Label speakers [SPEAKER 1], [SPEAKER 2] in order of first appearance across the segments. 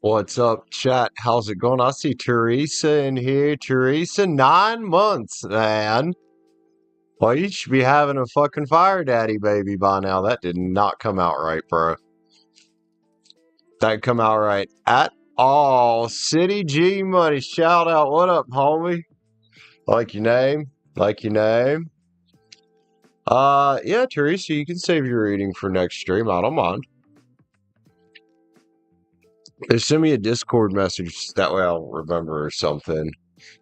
[SPEAKER 1] What's up, chat? How's it going? I see Teresa in here. Teresa, 9 months, man. Well, you should be having a fucking fire daddy baby by now. That did not come out right, bro. That didn't come out right at all. City G Money, shout out. What up, homie? Like your name? Like your name? Yeah, Teresa, you can save your reading for next stream. I don't mind. Just send me a Discord message. That way I'll remember or something.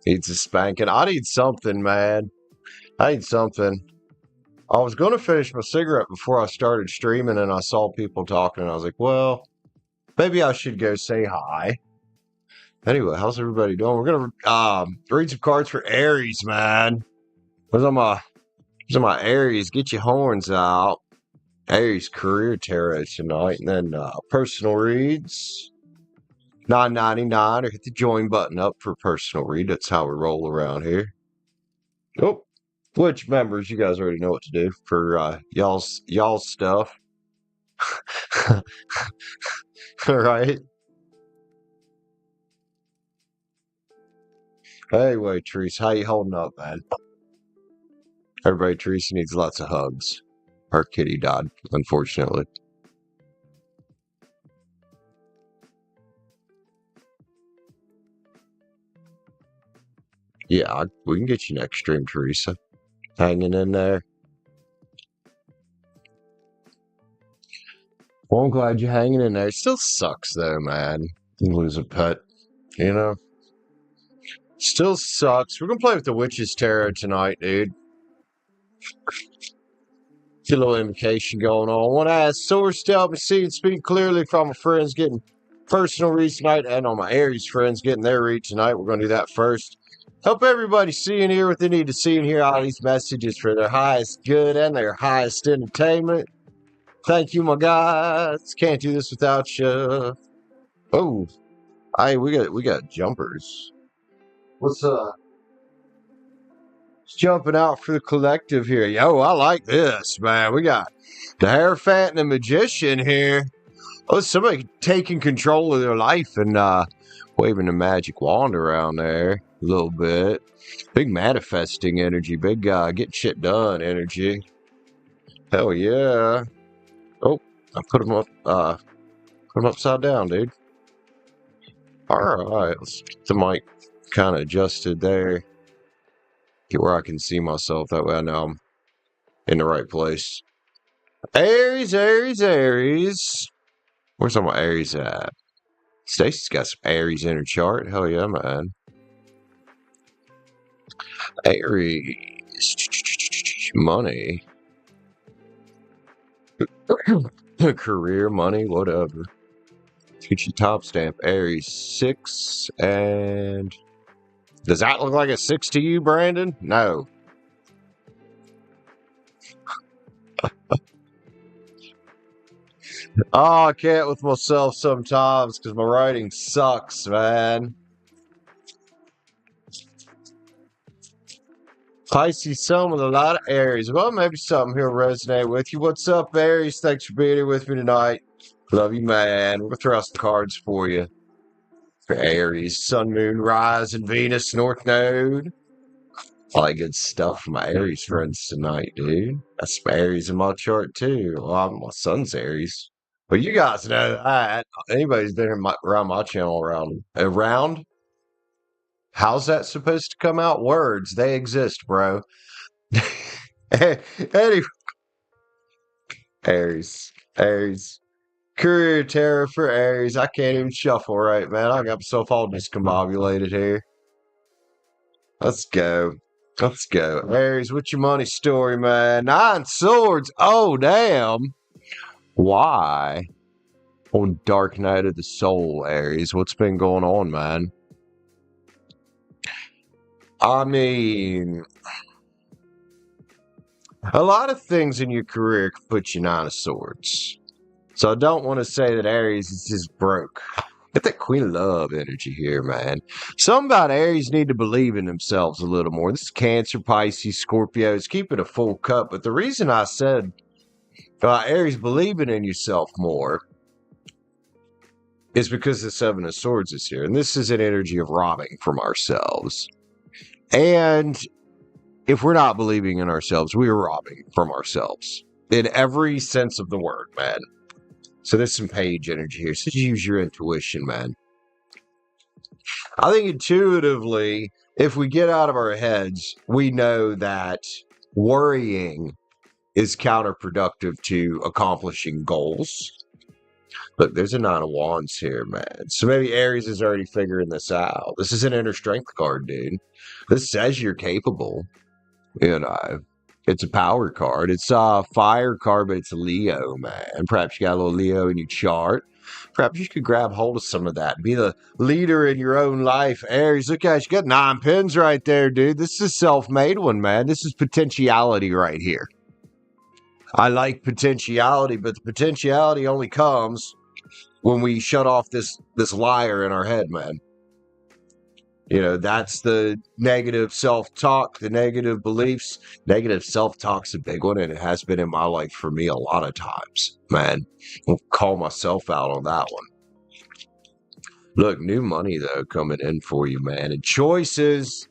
[SPEAKER 1] Needs a spanking. I need something, man. I need something. I was going to finish my cigarette before I started streaming, and I saw people talking, and I was like, well, maybe I should go say hi. Anyway, how's everybody doing? We're going to read some cards for Aries, man. Where's my Aries? Get your horns out. Aries career tarot tonight, and then personal reads. $9.99, or hit the join button up for personal read. That's how we roll around here. Oh, which members, you guys already know what to do for y'all's stuff. All right. Anyway, Teresa, how you holding up, man? Everybody, Teresa needs lots of hugs. Her kitty died, unfortunately. Yeah, we can get you next stream, Teresa. Hanging in there. Well, I'm glad you're hanging in there. It still sucks, though, man. You lose a pet, you know? Still sucks. We're going to play with the Witch's Tarot tonight, dude. Get a little indication going on. I want to ask source to help me see and speak clearly from my friends getting personal reads tonight, and on my Aries friends getting their read tonight. We're going to do that first. Help everybody see and hear what they need to see and hear all these messages for their highest good and their highest entertainment. Thank you, my guys. Can't do this without you. Oh, we got jumpers. What's jumping out for the collective here? Yo, I like this, man. We got the Hierophant and the Magician here. Oh, somebody taking control of their life and waving a magic wand around there a little bit. Big manifesting energy. Big getting shit done energy. Hell yeah. Oh, I put them upside down, dude. All right, let's get the mic kind of adjusted there. Get where I can see myself. That way I know I'm in the right place. Aries, Aries, Aries. Where's all my Aries at? Stacey's got some Aries in her chart. Hell yeah, man. Aries. Money. Career, money, whatever. Get your top stamp. Aries 6. And does that look like a 6 to you, Brandon? No. Oh, I can't with myself sometimes because my writing sucks, man. Pisces sun with a lot of Aries. Well, maybe something here will resonate with you. What's up, Aries? Thanks for being here with me tonight. Love you, man. We're going to throw out some cards for you. For Aries, Sun, Moon, Rise, and Venus, North Node. All that good stuff from my Aries friends tonight, dude. That's some Aries in my chart, too. Well, my son's Aries. Well, you guys know that. Anybody's been around my channel around? How's that supposed to come out? Words, they exist, bro. Anyway, Aries. Career terror for Aries. I can't even shuffle right, man. I got myself all discombobulated here. Let's go. Aries, what's your money story, man? 9 swords. Oh, damn. Why? On Dark Night of the Soul, Aries. What's been going on, man? I mean, a lot of things in your career can put you 9 of swords. So I don't want to say that Aries is just broke. Get that Queen of Love energy here, man. Some about Aries need to believe in themselves a little more. This is Cancer, Pisces, Scorpios. Keep it a full cup. But the reason I said Aries believing in yourself more is because the Seven of Swords is here. And this is an energy of robbing from ourselves. And if we're not believing in ourselves, we are robbing from ourselves. In every sense of the word, man. So there's some page energy here. So just use your intuition, man. I think intuitively, if we get out of our heads, we know that worrying is counterproductive to accomplishing goals. Look, there's a Nine of Wands here, man. So maybe Aries is already figuring this out. This is an inner strength card, dude. This says you're capable. You know, it's a power card. It's a fire card, but it's a Leo, man. Perhaps you got a little Leo in your chart. Perhaps you could grab hold of some of that. Be the leader in your own life. Aries, look at you. Got 9 pins right there, dude. This is a self-made one, man. This is potentiality right here. I like potentiality, but the potentiality only comes when we shut off this liar in our head, man. You know, that's the negative self-talk, the negative beliefs. Negative self-talk's a big one, and it has been in my life for me a lot of times, man. I'll call myself out on that one. Look, new money, though, coming in for you, man. And choices.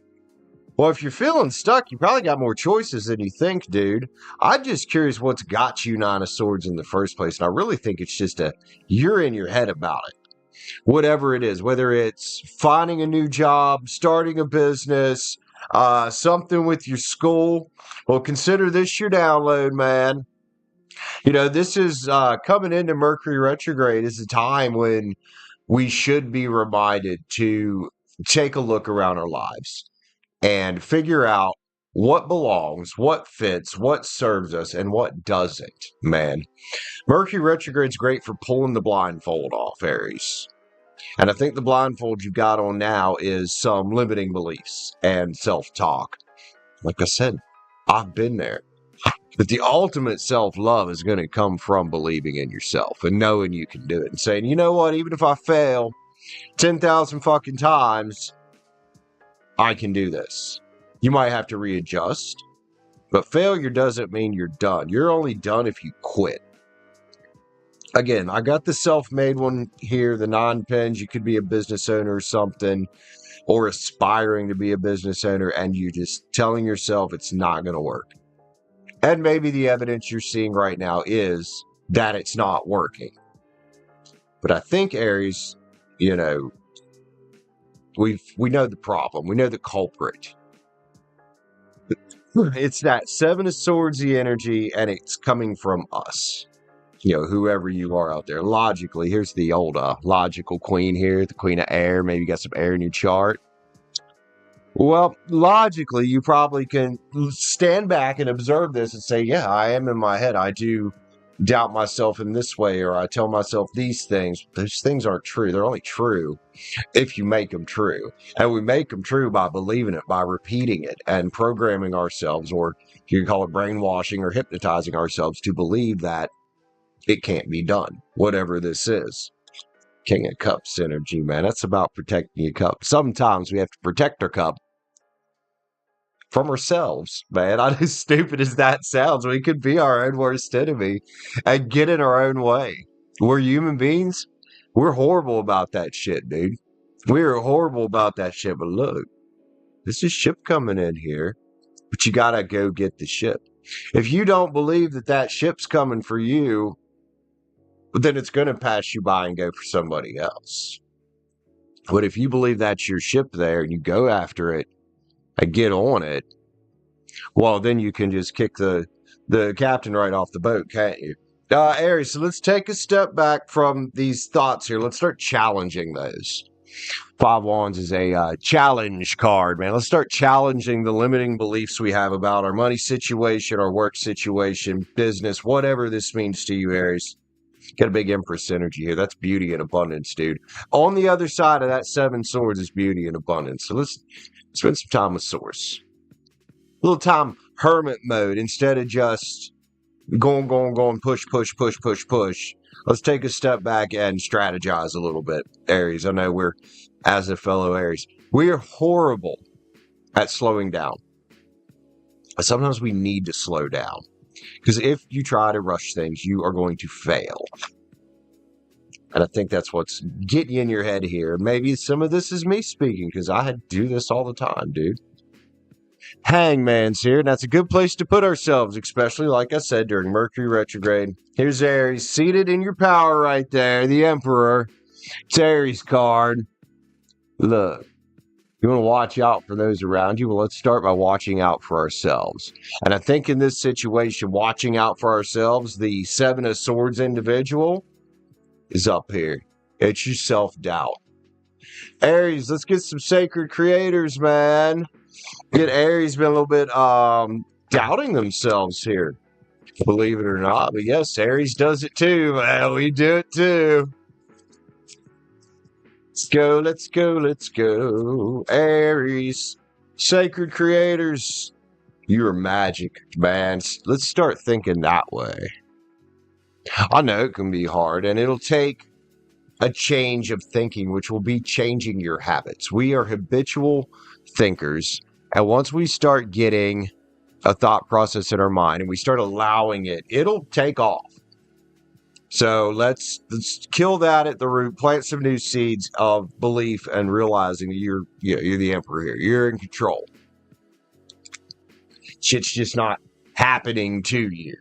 [SPEAKER 1] Well, if you're feeling stuck, you probably got more choices than you think, dude. I'm just curious what's got you Nine of Swords in the first place. And I really think it's just you're in your head about it. Whatever it is, whether it's finding a new job, starting a business, something with your school. Well, consider this your download, man. You know, this is coming into Mercury retrograde is a time when we should be reminded to take a look around our lives and figure out what belongs, what fits, what serves us, and what doesn't, man. Mercury retrograde's great for pulling the blindfold off, Aries. And I think the blindfold you've got on now is some limiting beliefs and self-talk. Like I said, I've been there. But the ultimate self-love is going to come from believing in yourself and knowing you can do it and saying, you know what, even if I fail 10,000 fucking times, I can do this. You might have to readjust, but failure doesn't mean you're done. You're only done if you quit. Again, I got the self-made one here, the 9 pins. You could be a business owner or something, or aspiring to be a business owner, and you're just telling yourself it's not going to work. And maybe the evidence you're seeing right now is that it's not working. But I think, Aries, you know, we know the problem. We know the culprit. It's that Seven of Swords-y energy, and it's coming from us. You know, whoever you are out there. Logically, here's the old logical queen here, the queen of air. Maybe you got some air in your chart. Well, logically, you probably can stand back and observe this and say, yeah, I am in my head. I do doubt myself in this way, or I tell myself these things. Those things aren't true. They're only true if you make them true. And we make them true by believing it, by repeating it and programming ourselves, or you can call it brainwashing or hypnotizing ourselves to believe that it can't be done, whatever this is. King of Cups energy, man. That's about protecting your cup. Sometimes we have to protect our cup from ourselves, man. As stupid as that sounds, we could be our own worst enemy and get in our own way. We're human beings. We're horrible about that shit, dude. We're horrible about that shit. But look, this is ship coming in here, but you gotta go get the ship. If you don't believe that that ship's coming for you, then it's going to pass you by and go for somebody else. But if you believe that's your ship there and you go after it and get on it, well, then you can just kick the captain right off the boat, can't you? Aries, so let's take a step back from these thoughts here. Let's start challenging those. 5 Wands is a challenge card, man. Let's start challenging the limiting beliefs we have about our money situation, our work situation, business, whatever this means to you, Aries. Got a big Empress energy here. That's beauty and abundance, dude. On the other side of that 7 swords is beauty and abundance. So let's spend some time with Source. A little time hermit mode instead of just going, push. Let's take a step back and strategize a little bit, Aries. I know we're, as a fellow Aries, we are horrible at slowing down. Sometimes we need to slow down. Because if you try to rush things, you are going to fail. And I think that's what's getting you in your head here. Maybe some of this is me speaking, because I do this all the time, dude. Hangman's here, and that's a good place to put ourselves, especially, like I said, during Mercury retrograde. Here's Aries, seated in your power right there, the Emperor. It's Aries card. Look, you want to watch out for those around you? Well, let's start by watching out for ourselves. And I think in this situation, watching out for ourselves, the Seven of Swords individual is up here. It's your self-doubt. Aries, let's get some sacred creators, man. Get Aries been a little bit doubting themselves here, believe it or not. But yes, Aries does it too, man. We do it too. Let's go, let's go, let's go. Aries, sacred creators. You're magic, man. Let's start thinking that way. I know it can be hard, and it'll take a change of thinking, which will be changing your habits. We are habitual thinkers. And once we start getting a thought process in our mind and we start allowing it, it'll take off. So let's kill that at the root, plant some new seeds of belief and realizing that you're the Emperor here. You're in control. Shit's just not happening to you.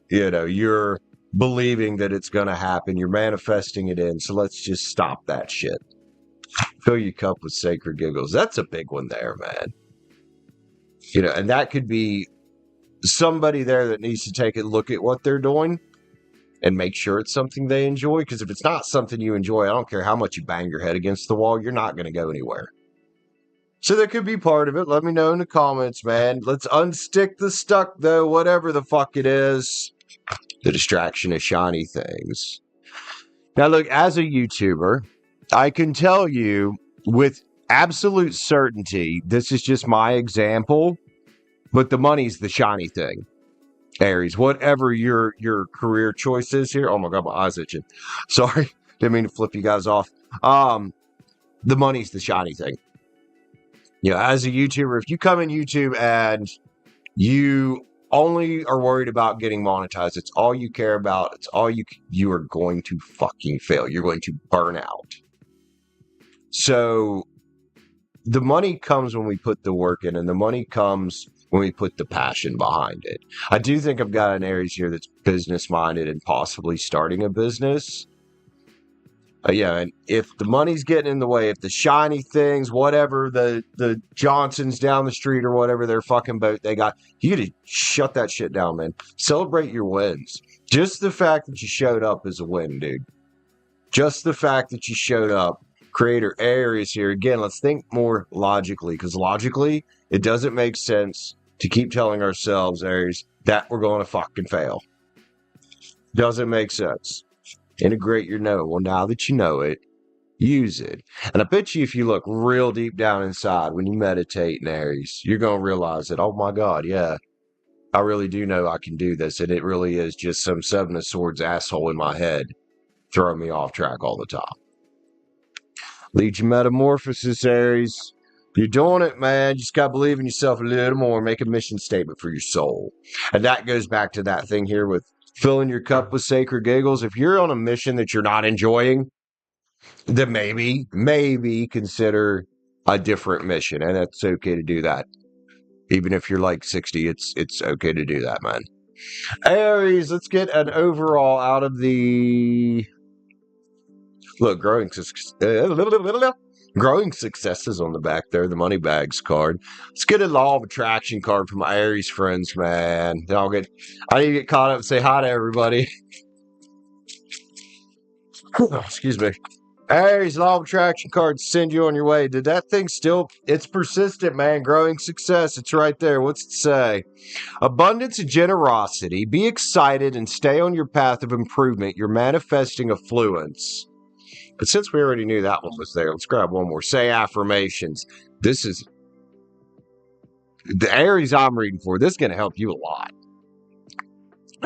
[SPEAKER 1] You're believing that it's going to happen. You're manifesting it in. So let's just stop that shit. Fill your cup with sacred giggles. That's a big one there, man. And that could be somebody there that needs to take a look at what they're doing and make sure it's something they enjoy. Because if it's not something you enjoy, I don't care how much you bang your head against the wall, you're not going to go anywhere. So that could be part of it. Let me know in the comments, man. Let's unstick the stuck, though, whatever the fuck it is. The distraction of shiny things. Now, look, as a YouTuber, I can tell you with absolute certainty, this is just my example, but the money's the shiny thing. Aries, whatever your career choice is here. Oh my God, my eyes itching. Sorry, didn't mean to flip you guys off. The money's the shiny thing. As a YouTuber, if you come in YouTube and you only are worried about getting monetized, it's all you care about, it's all you are going to fucking fail. You're going to burn out. So the money comes when we put the work in, and the money comes when we put the passion behind it. I do think I've got an Aries here that's business-minded and possibly starting a business. And if the money's getting in the way, if the shiny things, whatever, the Johnsons down the street or whatever their fucking boat they got, you gotta shut that shit down, man. Celebrate your wins. Just the fact that you showed up is a win, dude. Just the fact that you showed up. Creator Aries here. Again, let's think more logically, because logically, it doesn't make sense to keep telling ourselves, Aries, that we're going to fucking fail. Doesn't make sense. Integrate your know. Well, now that you know it, use it. And I bet you if you look real deep down inside when you meditate in Aries, you're going to realize that, oh my God, yeah, I really do know I can do this. And it really is just some Seven of Swords asshole in my head throwing me off track all the time. Lead your metamorphosis, Aries. You're doing it, man. You just got to believe in yourself a little more. Make a mission statement for your soul. And that goes back to that thing here with filling your cup with sacred giggles. If you're on a mission that you're not enjoying, then maybe consider a different mission. And it's okay to do that. Even if you're like 60, it's okay to do that, man. Aries, let's get an overall out of the... Look, growing successes on the back there, the money bags card. Let's get a law of attraction card from my Aries friends, man. I need to get caught up and say hi to everybody. Excuse me. Aries, law of attraction card, send you on your way. Did that thing still? It's persistent, man. Growing success. It's right there. What's it say? Abundance and generosity. Be excited and stay on your path of improvement. You're manifesting affluence. But since we already knew that one was there, let's grab one more. Say affirmations. This is the Aries I'm reading for. This is going to help you a lot.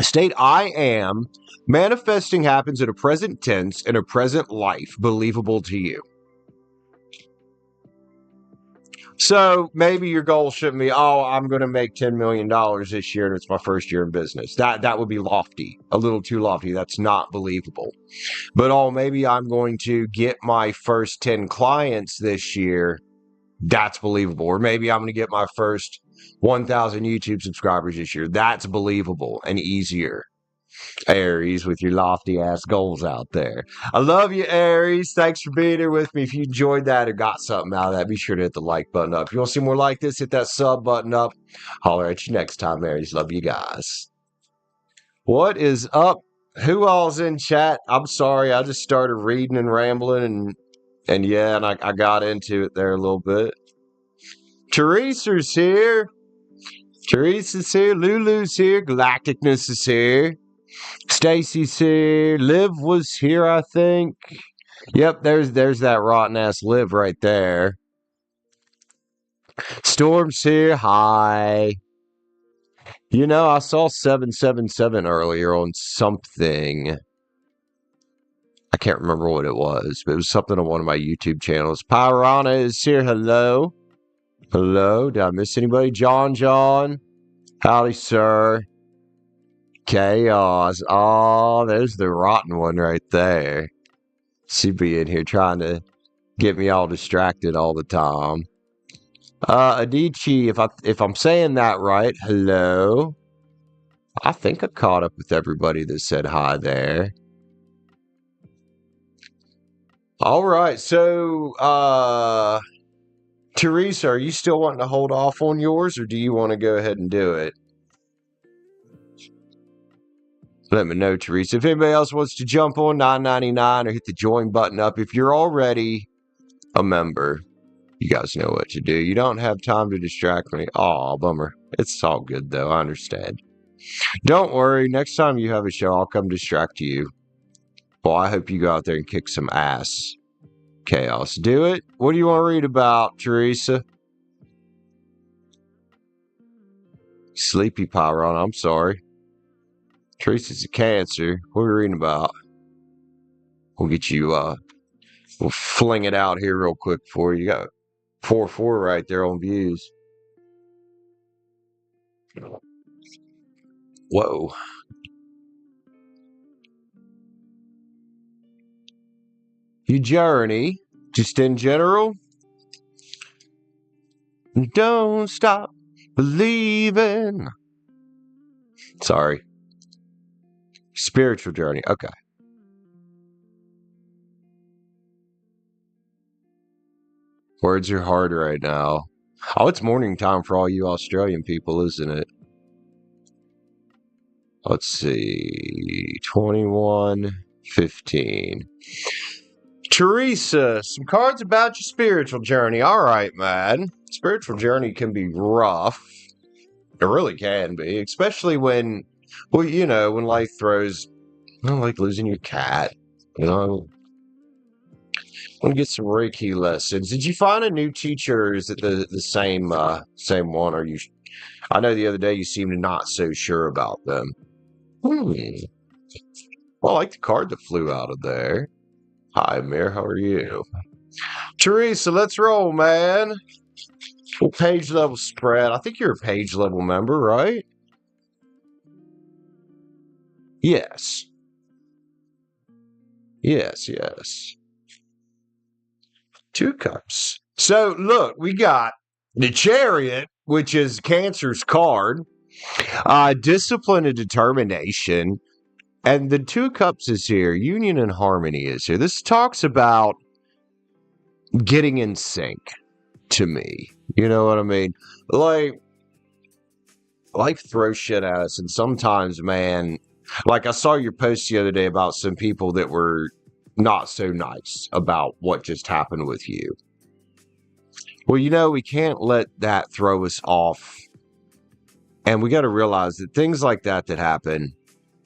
[SPEAKER 1] State I am. Manifesting happens in a present tense in a present life, believable to you. So maybe your goal shouldn't be, oh, I'm going to make $10 million this year and it's my first year in business. That would be lofty, a little too lofty. That's not believable. But oh, maybe I'm going to get my first 10 clients this year. That's believable. Or maybe I'm going to get my first 1,000 YouTube subscribers this year. That's believable and easier. Aries, with your lofty ass goals out there. I love you, Aries. Thanks for being here with me. If you enjoyed that or got something out of that, be sure to hit the like button up. If you want to see more like this, hit that sub button up. Holler at you next time, Aries. Love you guys. What is up? Who all's in chat? I'm sorry. I just started reading and rambling and yeah, and I got into it there a little bit. Teresa's here. Teresa's here. Lulu's here. Galacticness is here. Stacie's here. Liv was here, I think. Yep, there's that rotten ass Liv right there. Storm's here. Hi. You know, I saw 777 earlier on something. I can't remember what it was, but it was something on one of my YouTube channels. Pyrana is here. Hello. Hello. Did I miss anybody? John. Howdy, sir. Chaos. Oh, there's the rotten one right there. She'd be in here trying to get me all distracted all the time. Adichie, if I'm saying that right, hello. I think I caught up with everybody that said hi there. All right, so Teresa, are you still wanting to hold off on yours, or do you want to go ahead and do it? Let me know, Teresa. If anybody else wants to jump on $9.99 or hit the join button up, if you're already a member, you guys know what to do. You don't have time to distract me. Aw, bummer. It's all good, though. I understand. Don't worry. Next time you have a show, I'll come distract you. Well, I hope you go out there and kick some ass. Chaos. Do it. What do you want to read about, Teresa? Sleepy Pyron. I'm sorry. Teresa's a Cancer. What are we reading about? We'll get you, we'll fling it out here real quick for you. You got 4-4 right there on views. Whoa. You journey, just in general. Don't stop believing. Sorry. Spiritual journey. Okay. Words are hard right now. Oh, it's morning time for all you Australian people, isn't it? Let's see. 21:15. Teresa, some cards about your spiritual journey. All right, man. Spiritual journey can be rough. It really can be, especially when, well, you know, when life throws, like losing your cat. You know, I want to get some Reiki lessons. Did you find a new teacher, or is it the same one? Are you? I know the other day you seemed not so sure about them. Well, I like the card that flew out of there. Hi, Amir. How are you? Teresa, let's roll, man. Page level spread. I think you're a page level member, right? Yes. Yes. Two cups. So, look, we got the Chariot, which is Cancer's card. Discipline and determination. And the two cups is here. Union and harmony is here. This talks about getting in sync to me. You know what I mean? Like, life throws shit at us. And sometimes, man, like I saw your post the other day about some people that were not so nice about what just happened with you. Well, you know, we can't let that throw us off. And we got to realize that things like that happen,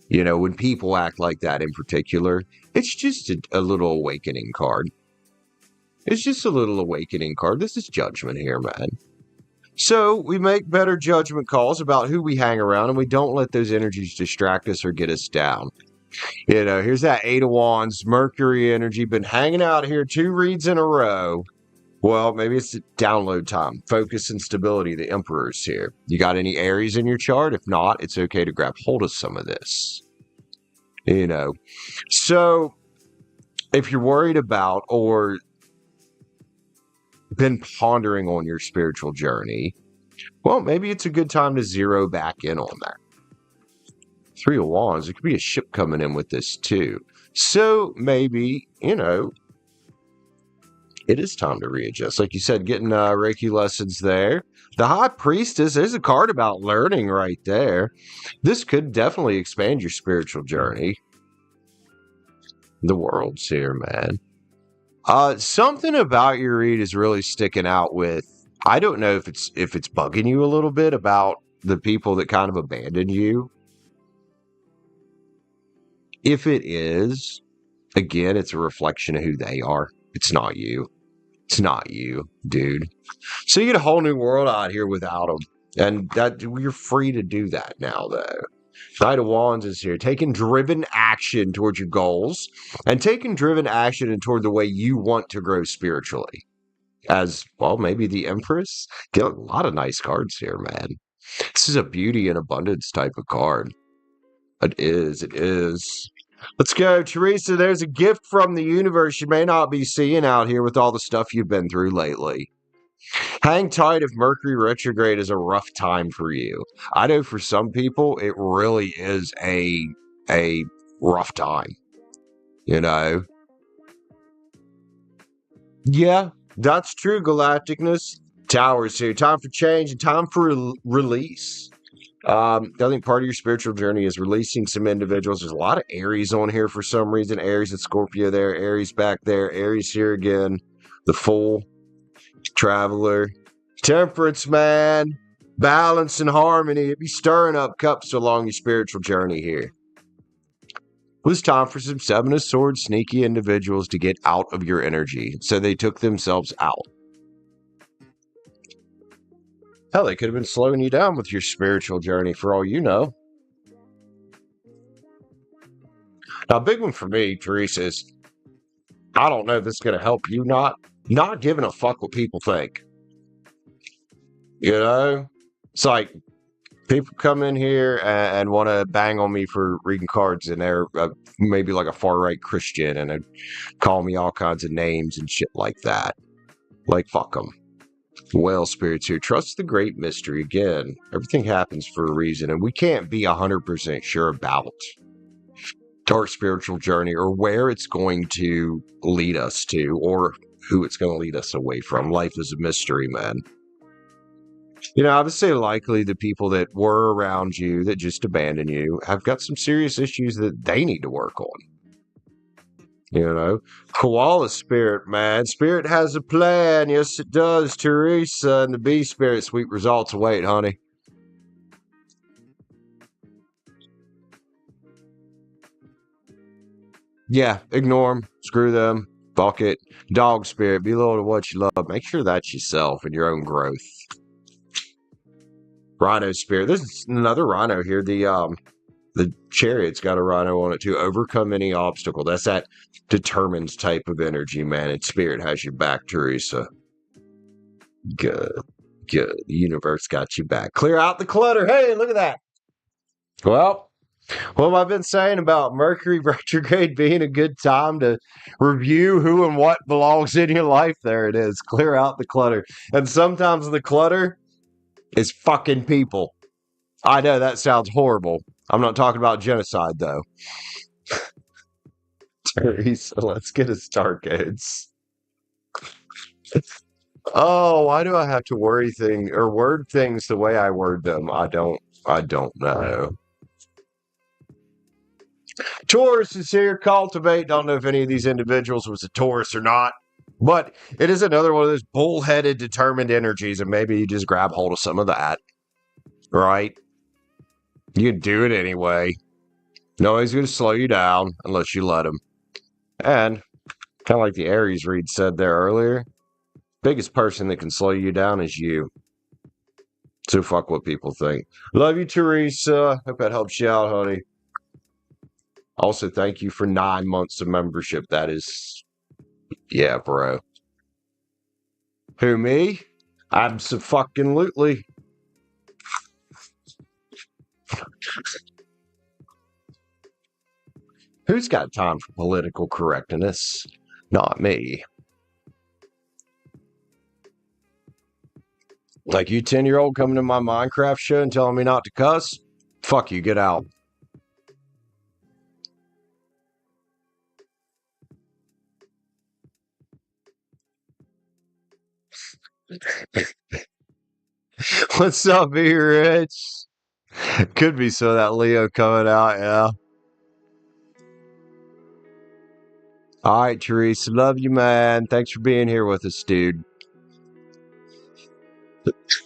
[SPEAKER 1] you know, when people act like that in particular, it's just a little awakening card. It's just a little awakening card. This is judgment here, man. So we make better judgment calls about who we hang around, and we don't let those energies distract us or get us down. You know, here's that 8 of Wands, Mercury energy, been hanging out here 2 reads in a row. Well, maybe it's download time, focus and stability. The Emperor's here. You got any Aries in your chart? If not, it's okay to grab hold of some of this. So if you're worried about or been pondering on your spiritual journey, well, maybe it's a good time to zero back in on that. Three of Wands, it could be a ship coming in with this too. So maybe, it is time to readjust. Like you said, getting Reiki lessons there. The High Priestess, there's a card about learning right there. This could definitely expand your spiritual journey. The World's here, man. Something about your read is really sticking out with, I don't know if it's bugging you a little bit about the people that kind of abandoned you. If it is, again, it's a reflection of who they are. It's not you. It's not you, dude. So you get a whole new world out here without them. And that you're free to do that now, though. Knight of Wands is here. Taking driven action towards your goals and taking driven action and toward the way you want to grow spiritually. As, well, maybe the Empress. Get a lot of nice cards here, man. This is a beauty and abundance type of card. It is. It is. Let's go, Teresa. There's a gift from the universe you may not be seeing out here with all the stuff you've been through lately. Hang tight if Mercury retrograde is a rough time for you. I know for some people, it really is a rough time. Yeah, that's true, Galacticness. Towers here. Time for change and time for release. I think part of your spiritual journey is releasing some individuals. There's a lot of Aries on here for some reason. Aries and Scorpio there. Aries back there. Aries here again. The Fool. Traveler. Temperance, man. Balance and harmony. It be stirring up cups along your spiritual journey here. It was time for some Seven of Swords sneaky individuals to get out of your energy. So they took themselves out. Hell, they could have been slowing you down with your spiritual journey for all you know. Now, a big one for me, Teresa, is I don't know if this is going to help you not giving a fuck what people think. It's like people come in here and want to bang on me for reading cards, and they're maybe like a far-right Christian, and call me all kinds of names and shit like that. Like, fuck them. Well, spirits here, trust the great mystery. Again, everything happens for a reason, and we can't be 100% sure about our spiritual journey or where it's going to lead us to or who it's going to lead us away from. Life is a mystery, man. I would say likely the people that were around you that just abandoned you have got some serious issues that they need to work on. Koala spirit, man. Spirit has a plan. Yes, it does, Teresa. And the bee spirit, sweet results await, honey. Yeah, ignore them. Screw them. Fuck it. Dog spirit, be loyal to what you love. Make sure that's yourself and your own growth. Rhino spirit. There's another rhino here. The Chariot's got a rhino on it too. Overcome any obstacle. That's that determined type of energy, man. And spirit has your back, Teresa. Good. The universe got you back. Clear out the clutter. Hey, look at that. Well, what have I been saying about Mercury retrograde being a good time to review who and what belongs in your life? There it is. Clear out the clutter. And sometimes the clutter is fucking people. I know that sounds horrible. I'm not talking about genocide, though. Teresa, let's get his star codes. Oh, why do I have to word things the way I word them? I don't know. Taurus is here. Cultivate. Don't know if any of these individuals was a Taurus or not. But it is another one of those bullheaded, determined energies, and maybe you just grab hold of some of that. Right? You can do it anyway. Nobody's going to slow you down unless you let them. And, kind of like the Aries read said there earlier, biggest person that can slow you down is you. So fuck what people think. Love you, Teresa. Hope that helps you out, honey. Also, thank you for 9 months of membership. That is, yeah, bro. Who, me? Abso-fucking-lutely. Who's got time for political correctness? Not me. Like you 10-year-old coming to my Minecraft show and telling me not to cuss? Fuck you, get out. What's up, B Rich? Could be some of that Leo coming out, yeah. All right, Teresa, love you, man. Thanks for being here with us, dude.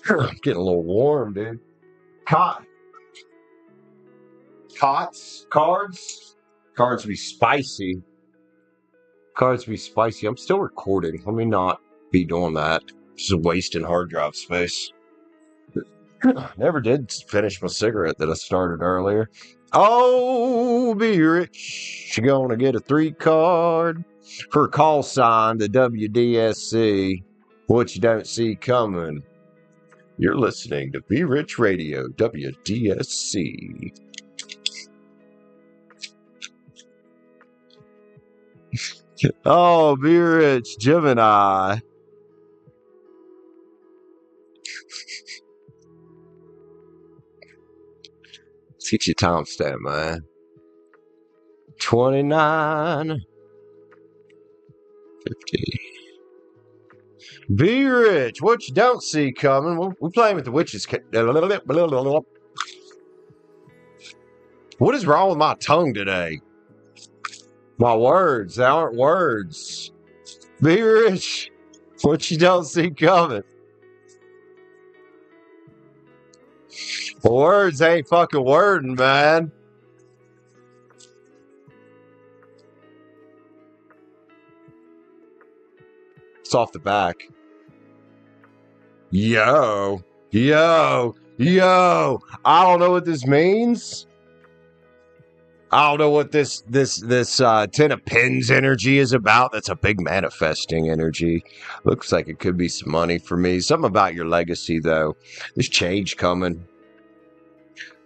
[SPEAKER 1] I'm getting a little warm, dude. Cards be spicy. Cards be spicy. I'm still recording. Let me not be doing that. Just wasting hard drive space. Never did finish my cigarette that I started earlier. Oh, be rich. You're gonna get a 3 card for call sign the WDSC. What you don't see coming. You're listening to Be Rich Radio, WDSC. Oh, Be Rich, Gemini. Let's get your timestamp, man. 29. 50. Be rich. What you don't see coming. We're playing with the witches. What is wrong with my tongue today? My words. They aren't words. Be rich. What you don't see coming. Well, words ain't fucking wording, man. It's off the back. Yo. I don't know what this means. I don't know what this 10 of Pins energy is about. That's a big manifesting energy. Looks like it could be some money for me. Something about your legacy, though. There's change coming.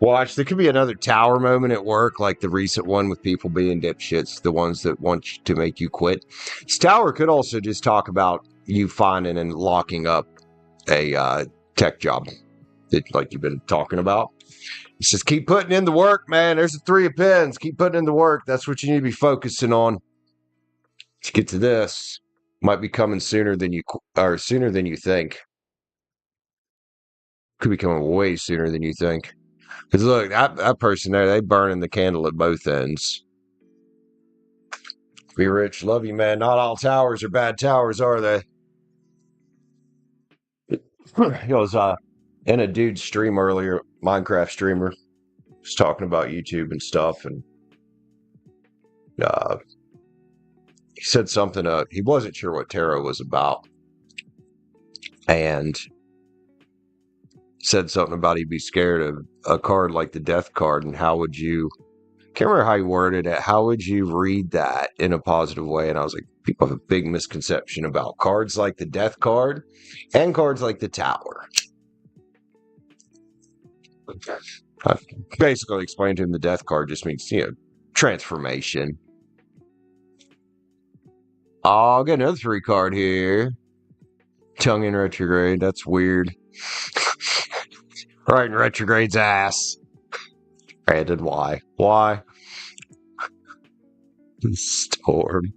[SPEAKER 1] Watch, there could be another tower moment at work, like the recent one with people being dipshits, the ones that want to make you quit. This tower could also just talk about you finding and locking up a tech job that, like you've been talking about. It says, keep putting in the work, man. There's the 3 of Pens. Keep putting in the work. That's what you need to be focusing on. To get to this, might be coming sooner than you think. Could be coming way sooner than you think. Because look, that person there, they burning the candle at both ends. Be rich, love you, man. Not all towers are bad towers, are they? He was in a dude's stream earlier, Minecraft streamer, was talking about YouTube and stuff, and he said something. He wasn't sure what tarot was about, and said something about he'd be scared of a card like the Death card, and how would you? Can't remember how he worded it. How would you read that in a positive way? And I was like, people have a big misconception about cards like the Death card and cards like the Tower. I basically explained to him the Death card just means, transformation. Oh, I'll get another 3 card here. Tongue in retrograde. That's weird. Right in retrograde's ass. Granted, why? Why? Storm.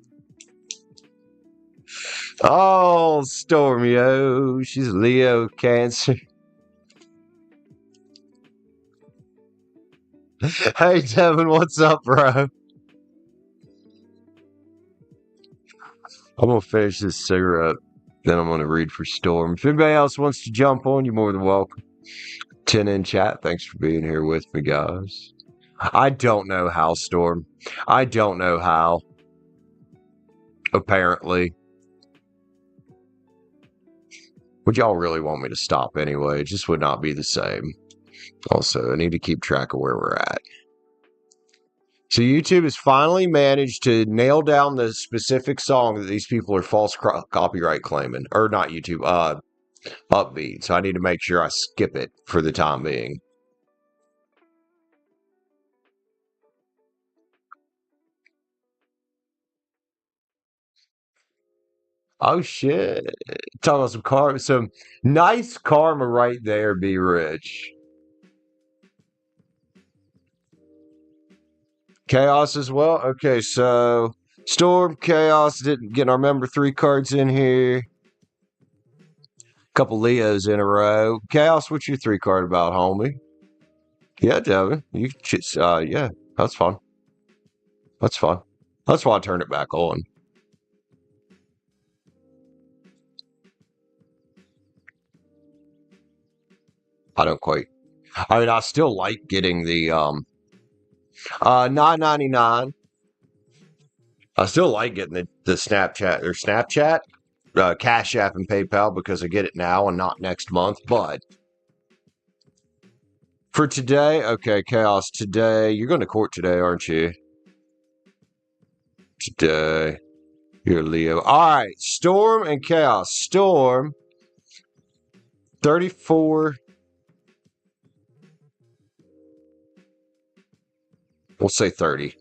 [SPEAKER 1] Oh, Stormy. Oh, she's Leo Cancer. Hey, Devin, what's up, bro? I'm going to finish this cigarette. Then I'm going to read for Storm. If anybody else wants to jump on, you're more than welcome. 10 in chat. Thanks for being here with me, guys. I don't know how, Storm. I don't know how. Apparently. Would y'all really want me to stop anyway? It just would not be the same. Also, I need to keep track of where we're at. So YouTube has finally managed to nail down the specific song that these people are false copyright claiming. Or not YouTube, Upbeat. So I need to make sure I skip it for the time being. Oh shit. Talking about some karma. Some nice karma right there, be rich. Chaos as well? Okay, so Storm, Chaos, didn't get our member 3 cards in here. Couple Leos in a row. Chaos, what's your 3 card about, homie? Yeah, Devin. You just, yeah, that's fine. That's fine. That's why I turned it back on. I don't quite. I mean, I still like getting the $9.99. I still like getting the Snapchat or Snapchat, Cash App and PayPal because I get it now and not next month. But for today, okay, Chaos, today, you're going to court today, aren't you? Today. You're Leo. All right, Storm and Chaos. Storm, 34. We'll say 30.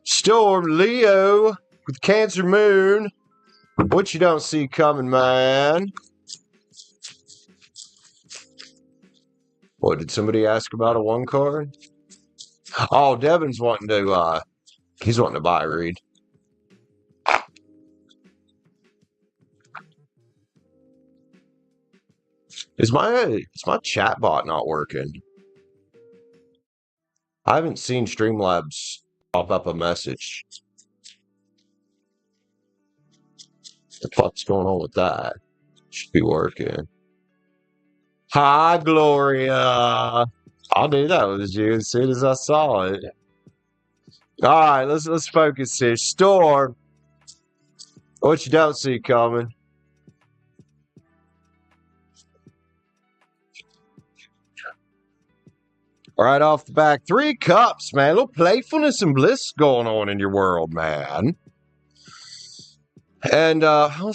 [SPEAKER 1] Storm, Leo with Cancer Moon. What you don't see coming, man. What, did somebody ask about a 1 card? Oh, Devin's wanting to, he's wanting to buy a read. Is my chat bot not working? I haven't seen Streamlabs pop up a message. What the fuck's going on with that? Should be working. Hi, Gloria. I knew that was you as soon as I saw it. All right, let's focus here. Storm, what you don't see coming. Right off the back, 3 cups, man. A little playfulness and bliss going on in your world, man. And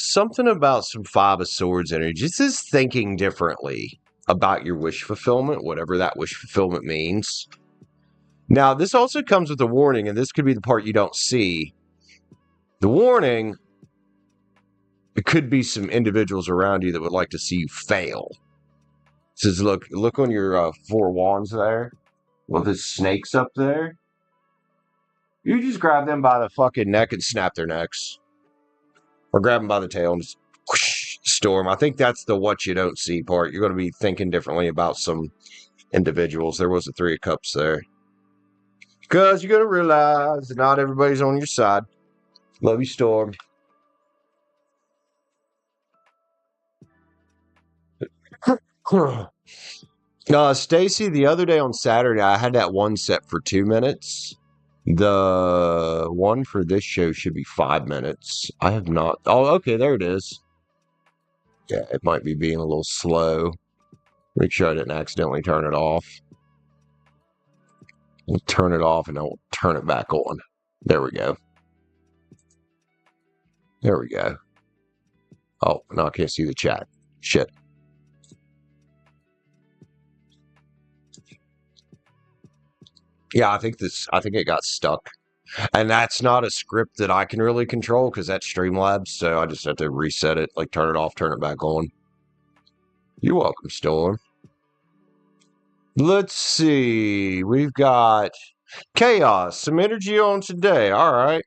[SPEAKER 1] something about some 5 of Swords energy. This is thinking differently about your wish fulfillment, whatever that wish fulfillment means. Now, this also comes with a warning, and this could be the part you don't see. The warning, it could be some individuals around you that would like to see you fail. It says, look on your 4 wands there. With the snakes up there. You just grab them by the fucking neck and snap their necks. Or grab them by the tail and just whoosh, storm. I think that's the what you don't see part. You're going to be thinking differently about some individuals. There was a 3 of cups there. Because you're going to realize that not everybody's on your side. Love you, Storm. Stacie, the other day on Saturday, I had that one set for 2 minutes. The one for this show should be 5 minutes. I have not. Oh, okay, there it is. Yeah, it might be being a little slow. Make sure I didn't accidentally turn it off. We'll turn it off and I'll turn it back on. There we go. There we go. Oh, now I can't see the chat. Shit. Yeah, I think it got stuck. And that's not a script that I can really control because that's Streamlabs, so I just have to reset it, like turn it off, turn it back on. You're welcome, Storm. Let's see. We've got Chaos, some energy on today. All right.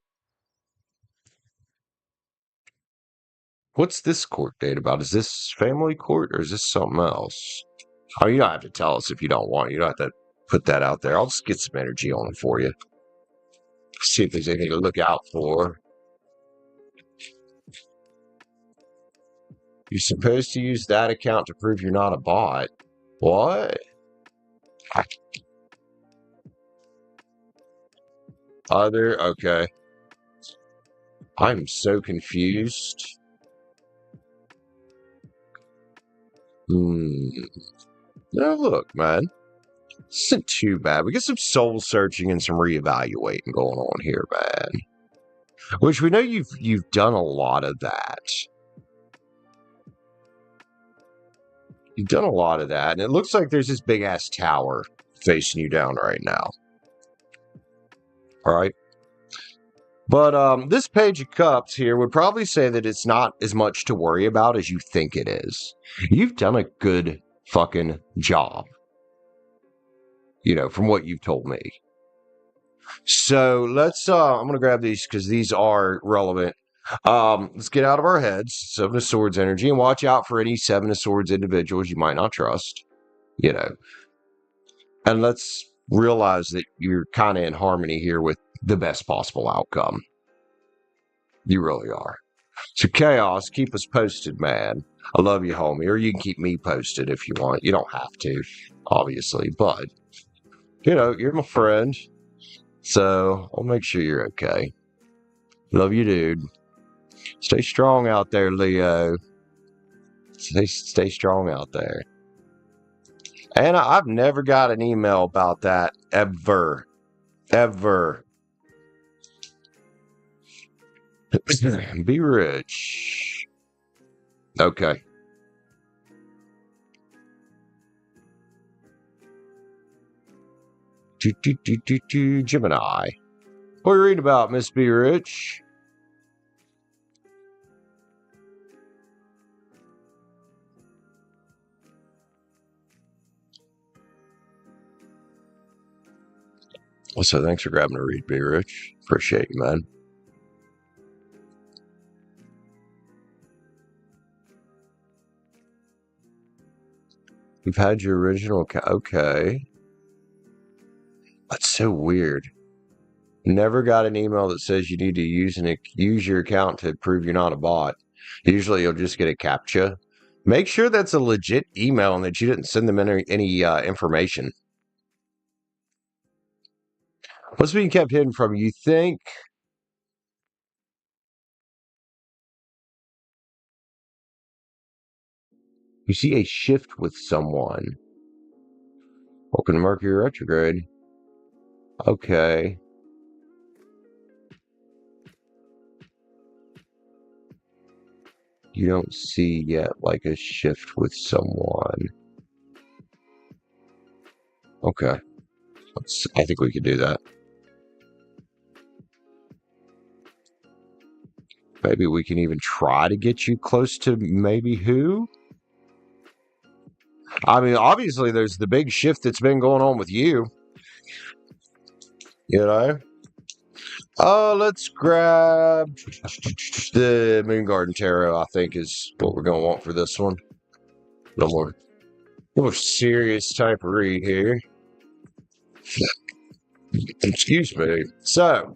[SPEAKER 1] What's this court date about? Is this family court or is this something else? Oh, you don't have to tell us if you don't want. You don't have to put that out there. I'll just get some energy on it for you. See if there's anything to look out for. You're supposed to use that account to prove you're not a bot. What? Okay. I'm so confused. Now look, man. Isn't too bad. We get some soul searching and some reevaluating going on here, man. Which we know you've done a lot of that. You've done a lot of that, and it looks like there's this big ass tower facing you down right now. All right. But this Page of Cups here would probably say that it's not as much to worry about as you think it is. You've done a good fucking job. You know, from what you've told me. So let's, I'm going to grab these because these are relevant. Let's get out of our heads, Seven of Swords energy, and watch out for any Seven of Swords individuals you might not trust, you know. And let's realize that you're kind of in harmony here with the best possible outcome. You really are. So Chaos, keep us posted, man. I love you, homie. Or you can keep me posted if you want. You don't have to, obviously, but, you know, you're my friend. So I'll make sure you're okay. Love you, dude. Stay strong out there, Leo. Stay strong out there. And I've never got an email about that, ever. Ever. Be rich. Okay. Gemini. What are you reading about, Miss Be Rich? So thanks for grabbing a read, Be Rich. Appreciate you, man. You've had your original account. Okay. That's so weird. Never got an email that says you need to use your account to prove you're not a bot. Usually you'll just get a CAPTCHA. Make sure that's a legit email and that you didn't send them any information. What's being kept hidden from you? Think? You see a shift with someone. Welcome to Mercury retrograde. Okay. You don't see yet like a shift with someone. Okay. I think we could do that. Maybe we can even try to get you close to maybe who? I mean, obviously there's the big shift that's been going on with you. You know? Let's grab the Moon Garden Tarot, I think is what we're going to want for this one. A little more serious type of read here. Excuse me. So,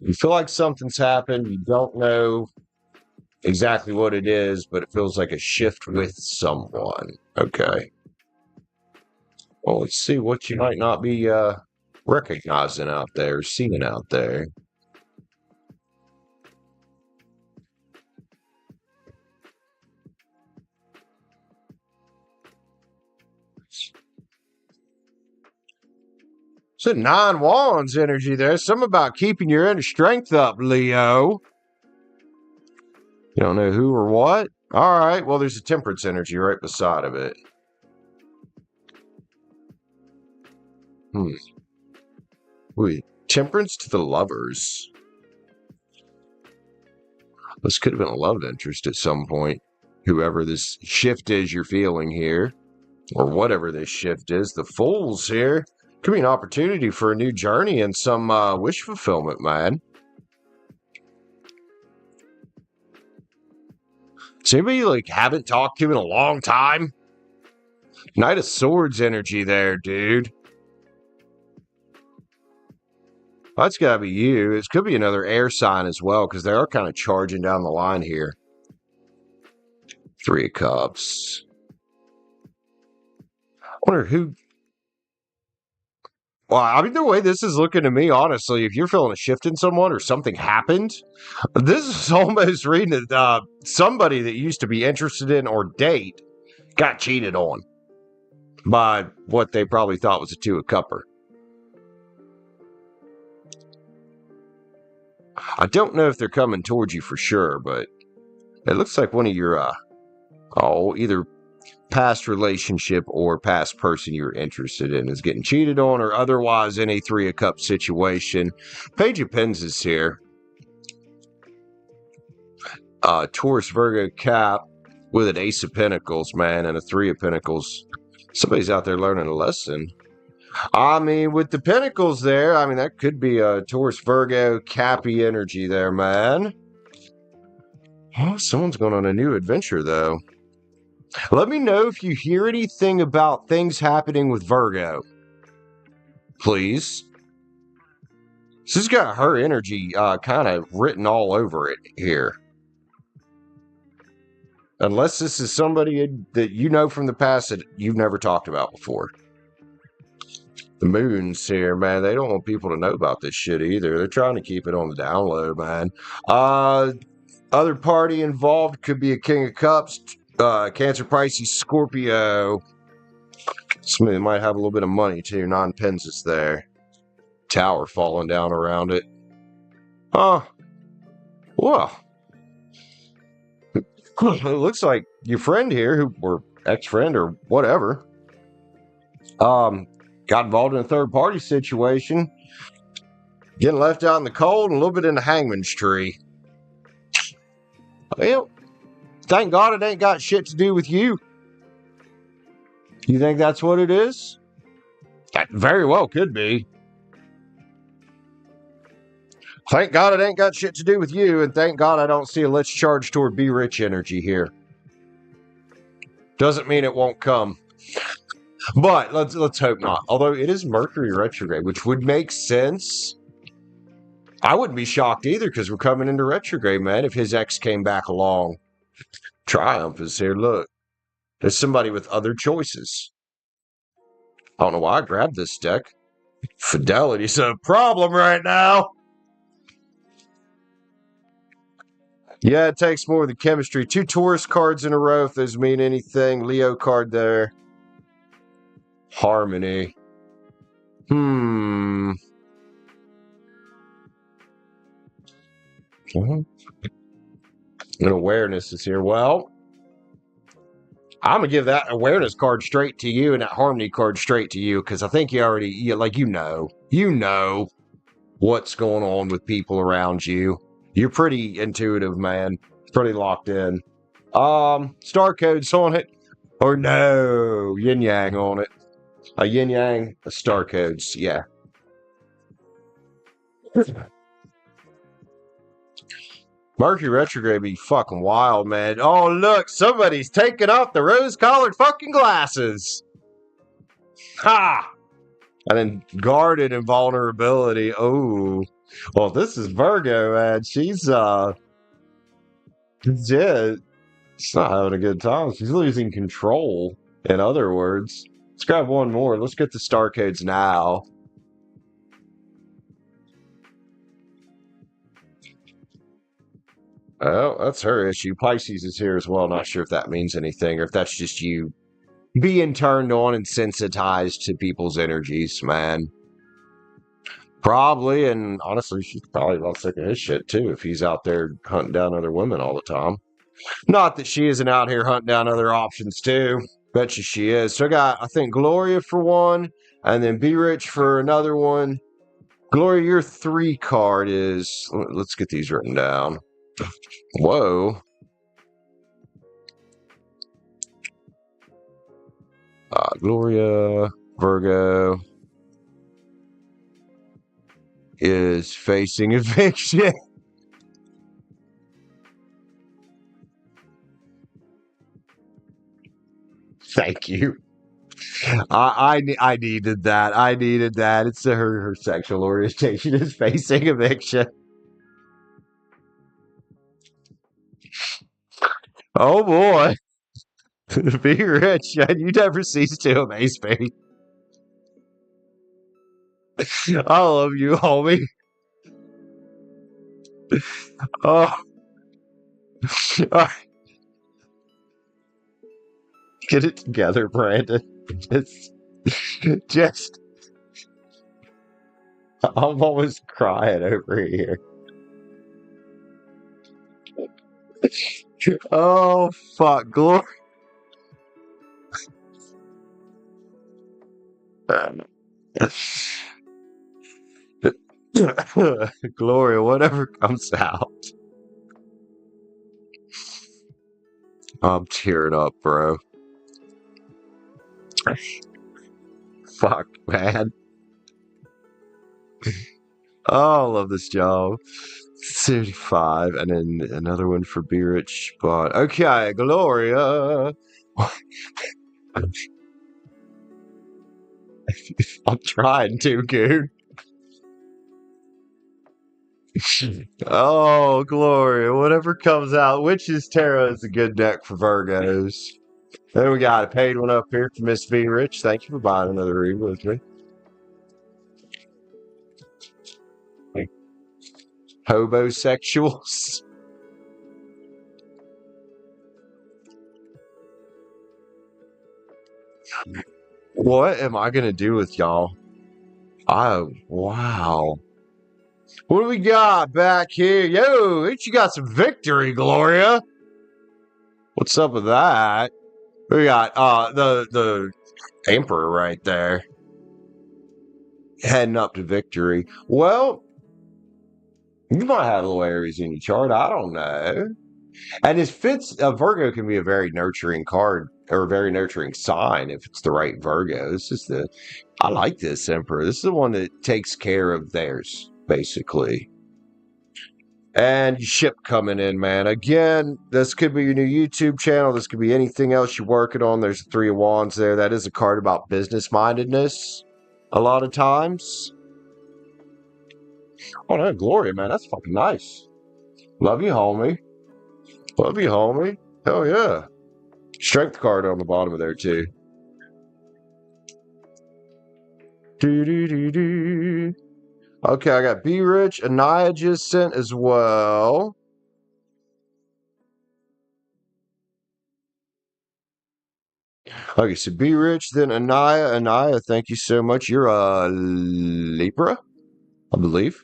[SPEAKER 1] you feel like something's happened. You don't know exactly what it is, but it feels like a shift with someone. Okay. Well, let's see what you might not be recognizing out there, seeing out there. So 9 Wands energy there. Something about keeping your inner strength up, Leo. You don't know who or what? All right. Well, there's a Temperance energy right beside of it. Wait, Temperance to the Lovers. This could have been a love interest at some point. Whoever this shift is you're feeling here, or whatever this shift is, the Fools here. Could be an opportunity for a new journey and some wish fulfillment, man. So anybody you like haven't talked to in a long time? Knight of Swords energy there, dude. That's got to be you. It could be another air sign as well, because they are kind of charging down the line here. 3 of Cups. I wonder who... Well, I mean, the way this is looking to me, honestly, if you're feeling a shift in someone or something happened, this is almost reading that somebody that used to be interested in or date got cheated on by what they probably thought was a two-a-cupper. I don't know if they're coming towards you for sure, but it looks like one of your, either past relationship or past person you're interested in is getting cheated on or otherwise in a three-a-cup situation. Page of Pens is here. Taurus, Virgo, Cap with an Ace of Pentacles, man, and a Three of Pentacles. Somebody's out there learning a lesson. I mean, with the Pentacles there, I mean, that could be a Taurus, Virgo, Cappy energy there, man. Oh, someone's going on a new adventure, though. Let me know if you hear anything about things happening with Virgo. Please. This has got her energy kind of written all over it here. Unless this is somebody that you know from the past that you've never talked about before. The moon's here, man. They don't want people to know about this shit either. They're trying to keep it on the down low, man. Other party involved could be a King of Cups, Cancer, Pisces, Scorpio. Somebody might have a little bit of money too. Non-pens is there. Tower falling down around it. Well, it looks like your friend here, or ex-friend or whatever, got involved in a third-party situation, getting left out in the cold and a little bit in the hangman's tree. Well, thank God it ain't got shit to do with you. You think that's what it is? That very well could be. Thank God it ain't got shit to do with you, and thank God I don't see a let's charge toward be rich energy here. Doesn't mean it won't come. But let's hope not. Although it is Mercury retrograde, which would make sense. I wouldn't be shocked either because we're coming into retrograde, man, if his ex came back along. Triumph is here. Look. There's somebody with other choices. I don't know why I grabbed this deck. Fidelity's a problem right now. Yeah, it takes more than chemistry. 2 Taurus cards in a row, if those mean anything. Leo card there. Harmony. And awareness is here. Well, I'm going to give that awareness card straight to you and that harmony card straight to you because I think you already, you know what's going on with people around you. You're pretty intuitive, man. Pretty locked in. Star codes on it. Or no, yin yang on it. A yin yang, a star codes, yeah. Mercury retrograde be fucking wild, man. Oh, look, somebody's taking off the rose-colored fucking glasses. Ha! And then guarded invulnerability. Oh. Well, this is Virgo, man. She's not having a good time. She's losing control, in other words. Let's grab one more. Let's get the star codes now. Oh, that's her issue. Pisces is here as well. Not sure if that means anything or if that's just you being turned on and sensitized to people's energies, man. Probably, and honestly, she's probably about sick of his shit too if he's out there hunting down other women all the time. Not that she isn't out here hunting down other options too. Bet you she is. So I got, I think, Gloria for one, and then Be Rich for another one. Gloria, your 3 card is, let's get these written down. Whoa. Gloria, Virgo, is facing eviction. Thank you. I needed that. I needed that. It's her sexual orientation is facing eviction. Oh boy. Be rich, and you never cease to amaze me. I love you, homie. Oh, all right. Get it together, Brandon. Just, I'm almost crying over here. Oh, fuck, Gloria. Gloria, whatever comes out. I'm tearing up, bro. Fuck, man. Oh, I love this job. 35, and then another one for Be Rich Spot. Okay, Gloria. I'm trying to, dude. Oh, Gloria, whatever comes out. Witch's Tarot is a good deck for Virgos. Then we got a paid one up here for Miss Be Rich. Thank you for buying another read with me. Hobosexuals. What am I going to do with y'all? Oh, wow. What do we got back here? Yo, ain't you got some victory, Gloria? What's up with that? We got the Emperor right there. Heading up to victory. Well, you might have a little Aries in your chart. I don't know. And it fits. Virgo can be a very nurturing card or a very nurturing sign if it's the right Virgo. This is I like this Emperor. This is the one that takes care of theirs, basically. And ship coming in, man. Again, this could be your new YouTube channel. This could be anything else you're working on. There's the Three of Wands there. That is a card about business mindedness a lot of times. Oh, no, Gloria, man. That's fucking nice. Love you, homie. Love you, homie. Hell yeah. Strength card on the bottom of there, too. Do. Okay, I got Be Rich. Ania just sent as well. Okay, so Be Rich, then Ania. Ania, thank you so much. You're a Libra, I believe.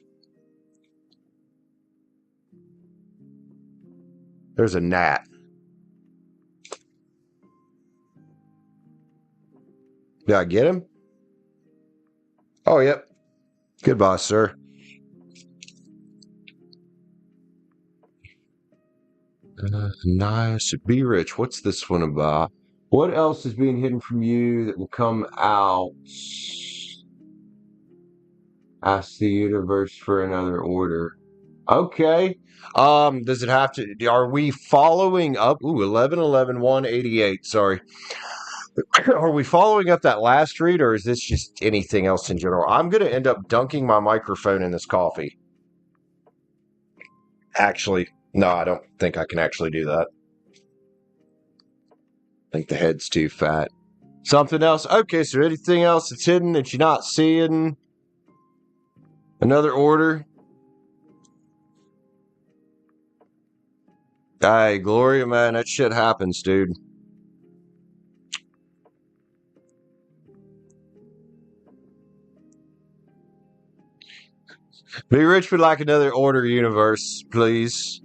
[SPEAKER 1] There's a gnat. Did I get him? Oh, yep. Goodbye, sir. Nice. Be Rich. What's this one about? What else is being hidden from you that will come out? Ask the universe for another order. Okay. Does it have to? Are we following up? Ooh, 11-11-188. Sorry. Are we following up that last read, or is this just anything else in general? I'm going to end up dunking my microphone in this coffee. Actually, no, I don't think I can actually do that. I think the head's too fat. Something else? Okay, so anything else that's hidden that you're not seeing? Another order? Hey, Gloria, man, that shit happens, dude. Be Rich would like another order, universe, please.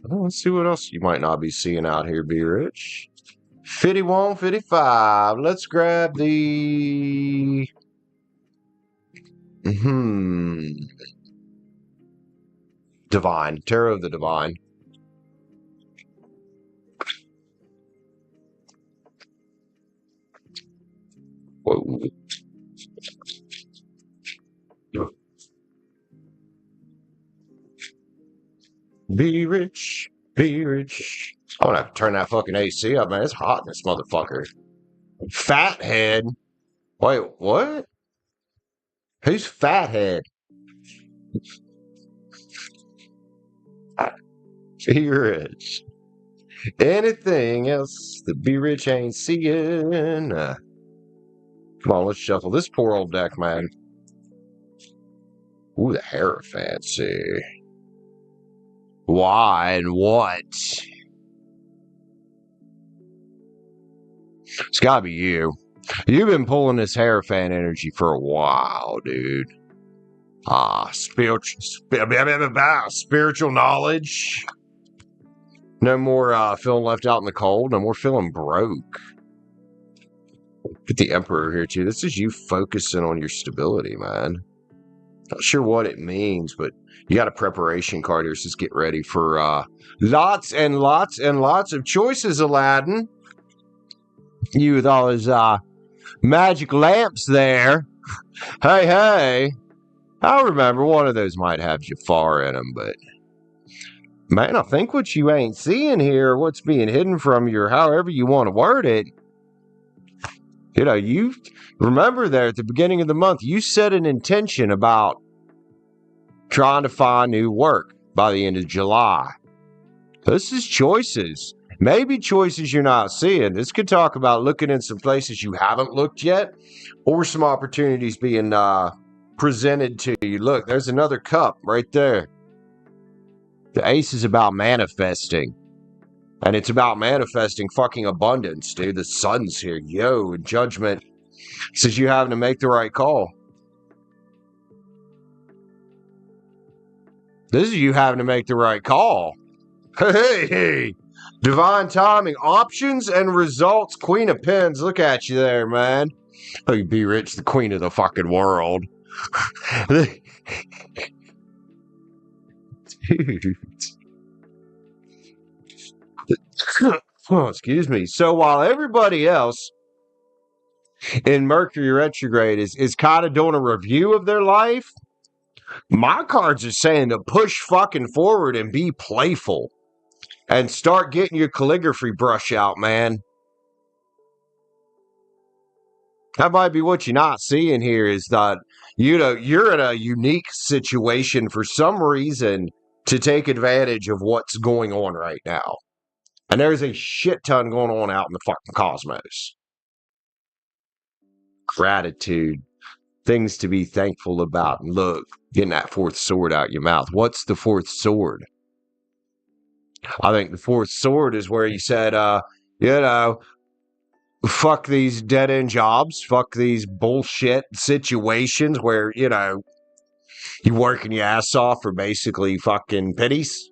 [SPEAKER 1] Well, let's see what else you might not be seeing out here, Be Rich. 51, 55. Let's grab the... Divine. Tarot of the Divine. Whoa. Be rich, be rich. I want to turn that fucking AC up, man. It's hot in this motherfucker. Fathead? Wait, what? Who's Fathead? Be rich. Anything else that Be Rich ain't seeing? Come on, let's shuffle this poor old deck, man. Ooh, the Hierophant. Why and what? It's gotta be you. You've been pulling this Hierophant energy for a while, dude. Spiritual knowledge. No more feeling left out in the cold. No more feeling broke. Put the Emperor here, too. This is you focusing on your stability, man. Not sure what it means, but you got a preparation card here. So just get ready for lots and lots and lots of choices, Aladdin. You with all those magic lamps there. Hey. I remember one of those might have Jafar in them, but man, I think what you ain't seeing here, what's being hidden from you, or however you want to word it, you know, you remember there at the beginning of the month, you set an intention about trying to find new work by the end of July. This is choices. Maybe choices you're not seeing. This could talk about looking in some places you haven't looked yet, or some opportunities being presented to you. Look, there's another cup right there. The ace is about manifesting. And it's about manifesting fucking abundance, dude. The sun's here. Yo, judgment says you having to make the right call. This is you having to make the right call. Hey. Divine timing. Options and results. Queen of Pens. Look at you there, man. Oh, you Be Rich, the queen of the fucking world. Dude. Oh, excuse me. So while everybody else in Mercury retrograde is kind of doing a review of their life, my cards are saying to push fucking forward and be playful and start getting your calligraphy brush out, man. That might be what you're not seeing here is that, you know, you're in a unique situation for some reason to take advantage of what's going on right now. And there's a shit ton going on out in the fucking cosmos. Gratitude. Things to be thankful about. And look, getting that fourth sword out your mouth. What's the fourth sword? I think the fourth sword is where you said, you know, fuck these dead-end jobs, fuck these bullshit situations where, you know, you working your ass off for basically fucking pennies.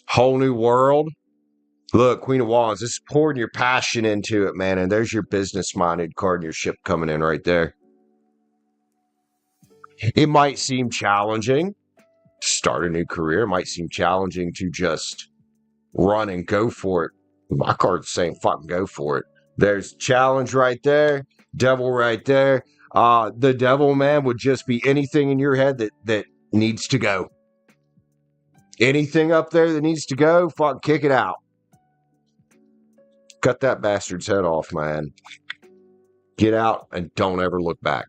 [SPEAKER 1] Whole new world. Look, Queen of Wands, this is pouring your passion into it, man, and there's your business-minded card in your ship coming in right there. It might seem challenging to start a new career. It might seem challenging to just run and go for it. My card's saying fucking go for it. There's challenge right there, devil right there. The devil, man, would just be anything in your head that needs to go. Anything up there that needs to go, fucking kick it out. Cut that bastard's head off, man. Get out and don't ever look back.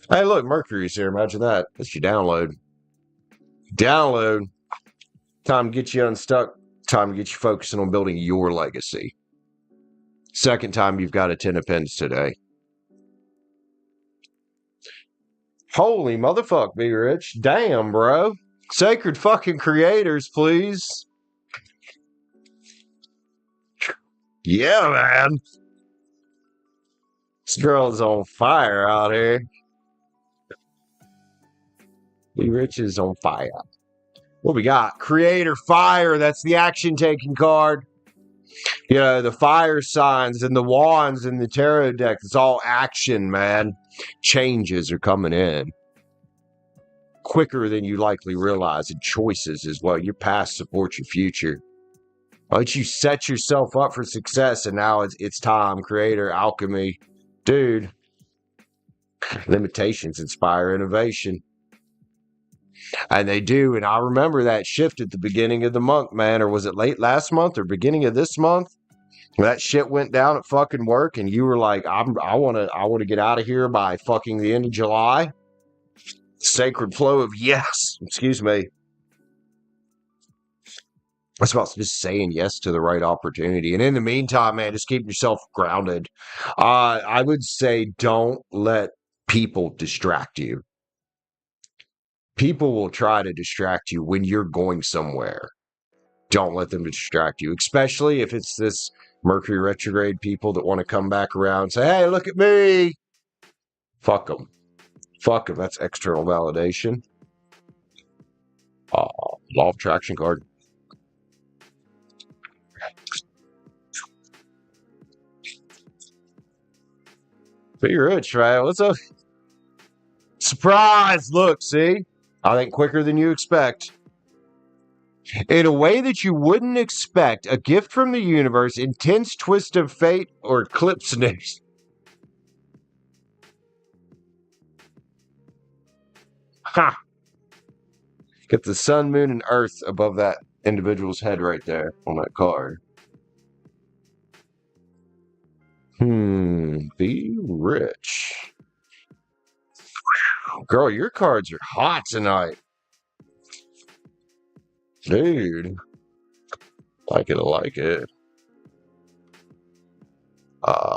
[SPEAKER 1] Hey, look, Mercury's here. Imagine that. That's your download. Download. Time to get you unstuck. Time to get you focusing on building your legacy. Second time you've got a 10 of Pens today. Holy motherfuck, Be Rich. Damn, bro. Sacred fucking creators, please. Yeah, man. This girl is on fire out here. Be Rich is on fire. What we got? Creator Fire. That's the action taking card. You know, the fire signs and the wands and the tarot deck. It's all action, man. Changes are coming in quicker than you likely realize. And choices as well. Your past supports your future. Why don't you set yourself up for success? And now it's time. Creator, alchemy. Dude. Limitations inspire innovation. And they do. And I remember that shift at the beginning of the month, man. Or was it late last month or beginning of this month? That shit went down at fucking work. And you were like, I want to get out of here by fucking the end of July. Sacred flow of yes. Excuse me. It's about just saying yes to the right opportunity. And in the meantime, man, just keep yourself grounded. I would say don't let people distract you. People will try to distract you when you're going somewhere. Don't let them distract you, especially if it's this Mercury retrograde people that want to come back around and say, hey, look at me. Fuck them. Fuck them. That's external validation. Law of attraction card. Be rich, right? What's up? Surprise! Look, see? I think quicker than you expect. In a way that you wouldn't expect, a gift from the universe, intense twist of fate, or eclipse news. Ha! Get the sun, moon, and earth above that individual's head right there on that card. Be rich. Girl, your cards are hot tonight. Dude. Like it, I like it.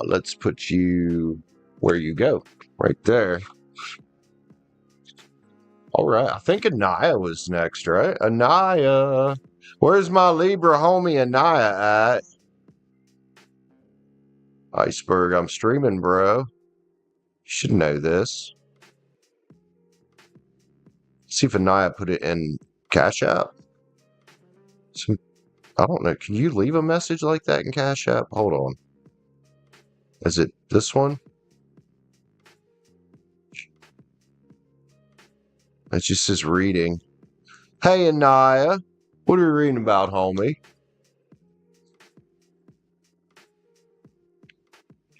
[SPEAKER 1] Let's put you where you go. Right there. All right. I think Ania was next, right? Ania. Where's my Libra homie Ania at? Iceberg, I'm streaming, bro. You should know this. See if Ania put it in Cash App. I don't know. Can you leave a message like that in Cash App? Hold on. Is it this one? It just says reading. Hey, Ania. What are you reading about, homie?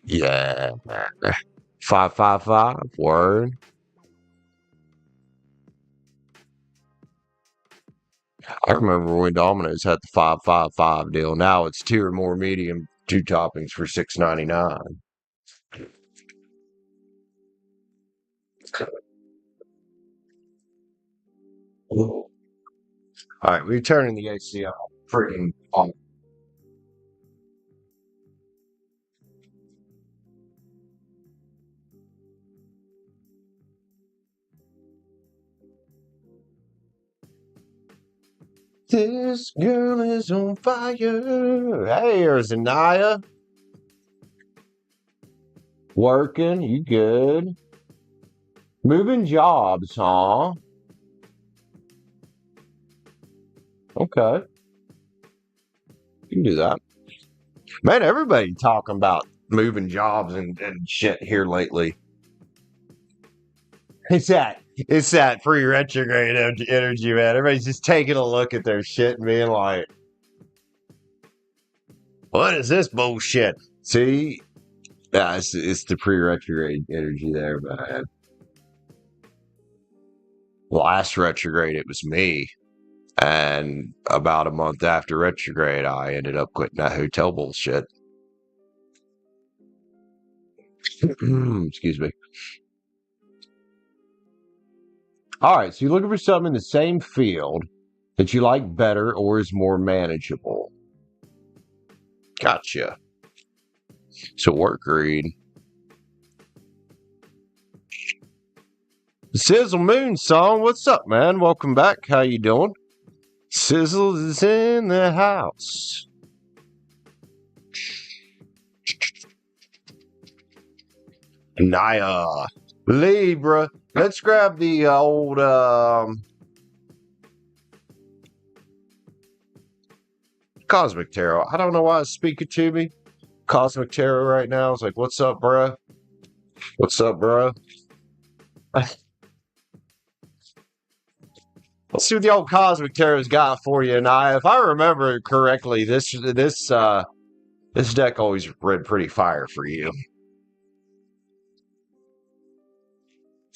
[SPEAKER 1] Yeah. 555. Word. I remember when Domino's had the 555 deal. Now it's 2 or more medium, 2 toppings for $6.99. All right, we're turning the AC up. Freaking on. This girl is on fire. Hey, there's Ania. Working, you good? Moving jobs, huh? Okay. You can do that. Man, everybody talking about moving jobs and shit here lately. It's that free retrograde energy, man. Everybody's just taking a look at their shit and being like, what is this bullshit? See? Yeah, it's the pre-retrograde energy there, man. Last retrograde, it was me. And about a month after retrograde, I ended up quitting that hotel bullshit. Excuse me. All right, so you're looking for something in the same field that you like better or is more manageable. Gotcha. So work read. Sizzle Moon Song, what's up, man? Welcome back. How you doing? Sizzle is in the house. Ania. Libra. Let's grab the old Cosmic Tarot. I don't know why it's speaking to me. Cosmic Tarot right now. It's like, what's up, bro? What's up, bro? Let's see what the old Cosmic Tarot's got for you. And if I remember correctly, this deck always read pretty fire for you.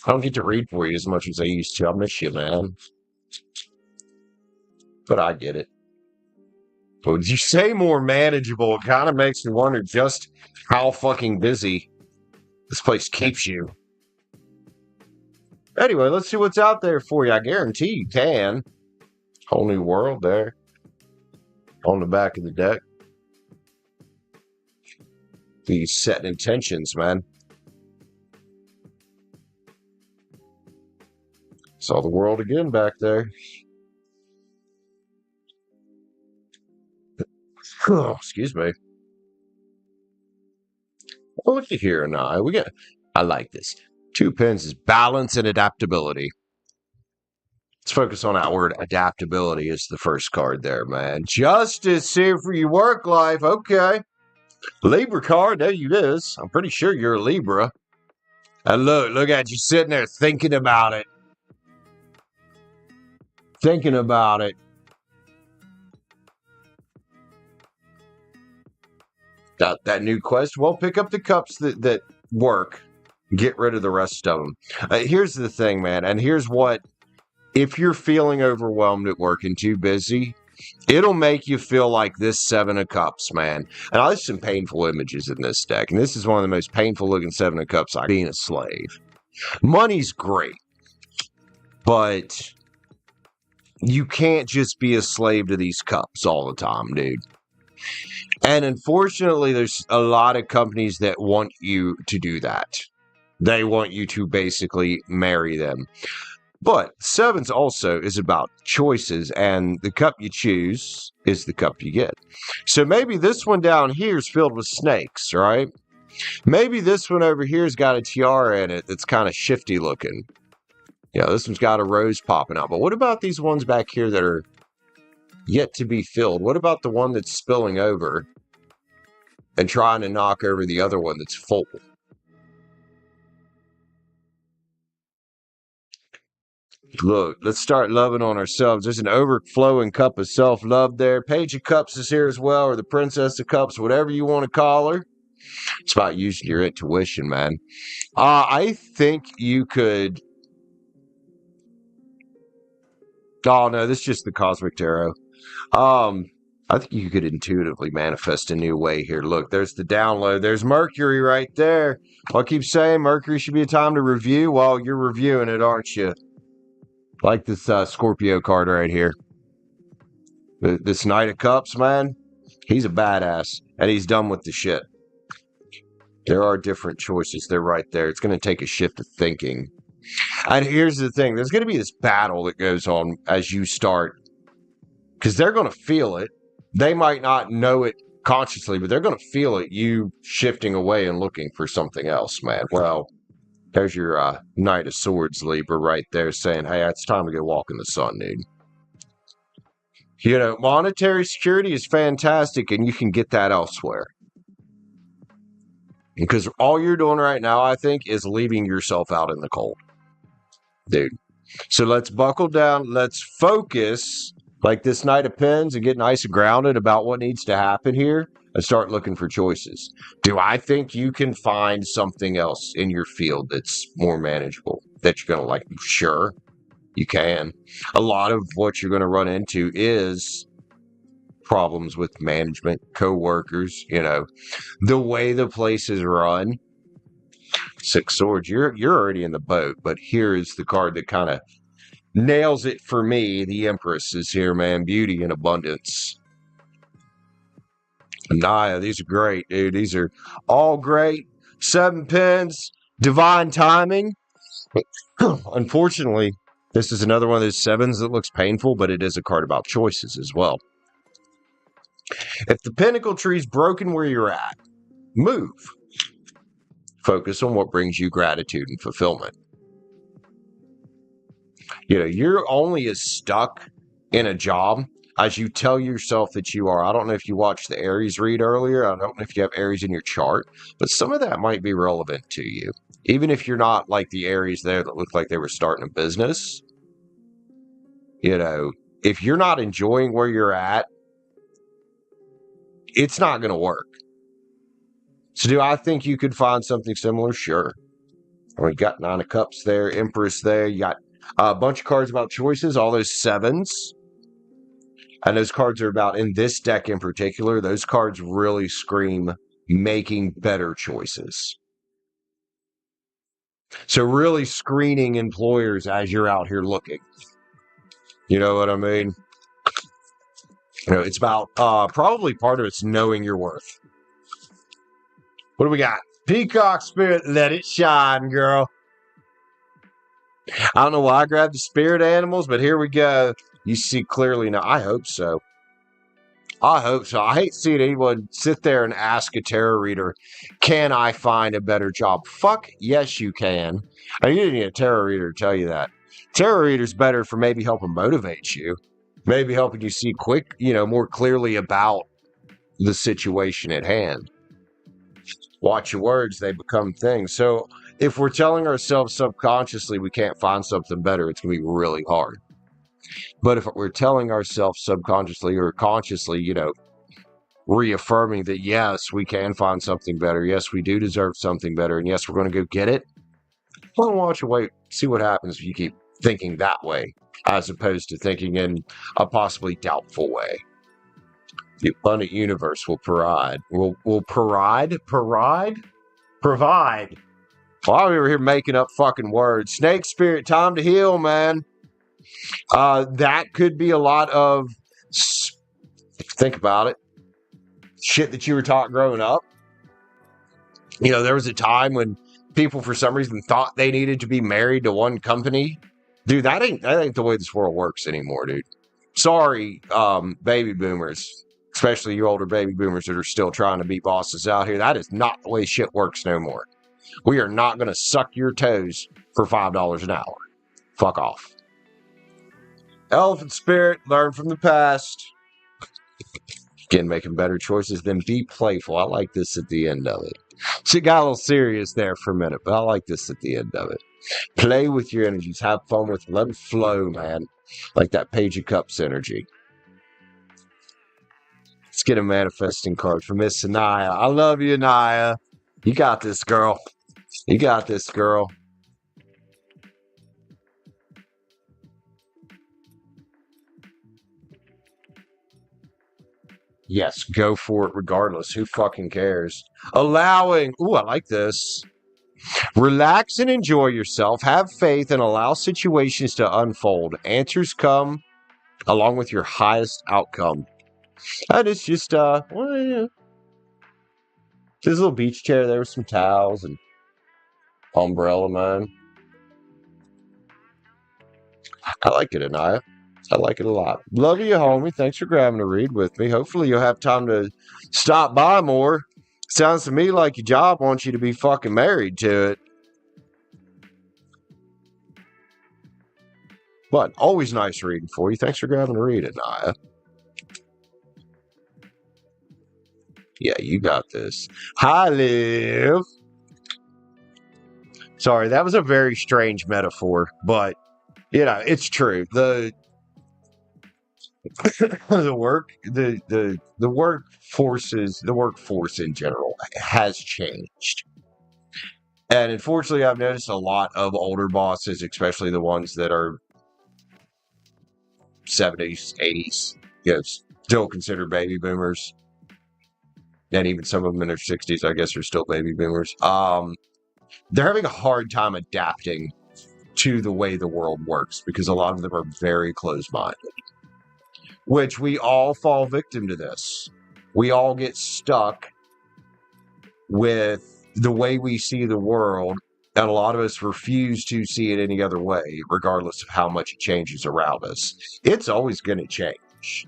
[SPEAKER 1] I don't get to read for you as much as I used to. I miss you, man. But I get it. But would you say more manageable? It kind of makes me wonder just how fucking busy this place keeps you. Anyway, let's see what's out there for you. I guarantee you can. Whole new world there. on the back of the deck. These setting intentions, man. Saw the world again back there. Oh, excuse me. Oh, look at here now. I like this. 2 pins is balance and adaptability. Let's focus on that word adaptability is the first card there, man. Justice here for your work life. Okay. Libra card, there you is. I'm pretty sure you're a Libra. And look at you sitting there thinking about it. Thinking about it. That new quest. Well, pick up the cups that work. Get rid of the rest of them. Here's the thing, man. And here's what, if you're feeling overwhelmed at work and too busy, it'll make you feel like this 7 of Cups, man. And there's some painful images in this deck. And this is one of the most painful looking 7 of Cups, like being a slave. Money's great. But you can't just be a slave to these cups all the time, dude. And unfortunately, there's a lot of companies that want you to do that. They want you to basically marry them. But sevens also is about choices, and the cup you choose is the cup you get. So maybe this one down here is filled with snakes, right? Maybe this one over here has got a tiara in it that's kind of shifty looking. Yeah, this one's got a rose popping out. But what about these ones back here that are yet to be filled? What about the one that's spilling over and trying to knock over the other one that's full? Look, let's start loving on ourselves. There's an overflowing cup of self-love there. Page of Cups is here as well, or the Princess of Cups, whatever you want to call her. It's about using your intuition, man. I think you could... Oh, no, this is just the Cosmic Tarot. I think you could intuitively manifest a new way here. Look, there's the download. There's Mercury right there. I keep saying Mercury should be a time to review. Well, you're reviewing it, aren't you? Like this Scorpio card right here. This Knight of Cups, man. He's a badass. And he's done with the shit. There are different choices. They're right there. It's going to take a shift of thinking. And here's the thing. There's going to be this battle that goes on as you start. Because they're going to feel it. They might not know it consciously, but they're going to feel it. You shifting away and looking for something else, man. Well, there's your Knight of Swords, Libra, right there saying, hey, it's time to go walk in the sun, dude. You know, monetary security is fantastic, and you can get that elsewhere. Because all you're doing right now, I think, is leaving yourself out in the cold. Dude. So let's buckle down. Let's focus like this Knight of Pens and get nice and grounded about what needs to happen here and start looking for choices. Do I think you can find something else in your field that's more manageable that you're going to like? Sure, you can. A lot of what you're going to run into is problems with management, co-workers, you know, the way the place is run. 6 Swords, you're already in the boat, but here is the card that kind of nails it for me. The Empress is here, man. Beauty and abundance. Ania, these are great, dude. These are all great. 7 pins, divine timing. Unfortunately, this is another one of those 7s that looks painful, but it is a card about choices as well. If the Pentacle tree's broken where you're at, move. Focus on what brings you gratitude and fulfillment. You know, you're only as stuck in a job as you tell yourself that you are. I don't know if you watched the Aries read earlier. I don't know if you have Aries in your chart, but some of that might be relevant to you. Even if you're not like the Aries there that looked like they were starting a business. You know, if you're not enjoying where you're at, it's not going to work. So do I think you could find something similar? Sure. We got 9 of Cups there, Empress there. You got a bunch of cards about choices, all those 7s. And those cards are about, in this deck in particular, those cards really scream making better choices. So really screening employers as you're out here looking. You know what I mean? It's about probably part of it's knowing your worth. What do we got? Peacock spirit, let it shine, girl. I don't know why I grabbed the spirit animals, but here we go. You see clearly now. I hope so. I hope so. I hate seeing anyone sit there and ask a tarot reader, can I find a better job? Fuck, yes, you can. You didn't need a tarot reader to tell you that. Tarot reader's better for maybe helping motivate you, maybe helping you see more clearly about the situation at hand. Watch your words, they become things. So if we're telling ourselves subconsciously we can't find something better, it's going to be really hard. But if we're telling ourselves subconsciously or consciously, reaffirming that, yes, we can find something better. Yes, we do deserve something better. And yes, we're going to go get it. Well, watch your way, see what happens if you keep thinking that way, as opposed to thinking in a possibly doubtful way. The abundant universe will provide. Will provide? Well, I'm over here making up fucking words. Snake spirit, time to heal, man. That could be a lot of, think about it, shit that you were taught growing up. There was a time when people for some reason thought they needed to be married to one company. Dude, that ain't the way this world works anymore, dude. Sorry, baby boomers, especially you older baby boomers that are still trying to be bosses out here. That is not the way shit works no more. We are not going to suck your toes for $5 an hour. Fuck off. Elephant spirit, learn from the past. Again, making better choices, then be playful. I like this at the end of it. She got a little serious there for a minute, but I like this at the end of it. Play with your energies. Have fun with them. Let them flow, man. Like that Page of Cups energy. Let's get a manifesting card from Miss Ania. I love you, Ania. You got this, girl. You got this, girl. Yes, go for it regardless. Who fucking cares? Allowing. Ooh, I like this. Relax and enjoy yourself. Have faith and allow situations to unfold. Answers come along with your highest outcome. And it's just, there's a little beach chair there with some towels and umbrella, man. I like it, Ania. I like it a lot. Love you, homie. Thanks for grabbing a read with me. Hopefully you'll have time to stop by more. Sounds to me like your job wants you to be fucking married to it. But always nice reading for you. Thanks for grabbing a read, Ania. Yeah, you got this. Hi, Liv. Sorry, that was a very strange metaphor, but it's true. The workforce in general has changed. And unfortunately, I've noticed a lot of older bosses, especially the ones that are 70s, 80s, still considered baby boomers. And even some of them in their 60s, I guess, are still baby boomers. They're having a hard time adapting to the way the world works because a lot of them are very closed-minded. Which we all fall victim to this. We all get stuck with the way we see the world, and a lot of us refuse to see it any other way, regardless of how much it changes around us. It's always going to change.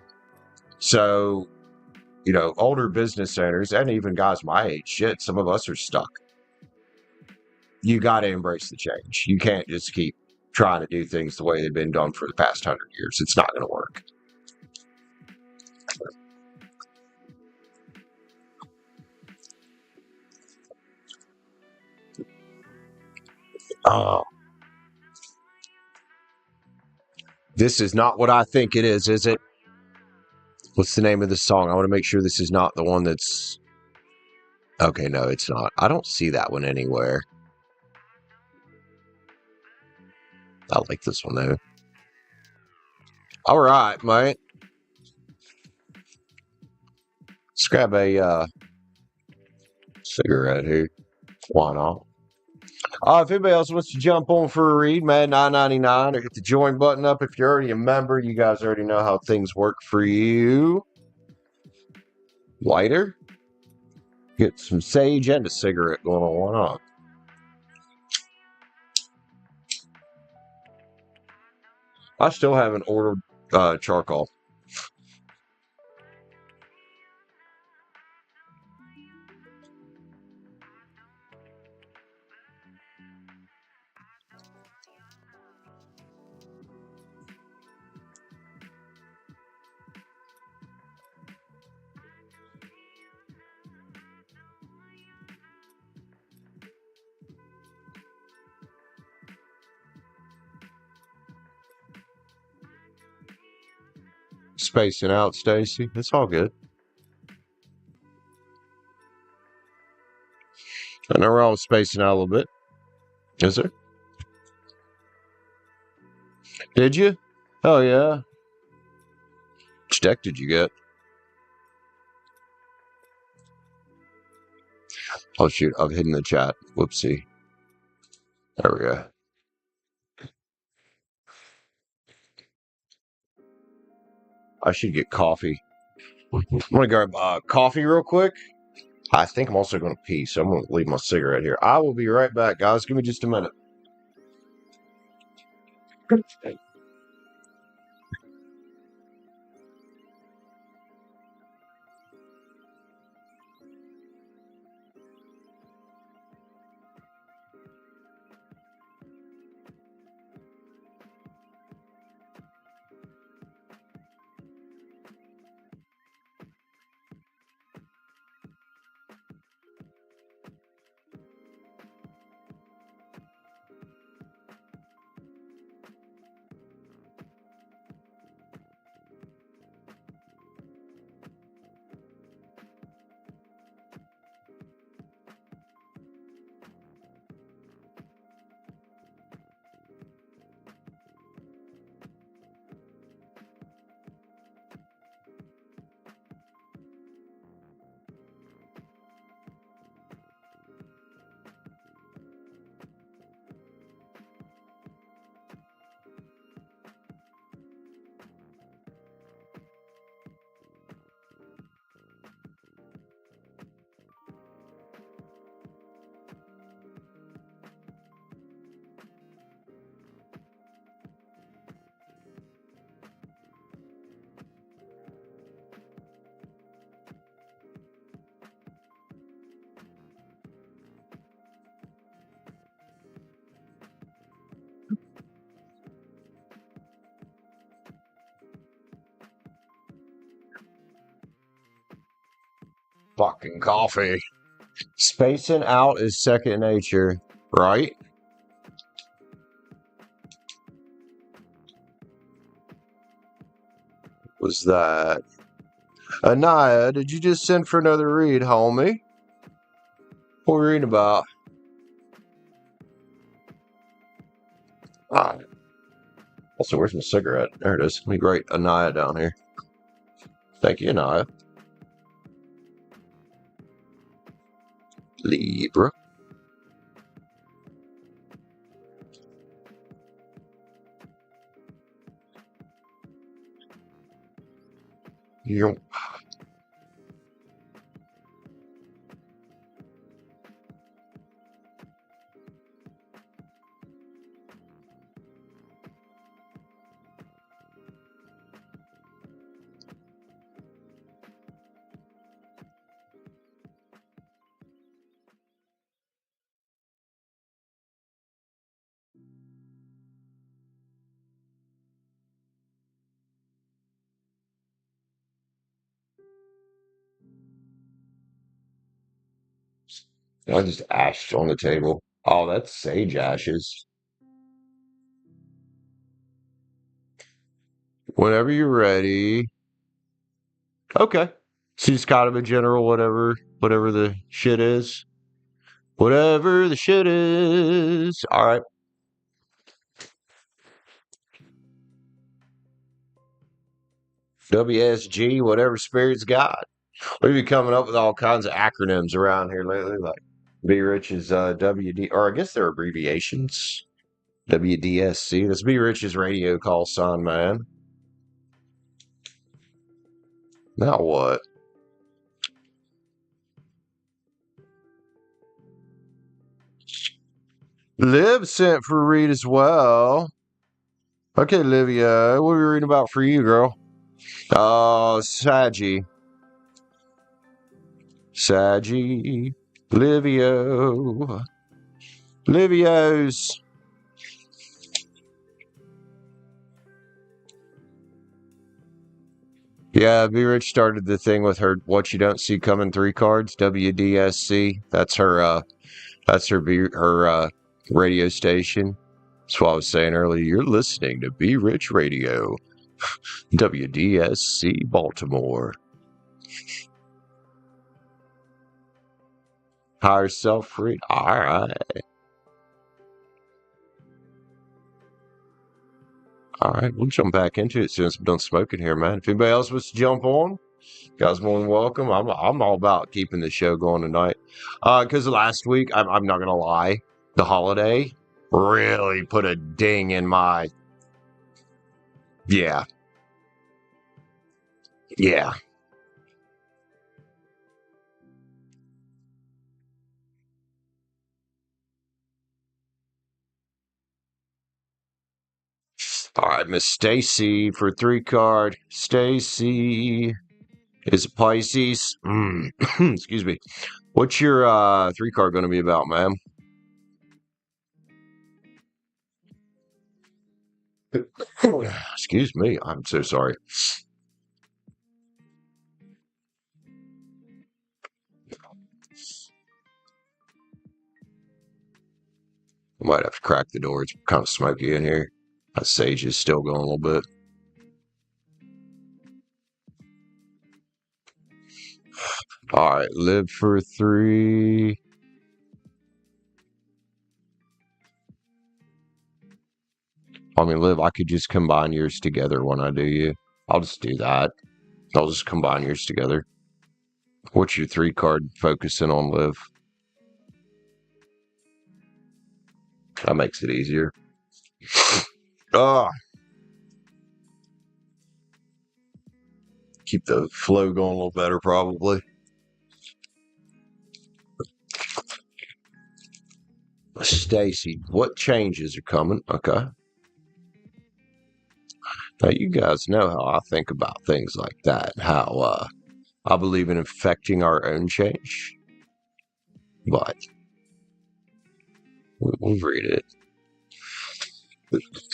[SPEAKER 1] So, older business owners, and even guys my age, some of us are stuck. You got to embrace the change. You can't just keep trying to do things the way they've been done for the past 100 years. It's not going to work. Oh. This is not what I think it is it? What's the name of the song? I want to make sure this is not the one that's... Okay, no, it's not. I don't see that one anywhere. I like this one, though. All right, mate. Let's grab a cigarette here. Why not? If anybody else wants to jump on for a read, man, $9.99, or hit the join button up if you're already a member. You guys already know how things work for you. Lighter? Get some sage and a cigarette going on. Why not? I still haven't ordered charcoal. Spacing out, Stacie. It's all good. I know we're all spacing out a little bit. Is there? Did you? Oh, yeah. Which deck did you get? Oh, shoot. I've hidden the chat. Whoopsie. There we go. I should get coffee. I'm going to grab coffee real quick. I think I'm also going to pee, so I'm going to leave my cigarette here. I will be right back, guys. Give me just a minute. Fucking coffee. Spacing out is second nature, right? Was that? Ania, did you just send for another read, homie? What are we reading about? Ah. Also, where's my cigarette? There it is. Let me write Ania down here. Thank you, Ania. Libra. Yep. I just ashed on the table. Oh, that's sage ashes. Whenever you're ready. Okay. So just kind of a general whatever the shit is. Whatever the shit is. All right. WSG, whatever spirits got. We've been coming up with all kinds of acronyms around here lately, like Be Rich's WD, or I guess they're abbreviations. WDSC. That's Be Rich's radio call sign, man. Now what? Liv sent for a read as well. Okay, Livia, what are we reading about for you, girl? Oh, Saggy. Saggy. Livio. Livios. Yeah, B Rich started the thing with her "What You Don't See Coming" 3 cards, WDSC. That's her radio station. That's what I was saying earlier. You're listening to B Rich Radio, WDSC Baltimore. Higher self read. All right. All right, we'll jump back into it since I'm done smoking here, man. If anybody else wants to jump on, you guys more than welcome. I'm all about keeping the show going tonight. Because last week, I'm not gonna lie, the holiday really put a ding in my yeah. All right, Miss Stacie for 3 card. Stacie is a Pisces. Excuse me. What's your 3 card going to be about, ma'am? Excuse me. I'm so sorry. I might have to crack the door. It's kind of smoky in here. That sage is still going a little bit. All right, live for 3. I mean, Liv, I could just combine yours together when I do you. I'll just do that. I'll just combine yours together. What's your 3 card focusing on, Liv? That makes it easier. Keep the flow going a little better, probably. Stacie, what changes are coming? Okay. Now, you guys know how I think about things like that. How I believe in affecting our own change. But we'll read it.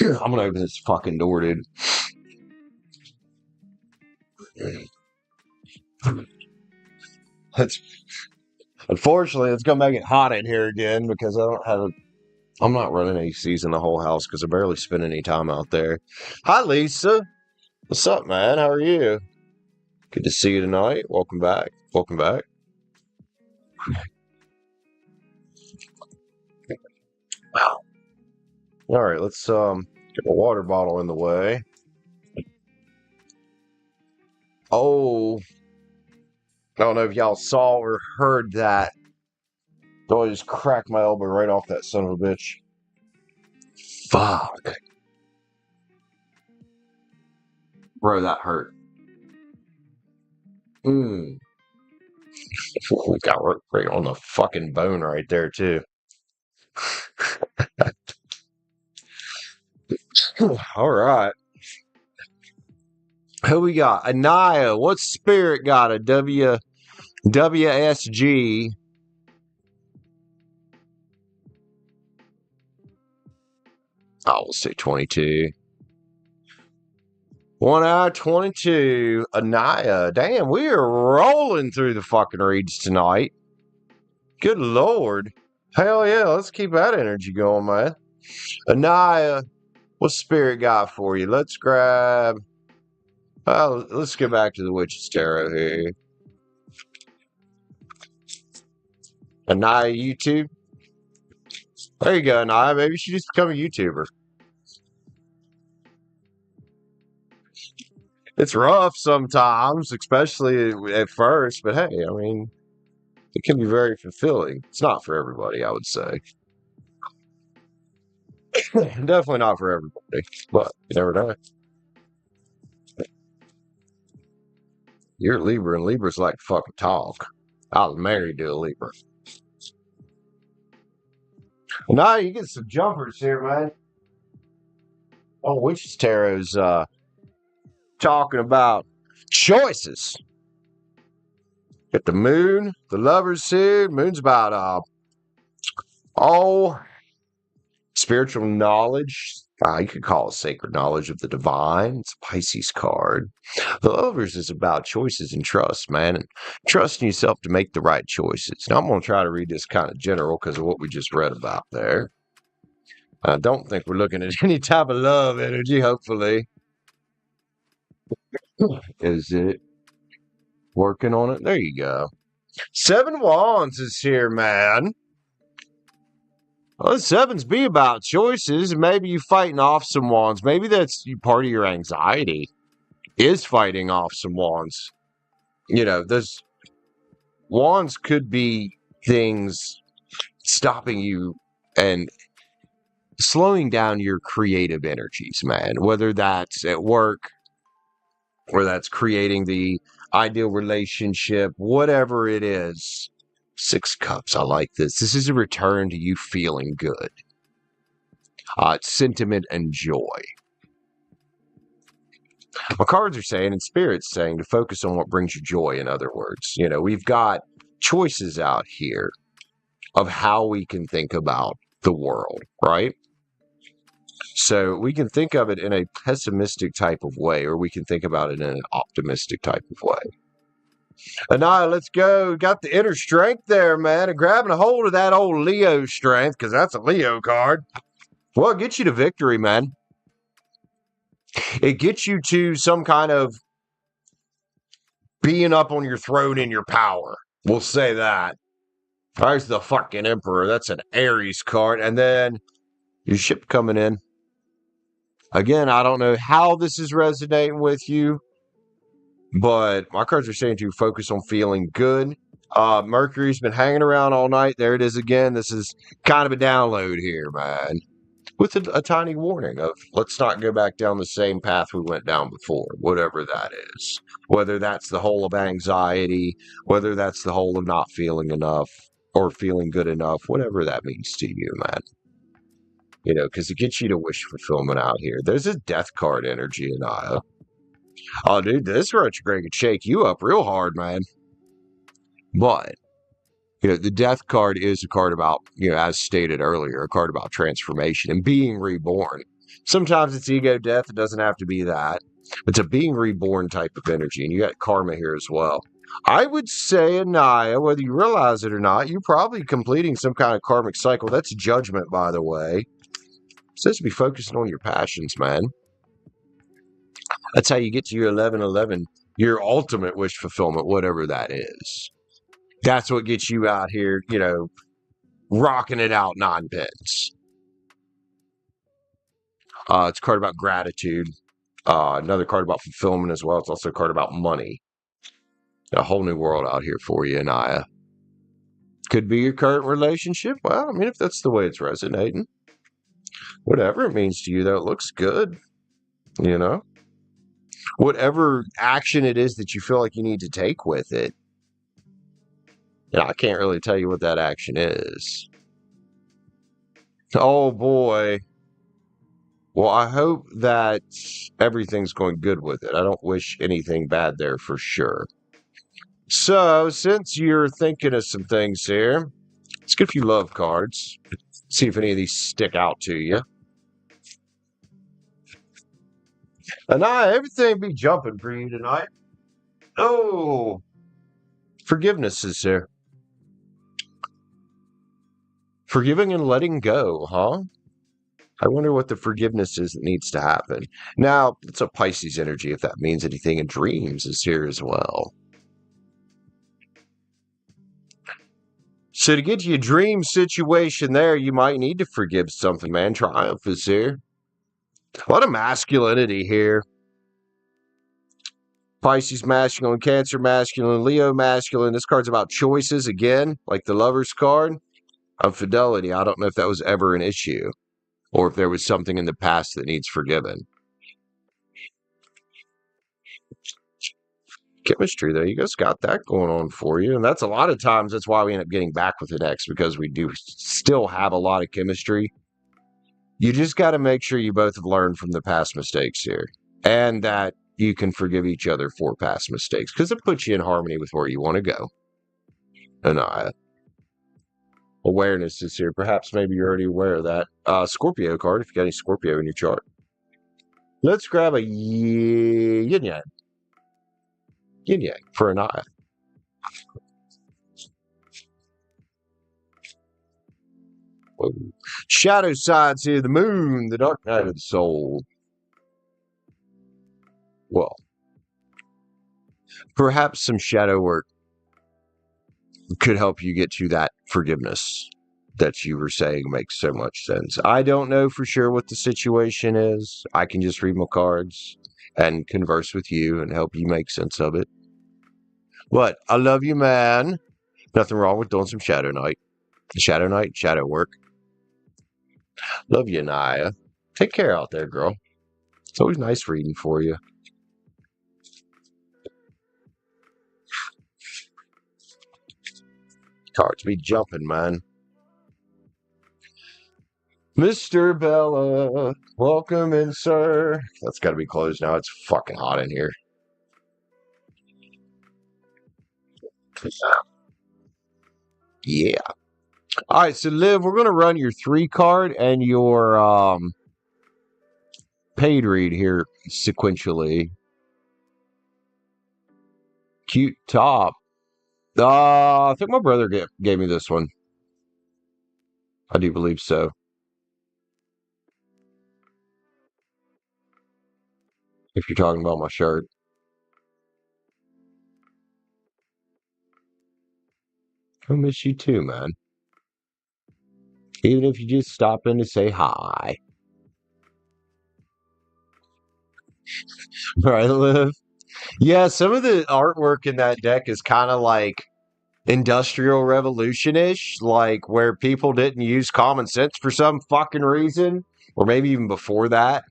[SPEAKER 1] I'm gonna open this fucking door, dude. Unfortunately, it's gonna make it hot in here again because I'm not running ACs in the whole house because I barely spend any time out there. Hi, Lisa. What's up, man? How are you? Good to see you tonight. Welcome back. Welcome back. Wow. All right, let's get a water bottle in the way. Oh, I don't know if y'all saw or heard that. Oh, I just cracked my elbow right off that son of a bitch. Fuck. Bro, that hurt. We got right on the fucking bone right there, too. All right. Who we got? Ania. What spirit got a WSG? I will say 22. 1 hour 22. Ania. Damn, we are rolling through the fucking reads tonight. Good Lord. Hell yeah, let's keep that energy going, man. Ania, what spirit got for you? Let's grab. Let's get back to the Witch's Tarot here. Ania YouTube. There you go, Ania. Maybe she just become a YouTuber. It's rough sometimes, especially at first, but hey, I mean, it can be very fulfilling. It's not for everybody, I would say. Definitely not for everybody, but you never know. You're a Libra, and Libras like to fucking talk. I was married to a Libra. Now you get some jumpers here, man. Oh, Witch's Tarot's talking about choices. Get the moon, the lovers here. Moon's about spiritual knowledge. You could call it sacred knowledge of the divine. It's a Pisces card. The lovers is about choices and trust, man, and trusting yourself to make the right choices. Now I'm going to try to read this kind of general because of what we just read about there. I don't think we're looking at any type of love energy, hopefully. Is it working on it? There you go. 7 Wands is here, man. Well, the 7s be about choices. Maybe you fighting off some wands. Maybe that's part of your anxiety is fighting off some wands. You know, those wands could be things stopping you and slowing down your creative energies, man. Whether that's at work, or that's creating the ideal relationship, whatever it is. 6 Cups, I like this. This is a return to you feeling good. It's sentiment and joy. My cards are saying, and Spirit's saying, to focus on what brings you joy, in other words. You know, we've got choices out here of how we can think about the world, right? So we can think of it in a pessimistic type of way, or we can think about it in an optimistic type of way. Ania, let's go. Got the inner strength there, man, and grabbing a hold of that old Leo strength, because that's a Leo card. Well, it gets you to victory, man. It gets you to some kind of being up on your throne in your power. We'll say that. There's the fucking Emperor. That's an Aries card. And then your ship coming in. Again, I don't know how this is resonating with you, but my cards are saying to focus on feeling good. Mercury's been hanging around all night. There it is again. This is kind of a download here, man. With a tiny warning of let's not go back down the same path we went down before, whatever that is. Whether that's the whole of anxiety, whether that's the whole of not feeling enough or feeling good enough, whatever that means to you, man. You know, because it gets you to wish fulfillment out here. There's a death card energy in Aya. Oh, dude, this retrograde could shake you up real hard, man. But you know, the death card is a card about, you know, as stated earlier, a card about transformation and being reborn. Sometimes it's ego death. It doesn't have to be that. It's a being reborn type of energy. And you got karma here as well. I would say, Ania, whether you realize it or not, you're probably completing some kind of karmic cycle. That's judgment, by the way. It says to be focusing on your passions, man. That's how you get to your 1111, your ultimate wish fulfillment, whatever that is. That's what gets you out here, you know, rocking it out 9 pence. It's a card about gratitude. Another card about fulfillment as well. It's also a card about money. A whole new world out here for you, Ania. Could be your current relationship. Well, I mean, if that's the way it's resonating. Whatever it means to you, though, it looks good. You know? Whatever action it is that you feel like you need to take with it. And I can't really tell you what that action is. Oh, boy. Well, I hope that everything's going good with it. I don't wish anything bad there for sure. So, since you're thinking of some things here, let's get a few love cards. See if any of these stick out to you. And everything be jumping for you tonight. Oh, forgiveness is here. Forgiving and letting go, huh? I wonder what the forgiveness is that needs to happen. Now, it's a Pisces energy, if that means anything, and dreams is here as well. So to get to your dream situation there, you might need to forgive something, man. Triumph is here. A lot of masculinity here. Pisces masculine, Cancer masculine, Leo masculine. This card's about choices again, like the Lover's card. Of fidelity, I don't know if that was ever an issue or if there was something in the past that needs forgiven. chemistry there. You guys got that going on for you. And that's a lot of times, that's why we end up getting back with an ex, because we do still have a lot of chemistry. You just got to make sure you both have learned from the past mistakes here, and that you can forgive each other for past mistakes, because it puts you in harmony with where you want to go. And awareness is here. Perhaps maybe you're already aware of that. Scorpio card, if you got any Scorpio in your chart. Let's grab a yin yang. Yin yang for Ania. Whoa. Shadow sides here. The moon, the dark night of the soul. Well, perhaps some shadow work could help you get to that forgiveness that you were saying makes so much sense. I don't know for sure what the situation is. I can just read my cards and converse with you and help you make sense of it. But I love you, man. Nothing wrong with doing some shadow night. Shadow night, shadow work. Love you, Ania. Take care out there, girl. It's always nice reading for you. Cards be jumping, man. Mr. Bella, welcome in, sir. That's got to be closed now. It's fucking hot in here. Yeah. All right, so Liv, we're going to run your 3 card and your paid read here sequentially. Cute top. I think my brother gave me this one. I do believe so. If you're talking about my shirt. I miss you too, man. Even if you just stop in to say hi. Right, Liv? Yeah, some of the artwork in that deck is kind of like Industrial Revolution-ish, like where people didn't use common sense for some fucking reason, or maybe even before that.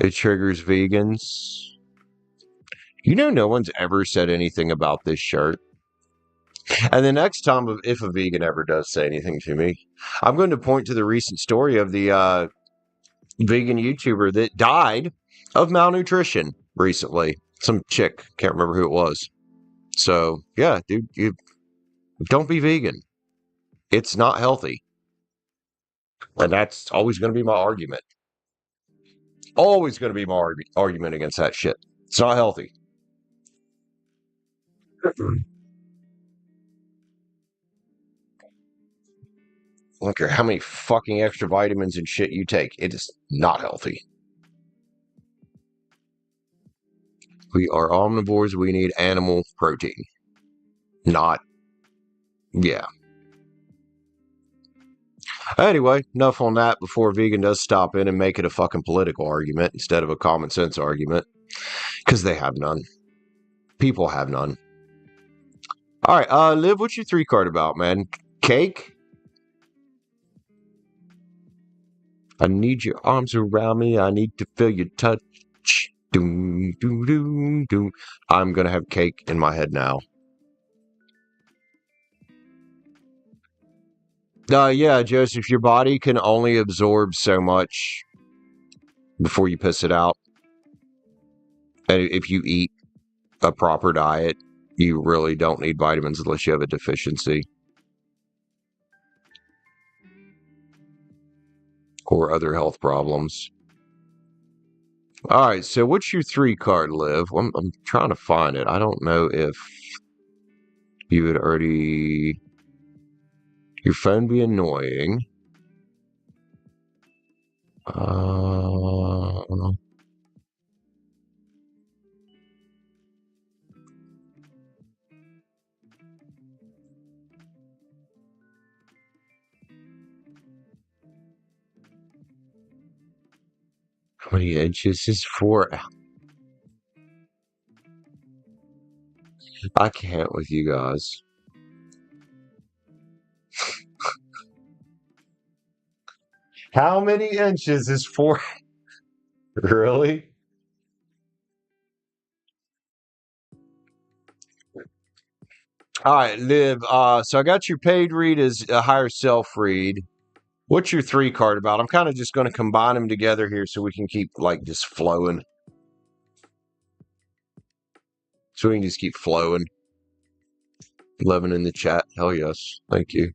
[SPEAKER 1] It triggers vegans. You know, no one's ever said anything about this shirt. And the next time, if a vegan ever does say anything to me, I'm going to point to the recent story of the vegan YouTuber that died of malnutrition recently. Some chick, can't remember who it was. So, yeah, dude, you don't be vegan. It's not healthy. And that's always going to be my argument. Always going to be my argument against that shit. It's not healthy. I don't care how many fucking extra vitamins and shit you take. It is not healthy. We are omnivores. We need animal protein. Not, yeah. Anyway, enough on that before vegan does stop in and make it a fucking political argument instead of a common sense argument. Because they have none. People have none. All right, Liv, what's your 3 card about, man? Cake? I need your arms around me. I need to feel your touch. Doom, doom, doom, doom. I'm going to have cake in my head now. Yeah, Joseph, your body can only absorb so much before you piss it out. And if you eat a proper diet, you really don't need vitamins unless you have a deficiency. Or other health problems. All right, so what's your 3 card, Liv? I'm trying to find it. I don't know if you had already... Your phone be annoying. How many inches is 4? I can't with you guys. How many inches is 4? Really? All right, Liv. So I got your paid read as a higher self read. What's your 3 card about? I'm kind of just going to combine them together here so we can keep like just flowing. So we can just keep flowing. 11 in the chat. Hell yes. Thank you.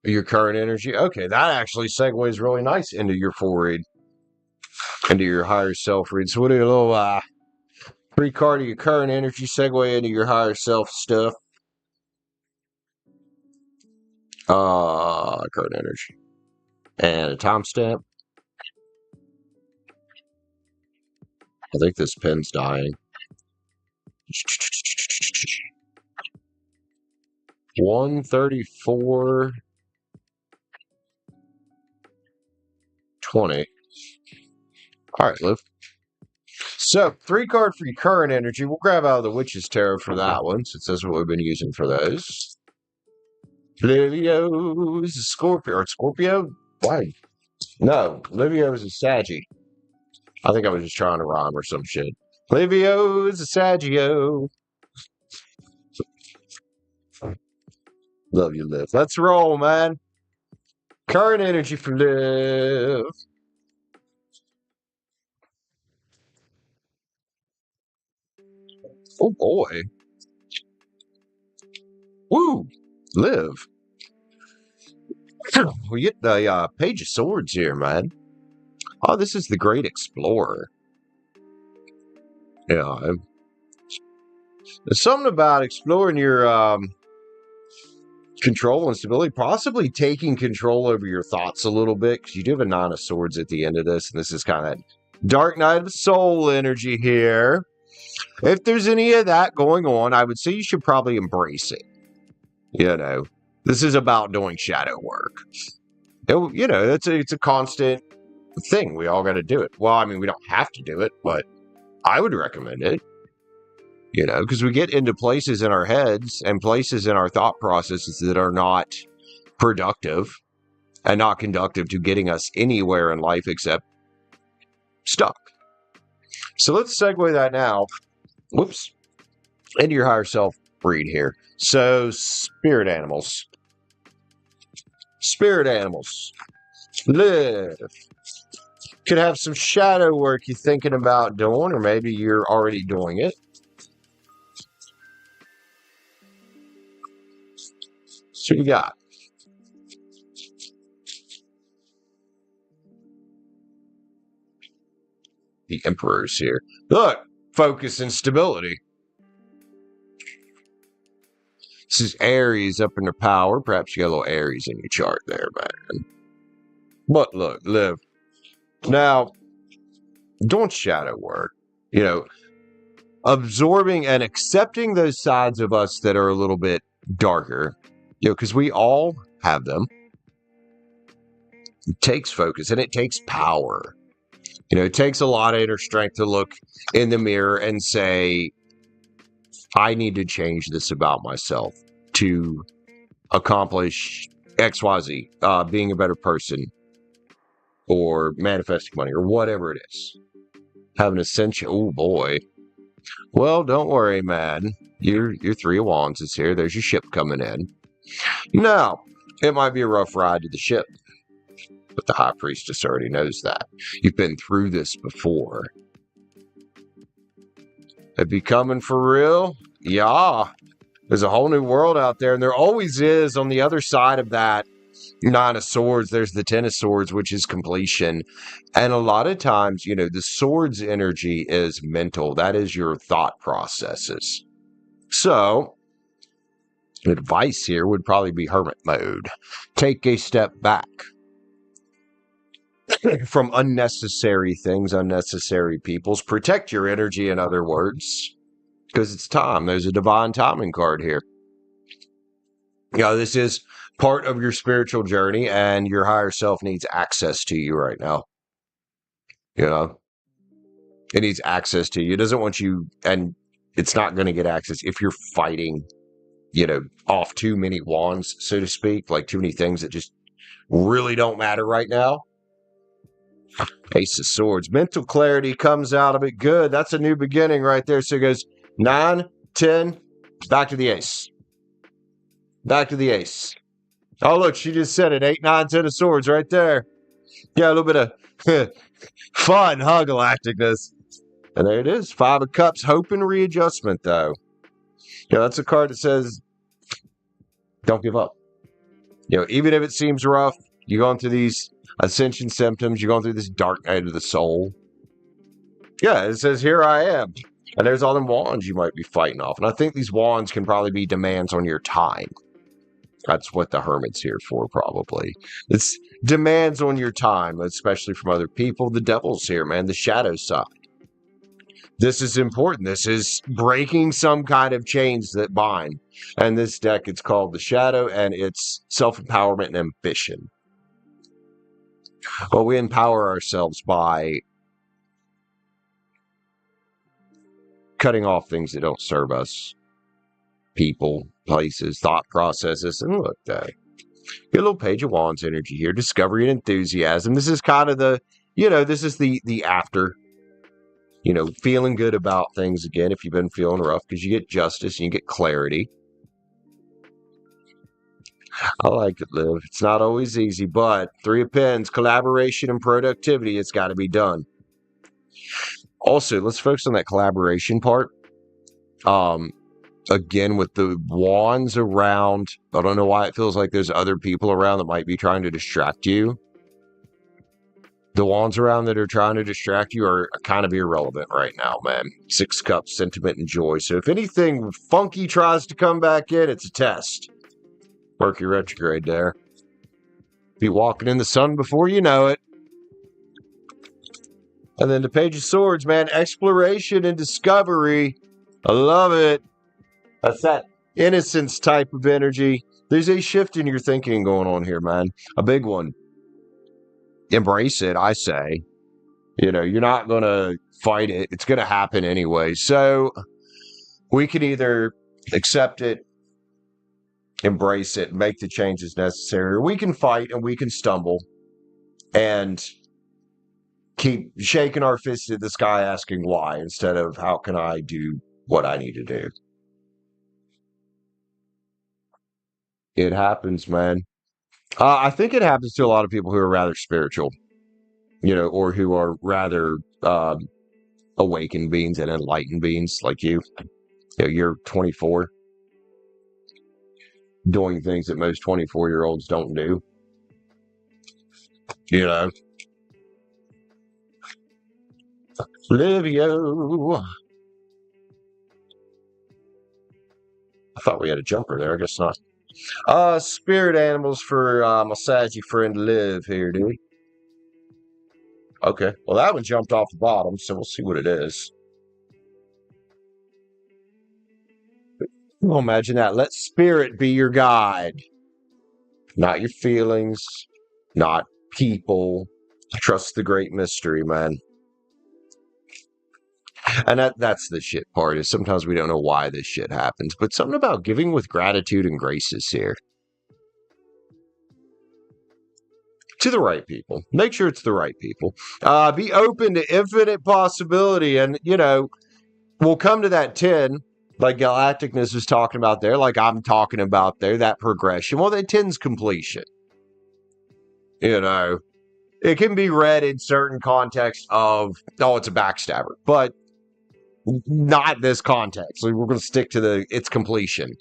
[SPEAKER 1] Your current energy. Okay, that actually segues really nice into your full read, into your higher self read. So what are your little 3 card of your current energy segue into your higher self stuff? Current energy. And a timestamp. I think this pen's dying. 134 20. All right, Liv. So 3 card for your current energy. We'll grab out of the Witch's Tarot for that one, since that's what we've been using for those. Livio is a Scorpio. Or Scorpio? Why? No, Livio is a Saggy. I think I was just trying to rhyme or some shit. Livio is a Saggio. Love you, Liv. Let's roll, man. Current energy for Liv. Oh boy. Woo. Liv. We get the Page of Swords here, man. Oh, this is the Great Explorer. Yeah. There's something about exploring your control and stability, possibly taking control over your thoughts a little bit, because you do have a 9 of Swords at the end of this, and this is kind of Dark Night of Soul energy here. If there's any of that going on, I would say you should probably embrace it. You know, this is about doing shadow work. You know, it's a constant thing. We all got to do it. Well, I mean, we don't have to do it, but I would recommend it. You know, because we get into places in our heads and places in our thought processes that are not productive and not conductive to getting us anywhere in life except stuck. So let's segue that now. Whoops. Into your higher self read here. So, spirit animals. Spirit animals. Live. Could have some shadow work you're thinking about doing, or maybe you're already doing it. So you got the Emperor's here. Look, focus and stability. This is Aries up in their power. Perhaps you got a little Aries in your chart there, man. But look, Liv. Now, doing shadow work, you know, absorbing and accepting those sides of us that are a little bit darker, you know, because we all have them. It takes focus and it takes power. You know, it takes a lot of inner strength to look in the mirror and say, I need to change this about myself to accomplish XYZ, being a better person or manifesting money or whatever it is. Have an ascension. Oh boy. Well, don't worry, man. Your 3 of Wands is here. There's your ship coming in. Now, it might be a rough ride to the ship, but the High Priestess already knows that. You've been through this before. It be coming for real? Yeah. There's a whole new world out there, and there always is on the other side of that 9 of Swords. There's the 10 of Swords, which is completion. And a lot of times, you know, the Swords energy is mental. That is your thought processes. So, advice here would probably be hermit mode. Take a step back. from unnecessary things, unnecessary peoples. Protect your energy, in other words, because it's time. There's a divine timing card here. This is part of your spiritual journey, and your higher self needs access to you right now. It needs access to you. It doesn't want you, and it's not going to get access if you're fighting, off too many wands, so to speak, like too many things that just really don't matter right now. Ace of Swords. Mental clarity comes out of it. Good. That's a new beginning right there. So it goes 9, 10, back to the ace. Back to the ace. Oh, look, she just said it. 8, 9, 10 of swords right there. Yeah, a little bit of fun, galacticness. And there it is. 5 of Cups. Hope and readjustment, though. That's a card that says, don't give up. Even if it seems rough, you're going through these ascension symptoms, you're going through this dark night of the soul. Yeah, it says, here I am. And there's all them wands you might be fighting off. And I think these wands can probably be demands on your time. That's what the Hermit's here for, probably. It's demands on your time, especially from other people. The Devil's here, man, the shadow side. This is important. This is breaking some kind of chains that bind. And this deck, it's called the Shadow, and it's self-empowerment and ambition. Well, we empower ourselves by cutting off things that don't serve us. People, places, thought processes. And look, get a little Page of Wands energy here. Discovery and enthusiasm. This is kind of the, this is the after. Feeling good about things again if you've been feeling rough, because you get justice and you get clarity. I like it, Liv. It's not always easy, but 3 of Pentacles, collaboration and productivity, it's got to be done. Also, let's focus on that collaboration part. Again, with the wands around, I don't know why it feels like there's other people around that might be trying to distract you. The wands around that are trying to distract you are kind of irrelevant right now, man. 6 Cups, sentiment and joy. So if anything funky tries to come back in, it's a test. Mercury retrograde there. Be walking in the sun before you know it. And then the Page of Swords, man. Exploration and discovery. I love it. That's that innocence type of energy. There's a shift in your thinking going on here, man. A big one. Embrace it, I say. You're not going to fight it. It's going to happen anyway. So we can either accept it, embrace it, make the changes necessary, or we can fight and we can stumble and keep shaking our fists at the sky asking why, instead of how can I do what I need to do. It happens, man. I think it happens to a lot of people who are rather spiritual, or who are rather awakened beings and enlightened beings like you. You're 24, doing things that most 24-year-olds don't do. Livio. I thought we had a jumper there. I guess not. Spirit animals for my Stacie friend Liv here, do we? Okay. Well, that one jumped off the bottom, so we'll see what it is. Well, imagine that. Let spirit be your guide. Not your feelings, not people. Trust the great mystery, man. And that's the shit part, is sometimes we don't know why this shit happens, but something about giving with gratitude and graces here. To the right people. Make sure it's the right people. Be open to infinite possibility, and, we'll come to that 10, like Galacticness is talking about there, like I'm talking about there, that progression. Well, that 10's completion. It can be read in certain contexts of, it's a backstabber, but not this context. We're going to stick to its completion.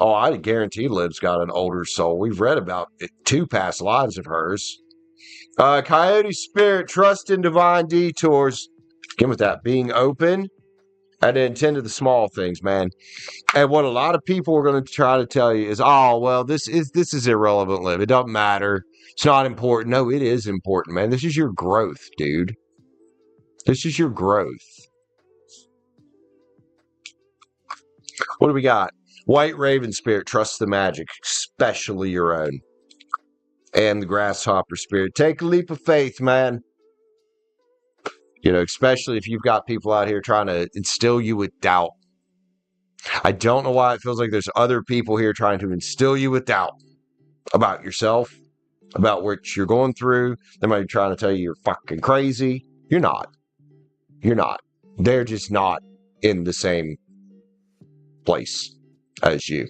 [SPEAKER 1] Oh, I guarantee Liv's got an older soul. We've read about 2 past lives of hers. Coyote spirit, trust in divine detours. Again, with that being open And then tend to the small things, man. And what a lot of people are going to try to tell you is, oh, well, this is irrelevant, Liv. It doesn't matter. It's not important. No, it is important, man. This is your growth, dude. This is your growth. What do we got? White Raven Spirit, trust the magic, especially your own. And the Grasshopper Spirit. Take a leap of faith, man. You know, especially if you've got people out here trying to instill you with doubt. I don't know why it feels like there's other people here trying to instill you with doubt about yourself, about what you're going through. They might be trying to tell you you're fucking crazy. You're not. You're not. They're just not in the same place as you.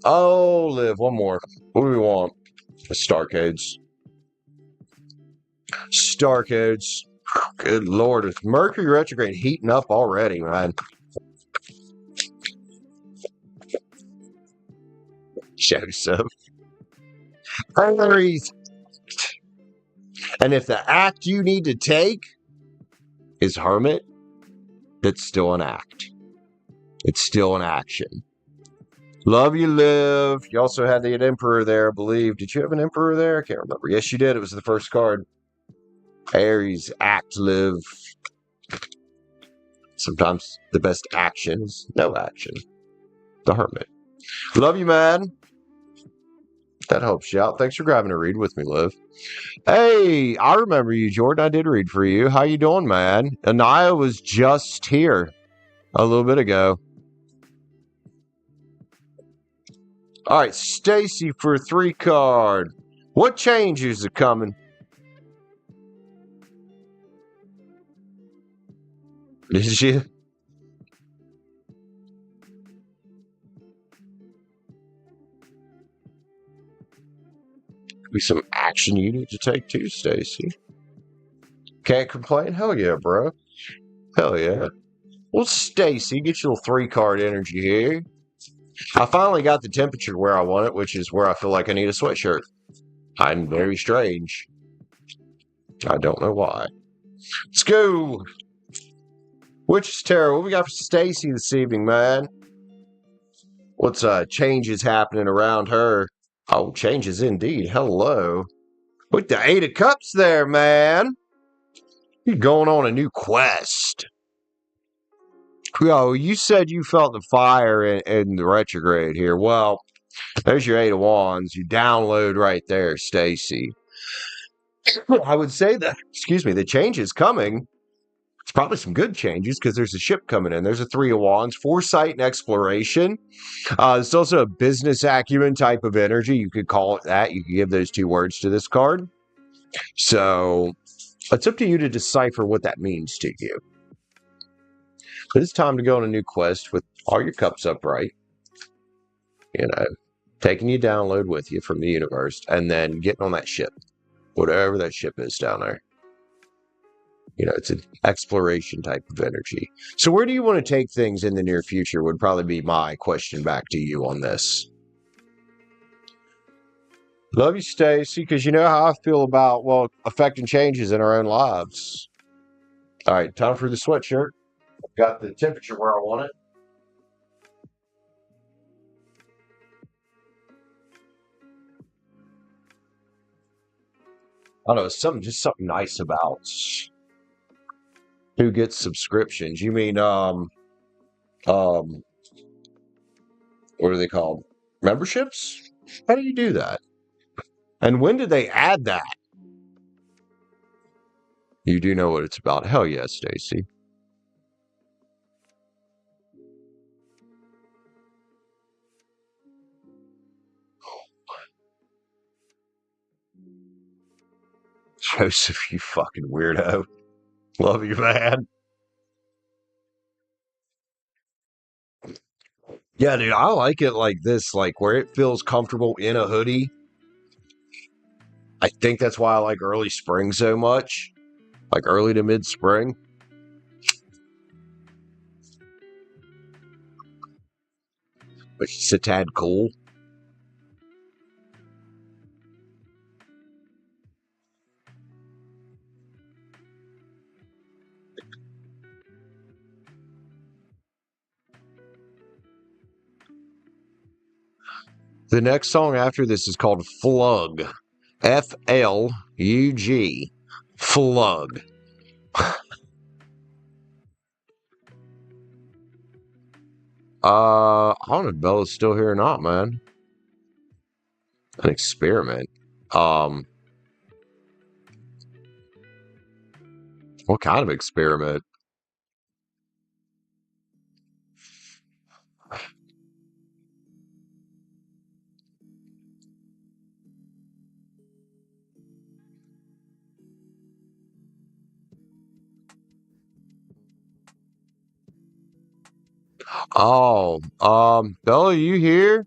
[SPEAKER 1] Oh, Liv, one more. What do we want? Star codes. Star codes. Good Lord, is Mercury retrograde heating up already, man? Joseph. Aries. And if the act you need to take is Hermit, that's still an act. It's still an action. Love you, Liv. You also had the Emperor there, I believe. Did you have an Emperor there? I can't remember. Yes, you did. It was the first card. Aries, act, live. Sometimes the best action is no action. The Hermit. Love you, man. That helps you out. Thanks for grabbing a read with me, Liv. Hey, I remember you, Jordan. I did read for you. How you doing, man? Ania was just here a little bit ago. All right, Stacie for a 3 card. What changes are coming? Did you? Be some action you need to take too, Stacie. Can't complain? Hell yeah, bro. Hell yeah. Well, Stacie, get your 3 card energy here. I finally got the temperature where I want it, which is where I feel like I need a sweatshirt. I'm very strange. I don't know why. Let's go. Witch's Tarot. What we got for Stacie this evening, man? What's changes happening around her? Oh, changes indeed. Hello. With the 8 of Cups there, man. You're going on a new quest. Oh, you said you felt the fire in the retrograde here. Well, there's your 8 of Wands. You download right there, Stacie. I would say that, the change is coming. It's probably some good changes because there's a ship coming in. There's a 3 of Wands, foresight and exploration. It's also a business acumen type of energy. You could call it that. You could give those 2 words to this card. So it's up to you to decipher what that means to you. But it's time to go on a new quest with all your cups upright. You know, taking your download with you from the universe and then getting on that ship. Whatever that ship is down there. You know, it's an exploration type of energy. So where do you want to take things in the near future would probably be my question back to you on this. Love you, Stacie, because you know how I feel about, well, affecting changes in our own lives. All right, time for the sweatshirt. Got the temperature where I want it. I don't know, just something nice about who gets subscriptions. You mean, what are they called? Memberships? How do you do that? And when did they add that? You do know what it's about. Hell yes, Stacie. Joseph, you fucking weirdo. Love you, man. Yeah, dude, I like it like this, like where it feels comfortable in a hoodie. I think that's why I like early spring so much. Like early to mid-spring. But it's a tad cool. The next song after this is called Flug. Flug. Flug. I don't know if Bella's still here or not, man. An experiment. What kind of experiment? Oh, Bella, you here?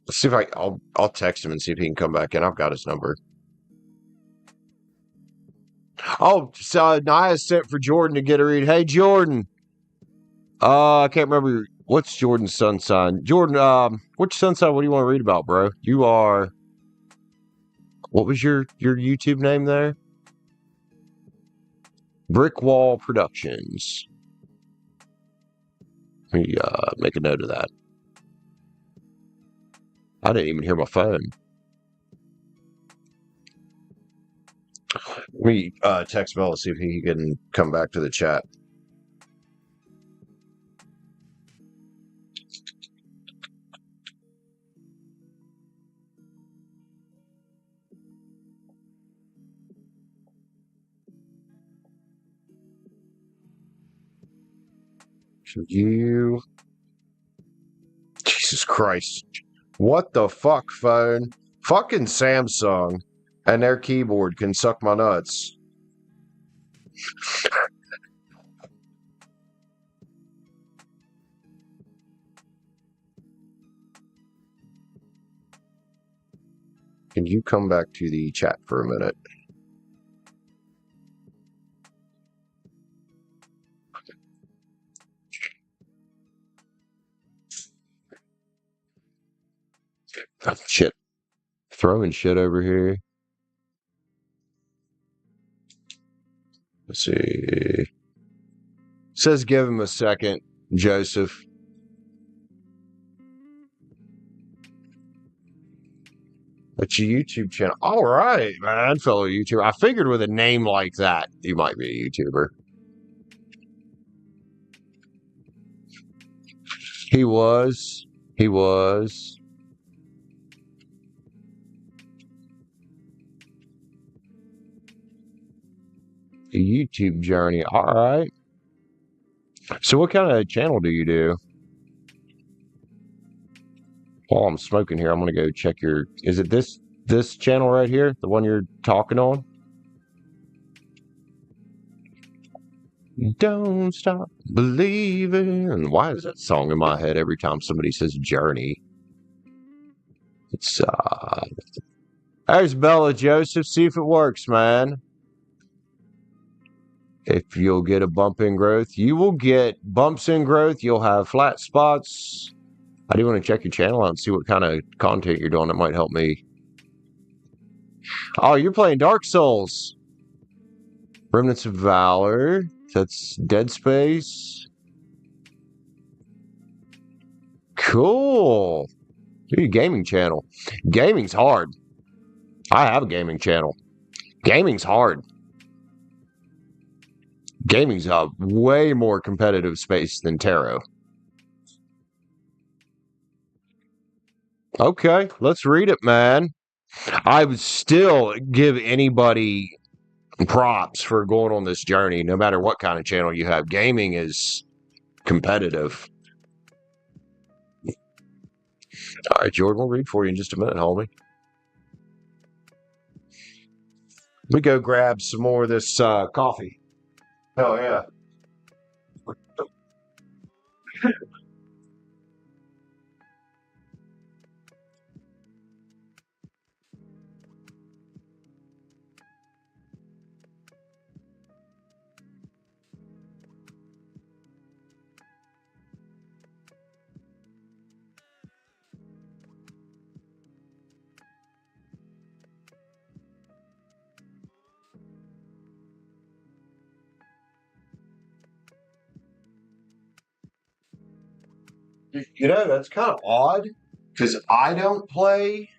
[SPEAKER 1] Let's see if I'll text him and see if he can come back in. I've got his number. Oh, so Nia sent for Jordan to get a read. Hey, Jordan. I can't remember what's Jordan's sun sign. Jordan, which sun sign? What do you want to read about, bro? You are. What was your YouTube name there? Brick Wall Productions. Let me make a note of that. I didn't even hear my phone. Let me text Mel to see if he can come back to the chat. You. Jesus Christ. What the fuck, phone? Fucking Samsung and their keyboard can suck my nuts. Can you come back to the chat for a minute? Oh, shit. Throwing shit over here. Let's see. Says give him a second, Joseph. That's your YouTube channel. All right, man, fellow YouTuber. I figured with a name like that, you might be a YouTuber. He was. A YouTube journey. All right. So what kind of channel do you do? While I'm smoking here, I'm going to go check your... Is it this channel right here? The one you're talking on? Don't stop believing. And why is that song in my head every time somebody says journey? It's, There's Bella, Joseph. See if it works, man. If you'll get a bump in growth, you will get bumps in growth. You'll have flat spots. I do want to check your channel out and see what kind of content you're doing. That might help me. Oh, you're playing Dark Souls. Remnants of Valor. That's Dead Space. Cool. Dude, gaming channel. Gaming's hard. I have a gaming channel. Gaming's hard. Gaming's a way more competitive space than tarot. Okay, let's read it, man. I would still give anybody props for going on this journey, no matter what kind of channel you have. Gaming is competitive. All right, Jordan, we'll read for you in just a minute, homie. Let me go grab some more of this coffee. Oh, yeah. You know, that's kind of odd because I don't play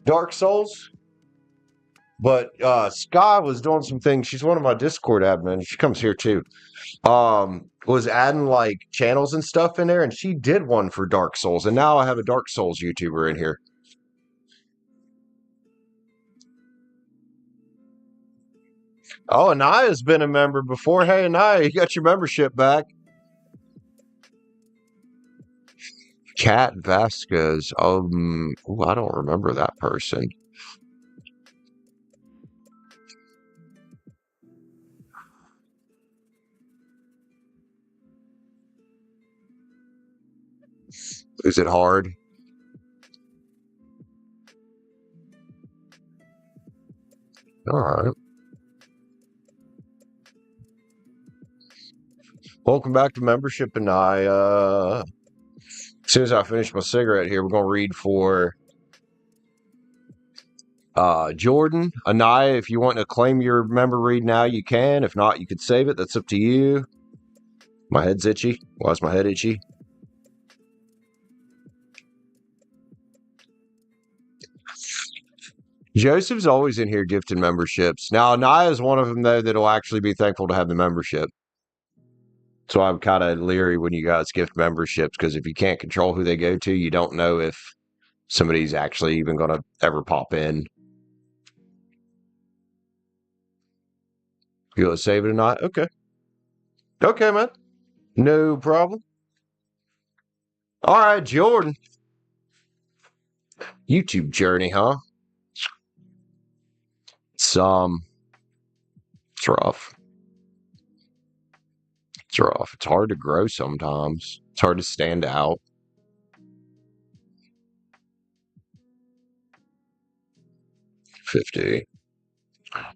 [SPEAKER 1] Dark Souls, but Sky was doing some things. She's one of my Discord admins. She comes here too. Was adding like channels and stuff in there, and she did one for Dark Souls, and now I have a Dark Souls YouTuber in here. Oh, Ania's been a member before. Hey, Ania, you got your membership back. Cat Vasquez. Ooh, I don't remember that person. Is it hard? All right. Welcome back to membership, and as soon as I finish my cigarette here, we're gonna read for Jordan. Ania, if you want to claim your member read now, you can. If not, you could save it. That's up to you. My head's itchy. Why is my head itchy? Joseph's always in here gifting memberships. Now, Ania is one of them, though, that'll actually be thankful to have the membership. So I'm kind of leery when you guys gift memberships, because if you can't control who they go to, you don't know if somebody's actually even going to ever pop in. You want to save it or not? Okay. Okay, man. No problem. All right, Jordan. YouTube journey, huh? It's rough. It's rough. It's hard to grow sometimes. It's hard to stand out. $50.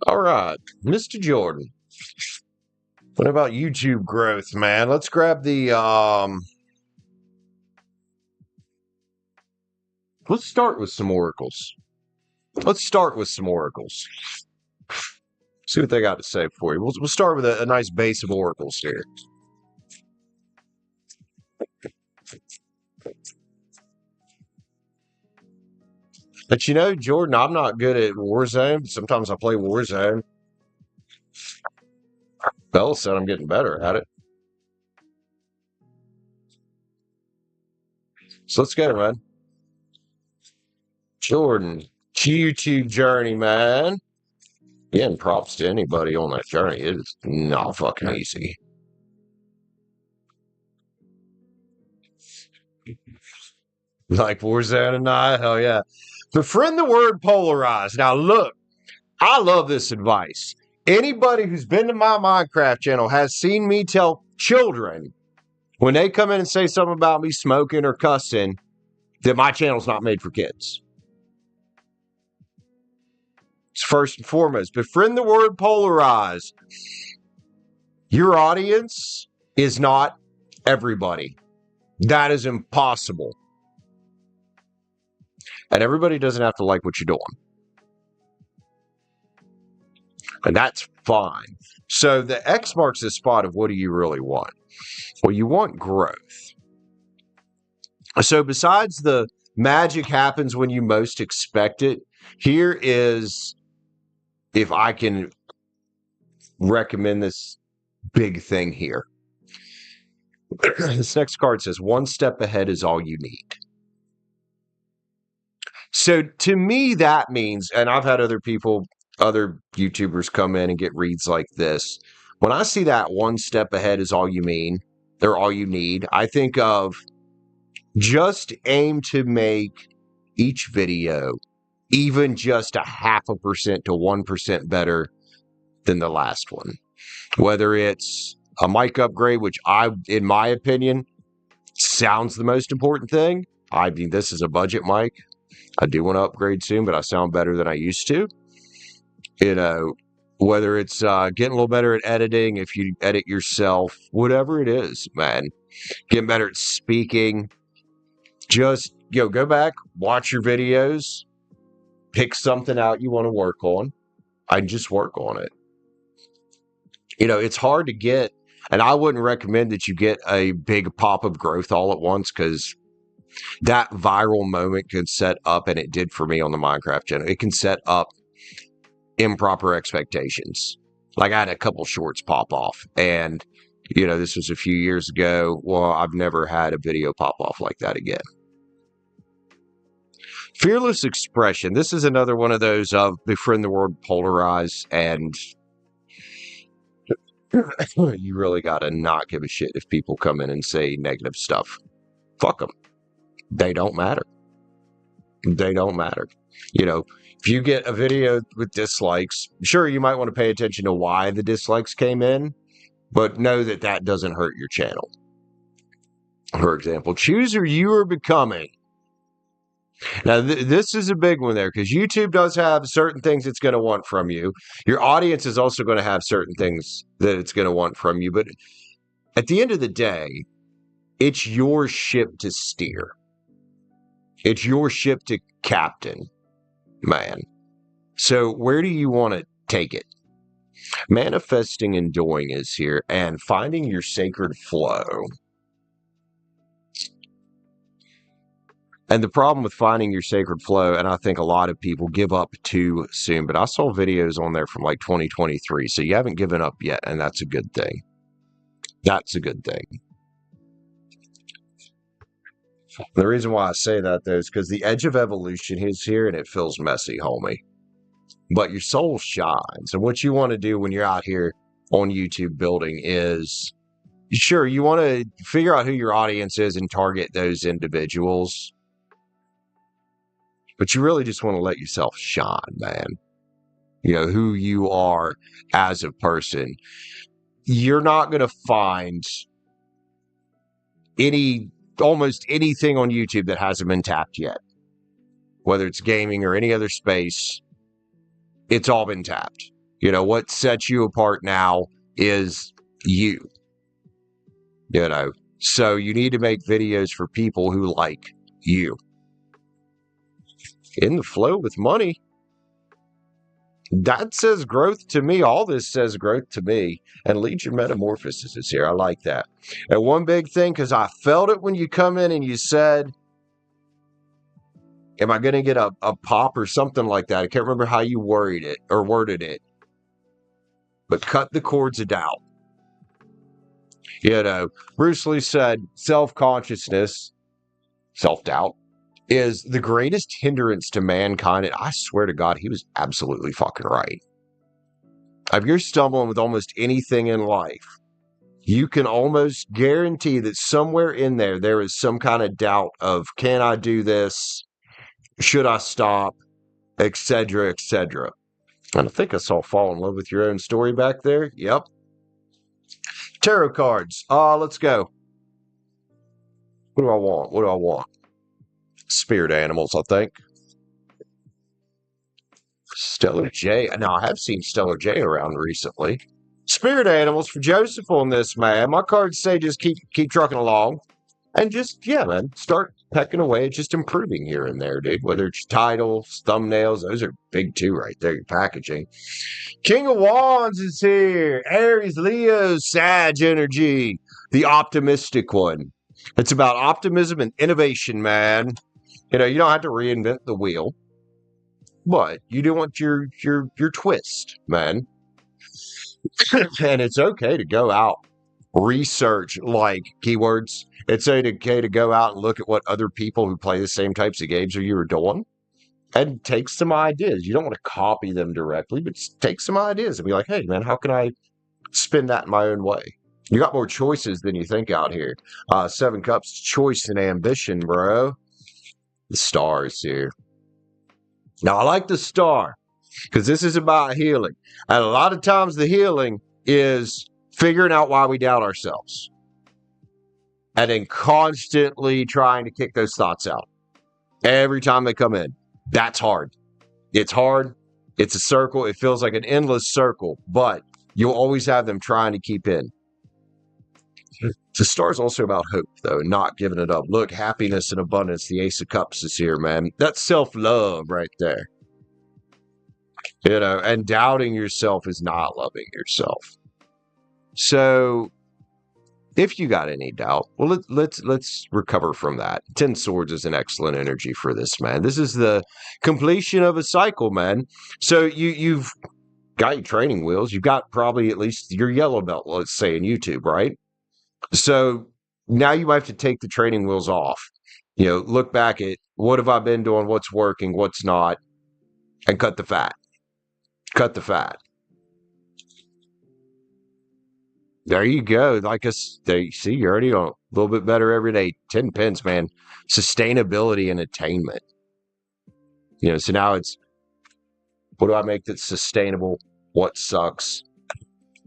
[SPEAKER 1] All right, Mr. Jordan. What about YouTube growth, man? Let's grab the let's start with some oracles. See what they got to say for you. We'll start with a nice base of oracles here. But you know, Jordan, I'm not good at Warzone. But sometimes I play Warzone. Bella said I'm getting better at it. So let's get it, man. Jordan, YouTube journey, man. Again, props to anybody on that journey. It is not fucking easy. Like Warzone and I, hell yeah. Befriend the word polarized. Now look, I love this advice. Anybody who's been to my Minecraft channel has seen me tell children when they come in and say something about me smoking or cussing that my channel's not made for kids. It's first and foremost, befriend the word polarized. Your audience is not everybody. That is impossible. And everybody doesn't have to like what you're doing. And that's fine. So the X marks the spot of what do you really want? Well, you want growth. So besides the magic happens when you most expect it, here is, if I can recommend this big thing here. This next card says, one step ahead is all you need. So to me, that means, and I've had other YouTubers come in and get reads like this. When I see that one step ahead is all you mean, or all you need, I think of just aim to make each video even just 0.5% to 1% better than the last one. Whether it's a mic upgrade, which in my opinion, sounds the most important thing. I mean, this is a budget mic. I do want to upgrade soon, but I sound better than I used to. You know, whether it's getting a little better at editing, if you edit yourself, whatever it is, man, getting better at speaking. Just, go back, watch your videos, pick something out you want to work on. I just work on it. It's hard to get, and I wouldn't recommend that you get a big pop of growth all at once, because that viral moment can set up, and it did for me on the Minecraft channel, it can set up improper expectations. Like I had a couple shorts pop off, and this was a few years ago. Well, I've never had a video pop off like that again. Fearless expression. This is another one of those of befriend the word polarize, and you really got to not give a shit if people come in and say negative stuff. Fuck them. They don't matter. They don't matter. If you get a video with dislikes, sure, you might want to pay attention to why the dislikes came in, but know that that doesn't hurt your channel. For example, choose who you are becoming. Now, this is a big one there, because YouTube does have certain things it's going to want from you. Your audience is also going to have certain things that it's going to want from you. But at the end of the day, it's your ship to steer. It's your ship to captain, man. So where do you want to take it? Manifesting and doing is here, and finding your sacred flow. And the problem with finding your sacred flow, and I think a lot of people give up too soon, but I saw videos on there from like 2023, so you haven't given up yet, and that's a good thing. That's a good thing. The reason why I say that, though, is because the edge of evolution is here, and it feels messy, homie. But your soul shines, and what you want to do when you're out here on YouTube building is, sure, you want to figure out who your audience is and target those individuals. But you really just want to let yourself shine, man. Who you are as a person. You're not going to find almost anything on YouTube that hasn't been tapped yet. Whether it's gaming or any other space, it's all been tapped. What sets you apart now is you. So you need to make videos for people who like you. In the flow with money. That says growth to me. All this says growth to me. And Legion Metamorphosis is here. I like that. And one big thing, because I felt it when you come in and you said, am I going to get a pop or something like that? I can't remember how you worded it. But cut the cords of doubt. Bruce Lee said self-consciousness, self-doubt, is the greatest hindrance to mankind. And I swear to God, he was absolutely fucking right. If you're stumbling with almost anything in life, you can almost guarantee that somewhere in there is some kind of doubt of, can I do this? Should I stop? Etc., etc. And I think I saw Fall in Love with Your Own Story back there. Yep. Tarot cards. Let's go. What do I want? Spirit animals, I think. Stellar J. Now, I have seen Stellar J around recently. Spirit animals for Joseph on this, man. My cards say just keep trucking along. And just, man, start pecking away, just improving here and there, dude. Whether it's titles, thumbnails, those are big too right there, your packaging. King of Wands is here. Aries, Leo, Sag energy. The optimistic one. It's about optimism and innovation, man. You don't have to reinvent the wheel, but you do want your twist, man. And it's okay to go out, research like keywords. It's okay to go out and look at what other people who play the same types of games you are doing and take some ideas. You don't want to copy them directly, but take some ideas and be like, hey, man, how can I spin that in my own way? You got more choices than you think out here. 7 Cups, choice and ambition, bro. The Star is here. Now, I like the Star because this is about healing. And a lot of times the healing is figuring out why we doubt ourselves. And then constantly trying to kick those thoughts out. Every time they come in. That's hard. It's hard. It's a circle. It feels like an endless circle. But you'll always have them trying to keep in. The Star's also about hope, though, not giving it up. Look, happiness and abundance. The Ace of Cups is here, man. That's self-love right there. And doubting yourself is not loving yourself. So if you got any doubt, well, let's recover from that. 10 Swords is an excellent energy for this, man. This is the completion of a cycle, man. So you've got your training wheels. You've got probably at least your yellow belt, let's say, in YouTube, right? So now you have to take the training wheels off. Look back at what have I been doing, what's working, what's not, and cut the fat. Cut the fat. There you go. See, you're already on a little bit better every day. 10 pins, man. Sustainability and attainment. So now it's, what do I make that's sustainable? What sucks?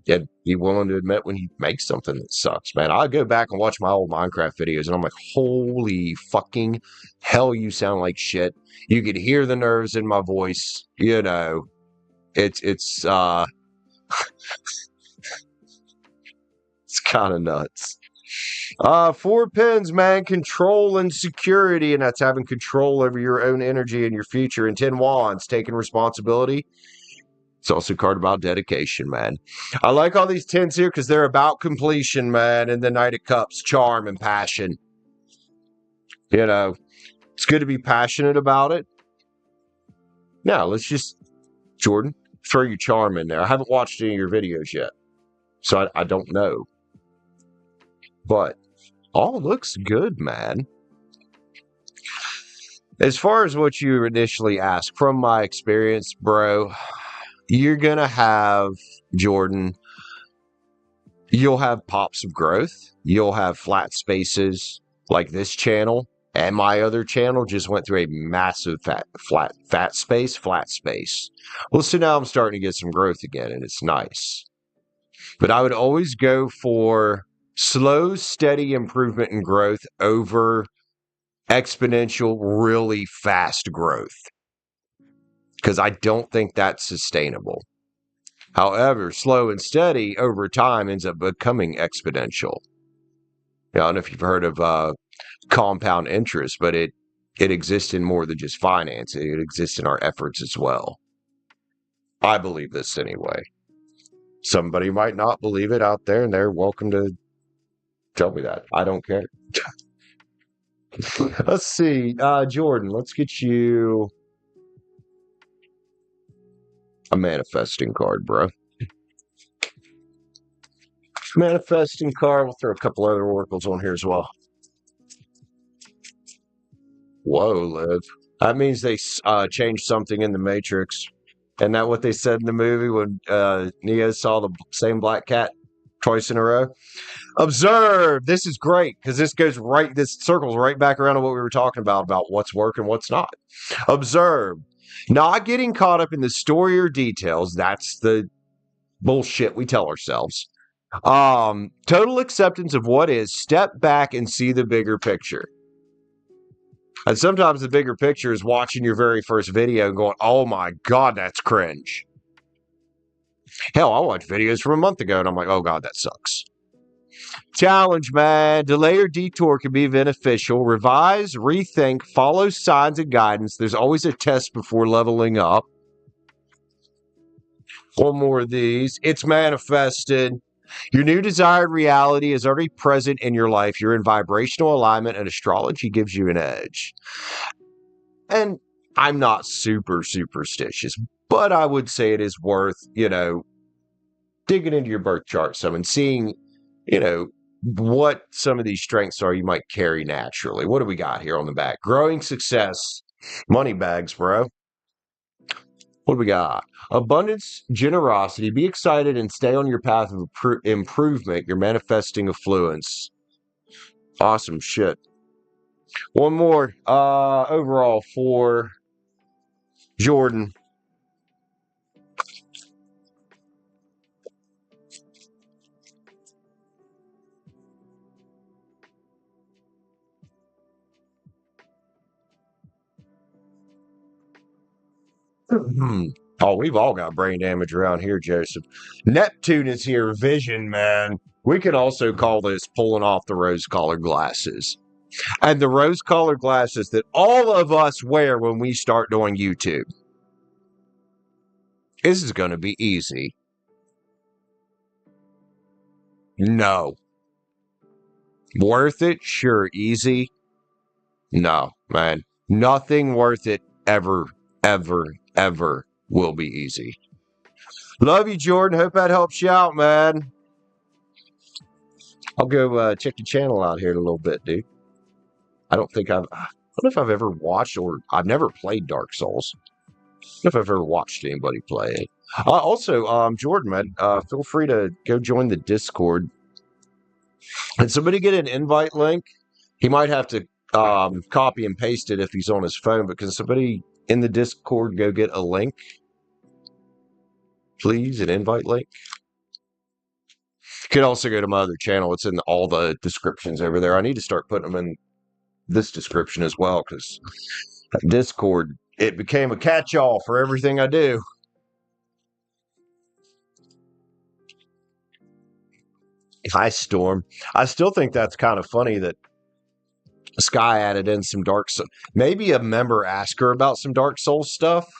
[SPEAKER 1] Yeah, be willing to admit when you make something that sucks, man. I go back and watch my old Minecraft videos and I'm like, holy fucking hell, you sound like shit. You could hear the nerves in my voice. It's it's kind of nuts. 4 pins, man. Control and security, and that's having control over your own energy and your future. And 10 wands, taking responsibility. It's also a card about dedication, man. I like all these 10s here because they're about completion, man. And the Knight of Cups, charm and passion. It's good to be passionate about it. Now, let's just, Jordan, throw your charm in there. I haven't watched any of your videos yet, so I don't know. But all looks good, man. As far as what you initially asked, from my experience, bro, you're going to have, Jordan, you'll have pops of growth. You'll have flat spaces like this channel. And my other channel just went through a massive fat space. Well, so now I'm starting to get some growth again, and it's nice. But I would always go for slow, steady improvement and growth over exponential, really fast growth. Because I don't think that's sustainable. However, slow and steady over time ends up becoming exponential. I don't know if you've heard of compound interest, but it exists in more than just finance. It exists in our efforts as well. I believe this anyway. Somebody might not believe it out there, and they're welcome to tell me that. I don't care. Let's see. Jordan, let's get you a manifesting card, bro. Manifesting card. We'll throw a couple other oracles on here as well. Whoa, Liv. That means they changed something in the Matrix. Isn't that what they said in the movie when Neo saw the same black cat twice in a row? Observe. This is great because this circles right back around to what we were talking about what's working, what's not. Observe. Not getting caught up in the story or details. That's the bullshit we tell ourselves. Total acceptance of what is. Step back and see the bigger picture. And sometimes the bigger picture is watching your very first video and going, oh my God, that's cringe. Hell, I watched videos from a month ago and I'm like, oh God, that sucks. Challenge, man. Delay or detour can be beneficial. Revise, rethink, follow signs and guidance. There's always a test before leveling up. One more of these. It's manifested. Your new desired reality is already present in your life. You're in vibrational alignment, and astrology gives you an edge. And I'm not super superstitious, but I would say it is worth, digging into your birth chart some and seeing, what some of these strengths are you might carry naturally. What do we got here on the back? Growing success. Money bags, bro. What do we got? Abundance, generosity. Be excited and stay on your path of improvement. You're manifesting affluence. Awesome shit. One more. Overall for Jordan. Oh, we've all got brain damage around here, Joseph. Neptune is here. Vision, man. We can also call this pulling off the rose-colored glasses. And the rose-colored glasses that all of us wear when we start doing YouTube. This is going to be easy. No. Worth it? Sure. Easy? No, man. Nothing worth it ever, ever, ever will be easy. Love you, Jordan. Hope that helps you out, man. I'll go check the channel out here in a little bit, dude. I don't know if I've ever watched or I've never played Dark Souls. I don't know if I've ever watched anybody play it. Also, Jordan, man, feel free to go join the Discord. Did somebody get an invite link? He might have to copy and paste it if he's on his phone, but can somebody in the Discord go get a link? Please, an invite link. You could also go to my other channel. It's in all the descriptions over there. I need to start putting them in this description as well, because Discord, it became a catch-all for everything I do. Hi, Storm. I still think that's kind of funny that Sky added in some Dark Souls. Maybe a member asked her about some Dark Souls stuff,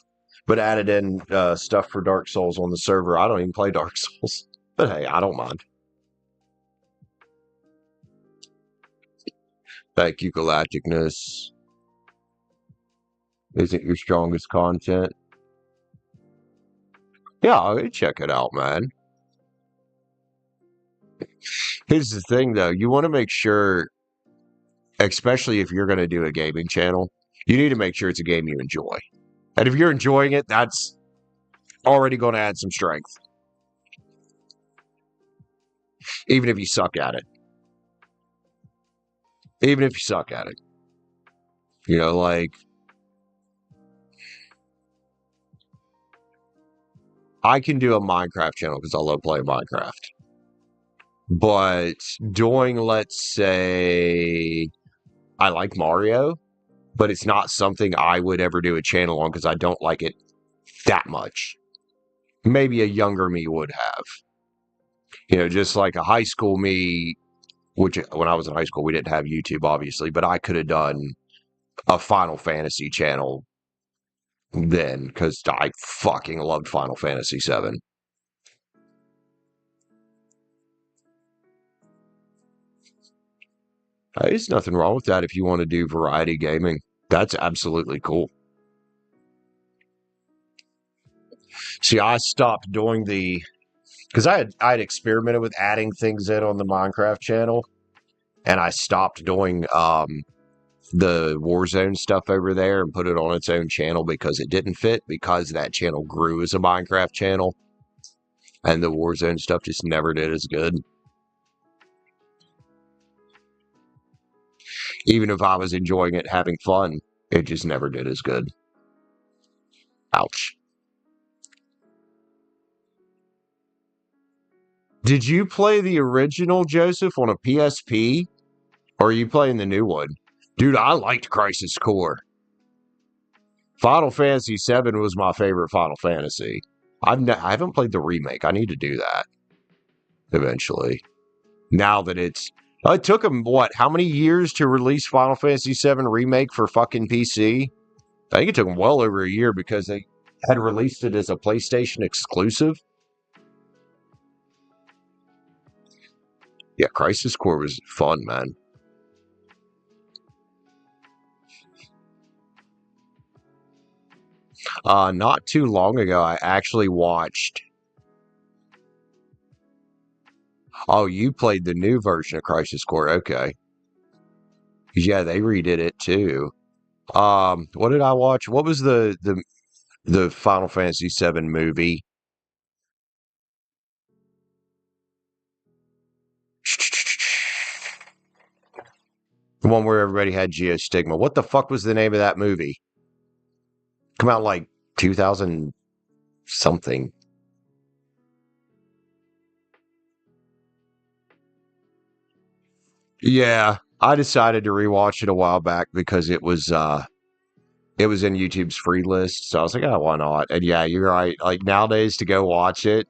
[SPEAKER 1] but added in stuff for Dark Souls on the server. I don't even play Dark Souls, but hey, I don't mind. Thank you, Galacticness. Isn't your strongest content? Yeah, I'll check it out, man. Here's the thing, though. You want to make sure, especially if you're going to do a gaming channel, you need to make sure it's a game you enjoy. And if you're enjoying it, that's already going to add some strength. Even if you suck at it. Even if you suck at it. You know, like, I can do a Minecraft channel because I love playing Minecraft. But doing, let's say, I like Mario, but it's not something I would ever do a channel on because I don't like it that much. Maybe a younger me would have. You know, just like a high school me, which when I was in high school, we didn't have YouTube, obviously, but I could have done a Final Fantasy channel then because I fucking loved Final Fantasy VII. There's nothing wrong with that if you want to do variety gaming. That's absolutely cool. See, I stopped doing because I had experimented with adding things in on the Minecraft channel, and I stopped doing the Warzone stuff over there and put it on its own channel because it didn't fit, because that channel grew as a Minecraft channel, and the Warzone stuff just never did as good. Even if I was enjoying it, having fun, it just never did as good. Ouch. Did you play the original, Joseph, on a PSP? Or are you playing the new one? Dude, I liked Crisis Core. Final Fantasy VII was my favorite Final Fantasy. I haven't played the remake. I need to do that eventually. Now that it took them, how many years to release Final Fantasy VII Remake for fucking PC? I think it took them well over a year because they had released it as a PlayStation exclusive. Yeah, Crisis Core was fun, man. Not too long ago, I actually watched. Oh, you played the new version of Crisis Core. Okay. Yeah, they redid it too. What did I watch? What was the Final Fantasy VII movie? The one where everybody had geostigma. What the fuck was the name of that movie? Come out like 2000 something. Yeah, I decided to rewatch it a while back because it was in YouTube's free list. So I was like, oh, why not? And yeah, you're right. Like nowadays to go watch it,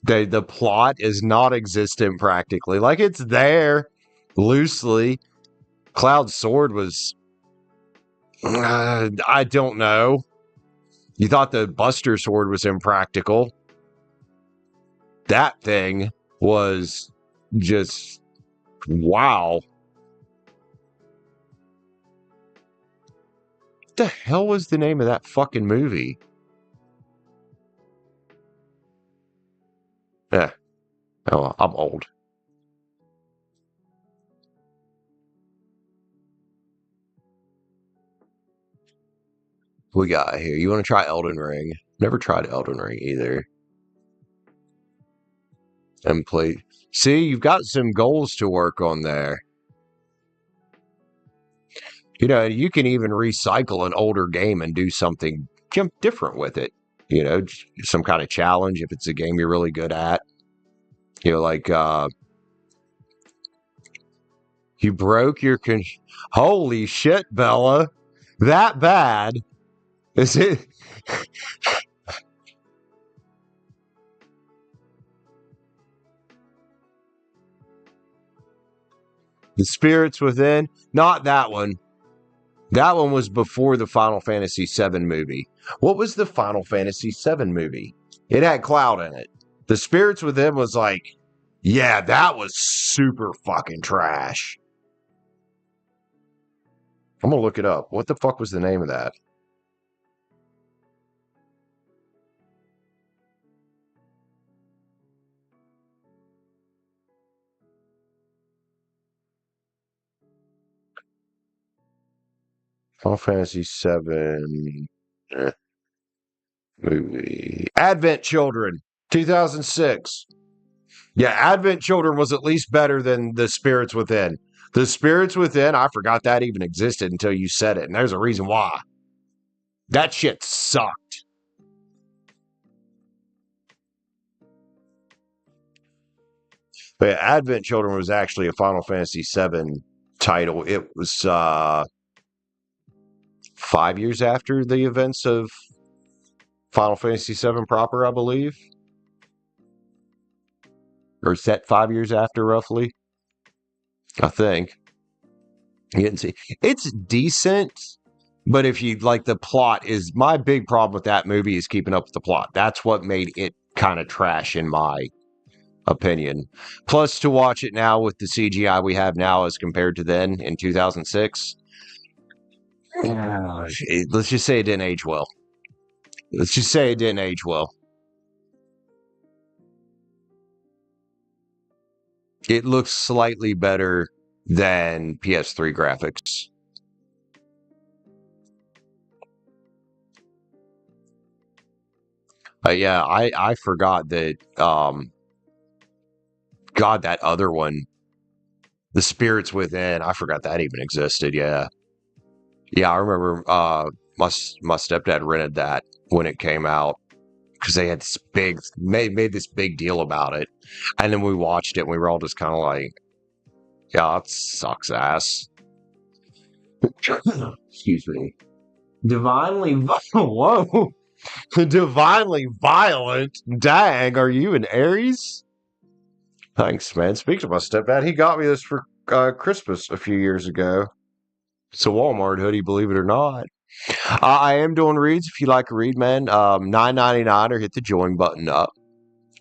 [SPEAKER 1] the plot is not existent practically. Like it's there loosely. Cloud's sword was I don't know. You thought the Buster sword was impractical. That thing was just wow. the hell was the name of that fucking movie? Yeah. Oh, I'm old. We got here. You want to try Elden Ring? Never tried Elden Ring either. And play. See, you've got some goals to work on there. You know, you can even recycle an older game and do something different with it. You know, some kind of challenge if it's a game you're really good at. You know, like you broke your holy shit, Bella. That bad? Is it? The Spirits Within? Not that one. That one was before the Final Fantasy VII movie. What was the Final Fantasy VII movie? It had Cloud in it. The Spirits Within was like, yeah, that was super fucking trash. I'm gonna look it up. What the fuck was the name of that? Final Fantasy VII movie. Advent Children, 2006. Yeah, Advent Children was at least better than The Spirits Within. The Spirits Within, I forgot that even existed until you said it, and there's a reason why. That shit sucked. But yeah, Advent Children was actually a Final Fantasy VII title. It was 5 years after the events of Final Fantasy VII proper, I believe. Or set 5 years after, roughly. I think. You can see it's decent, but if you like, the plot is my big problem with that movie is keeping up with the plot. That's what made it kind of trash in my opinion. Plus, to watch it now with the CGI we have now as compared to then in 2006, let's just say it didn't age well. Let's just say it didn't age well. It looks slightly better than PS3 graphics. Yeah, I forgot that. God, that other one, The Spirits Within. I forgot that even existed. Yeah, yeah, I remember. My stepdad rented that when it came out because they had this made this big deal about it, and then we watched it and we were all just kind of like, yeah, it sucks ass. Excuse me. Divinely, whoa, divinely violent. Dang, are you an Aries? Thanks, man. Speaking of my stepdad, he got me this for Christmas a few years ago. It's a Walmart hoodie, believe it or not. I am doing reads. If you like a read, man, $9.99 or hit the join button up.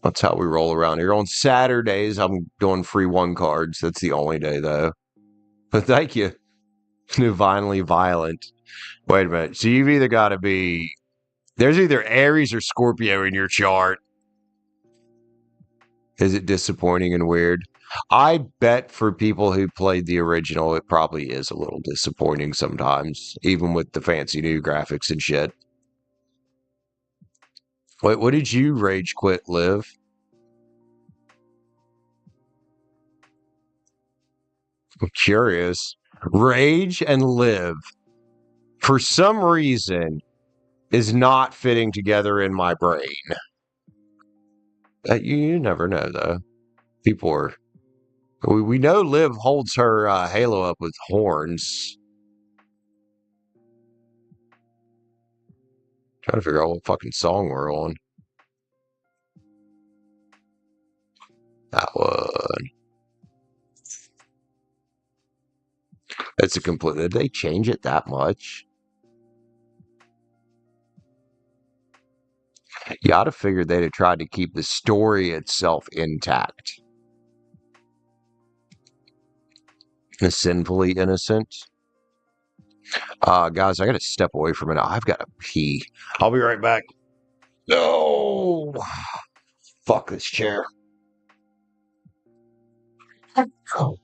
[SPEAKER 1] That's how we roll around here. On Saturdays, I'm doing free one cards. That's the only day, though. But thank you. Divinely violent. Wait a minute. So you've either got to be. There's either Aries or Scorpio in your chart. Is it disappointing and weird? I bet for people who played the original, it probably is a little disappointing sometimes, even with the fancy new graphics and shit. Wait, what did you rage quit, Live? I'm curious. Rage and Live, for some reason, is not fitting together in my brain. You never know, though. People are. We know Liv holds her halo up with horns. Trying to figure out what fucking song we're on. That one. It's a complete. Did they change it that much? You ought to figure they'd have tried to keep the story itself intact. The Sinfully Innocent. Guys, I gotta step away from it. I've got to pee. I'll be right back. No, fuck this chair. Oh.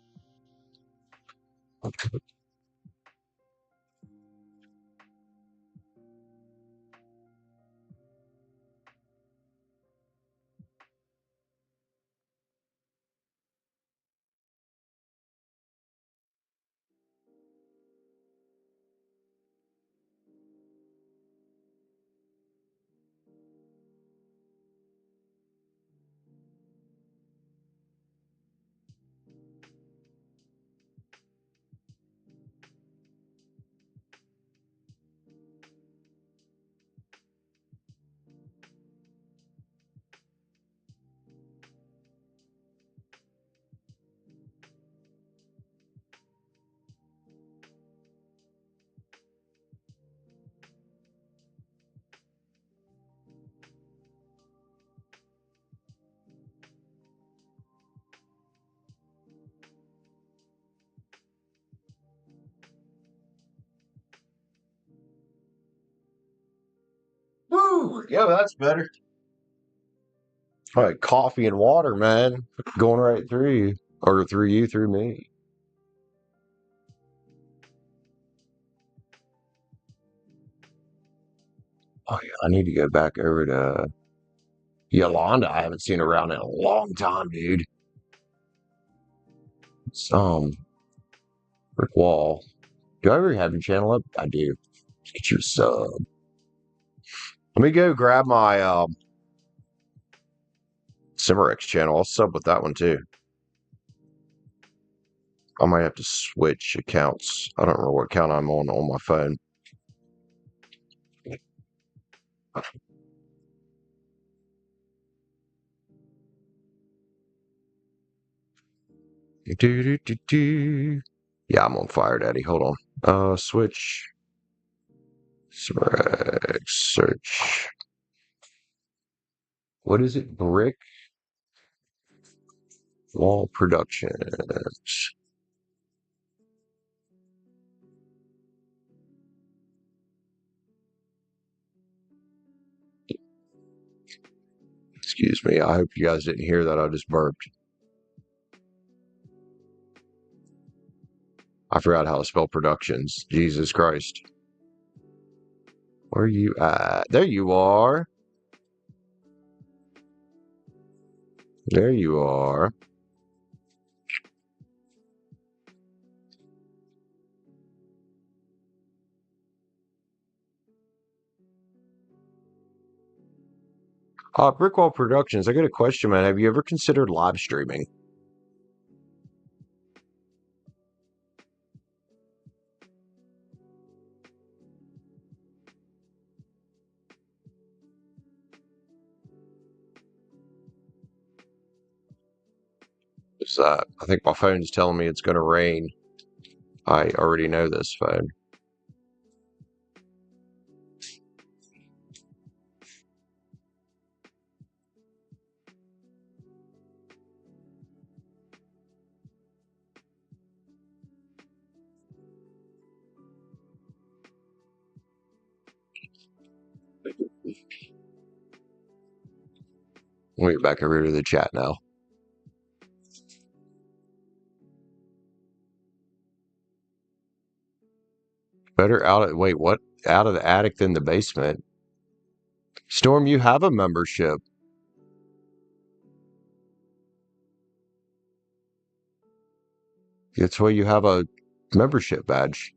[SPEAKER 1] Woo! Yeah, that's better. All right, coffee and water, man. Going right through you. Or through you, through me. Oh, yeah, I need to go back over to Yolanda. I haven't seen her around in a long time, dude. It's, brick wall. Do I ever have your channel up? I do. Get you a sub. Let me go grab my Cimarex channel. I'll sub with that one too. I might have to switch accounts. I don't remember what account I'm on my phone. Yeah, I'm on fire, Daddy. Hold on. Switch. Search. What is it? Brick Wall Productions. Excuse me. I hope you guys didn't hear that. I just burped. I forgot how to spell productions. Jesus Christ. Where are you at? There you are. There you are. Brickwall Productions, I got a question, man. Have you ever considered live streaming? Is that I think my phone's telling me it's going to rain. I already know this phone. Let me get back over to the chat now. Better out of wait, what? Out of the attic than the basement. Storm, you have a membership. That's why you have a membership badge.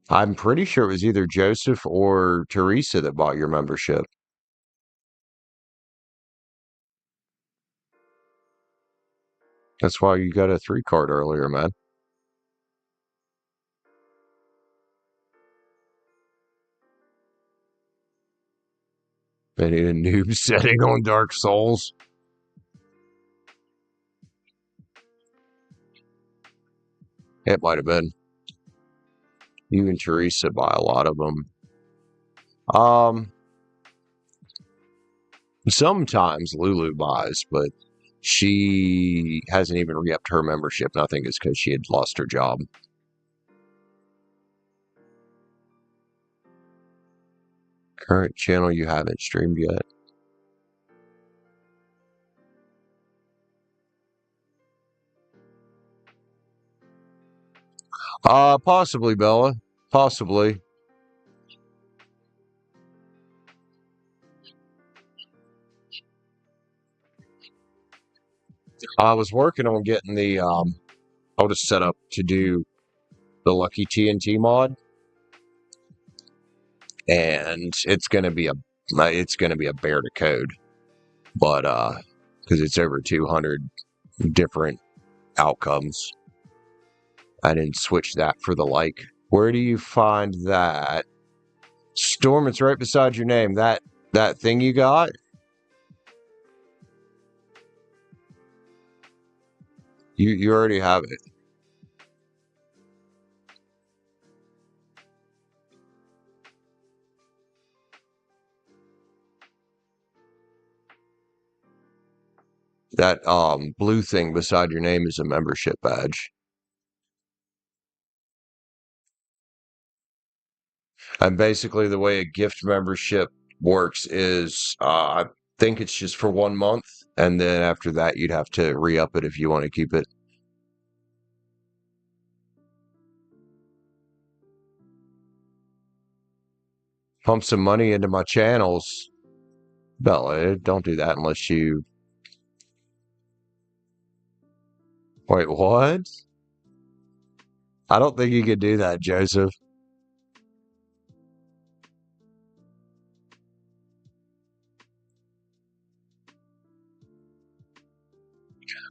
[SPEAKER 1] I'm pretty sure it was either Joseph or Teresa that bought your membership. That's why you got a 3 card earlier, man. They need a noob setting on Dark Souls. It might have been. You and Teresa buy a lot of them. Sometimes Lulu buys, but she hasn't even re-upped her membership. And I think it's because she had lost her job. Current channel you haven't streamed yet. Possibly, Bella. Possibly. I was working on getting the I'll just set up to do the Lucky TNT mod, and it's gonna be a bear to code, but because it's over 200 different outcomes. I didn't switch that for the like. Where do you find that? Storm, it's right beside your name. That thing you got? You already have it. That blue thing beside your name is a membership badge. And basically the way a gift membership works is I think it's just for 1 month, and then after that you'd have to re-up it if you want to keep it. Pump some money into my channels. Bella, don't do that unless you... Wait, what? I don't think you could do that, Joseph.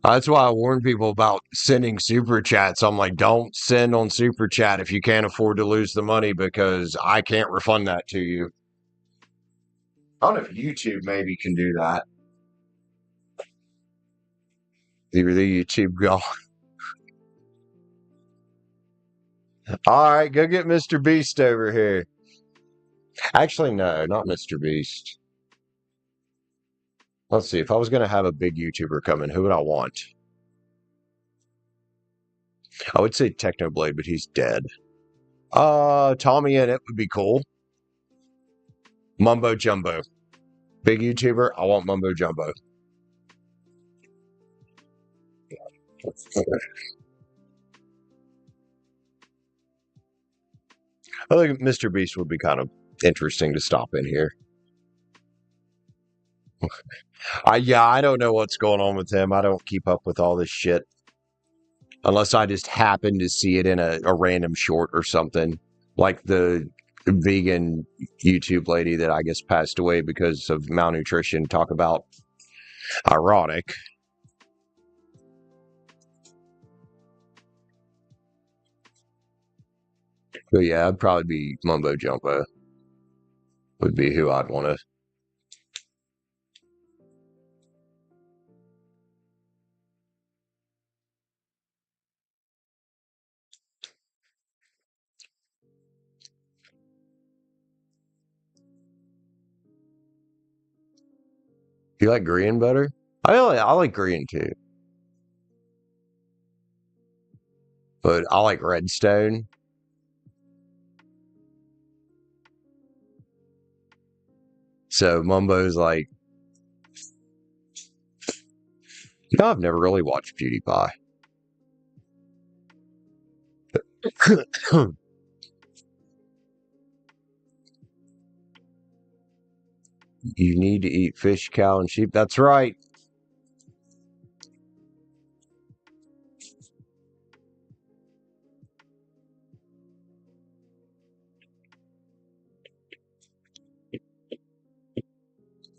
[SPEAKER 1] That's why I warn people about sending super chats. I'm like, don't send on super chat if you can't afford to lose the money, because I can't refund that to you. I don't know if YouTube maybe can do that. Either the YouTube go. All right, go get Mr. Beast over here. Actually, no, not Mr. Beast. Let's see. If I was going to have a big YouTuber come in, who would I want? I would say Technoblade, but he's dead. Tommy in it would be cool. Mumbo Jumbo. Big YouTuber, I want Mumbo Jumbo. I think Mr. Beast would be kind of interesting to stop in here. I don't know what's going on with him. I don't keep up with all this shit. Unless I just happen to see it in a random short or something. Like the vegan YouTube lady that I guess passed away because of malnutrition. Talk about ironic. But yeah, I'd probably be Mumbo Jumbo. Would be who I'd want to. You like green better? I like green too. But I like redstone. So Mumbo's like, I've never really watched PewDiePie. You need to eat fish, cow, and sheep. That's right.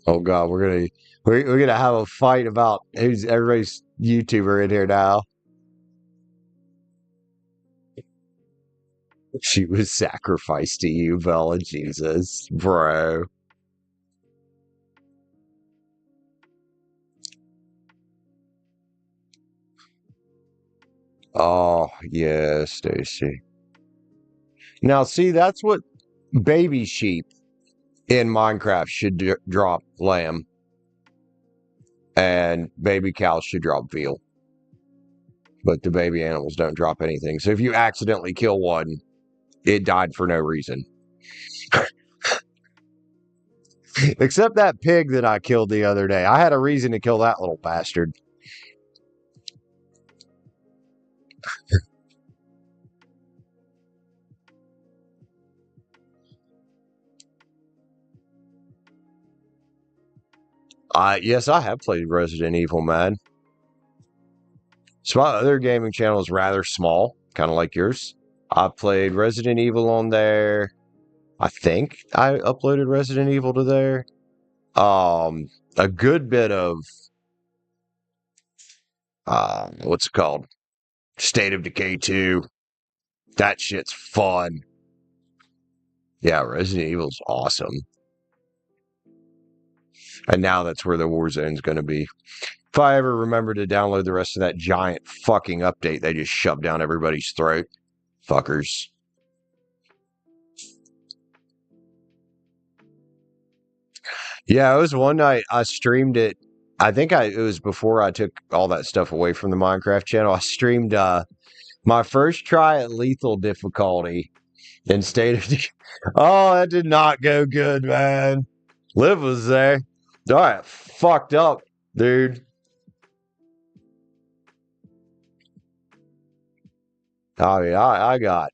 [SPEAKER 1] Oh God, we're gonna have a fight about who's everybody's YouTuber in here now. She was sacrificed to you, Bella. Jesus, bro. Oh yeah, Stacie. Now see, that's what baby sheep in Minecraft should drop lamb, and baby cows should drop veal. But the baby animals don't drop anything. So if you accidentally kill one, it died for no reason. Except that pig that I killed the other day. I had a reason to kill that little bastard. Yes, I have played Resident Evil, man. So my other gaming channel is rather small, kind of like yours. I played Resident Evil on there. I think I uploaded Resident Evil to there. A good bit of what's it called? State of Decay 2. That shit's fun. Yeah, Resident Evil's awesome. And now that's where the Warzone's going to be. If I ever remember to download the rest of that giant fucking update they just shoved down everybody's throat. Fuckers. Yeah, it was one night I streamed it. I think it was before I took all that stuff away from the Minecraft channel. I streamed my first try at lethal difficulty in State of Decay. Oh, that did not go good, man. Liv was there. All right, fucked up, dude. I mean, I got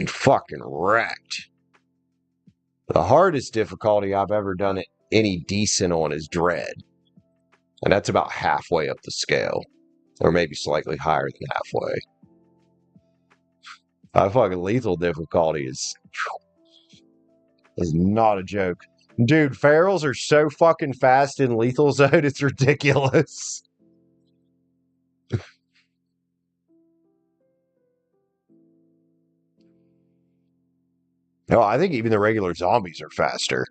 [SPEAKER 1] fucking wrecked. The hardest difficulty I've ever done it any decent on is Dread. And that's about halfway up the scale. Or maybe slightly higher than halfway. Fucking lethal difficulty is not a joke. Dude, ferals are so fucking fast in lethal zone, it's ridiculous. No, I think even the regular zombies are faster.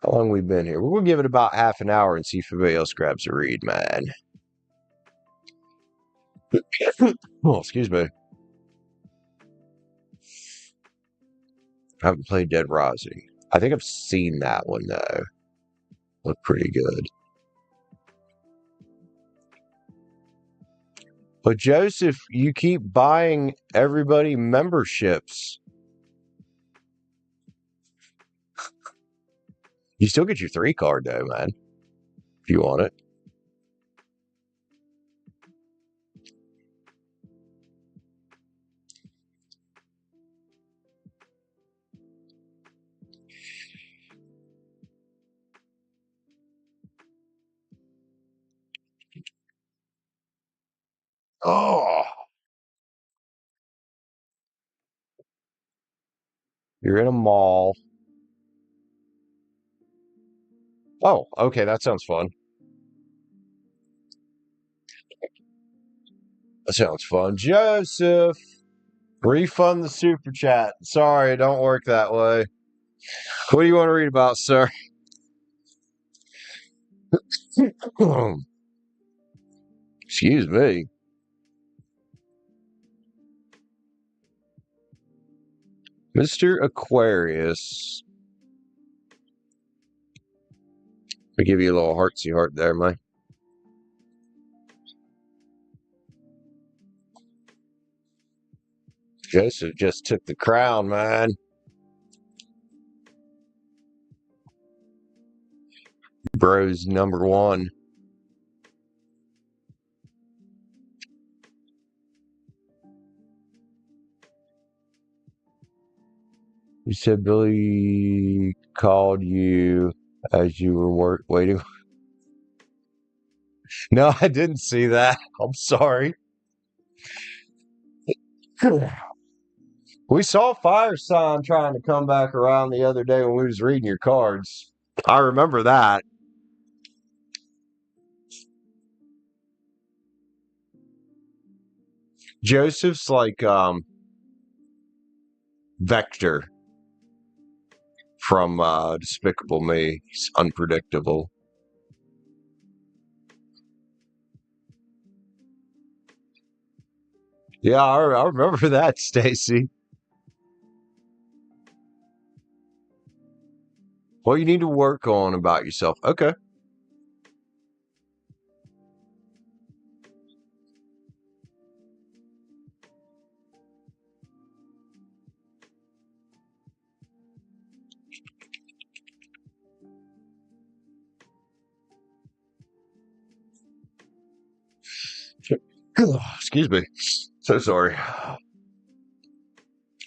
[SPEAKER 1] How long we been here? We're going to give it about half an hour and see if anybody else grabs a read, man. Oh, excuse me. I haven't played Dead Rising. I think I've seen that one, though. Looked pretty good. But Joseph, you keep buying everybody memberships. You still get your 3 card, though, man. If you want it. Oh, you're in a mall. Oh, okay, that sounds fun. That sounds fun. Joseph, refund the super chat. Sorry, it don't work that way. What do you want to read about, sir? Excuse me. Mr. Aquarius. I'll give you a little heartsy heart there, man. Joseph just took the crown, man. Bro's number 1. You said Billy called you as you were waiting. No, I didn't see that. I'm sorry. We saw Fire Sign trying to come back around the other day when we was reading your cards. I remember that. Joseph's like Vector from Despicable Me. He's unpredictable. Yeah, I remember that, Stacie. What you need to work on about yourself. Okay. Excuse me. So sorry.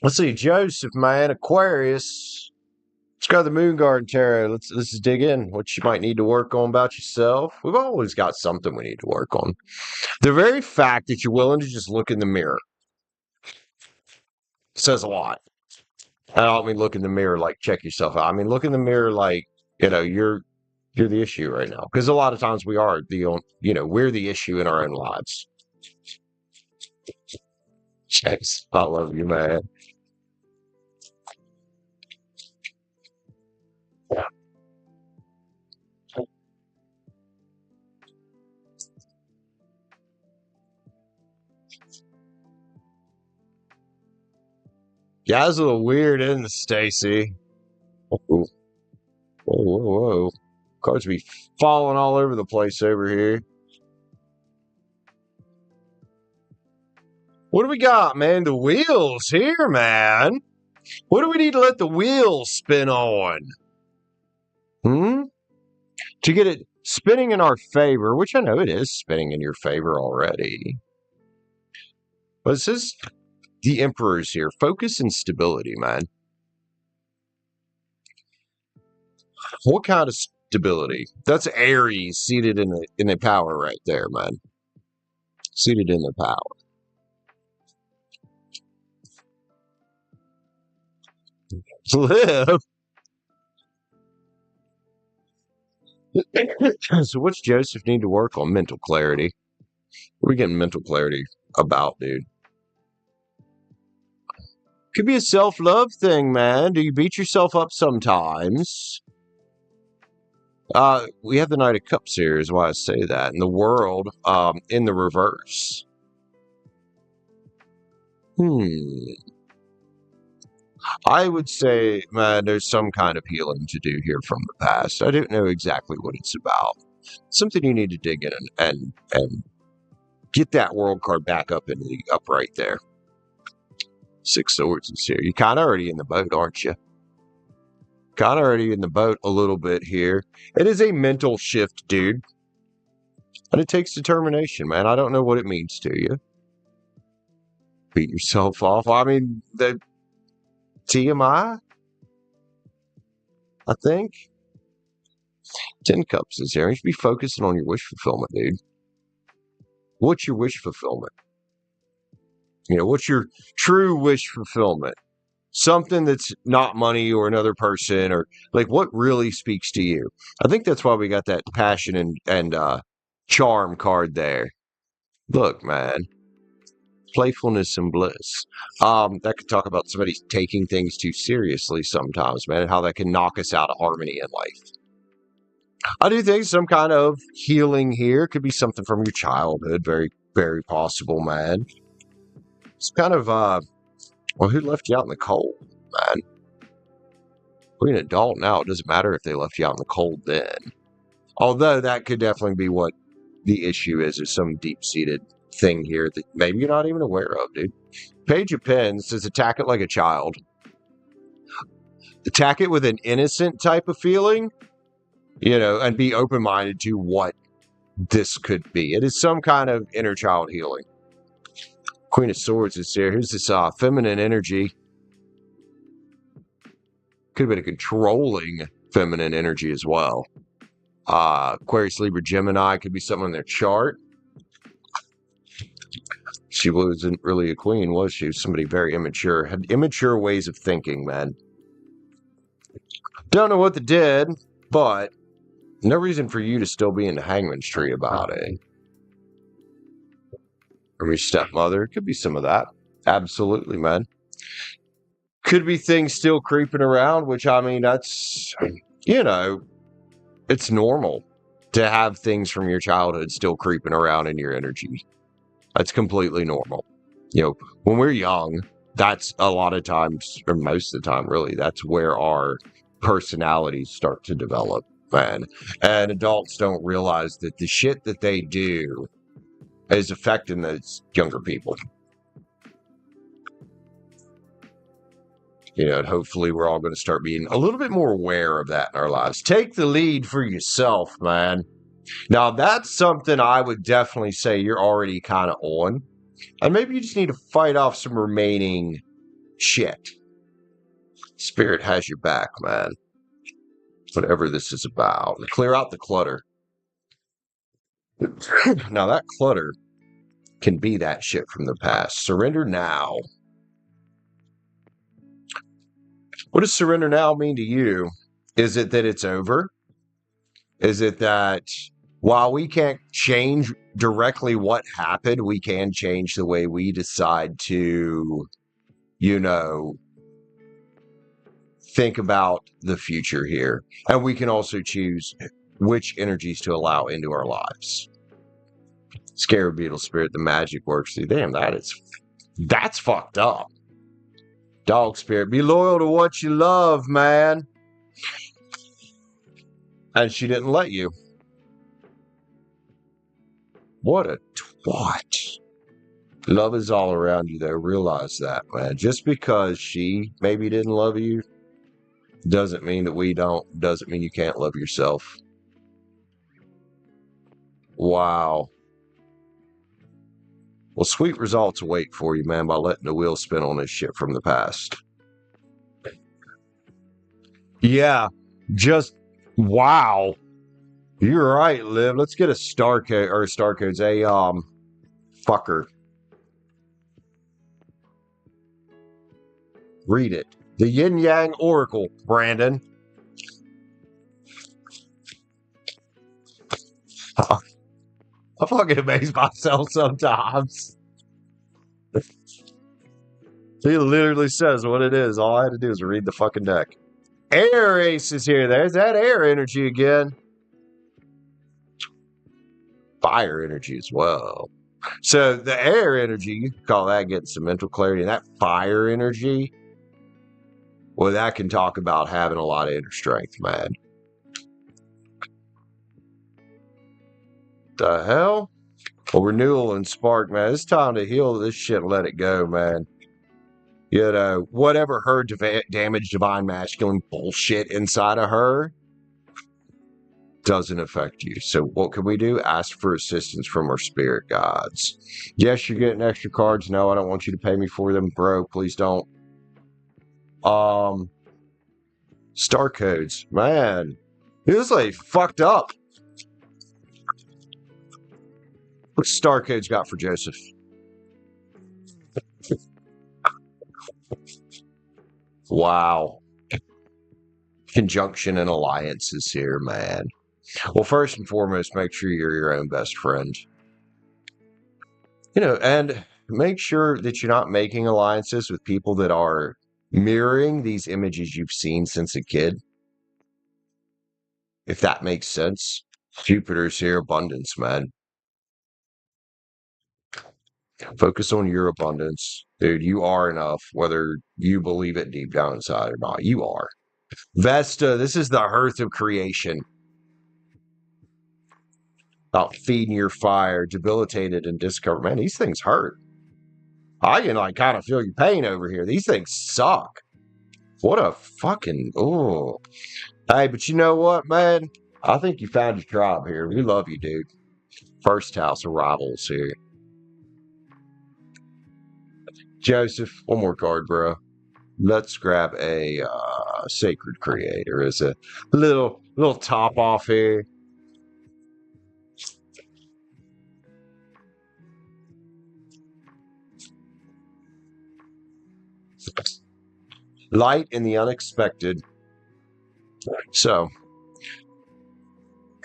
[SPEAKER 1] Let's see, Joseph, man, Aquarius. Let's go to the Moon Garden Tarot. Let's dig in. What you might need to work on about yourself. We've always got something we need to work on. The very fact that you're willing to just look in the mirror says a lot. I don't mean look in the mirror like check yourself out. I mean look in the mirror like, you're the issue right now. Because a lot of times we are we're the issue in our own lives. Checks. I love you, man. Yeah, that's a little weird, isn't it, Stacie? Whoa, whoa, whoa. Cards be falling all over the place over here. What do we got, man? The wheels here, man. What do we need to let the wheels spin on? To get it spinning in our favor, which I know it is spinning in your favor already. But it says the Emperor's here. Focus and stability, man. What kind of stability? That's Aries seated in the power right there, man. Seated in the power. Live. So what's Joseph need to work on? Mental clarity. What are we getting mental clarity about, dude? Could be a self-love thing, man. Do you beat yourself up sometimes? We have the Knight of Cups here, is why I say that. And the World, in the reverse. I would say, man, there's some kind of healing to do here from the past. I don't know exactly what it's about. Something you need to dig in and get that World card back up into the upright there. Six Swords is here. You're kind of already in the boat, aren't you? Kind of already in the boat a little bit here. It is a mental shift, dude. And it takes determination, man. I don't know what it means to you. Beat yourself off. I mean, the TMI, I think. 10 Cups is here. You should be focusing on your wish fulfillment, dude. What's your wish fulfillment? What's your true wish fulfillment? Something that's not money or another person, or like what really speaks to you. I think that's why we got that passion and charm card there. Look, man. Playfulness and bliss. That could talk about somebody taking things too seriously sometimes, man, and how that can knock us out of harmony in life. I do think some kind of healing here could be something from your childhood. Very, very possible, man. It's kind of, who left you out in the cold, man? We're an adult now. It doesn't matter if they left you out in the cold then. Although that could definitely be what the issue is. There's some deep-seated thing here that maybe you're not even aware of, dude. Page of Pens says attack it like a child. Attack it with an innocent type of feeling, and be open-minded to what this could be. It is some kind of inner child healing. Queen of Swords is here. Here's this feminine energy. Could have been a controlling feminine energy as well. Aquarius, Libra, Gemini could be someone in their chart. She wasn't really a queen, was she? Somebody very immature. Had immature ways of thinking, man. Don't know what they did, but no reason for you to still be in the Hangman's Tree about it. Or your stepmother. Could be some of that. Absolutely, man. Could be things still creeping around, which, I mean, that's, it's normal to have things from your childhood still creeping around in your energy. That's completely normal. When we're young, that's a lot of times, or most of the time, really, that's where our personalities start to develop, man. And adults don't realize that the shit that they do is affecting those younger people. And hopefully we're all going to start being a little bit more aware of that in our lives. Take the lead for yourself, man. Now, that's something I would definitely say you're already kind of on. And maybe you just need to fight off some remaining shit. Spirit has your back, man. Whatever this is about. Clear out the clutter. Now, that clutter can be that shit from the past. Surrender now. What does surrender now mean to you? Is it that it's over? Is it that while we can't change directly what happened, we can change the way we decide to, think about the future here. And we can also choose which energies to allow into our lives. Scarab beetle spirit, the magic works through. Damn, that's fucked up. Dog spirit, be loyal to what you love, man. And she didn't let you. What a twat. Love is all around you, though. Realize that, man. Just because she maybe didn't love you doesn't mean that we don't. Doesn't mean you can't love yourself. Wow. Well, sweet results await for you, man, by letting the wheel spin on this shit from the past. Yeah, just wow. You're right, Liv. Let's get a star code, or star codes, fucker. Read it. The Yin Yang Oracle, Brandon. I fucking amaze myself sometimes. He literally says what it is. All I had to do is read the fucking deck. Aries is here. There's that air energy again. Fire energy as well. So the air energy, you can call that getting some mental clarity. And that fire energy, well, that can talk about having a lot of inner strength, man. The hell? Well, renewal and spark, man. It's time to heal this shit and let it go, man. Whatever her damaged divine masculine bullshit inside of her doesn't affect you. So what can we do? Ask for assistance from our spirit gods. Yes, you're getting extra cards. No, I don't want you to pay me for them, bro. Please don't. Star codes. Man, this is like fucked up. What star codes got for Joseph? Wow. Conjunction and alliances here, man. Well, first and foremost, make sure you're your own best friend. And make sure that you're not making alliances with people that are mirroring these images you've seen since a kid. If that makes sense. Jupiter's here, abundance, man. Focus on your abundance. Dude, you are enough, whether you believe it deep down inside or not. You are. Vesta, this is the hearth of creation. About feeding your fire, debilitated and discovered. Man, these things hurt. I can kind of feel your pain over here. These things suck. What a fucking Hey, but you know what, man? I think you found your tribe here. We love you, dude. First house arrivals here. Joseph, one more card, bro. Let's grab a Sacred Creator as a little top off here. Light in the unexpected. So,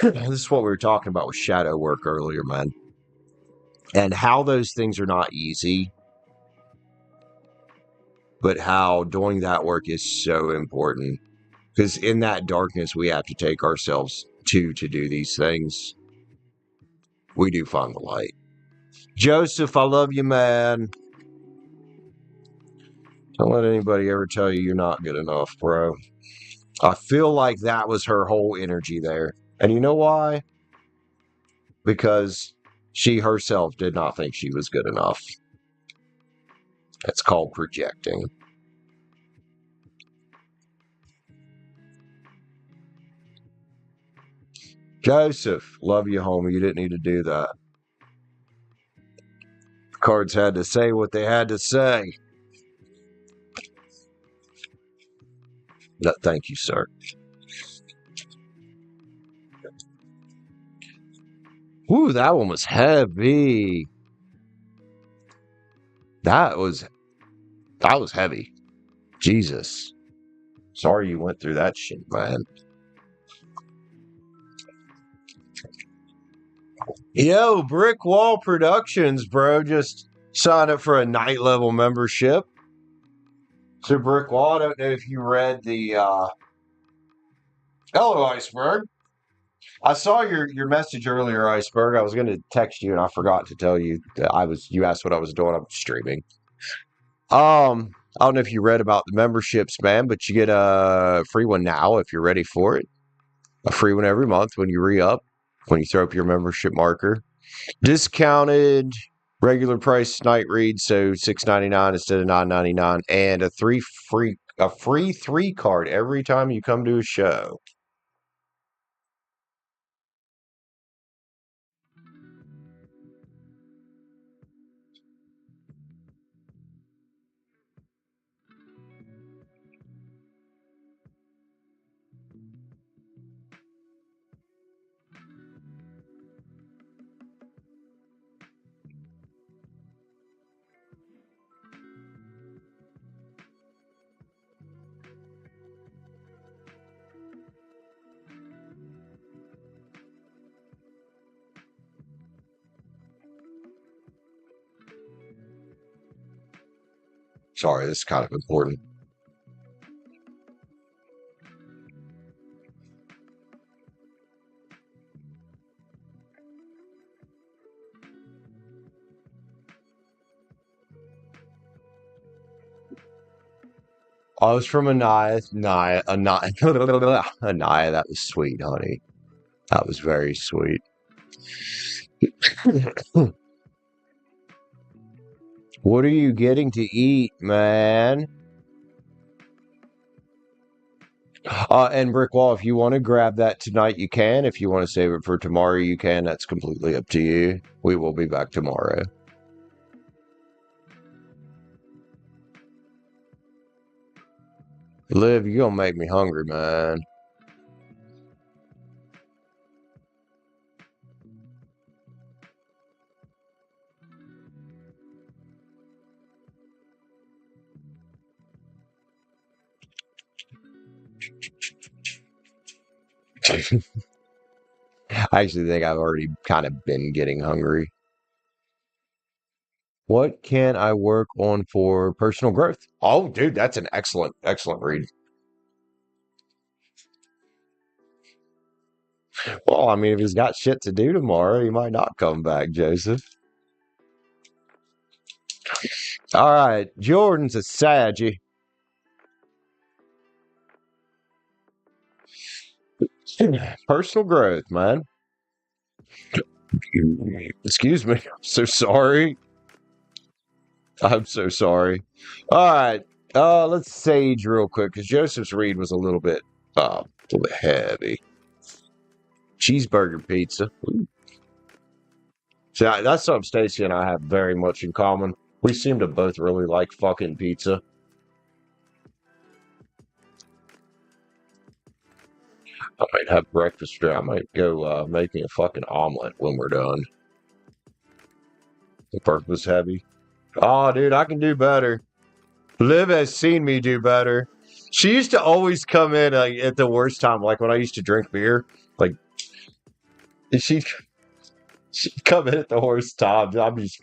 [SPEAKER 1] this is what we were talking about with shadow work earlier, man. And how those things are not easy, but how doing that work is so important. Because in that darkness, we have to take ourselves to do these things. We do find the light. Joseph, I love you, man. Don't let anybody ever tell you you're not good enough, bro. I feel like that was her whole energy there. And you know why? Because she herself did not think she was good enough. It's called projecting. Joseph, love you, homie. You didn't need to do that. Cards had to say what they had to say. No, thank you, sir. Ooh, that one was heavy. That was heavy. Jesus. Sorry you went through that shit, man. Yo, Brick Wall Productions, bro. Just signed up for a night level membership to Brick Wall. I don't know if you read the Hello, Iceberg. I saw your message earlier, Iceberg. I was gonna text you and I forgot to tell you that you asked what I was doing. I'm streaming. I don't know if you read about the memberships, man, but you get a free one now if you're ready for it. A free one every month when you re-up, when you throw up your membership marker. Discounted regular price night read, so $6.99 instead of $9.99, and a free 3 card every time you come to a show. Sorry, this is kind of important. I was from Ania. Ania, that was sweet, honey. That was very sweet. What are you getting to eat, man? And Brick Wall, if you want to grab that tonight, you can. If you want to save it for tomorrow, you can. That's completely up to you. We will be back tomorrow. Liv, you're gonna make me hungry, man. I actually think I've already kind of been getting hungry. What can I work on for personal growth? Oh, dude, that's an excellent read. Well, I mean, if he's got shit to do tomorrow, he might not come back, Joseph. All right, Jordan's a Saggy. Personal growth, man. Excuse me. I'm so sorry. I'm so sorry. All right. Let's sage real quick because Joseph's read was a little bit heavy. Cheeseburger pizza. Ooh. So that's something Stacie and I have very much in common. We seem to both really like fucking pizza. I might have breakfast or I might go make me a fucking omelet when we're done. The purpose heavy. Oh, dude, I can do better. Liv has seen me do better. She used to always come in at the worst time, like when I used to drink beer. Like she'd come in at the worst time. I'm just.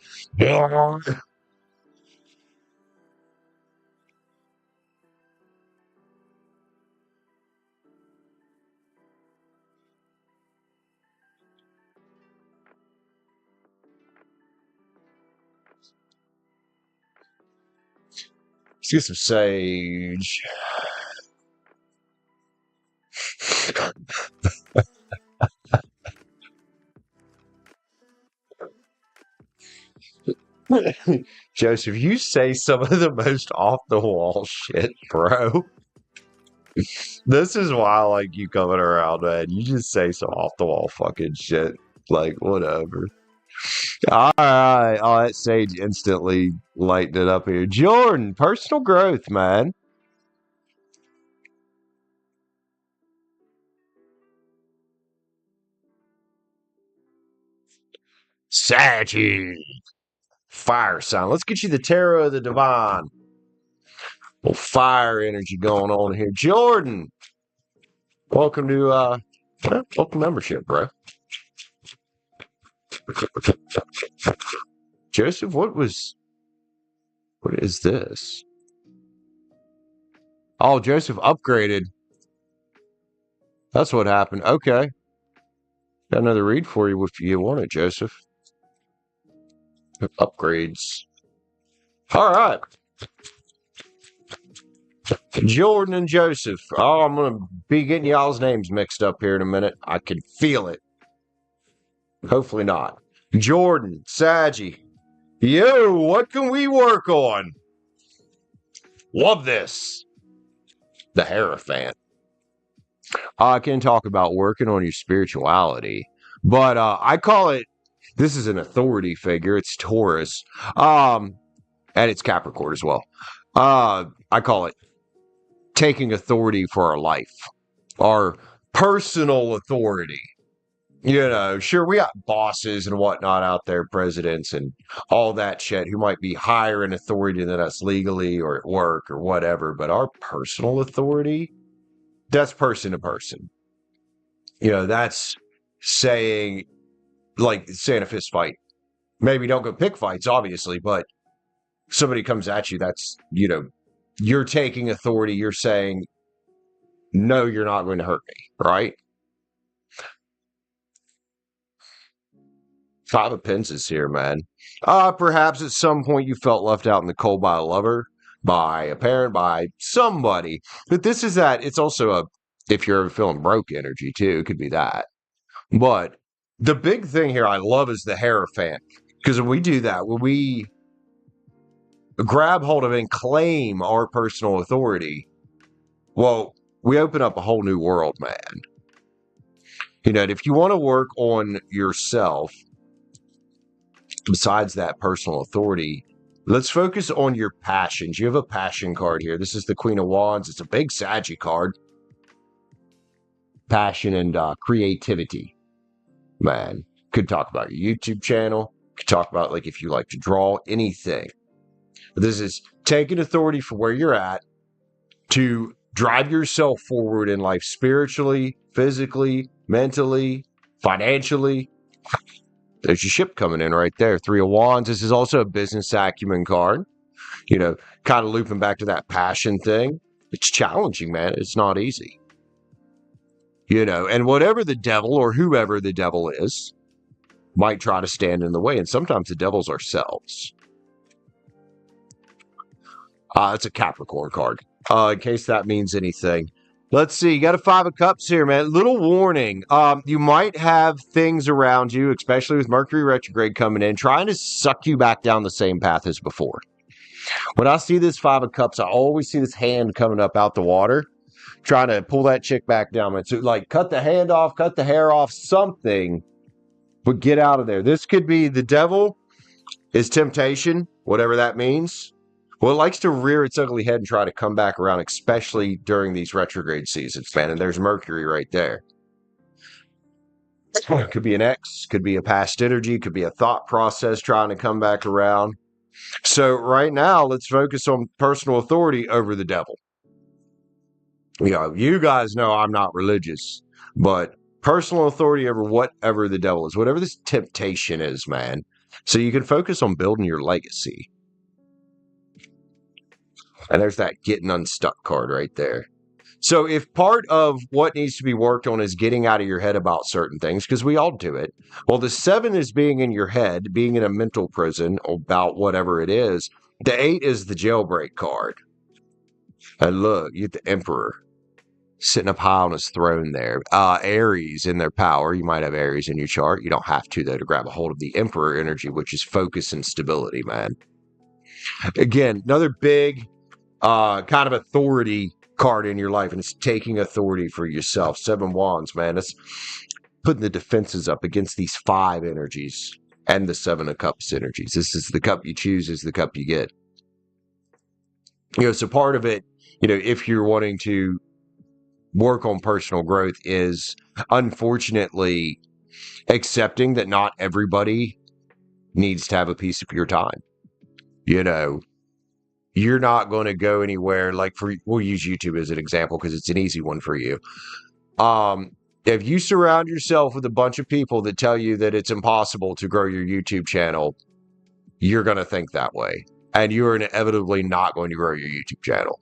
[SPEAKER 1] Let's get some sage. Joseph, you say some of the most off the wall shit, bro. This is why I like you coming around, man. You just say some off the wall fucking shit. Like, whatever. All right. Oh, that sage instantly lightened it up here. Jordan, personal growth, man. Stacie. Fire sign. Let's get you the Tarot of the Divine. Little fire energy going on here. Jordan, welcome to welcome membership, bro. Joseph, what is this? Oh, Joseph upgraded. That's what happened. Okay. Got another read for you if you want it, Joseph. Upgrades. All right. Jordan and Joseph. Oh, I'm going to be getting y'all's names mixed up here in a minute. I can feel it. Hopefully not. Jordan, Stacie. Yo, what can we work on? Love this. The Hierophant. I can talk about working on your spirituality, but I call it, this is an authority figure. It's Taurus. And it's Capricorn as well. I call it taking authority for our life, our personal authority. You know, sure, we got bosses and whatnot out there, presidents and all that shit who might be higher in authority than us legally or at work or whatever. But our personal authority, that's person to person. You know, that's saying, like, saying a fist fight. Maybe don't go pick fights, obviously, but somebody comes at you, that's, you know, you're taking authority. You're saying, no, you're not going to hurt me, right? Five of Pentacles here, man. Perhaps at some point you felt left out in the cold by a lover, by a parent, by somebody. But this is that. It's also a, if you're ever feeling broke energy too, it could be that. But the big thing here I love is the Hierophant. Because when we do that, when we grab hold of and claim our personal authority, well, we open up a whole new world, man. You know, if you want to work on yourself, besides that personal authority, let's focus on your passions. You have a passion card here. This is the Queen of Wands. It's a big Saggy card. Passion and creativity. Man, could talk about your YouTube channel. Could talk about, like, if you like to draw, anything. This is taking authority for where you're at to drive yourself forward in life spiritually, physically, mentally, financially. There's your ship coming in right there. Three of Wands. This is also a business acumen card. You know, kind of looping back to that passion thing. It's challenging, man. It's not easy. You know, and whatever the devil or whoever the devil is might try to stand in the way. And sometimes the devil's ourselves. It's a Capricorn card. In case that means anything. Let's see. You got a Five of Cups here, man. Little warning. You might have things around you, especially with Mercury retrograde coming in, trying to suck you back down the same path as before. When I see this Five of Cups, I always see this hand coming up out the water, trying to pull that chick back down. It's like, cut the hand off, cut the hair off, something, but get out of there. This could be the devil is temptation, whatever that means. Well, it likes to rear its ugly head and try to come back around, especially during these retrograde seasons, man. And there's Mercury right there. It could be an ex, could be a past energy, could be a thought process trying to come back around. So right now, let's focus on personal authority over the devil. You know, you guys know I'm not religious, but personal authority over whatever the devil is, whatever this temptation is, man. So you can focus on building your legacy. And there's that getting unstuck card right there. So if part of what needs to be worked on is getting out of your head about certain things, because we all do it. Well, the 7 is being in your head, being in a mental prison about whatever it is. The 8 is the jailbreak card. And look, you get the Emperor sitting up high on his throne there. Aries in their power. You might have Aries in your chart. You don't have to, though, to grab a hold of the Emperor energy, which is focus and stability, man. Again, another big kind of authority card in your life, and it's taking authority for yourself. 7 Wands, man. It's putting the defenses up against these 5 energies and the 7 of Cups energies. This is the cup you choose, is the cup you get. So part of it, if you're wanting to work on personal growth, is unfortunately accepting that not everybody needs to have a piece of your time. You're not going to go anywhere. Like we'll use YouTube as an example because it's an easy one for you. If you surround yourself with a bunch of people that tell you that it's impossible to grow your YouTube channel, you're going to think that way. And you're inevitably not going to grow your YouTube channel.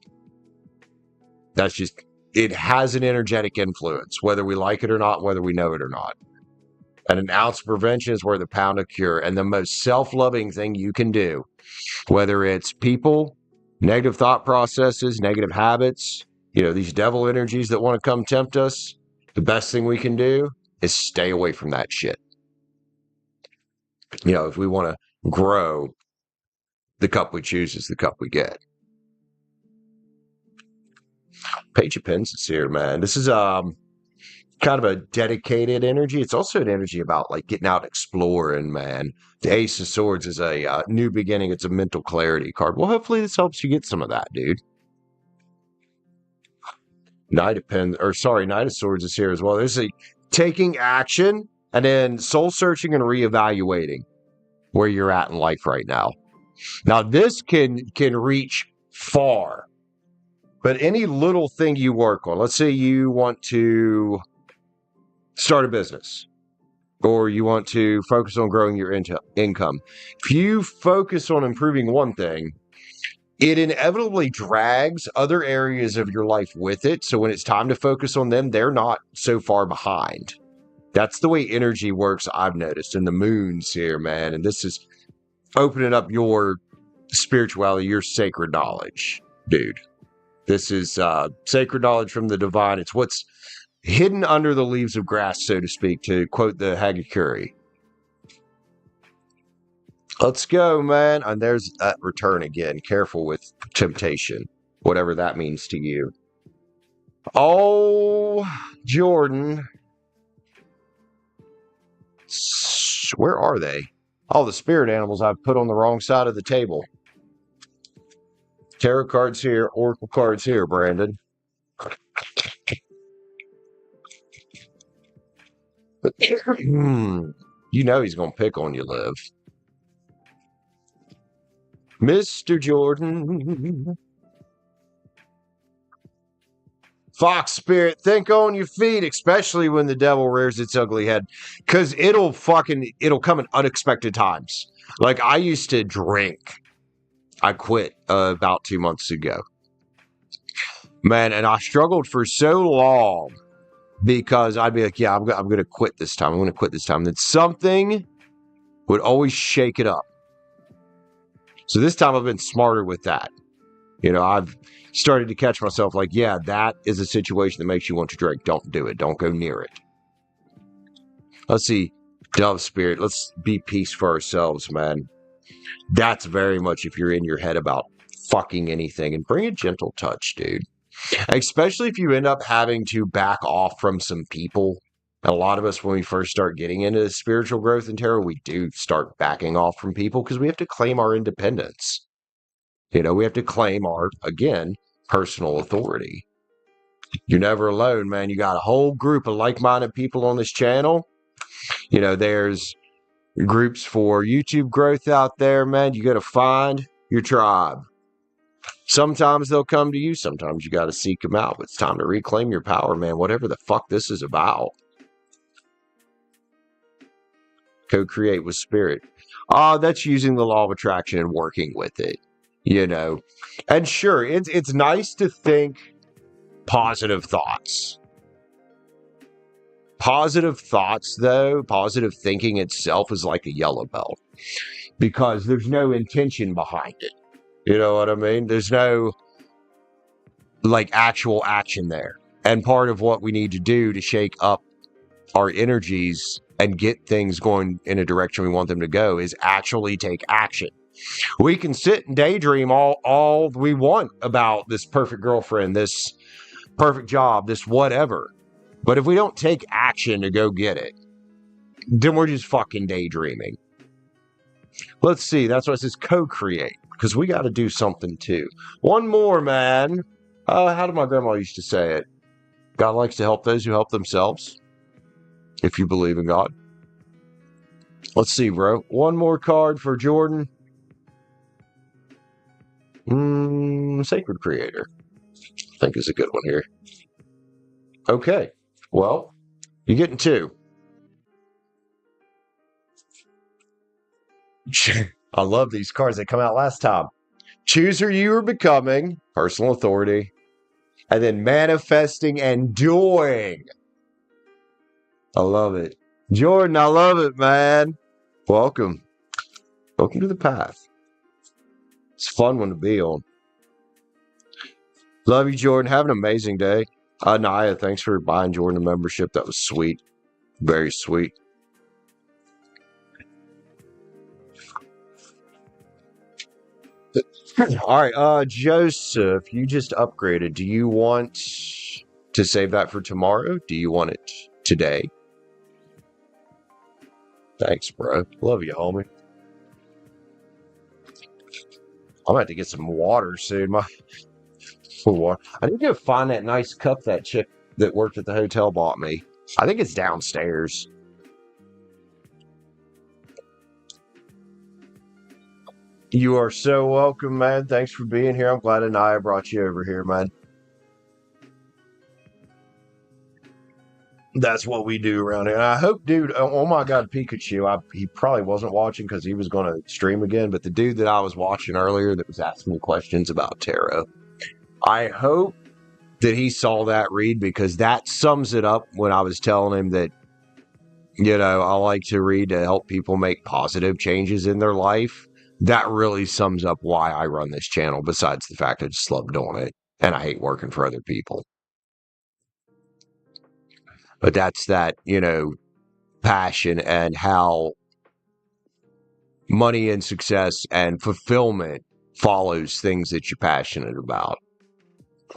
[SPEAKER 1] That's just, it has an energetic influence, whether we like it or not, whether we know it or not. And an ounce of prevention is worth a pound of cure. And the most self-loving thing you can do, whether it's people, negative thought processes, negative habits, these devil energies that want to come tempt us, the best thing we can do is stay away from that shit. If we want to grow, the cup we choose is the cup we get. Page of Pens is here, man. This is kind of a dedicated energy. It's also an energy about like getting out and exploring, man. The Ace of Swords is a new beginning. It's a mental clarity card. Well, hopefully this helps you get some of that, dude. Knight of Swords is here as well. There's a taking action and then soul searching and reevaluating where you're at in life right now. Now, this can reach far, but any little thing you work on, let's say you want to start a business, or you want to focus on growing your income. If you focus on improving one thing, it inevitably drags other areas of your life with it. So when it's time to focus on them, they're not so far behind. That's the way energy works, I've noticed. And the moon's here, man. And this is opening up your spirituality, your sacred knowledge, dude. This is sacred knowledge from the divine. It's what's hidden under the leaves of grass, so to speak, to quote the Hagakure. Let's go, man. And there's that return again. Careful with temptation, whatever that means to you. Oh, Jordan. Where are they? All the spirit animals I've put on the wrong side of the table. Tarot cards here, oracle cards here, Brandon. You know he's going to pick on you, Liv. Mr. Jordan. Fox spirit, think on your feet, especially when the devil rears its ugly head. Because it'll come in unexpected times. Like, I used to drink. I quit about 2 months ago. Man, and I struggled for so long because I'd be like, yeah, I'm going to quit this time. I'm going to quit this time. And then something would always shake it up. So this time I've been smarter with that. I've started to catch myself like, yeah, that is a situation that makes you want to drink. Don't do it. Don't go near it. Let's see. Dove spirit. Let's be peace for ourselves, man. That's very much if you're in your head about fucking anything. And bring a gentle touch, dude. Especially if you end up having to back off from some people. And a lot of us, when we first start getting into spiritual growth and tarot, we do start backing off from people because we have to claim our independence. We have to claim our, again, personal authority. You're never alone, man. You got a whole group of like-minded people on this channel. There's groups for YouTube growth out there, man. You got to find your tribe. Sometimes they'll come to you. Sometimes you got to seek them out. But it's time to reclaim your power, man. Whatever the fuck this is about. Co-create with spirit. That's using the law of attraction and working with it. And sure, it's nice to think positive thoughts. Positive thoughts, though, positive thinking itself is like a yellow belt because there's no intention behind it. You know what I mean? There's no actual action there. And part of what we need to do to shake up our energies and get things going in a direction we want them to go is actually take action. We can sit and daydream all we want about this perfect girlfriend, this perfect job, this whatever. But if we don't take action to go get it, then we're just fucking daydreaming. Let's see. That's why it says co-create, because we got to do something too. One more, man. How did my grandma used to say it? God likes to help those who help themselves. If you believe in God. Let's see, bro. One more card for Jordan. Sacred Creator. I think is a good one here. Okay. Well, you're getting two. I love these cards. They come out last time. Choose who you are becoming. Personal authority. And then manifesting and doing. I love it. Jordan, I love it, man. Welcome. Welcome to the path. It's a fun one to be on. Love you, Jordan. Have an amazing day. Ania, thanks for buying Jordan a membership. That was sweet. Very sweet. All right, Joseph, you just upgraded. Do you want to save that for tomorrow? Do you want it today? Thanks, bro. Love you, homie. I'm about to get some water soon. I need to find that nice cup that chick that worked at the hotel bought me. I think it's downstairs. You are so welcome, man. Thanks for being here. I'm glad Ania brought you over here, man. That's what we do around here. And I hope, dude, oh my God, Pikachu, he probably wasn't watching because he was going to stream again, but the dude that I was watching earlier that was asking me questions about tarot, I hope that he saw that read, because that sums it up when I was telling him that, you know, I like to read to help people make positive changes in their life. That really sums up why I run this channel, besides the fact I just love doing it and I hate working for other people. But that's that, you know, passion and how money and success and fulfillment follows things that you're passionate about.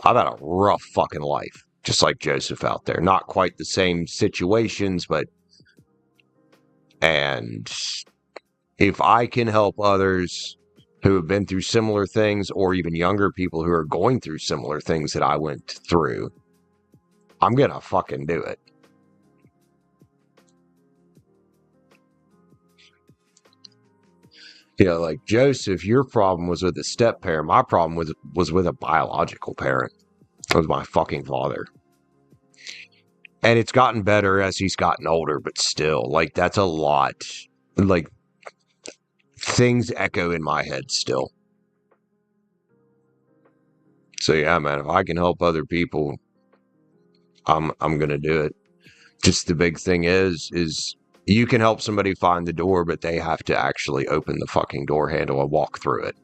[SPEAKER 1] I've had a rough fucking life, just like Joseph out there. Not quite the same situations, but... And if I can help others who have been through similar things, or even younger people who are going through similar things that I went through, I'm gonna fucking do it. You know, like Joseph, your problem was with a step parent. My problem was with a biological parent. It was my fucking father. And it's gotten better as he's gotten older, but still, like, that's a lot. Like, things echo in my head still. So yeah, man, if I can help other people, I'm gonna do it. Just the big thing is you can help somebody find the door, but they have to actually open the fucking door handle and walk through it.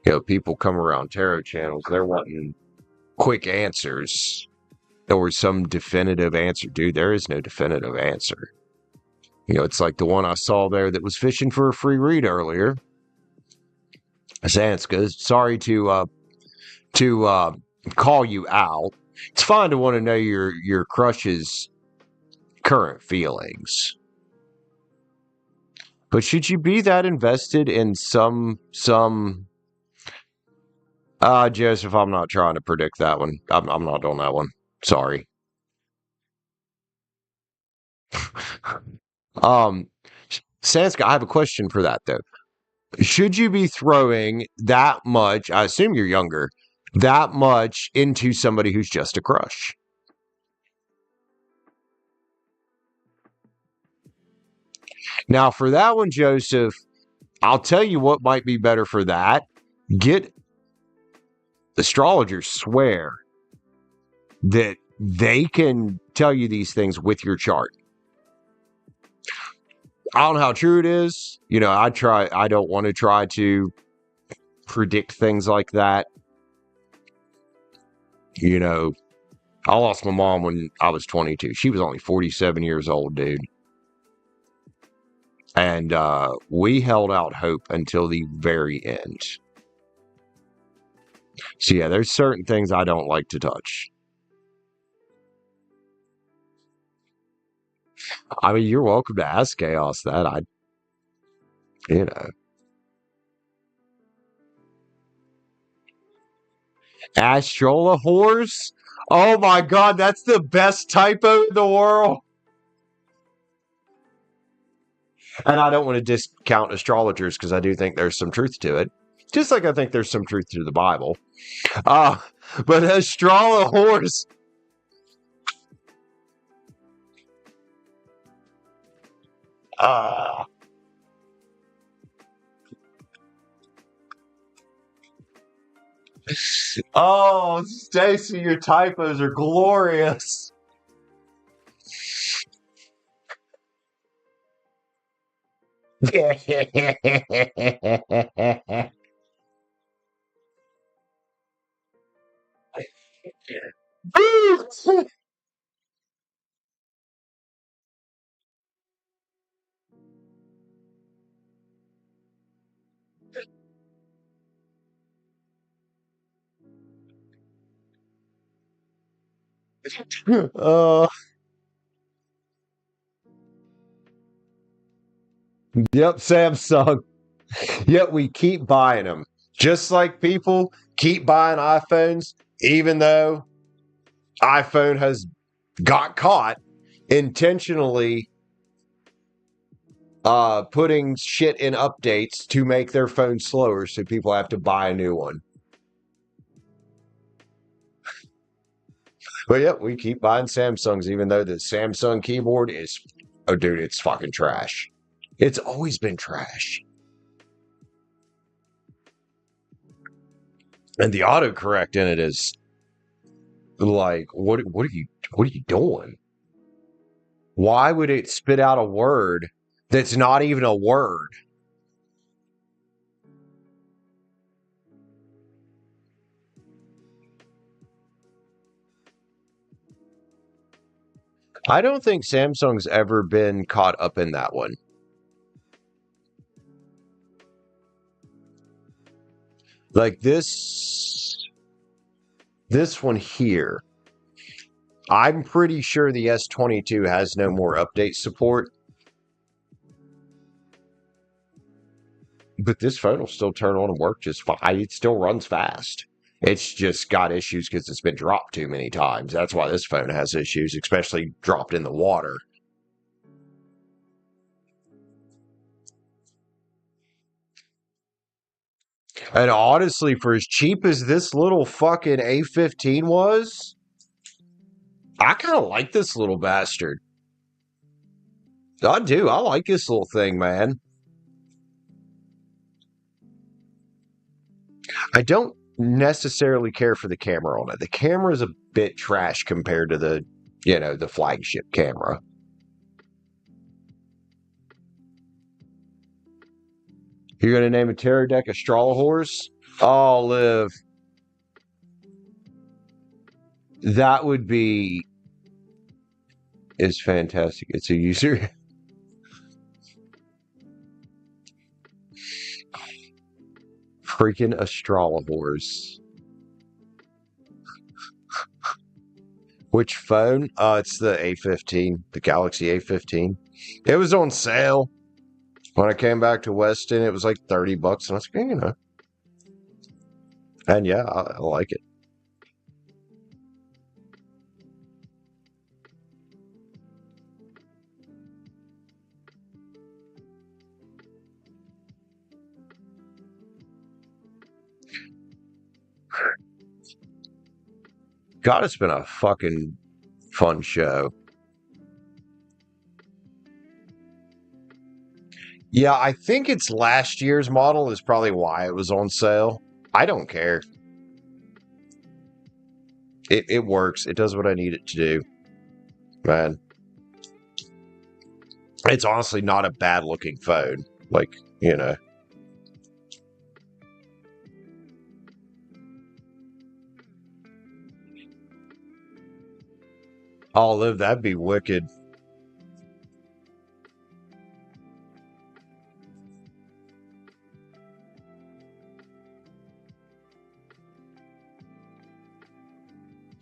[SPEAKER 1] You know, people come around tarot channels, they're wanting quick answers or some definitive answer. Dude, there is no definitive answer. You know, it's like the one I saw there that was fishing for a free read earlier. Zanska, sorry to call you out. It's fine to want to know your crush's current feelings. But should you be that invested in some Joseph, I'm not trying to predict that one. I'm not doing that one. Sorry. Sanska, I have a question for that though. Should you be throwing that much, I assume you're younger, that much into somebody who's just a crush? Now, for that one, Joseph, I'll tell you what might be better for that. Get astrologers swear that they can tell you these things with your chart. I don't know how true it is. You know, I don't want to try to predict things like that. You know, I lost my mom when I was 22. She was only 47 years old, dude. And we held out hope until the very end. So yeah, there's certain things I don't like to touch. I mean, you're welcome to ask Chaos that. You know. Astrola horse? Oh my god, that's the best typo in the world. And I don't want to discount astrologers because I do think there's some truth to it. Just like I think there's some truth to the Bible. But Astrola horse. Uh, oh, Stacie, your typos are glorious. uh, yep, Samsung. Yet we keep buying them. Just like people keep buying iPhones, even though iPhone has got caught intentionally putting shit in updates to make their phone slower so people have to buy a new one. But yep, we keep buying Samsungs, even though the Samsung keyboard is, oh dude, it's fucking trash. It's always been trash. And the autocorrect in it is like, what are you doing? Why would it spit out a word that's not even a word? I don't think Samsung's ever been caught up in that one. Like this one here. I'm pretty sure the S22 has no more update support. But this phone will still turn on and work just fine. It still runs fast. It's just got issues because it's been dropped too many times. That's why this phone has issues, especially dropped in the water. And honestly, for as cheap as this little fucking A15 was, I kind of like this little bastard. I do. I like this little thing, man. I don't necessarily care for the camera on it. The camera is a bit trash compared to the flagship camera. You're going to name a tarot deck a straw horse? Oh, Liv. That would be is fantastic. It's a user. Freaking astrologers. Which phone? It's the A15, the Galaxy A15. It was on sale when I came back to Weston. It was like $30, and I was like, And yeah, I like it. God, it's been a fucking fun show. Yeah, I think it's last year's model is probably why it was on sale. I don't care. It works. It does what I need it to do. Man. It's honestly not a bad looking phone. Like, I'll live. That'd be wicked.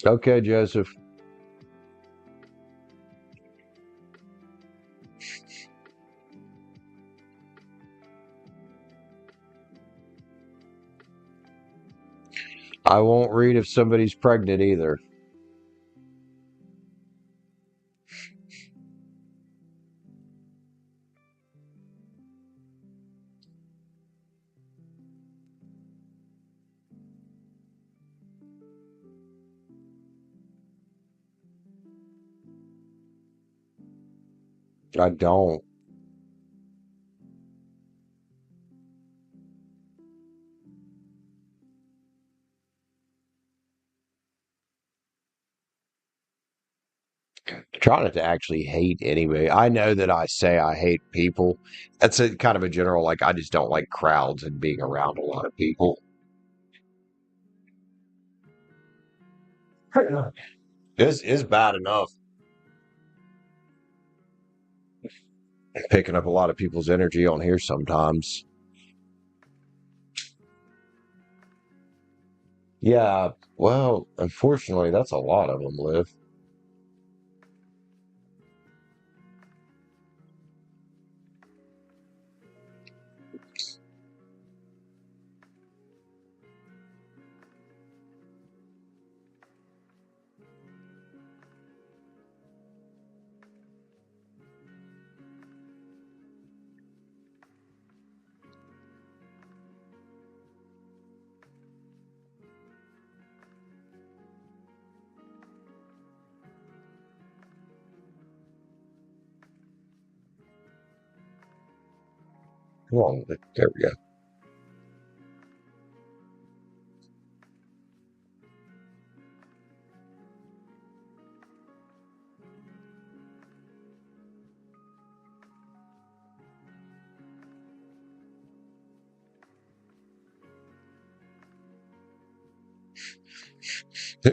[SPEAKER 1] Okay, Joseph. I won't read if somebody's pregnant either. I don't. Try not to actually hate anybody. I know that I say I hate people. That's a kind of a general, like, I just don't like crowds and being around a lot of people. This is bad enough. Picking up a lot of people's energy on here sometimes. Yeah, well, unfortunately, that's a lot of them, Liv. Come on, there we go.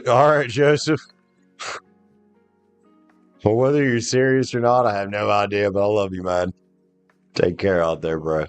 [SPEAKER 1] All right, Joseph. Well, whether you're serious or not, I have no idea, but I love you, man. Take care out there, bro.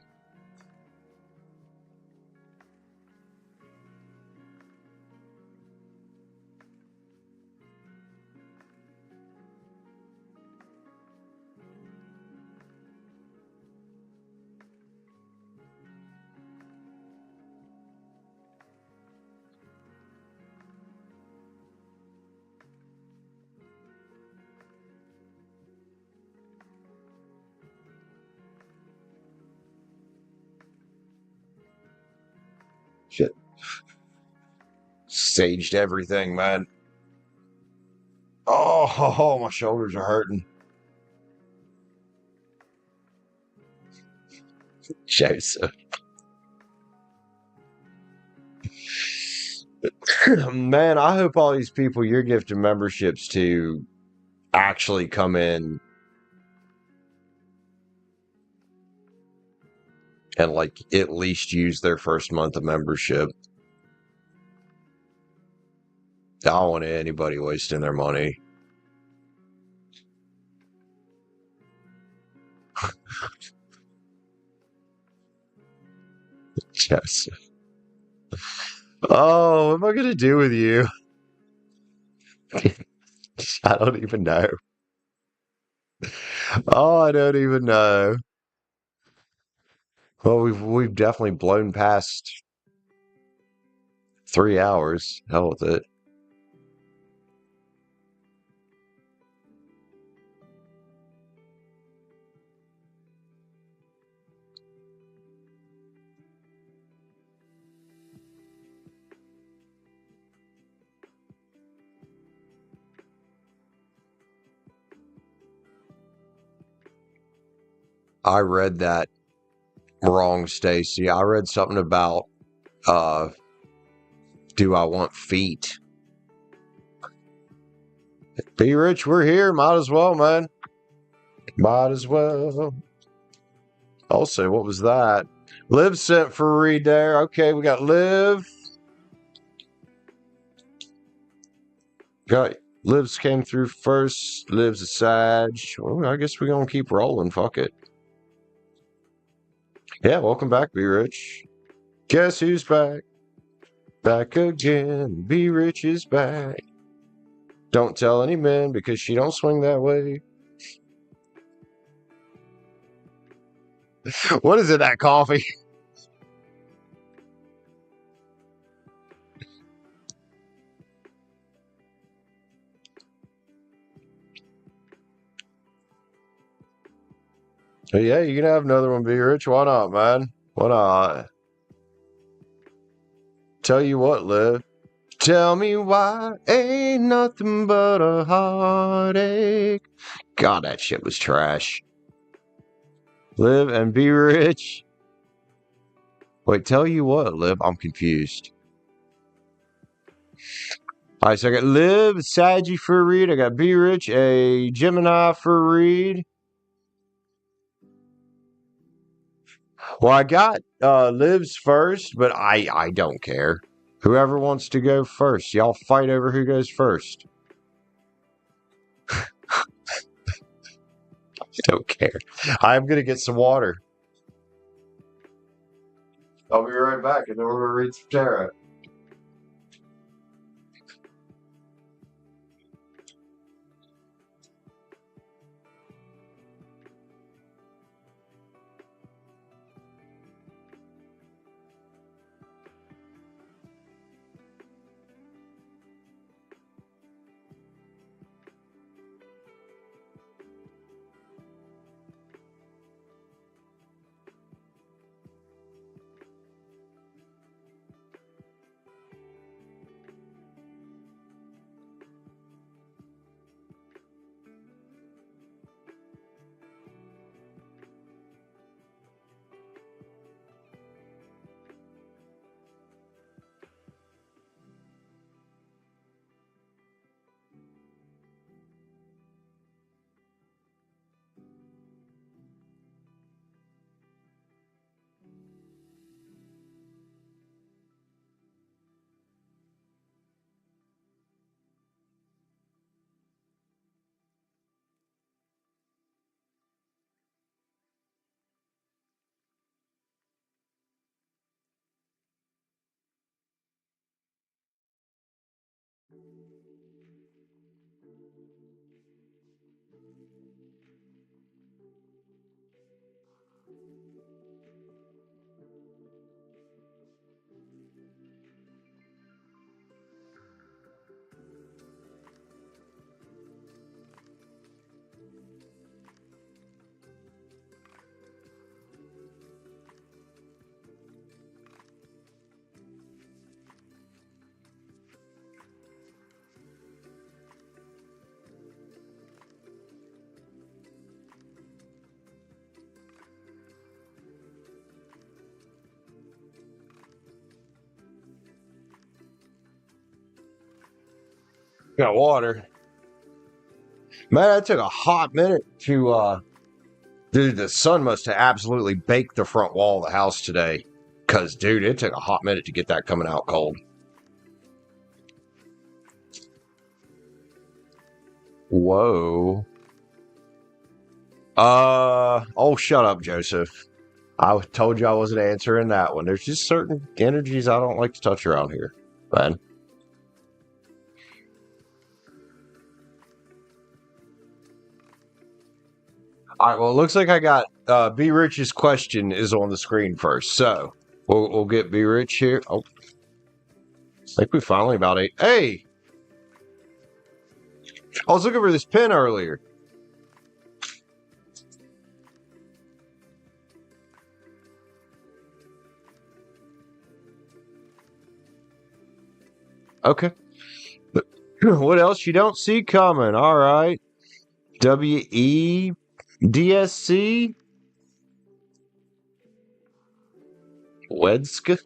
[SPEAKER 1] Shit. Saged everything, man. Oh, my shoulders are hurting. Joseph. Man, I hope all these people you're gifting memberships to actually come in and, like, at least use their first month of membership. I don't want anybody wasting their money. Joseph. Oh, what am I going to do with you? I don't even know. Oh, I don't even know. Well, we've definitely blown past 3 hours. Hell with it. I read that wrong, Stacie. I read something about do I want feet? Be rich, we're here. Might as well, man. Might as well. Also, what was that? Liv sent for a read there. Okay, we got Liv. Got Liv's came through first. Liv's a Sag. Well, I guess we're gonna keep rolling. Fuck it. Yeah, welcome back, Be Rich. Guess who's back? Back again. Be Rich is back. Don't tell any men because she don't swing that way. What is it, that coffee? Yeah, you can have another one, Be Rich. Why not, man? Why not? Tell you what, Liv. Tell me why ain't nothing but a heartache. God, that shit was trash. Live and be rich. Wait, tell you what, Liv, I'm confused. All right, so I got Liv, Saggy for a read. I got Be Rich, a Gemini for a read. Well, I got Liv's first, but I don't care. Whoever wants to go first, y'all fight over who goes first. I don't care. I'm gonna get some water. I'll be right back, and then we're gonna read some tarot. Got water. Man, that took a hot minute to dude, the sun must have absolutely baked the front wall of the house today. Cause dude, it took a hot minute to get that coming out cold. Whoa. Oh, shut up, Joseph. I told you I wasn't answering that one. There's just certain energies I don't like to touch around here, man. All right, well, it looks like I got B Rich's question is on the screen first. So we'll get B Rich here. Oh, I think we finally about eight. Hey, I was looking for this pen earlier. Okay. What else you don't see coming? All right. WEDSC? Wedska?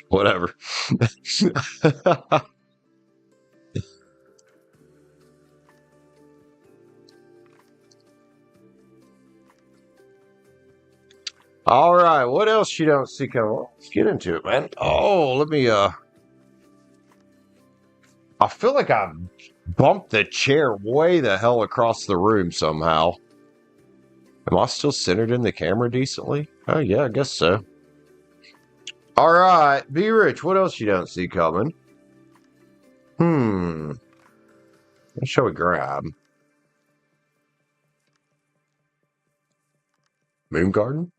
[SPEAKER 1] Whatever. All right. What else you don't see coming? Well, let's get into it, man. Oh, let me I feel like I bumped the chair way the hell across the room somehow. Am I still centered in the camera decently? Oh, yeah, I guess so. All right. Be Rich. What else you don't see coming? What shall we grab? Moon Garden?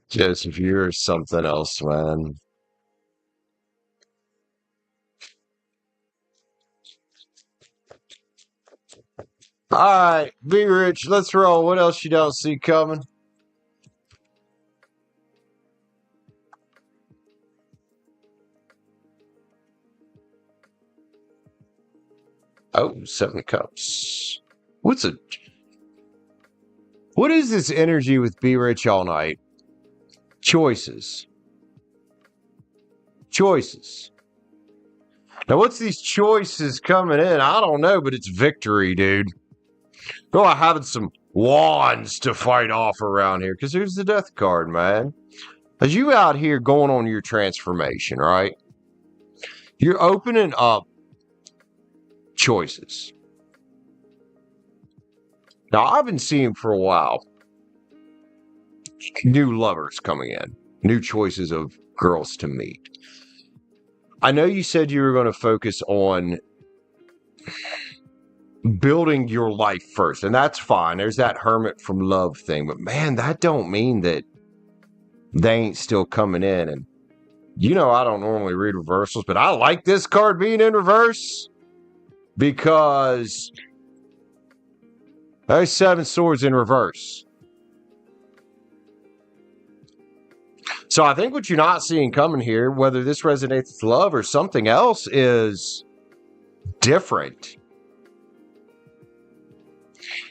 [SPEAKER 1] Joseph, you're something else, man. All right, be rich. Let's roll. What else you don't see coming? Oh, 7 cups. What is this energy with Be Rich All Night? Choices. Choices. Now, what's these choices coming in? I don't know, but it's victory, dude. Go on, having some wands to fight off around here, because here's the death card, man. As you out here going on your transformation, right? You're opening up choices. Now, I've been seeing for a while new lovers coming in, new choices of girls to meet. I know you said you were going to focus on building your life first, and that's fine. There's that hermit from love thing, but man, that don't mean that they ain't still coming in. And you know, I don't normally read reversals, but I like this card being in reverse because there's 7 swords in reverse. So I think what you're not seeing coming here, whether this resonates with love or something else, is different.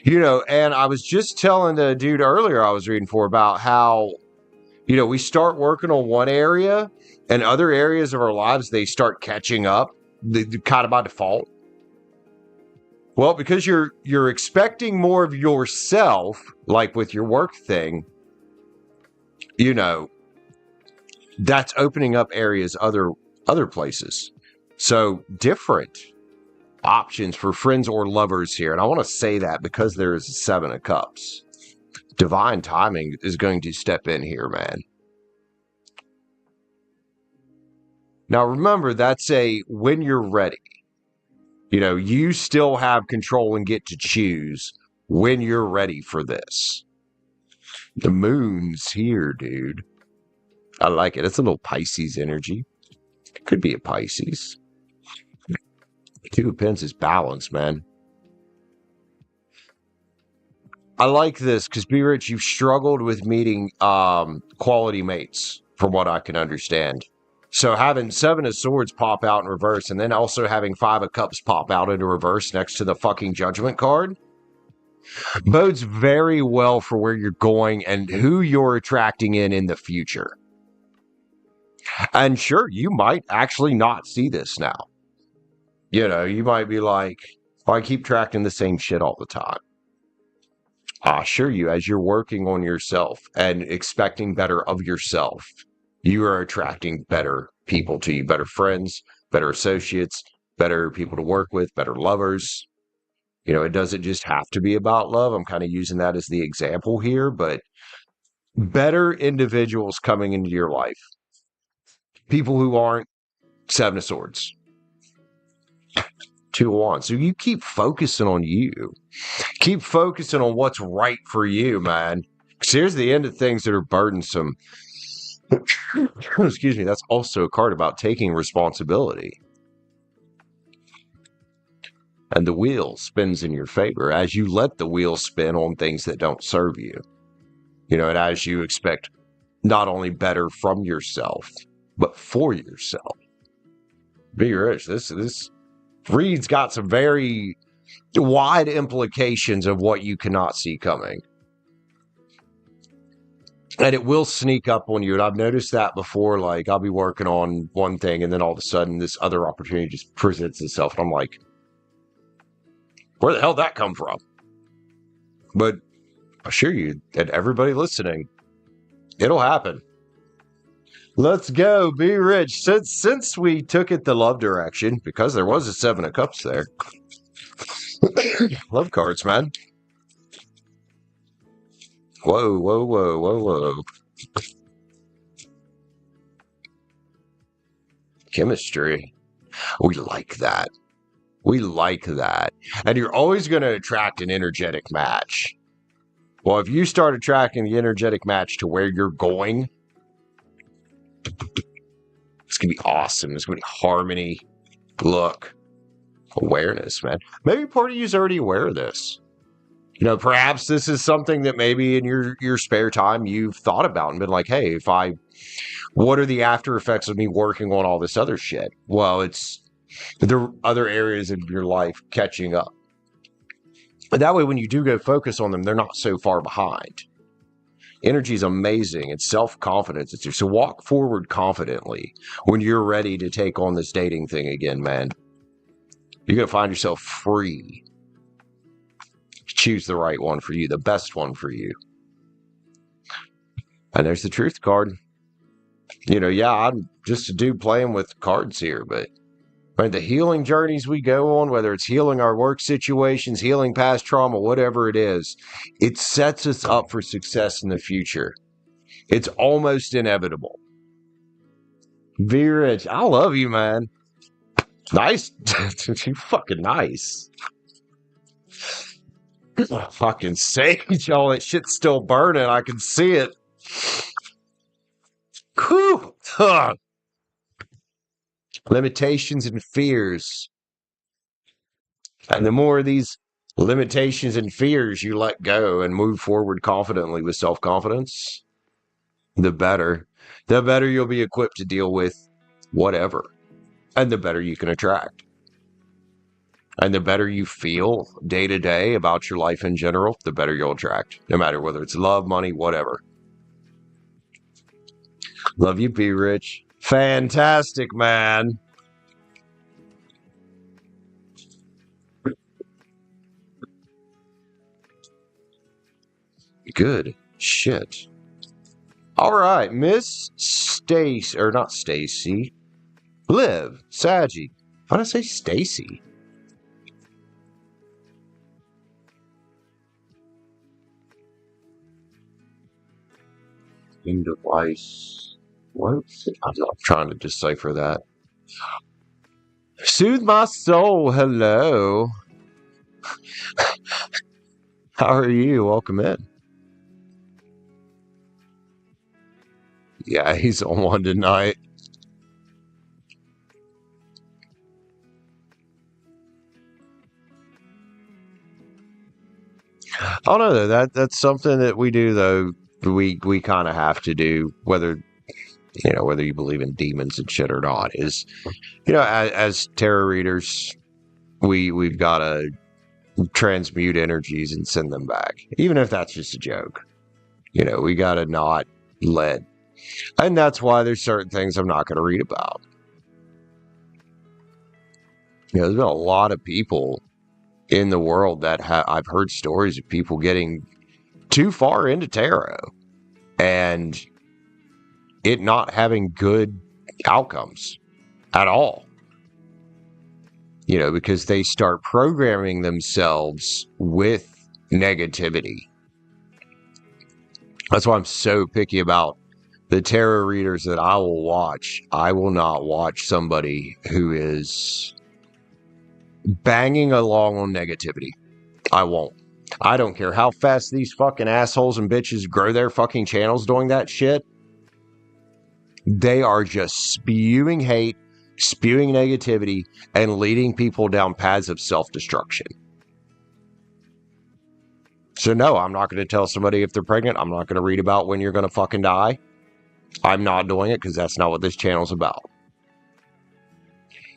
[SPEAKER 1] You know, and I was just telling the dude earlier I was reading for about how, you know, we start working on one area and other areas of our lives, they start catching up kind of by default. Well, because you're expecting more of yourself, like with your work thing, you know, that's opening up areas other places. So different options for friends or lovers here. And I want to say that because there is a 7 of Cups. Divine timing is going to step in here, man. Now remember, that's a when you're ready. You know, you still have control and get to choose when you're ready for this. The moon's here, dude. I like it. It's a little Pisces energy. Could be a Pisces. 2 of Pence is balance, man. I like this because, Be Rich, you've struggled with meeting quality mates, from what I can understand. So having 7 of Swords pop out in reverse and then also having 5 of Cups pop out into reverse next to the fucking Judgment card bodes very well for where you're going and who you're attracting in the future. And sure, you might actually not see this now. You know, you might be like, oh, I keep tracking the same shit all the time. I assure you, as you're working on yourself and expecting better of yourself, you are attracting better people to you, better friends, better associates, better people to work with, better lovers. You know, it doesn't just have to be about love. I'm kind of using that as the example here, but better individuals coming into your life. People who aren't 7 of Swords. 2 of Wands. So you keep focusing on you. Keep focusing on what's right for you, man. Because here's the end of things that are burdensome. Excuse me. That's also a card about taking responsibility. And the wheel spins in your favor as you let the wheel spin on things that don't serve you. You know, and as you expect not only better from yourself, but for yourself. Be Rich. This read's got some very wide implications of what you cannot see coming. And it will sneak up on you. And I've noticed that before. Like, I'll be working on one thing and then all of a sudden this other opportunity just presents itself. And I'm like, where the hell did that come from? But I assure you that everybody listening, it'll happen. Let's go, Be Rich. Since we took it the love direction, because there was a 7 of Cups there. Love cards, man. Whoa, whoa, whoa, whoa, whoa. Chemistry. We like that. We like that. And you're always going to attract an energetic match. Well, if you start attracting the energetic match to where you're going, it's going to be awesome. It's going to be harmony, look, awareness, man. Maybe part of you is already aware of this. You know, perhaps this is something that maybe in your spare time you've thought about and been like, hey, what are the after effects of me working on all this other shit? Well, it's the other areas of your life catching up. But that way, when you do go focus on them, they're not so far behind. Energy is amazing. It's self-confidence. So walk forward confidently when you're ready to take on this dating thing again, man. You're going to find yourself free. Choose the right one for you, the best one for you. And there's the truth card. You know, yeah, I'm just a dude playing with cards here, but right, the healing journeys we go on, whether it's healing our work situations, healing past trauma, whatever it is, it sets us up for success in the future. It's almost inevitable. V-Rich, I love you, man. Nice. You fucking nice. Fucking sage, all that shit's still burning. I can see it. Whew. Huh. Limitations and fears. And the more of these limitations and fears you let go and move forward confidently with self-confidence, the better. The better you'll be equipped to deal with whatever. And the better you can attract. And the better you feel day to day about your life in general, the better you'll attract. No matter whether it's love, money, whatever. Love you, Be Rich. Fantastic, man. Good shit. All right, Miss Stacie, or not Stacie, Liv, Saggy. How did I say Stacie? Device. What? I'm trying to decipher that. Soothe my soul. Hello. How are you? Welcome in. Yeah, he's on one tonight. Oh no, that's something that we do though. We kind of have to do, whether you believe in demons and shit or not. Is as tarot readers, we've got to transmute energies and send them back, even if that's just a joke. We got to not let, and that's why there's certain things I'm not going to read about. There's been a lot of people in the world that I've heard stories of people getting too far into tarot and it not having good outcomes at all. Because they start programming themselves with negativity. That's why I'm so picky about the tarot readers that I will watch. I will not watch somebody who is banging along on negativity. I won't. I don't care how fast these fucking assholes and bitches grow their fucking channels doing that shit. They are just spewing hate, spewing negativity, and leading people down paths of self-destruction. So no, I'm not going to tell somebody if they're pregnant. I'm not going to read about when you're going to fucking die. I'm not doing it because that's not what this channel's about.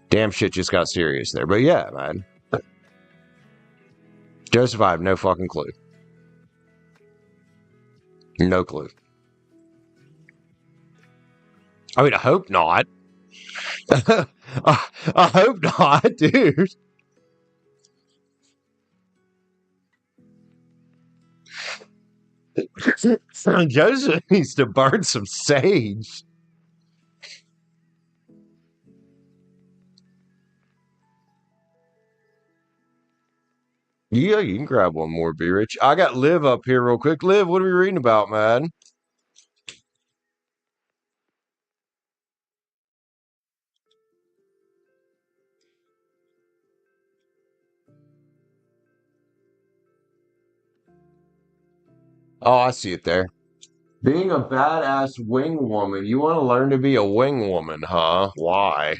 [SPEAKER 1] Damn shit just got serious there. But yeah, man. Joseph, I have no fucking clue. No clue. I mean, I hope not. I hope not, dude. Joseph needs to burn some sage. Yeah, you can grab one more, Be Rich. I got Liv up here real quick. Liv, what are we reading about, man? Oh, I see it there. Being a badass wing woman. You want to learn to be a wing woman, huh? Why?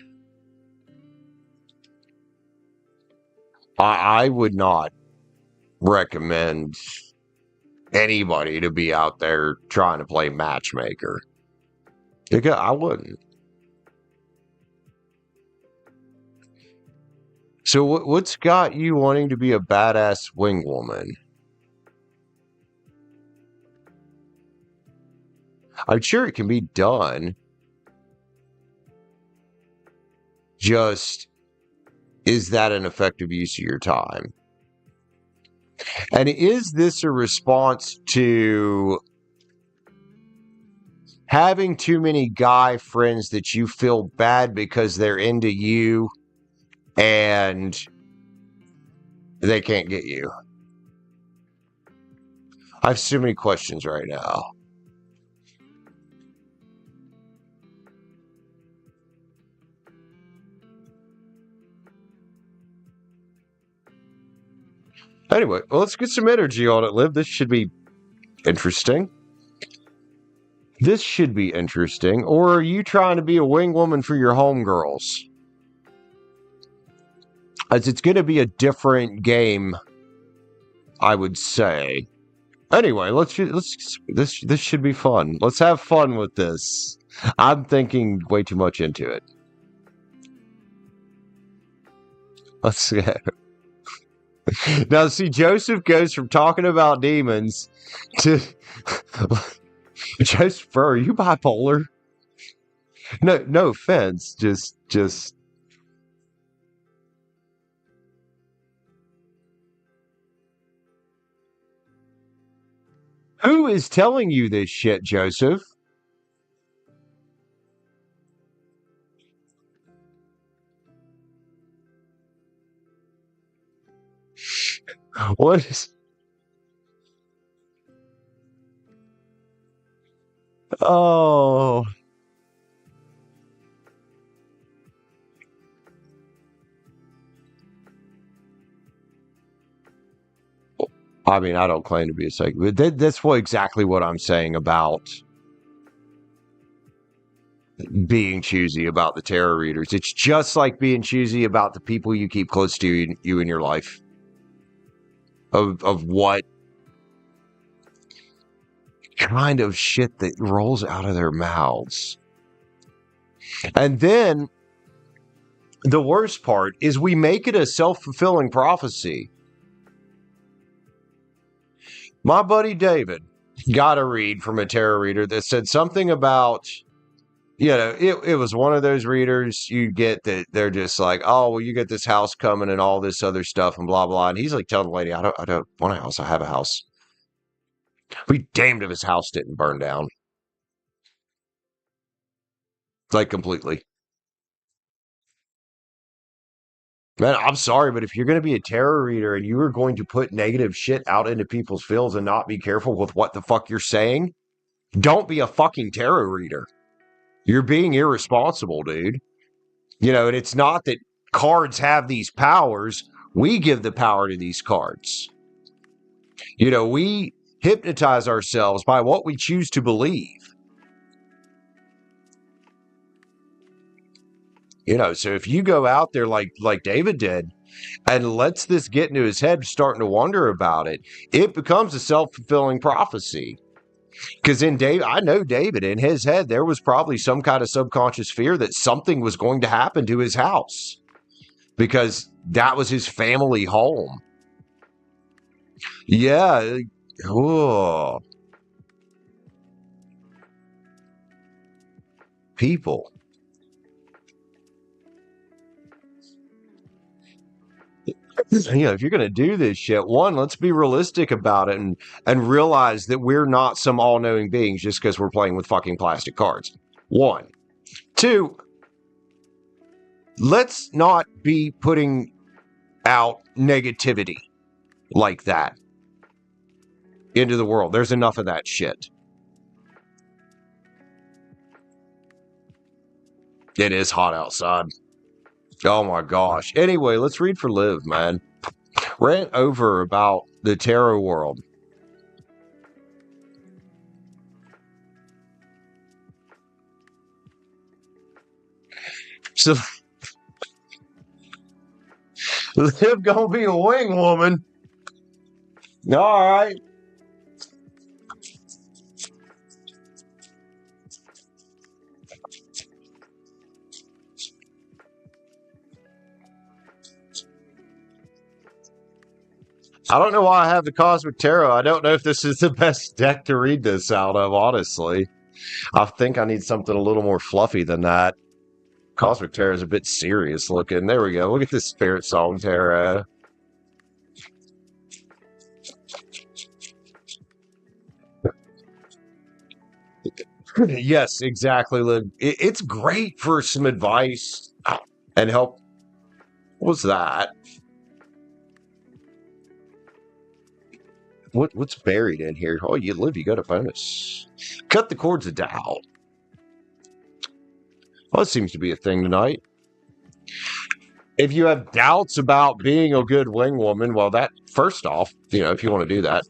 [SPEAKER 1] I would not recommend anybody to be out there trying to play matchmaker. I wouldn't. So what's got you wanting to be a badass wing woman? I'm sure it can be done. Just, is that an effective use of your time? And is this a response to having too many guy friends that you feel bad because they're into you and they can't get you? I have so many questions right now. Anyway, well, let's get some energy on it, Liv. This should be interesting. This should be interesting. Or are you trying to be a wing woman for your homegirls? As it's going to be a different game, I would say. Anyway, this should be fun. Let's have fun with this. I'm thinking way too much into it. Let's see. Now, see, Joseph goes from talking about demons to Joseph, are you bipolar? No offense. Just. Who is telling you this shit, Joseph? What is? Oh. I mean, I don't claim to be a psychic, but that's exactly what I'm saying about being choosy about the tarot readers. It's just like being choosy about the people you keep close to you in your life. Of what kind of shit that rolls out of their mouths. And then the worst part is we make it a self-fulfilling prophecy. My buddy David got a read from a tarot reader that said something about, it was one of those readers you get that they're just like, oh, well, you get this house coming and all this other stuff and blah, blah. And he's like telling the lady, I don't want a house. I have a house. Be damned if his house didn't burn down. Like completely. Man, I'm sorry, but if you're going to be a tarot reader and you are going to put negative shit out into people's fields and not be careful with what the fuck you're saying, don't be a fucking tarot reader. You're being irresponsible, dude. And it's not that cards have these powers. We give the power to these cards. We hypnotize ourselves by what we choose to believe. So if you go out there like David did and lets this get into his head, starting to wonder about it, it becomes a self-fulfilling prophecy. Because I know David, in his head, there was probably some kind of subconscious fear that something was going to happen to his house because that was his family home. Yeah. Oh. People. If you're going to do this shit, one, let's be realistic about it and realize that we're not some all-knowing beings just because we're playing with fucking plastic cards. One. Two, let's not be putting out negativity. like that into the world. There's enough of that shit. It is hot outside. Oh my gosh. Anyway, let's read for Liv, man. Rant over about the tarot world. So, Liv gonna be a wing woman. All right. I don't know why I have the Cosmic Tarot. I don't know if this is the best deck to read this out of, honestly. I think I need something a little more fluffy than that. Cosmic Tarot is a bit serious looking. There we go. Look at this Spirit Song Tarot. Yes, exactly, Liv. It's great for some advice and help. What's that? What's buried in here? Oh, you Liv, you got a bonus. Cut the cords of doubt. Well, that seems to be a thing tonight. If you have doubts about being a good wing woman, well, that, first off, if you want to do that.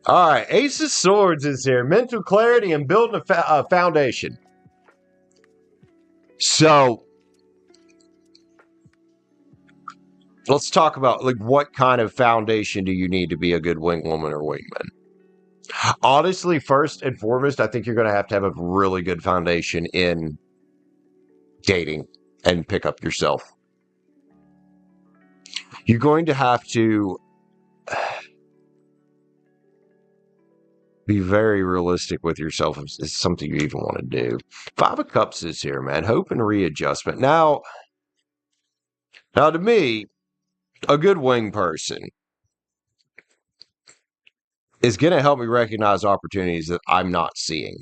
[SPEAKER 1] All right, Ace of Swords is here. Mental clarity and building a foundation. So, let's talk about, what kind of foundation do you need to be a good wing woman or wingman? Honestly, first and foremost, I think you're going to have a really good foundation in dating and pick up yourself. You're going to have to be very realistic with yourself if it's something you even want to do. Five of Cups is here, man. Hope and readjustment. Now, to me, a good wing person is going to help me recognize opportunities that I'm not seeing.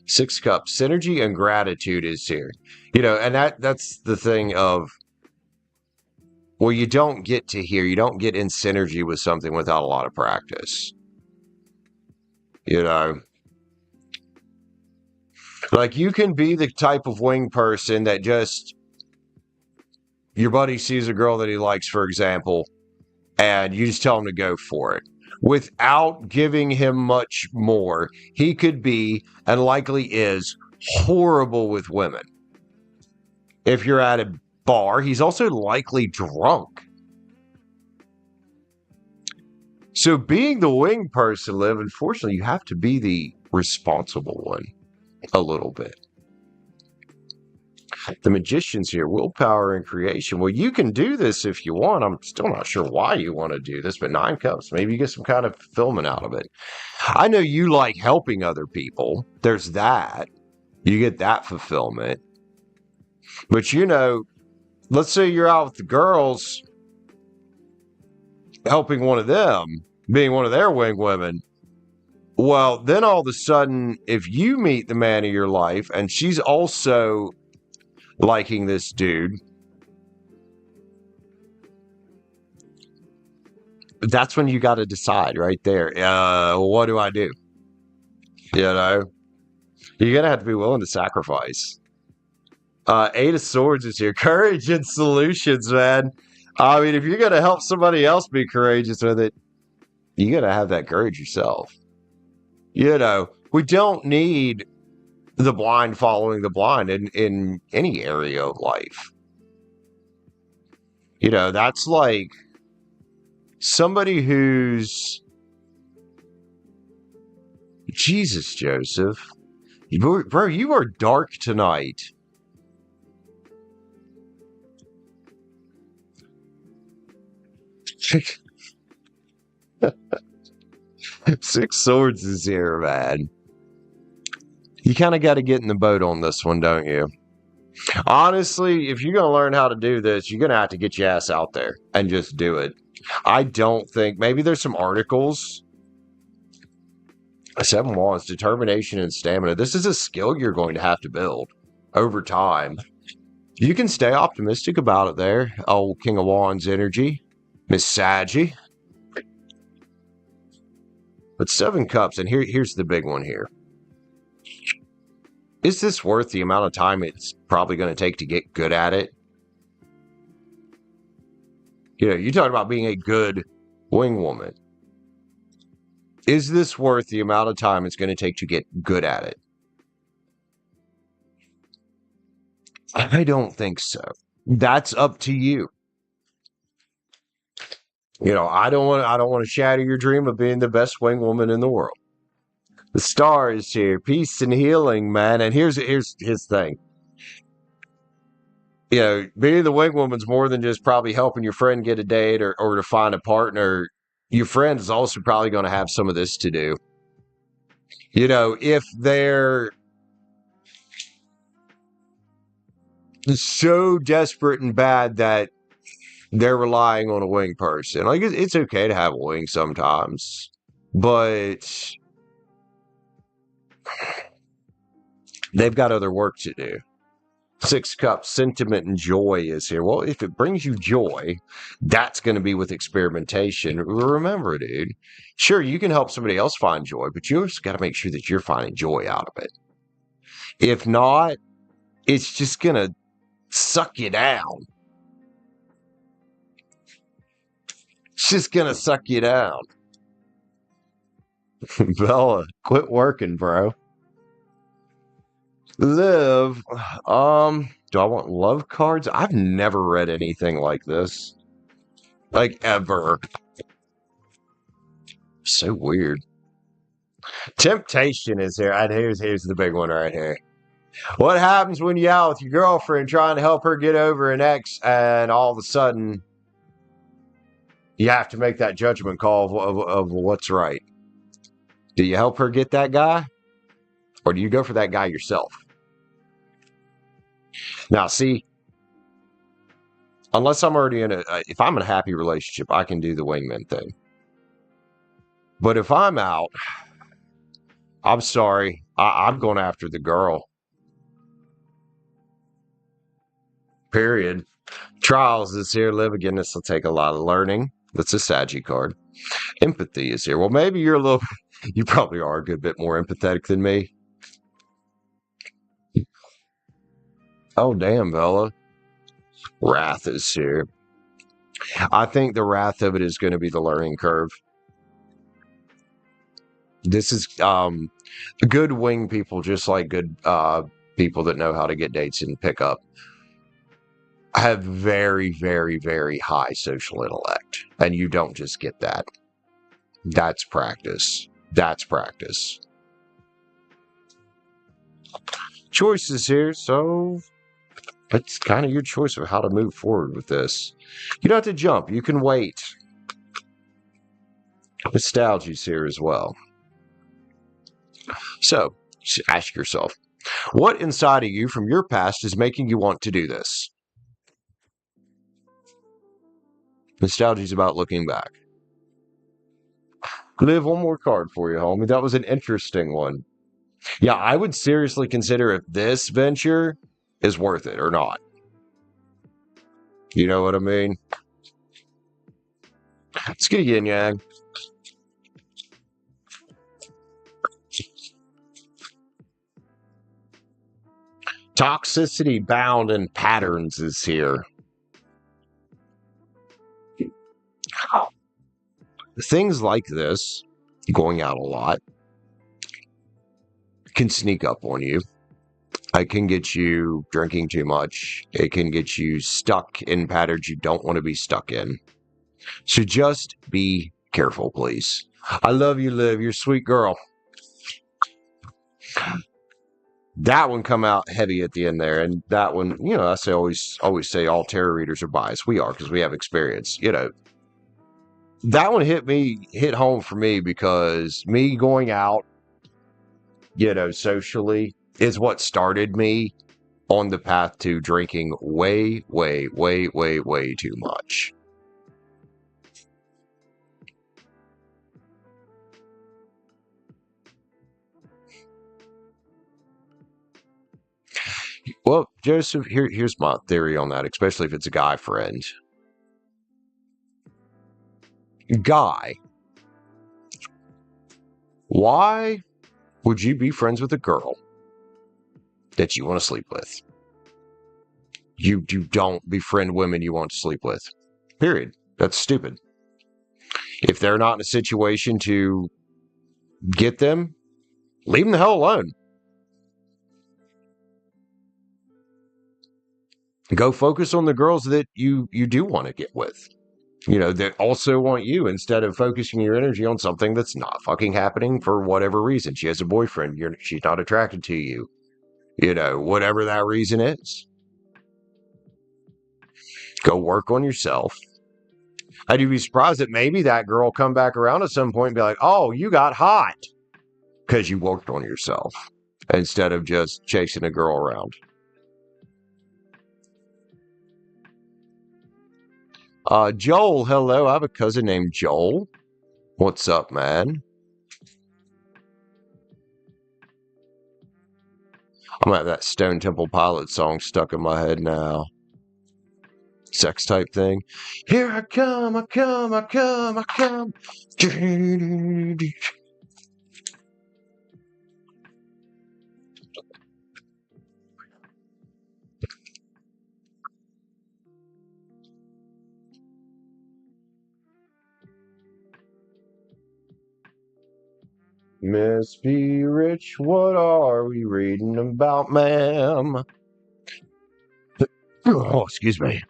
[SPEAKER 1] Six Cups, synergy and gratitude is here. And that's the thing of, well, you don't get you don't get in synergy with something without a lot of practice. Like, you can be the type of wing person that just, your buddy sees a girl that he likes, for example, and you just tell him to go for it. Without giving him much more, he could be, and likely is, horrible with women. If you're at a bar, he's also likely drunk. So being the wing person, Liv, unfortunately, you have to be the responsible one a little bit. The Magician's here, willpower and creation. Well, you can do this if you want. I'm still not sure why you want to do this, but 9 Cups, maybe you get some kind of fulfillment out of it. I know you like helping other people. There's that. You get that fulfillment. But let's say you're out with the girls, helping one of them, being one of their wing women. Well, then all of a sudden, if you meet the man of your life and she's also liking this dude, that's when you got to decide right there. What do I do? You're going to have to be willing to sacrifice. 8 of Swords is here. Courage and solutions, man. I mean, if you're going to help somebody else be courageous with it, you got to have that courage yourself. We don't need the blind following the blind in any area of life. That's like somebody who's... Jesus, Joseph. Bro, you are dark tonight. Six Swords is here, man. You kind of got to get in the boat on this one, don't you? Honestly, if you're going to learn how to do this, you're going to have to get your ass out there and just do it. I don't think, maybe there's some articles. 7 Wands, determination and stamina. This is a skill you're going to have to build over time. You can stay optimistic about it there. Oh, King of Wands energy. Miss Saggy. But 7 Cups, and here's the big one here. Is this worth the amount of time it's probably going to take to get good at it? You talk about being a good wing woman. Is this worth the amount of time it's going to take to get good at it? I don't think so. That's up to you. I don't want to shatter your dream of being the best wing woman in the world. The star is here, peace and healing, man. And here's his thing. Being the wing woman's more than just probably helping your friend get a date or to find a partner. Your friend is also probably going to have some of this to do. If they're so desperate and bad that they're relying on a wing person. Like, it's okay to have a wing sometimes, but they've got other work to do. 6 Cups, sentiment and joy is here. Well, if it brings you joy, that's going to be with experimentation. Remember, dude, sure, you can help somebody else find joy, but you just got to make sure that you're finding joy out of it. If not, it's just going to suck you down. It's just going to suck you down. Bella, quit working, bro. Live. Do I want love cards? I've never read anything like this. Like, ever. So weird. Temptation is here. And here's the big one right here. What happens when you're out with your girlfriend trying to help her get over an ex, and all of a sudden you have to make that judgment call of what's right? Do you help her get that guy? Or do you go for that guy yourself? Now, see, unless I'm already if I'm in a happy relationship, I can do the wingman thing. But if I'm out, I'm sorry, I'm going after the girl. Period. Trials is here. Live again. This will take a lot of learning. That's a Saggy card. Empathy is here. Well, maybe you probably are a good bit more empathetic than me. Oh, damn, Bella. Wrath is here. I think the wrath of it is going to be the learning curve. This is good wing people, just like good people that know how to get dates and pick up, have very, very, very high social intellect. And you don't just get that. That's practice. That's practice. Choices here, so it's kind of your choice of how to move forward with this. You don't have to jump. You can wait. Nostalgia's here as well. So, ask yourself, what inside of you from your past is making you want to do this? Nostalgia's about looking back. Liv, one more card for you, homie. That was an interesting one. Yeah, I would seriously consider if this venture is worth it or not. You know what I mean? Let's get a yin yang. Toxicity bound in patterns is here. Things like this, going out a lot, can sneak up on you. It can get you drinking too much. It can get you stuck in patterns you don't want to be stuck in. So just be careful, please. I love you, Liv. You're a sweet girl. That one come out heavy at the end there, and that one, I say always say all tarot readers are biased. We are, because we have experience. That one hit home for me, because me going out, socially is what started me on the path to drinking way, way, way, way, way too much. Well, Joseph, here's my theory on that, especially if it's a guy friend. Guy, why would you be friends with a girl that you want to sleep with? You don't befriend women you want to sleep with. Period. That's stupid. If they're not in a situation to get them, leave them the hell alone. Go focus on the girls that you do want to get with. That also want you, instead of focusing your energy on something that's not fucking happening for whatever reason. She has a boyfriend. She's not attracted to you. Whatever that reason is. Go work on yourself. I'd be surprised that maybe that girl will come back around at some point and be like, oh, you got hot because you worked on yourself instead of just chasing a girl around. Joel, hello. I have a cousin named Joel. What's up, man? I'm at that Stone Temple Pilots song stuck in my head now. Sex type thing. Here I come, I come, I come, I come. Miss Be Rich, what are we reading about, ma'am? Oh, excuse me.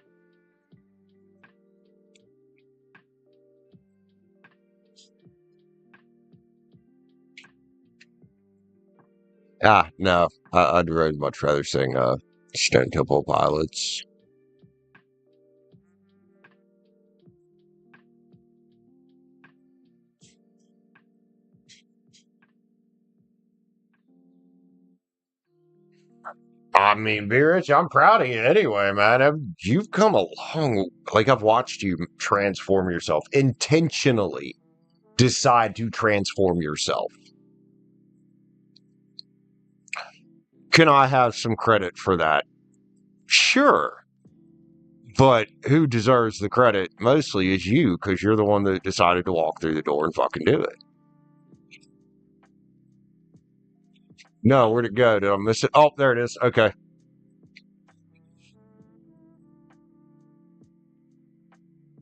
[SPEAKER 1] No. I'd really much rather sing Stone Temple Pilots. I mean, Be Rich, I'm proud of you anyway, man. You've come a long, I've watched you transform yourself, intentionally decide to transform yourself. Can I have some credit for that? Sure. But who deserves the credit mostly is you, because you're the one that decided to walk through the door and fucking do it. No, where'd it go? Did I miss it? Oh, there it is. Okay.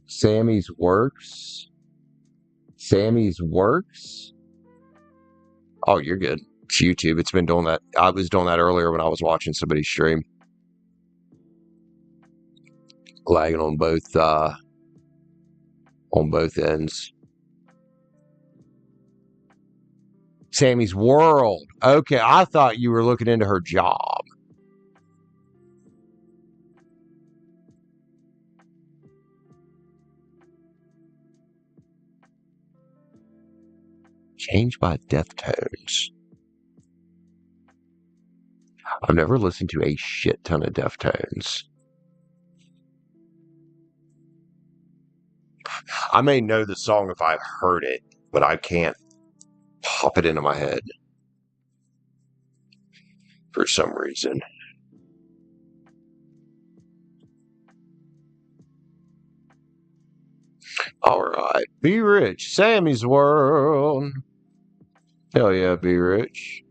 [SPEAKER 1] Sammy's Works. Sammy's Works. Oh, you're good. It's YouTube. It's been doing that. I was doing that earlier when I was watching somebody stream. Lagging on both ends. Sammy's World. Okay, I thought you were looking into her job. Changed by Deftones. I've never listened to a shit ton of Deftones. I may know the song if I've heard it, but I can't pop it into my head for some reason. All right. Be Rich. Sammy's World. Hell yeah, Be Rich.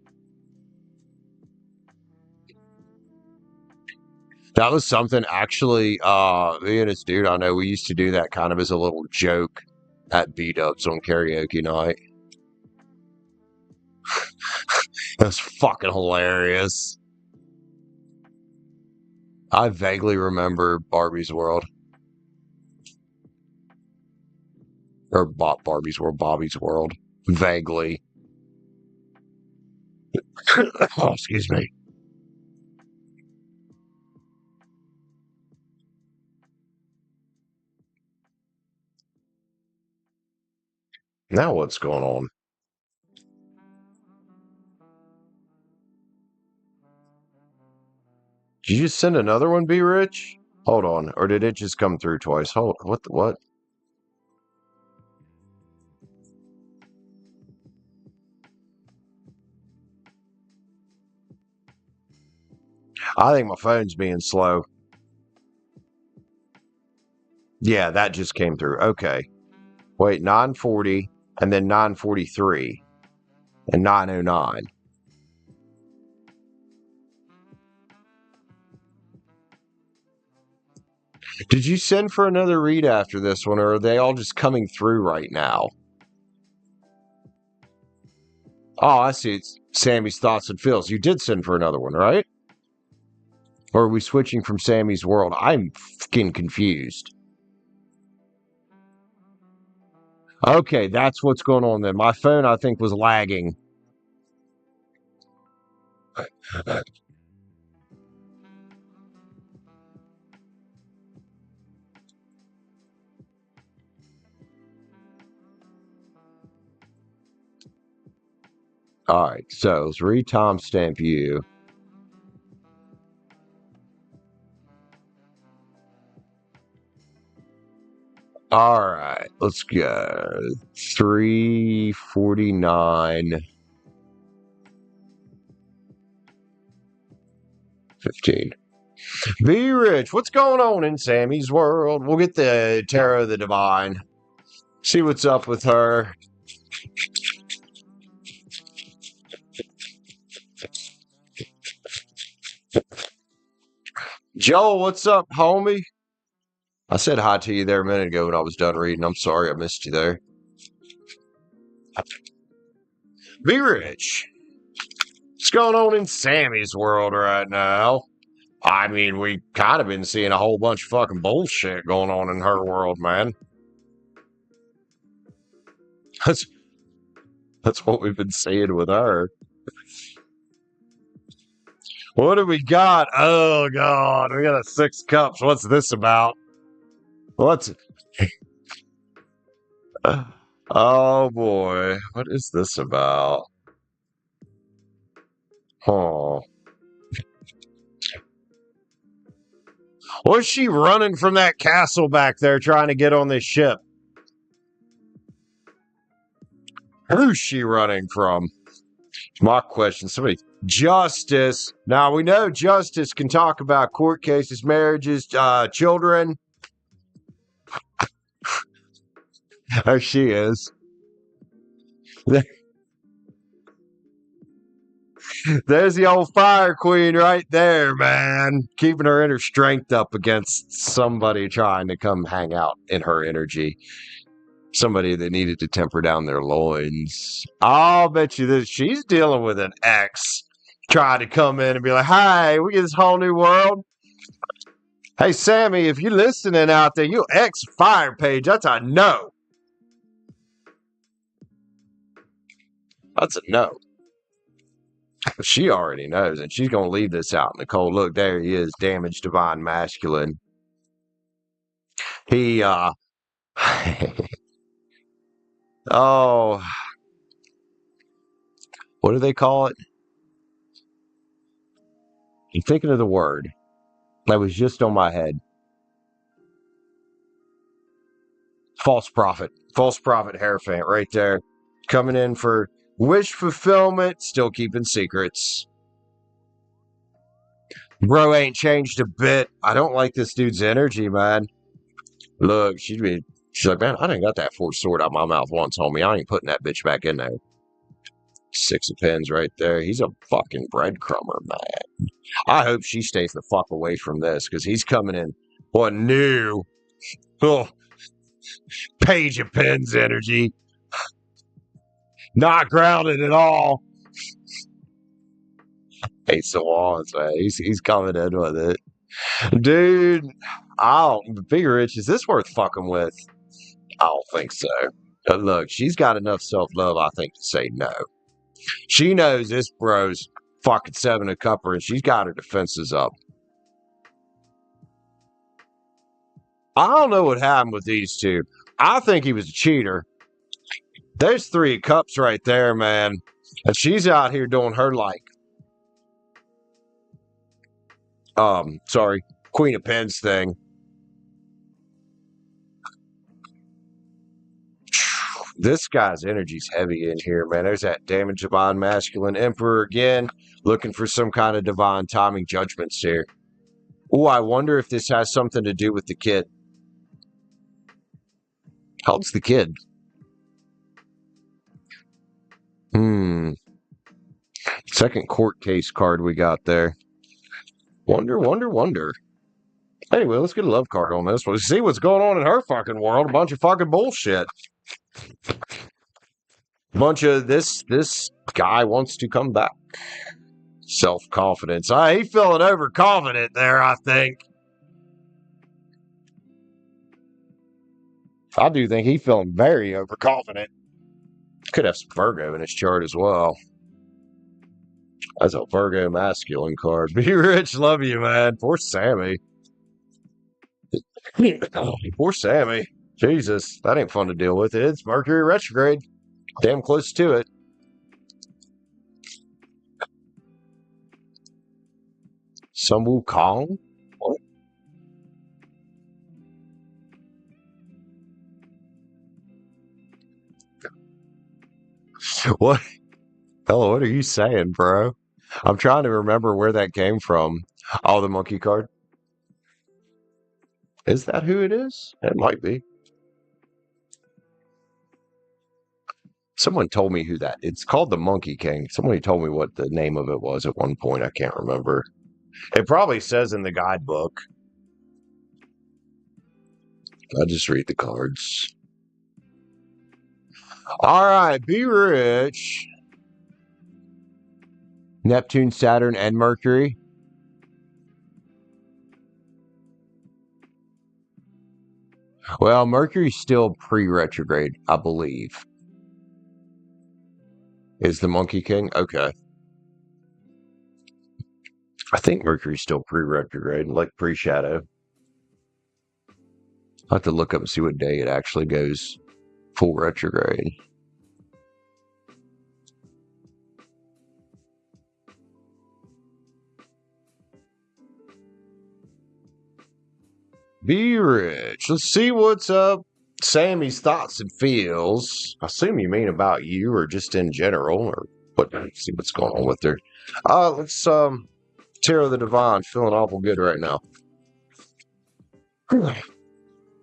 [SPEAKER 1] That was something actually, me and this dude I know, we used to do that kind of as a little joke at B-Dubs on karaoke night. That's fucking hilarious. I vaguely remember Barbie's World. Or Barbie's World, Bobby's World. Vaguely. Oh, excuse me. Now what's going on? Did you just send another one, Be Rich? Hold on. Or did it just come through twice? Hold. What? I think my phone's being slow. Yeah, that just came through. Okay. Wait, 940 and then 943 and 909. Did you send for another read after this one, or are they all just coming through right now? Oh, I see. It's Sammy's Thoughts and Feels. You did send for another one, right? Or are we switching from Sammy's World? I'm fucking confused. Okay, that's what's going on then. My phone, I think, was lagging. All right, so let's re-timestamp you. All right, let's go. 349. 15. Be Rich, what's going on in Sammy's world? We'll get the Tarot of the Divine. See what's up with her. Joel, what's up, homie? I said hi to you there a minute ago when I was done reading. I'm sorry I missed you there. Be Rich, what's going on in Sammy's world right now? I mean, we kind of been seeing a whole bunch of fucking bullshit going on in her world, man. That's what we've been seeing with her. What do we got? Oh, God. We got a 6 cups. What's this about? What's it? Oh, boy. What is this about? Huh. Was she running from that castle back there trying to get on this ship? Who's she running from? My question. Somebody. Justice. Now, we know Justice can talk about court cases, marriages, children. There she is. There's the old fire queen right there, man. Keeping her inner strength up against somebody trying to come hang out in her energy. Somebody that needed to temper down their loins. I'll bet you that she's dealing with an ex. Trying to come in and be like, "Hi, we get this whole new world." Hey, Sammy, if you're listening out there, you ex fire page. That's a no. That's a no. She already knows, and she's going to leave this out in the cold. Look, there he is, damaged divine masculine. He, oh, what do they call it? I'm thinking of the word. That was just on my head. False prophet. False prophet Hierophant right there. Coming in for wish fulfillment, still keeping secrets. Bro ain't changed a bit. I don't like this dude's energy, man. Look, she's like, man, I done got that 4th sword out my mouth once, homie. I ain't putting that bitch back in there. 6 of Pens right there. He's a fucking breadcrumber, man. I hope she stays the fuck away from this, because he's coming in. What new? Oh, Page of Pens energy. Not grounded at all. Ace of Wands, man. He's coming in with it. Dude, Big Rich, is this worth fucking with? I don't think so. But look, she's got enough self-love, I think, to say no. She knows this bro's fucking 7 of Cupper, and she's got her defenses up. I don't know what happened with these two. I think he was a cheater. There's 3 of Cups right there, man. And she's out here doing her like. Sorry, Queen of Pens thing. This guy's energy's heavy in here, man. There's that damaged divine masculine emperor again, looking for some kind of divine timing judgments here. Oh, I wonder if this has something to do with the kid. How old's the kid? Second court case card we got there. Wonder. Anyway, let's get a love card on this one. See what's going on in her fucking world. A bunch of fucking bullshit. Bunch of this guy wants to come back. Self-confidence. He's feeling overconfident there, I think. I do think he's feeling very overconfident. Could have some Virgo in his chart as well. That's a Virgo masculine card. Be rich, love you, man. Poor Sammy. Poor Sammy. Jesus, that ain't fun to deal with. It's Mercury retrograde. Damn close to it. Sun Wukong? What? What? Hello, what are you saying, bro? I'm trying to remember where that came from. Oh, the monkey card. Is that who it is? It might be. Someone told me who that. It's called the Monkey King. Somebody told me what the name of it was at one point. I can't remember. It probably says in the guidebook. I just read the cards. All right, be rich. Neptune, Saturn, and Mercury. Well, Mercury's still pre-retrograde, I believe. Is the Monkey King? Okay. I think Mercury's still pre-retrograde, like pre-shadow. I'll have to look up and see what day it actually goes full retrograde. Be rich. Let's see what's up. Sammy's thoughts and feels. I assume you mean about you or just in general, or what? See what's going on with her. Let's Tarot the Divine. Feeling awful good right now.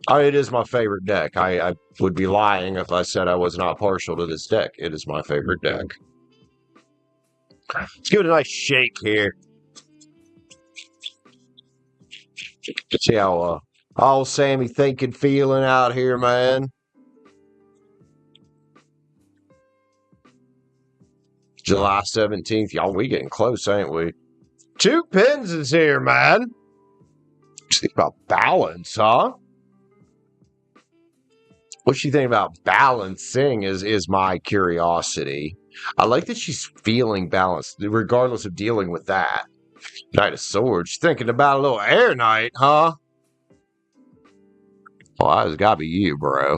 [SPEAKER 1] It is my favorite deck. I would be lying if I said I was not partial to this deck. It is my favorite deck. Let's give it a nice shake here. See how all Sammy thinking, feeling out here, man. July 17th. Y'all, we getting close, ain't we? Two Pins is here, man. Think about balance, huh? What she think about balancing is my curiosity. I like that she's feeling balanced, regardless of dealing with that. Knight of Swords. Thinking about a little air night, huh? Well, that's gotta be you, bro.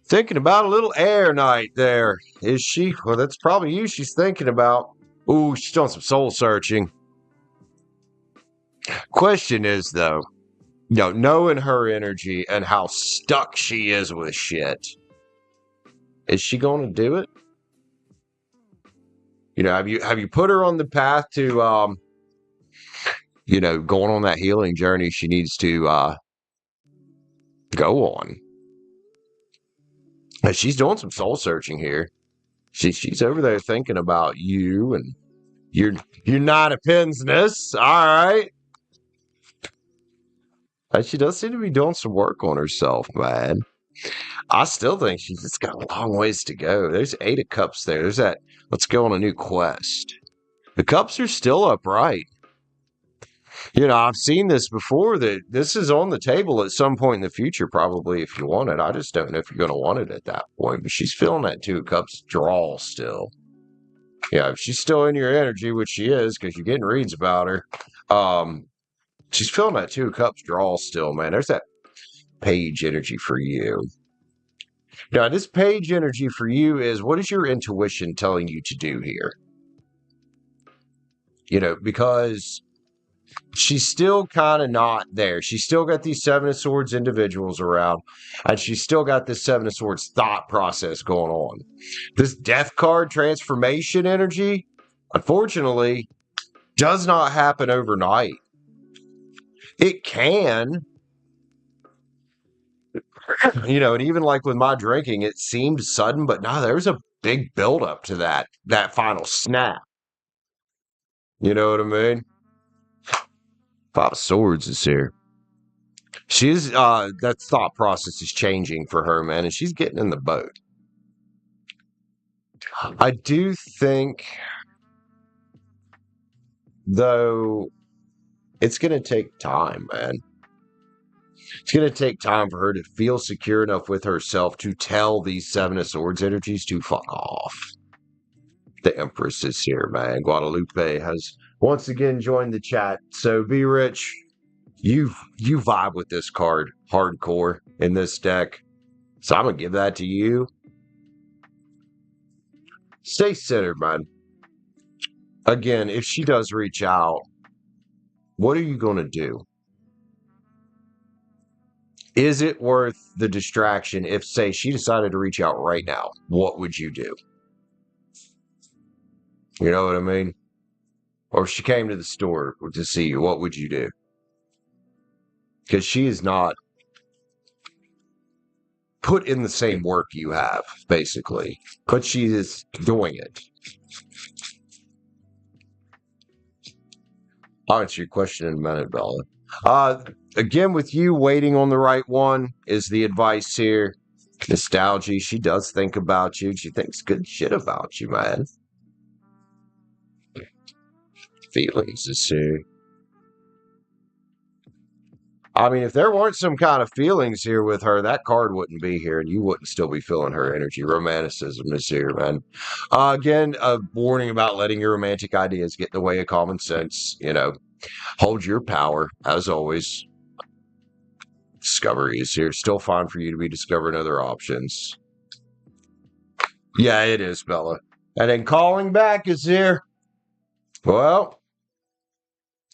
[SPEAKER 1] Thinking about a little air night there. Is she? Well, that's probably you she's thinking about. Ooh, she's doing some soul searching. Question is, though, knowing her energy and how stuck she is with shit, is she going to do it? Have you put her on the path to, going on that healing journey she needs to go on? And she's doing some soul searching here. She's over there thinking about you and your Nine of Pins-ness. All right. And she does seem to be doing some work on herself, man. I still think she's just got a long ways to go. There's 8 of Cups there. There's that, let's go on a new quest. The Cups are still upright. I've seen this before, that this is on the table at some point in the future, probably, if you want it. I just don't know if you're going to want it at that point. But she's feeling that 2 of Cups draw still. Yeah, if she's still in your energy, which she is, because you're getting reads about her, she's feeling that 2 of Cups draw still, man. There's that Page energy for you. Now, this Page energy for you is, what is your intuition telling you to do here? because she's still kind of not there. She's still got these Seven of Swords individuals around, and she's still got this Seven of Swords thought process going on. This Death card transformation energy, unfortunately, does not happen overnight. It can, and even like with my drinking, it seemed sudden, but no, there was a big buildup to that final snap. You know what I mean? Five of Swords is here. She's that thought process is changing for her, man, and she's getting in the boat. I do think, though, it's going to take time, man. It's going to take time for her to feel secure enough with herself to tell these Seven of Swords energies to fuck off. The Empress is here, man. Guadalupe has once again joined the chat. So, Be Rich, you vibe with this card hardcore in this deck. So I'm going to give that to you. Stay centered, man. Again, if she does reach out, what are you going to do? Is it worth the distraction if, say, she decided to reach out right now? What would you do? You know what I mean? Or if she came to the store to see you, what would you do? Because she is not put in the same work you have, basically. But she is doing it. I'll answer your question in a minute, Bella. Again, with you waiting on the right one is the advice here. Nostalgia. She does think about you. She thinks good shit about you, man. Feelings is here. I mean, if there weren't some kind of feelings here with her, that card wouldn't be here, and you wouldn't still be feeling her energy. Romanticism is here, man. Again, a warning about letting your romantic ideas get in the way of common sense. Hold your power, as always. Discovery is here. Still fine for you to be discovering other options. Yeah, it is, Bella. And then calling back is here. Well,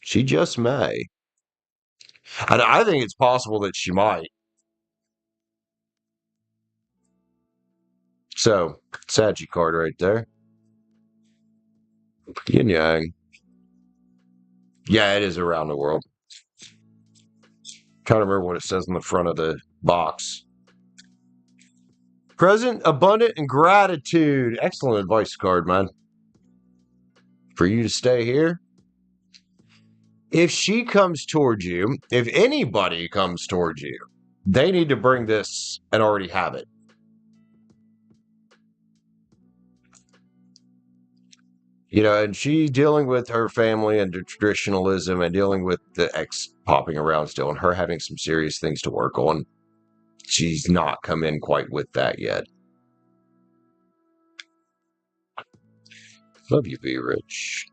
[SPEAKER 1] she just may. And I think it's possible that she might. So, Saggy card right there. Yin Yang. Yeah, it is around the world. Trying to remember what it says on the front of the box. Present, abundant, and gratitude. Excellent advice card, man. For you to stay here. If she comes towards you, if anybody comes towards you, they need to bring this and already have it. And she's dealing with her family and the traditionalism and dealing with the ex popping around still and her having some serious things to work on. She's not come in quite with that yet. Love you, Be Rich.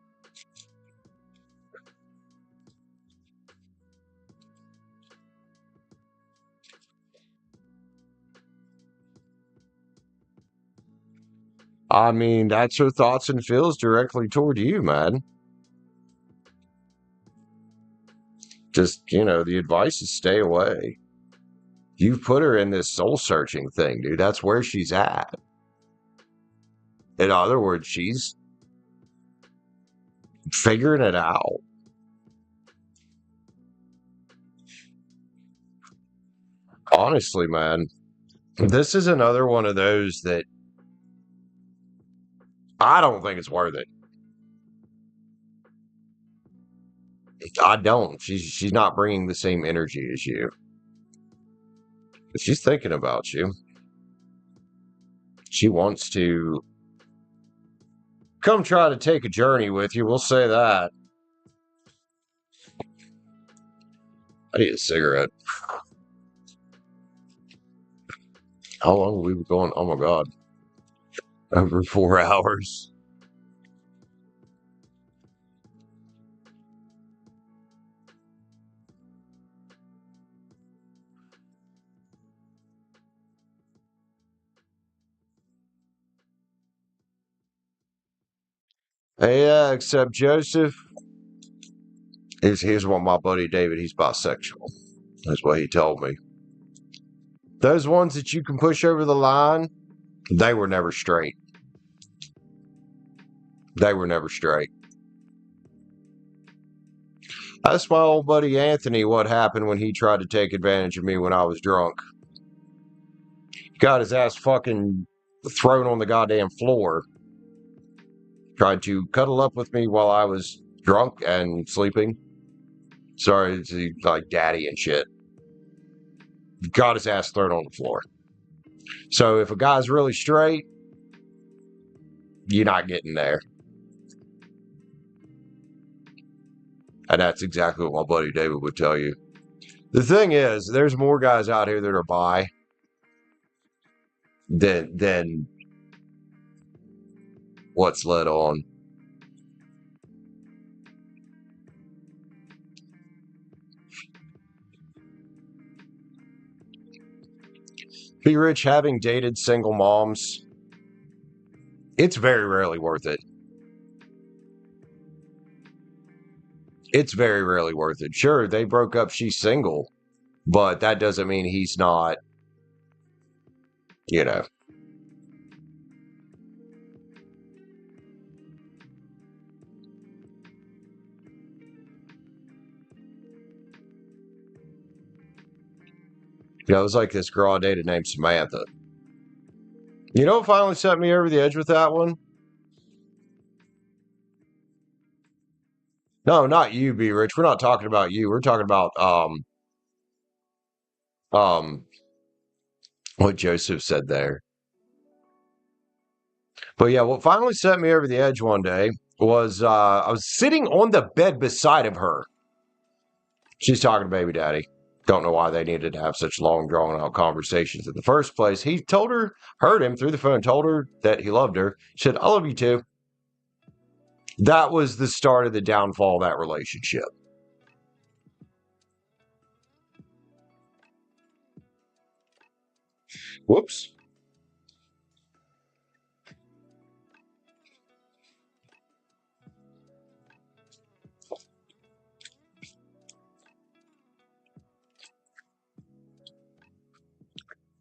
[SPEAKER 1] I mean, that's her thoughts and feels directly toward you, man. Just, the advice is stay away. You've put her in this soul-searching thing, dude. That's where she's at. In other words, she's figuring it out. Honestly, man, this is another one of those that I don't think it's worth it. I don't. She's not bringing the same energy as you. But she's thinking about you. She wants to come try to take a journey with you. We'll say that. I need a cigarette. How long have we been going? Oh my God. Over 4 hours. Yeah, except Joseph, Here's what my buddy David, he's bisexual. That's what he told me. Those ones that you can push over the line, they were never straight. They were never straight. That's my old buddy Anthony, what happened when he tried to take advantage of me when I was drunk. Got his ass fucking thrown on the goddamn floor. Tried to cuddle up with me while I was drunk and sleeping. Sorry, like daddy and shit. Got his ass thrown on the floor. So if a guy's really straight, you're not getting there. And that's exactly what my buddy David would tell you. The thing is, there's more guys out here that are bi than what's let on. Be Rich, having dated single moms, it's very rarely worth it. It's very rarely worth it. Sure, they broke up, she's single, but that doesn't mean he's not, you know. You know, it was like this girl I dated named Samantha. You know what finally set me over the edge with that one? No, not you, B Rich. We're not talking about you. We're talking about what Joseph said there. But yeah, what finally set me over the edge one day was I was sitting on the bed beside of her. She's talking to baby daddy. Don't know why they needed to have such long, drawn out conversations in the first place. He told her, heard him through the phone, told her that he loved her. She said, I love you too. That was the start of the downfall of that relationship. Whoops.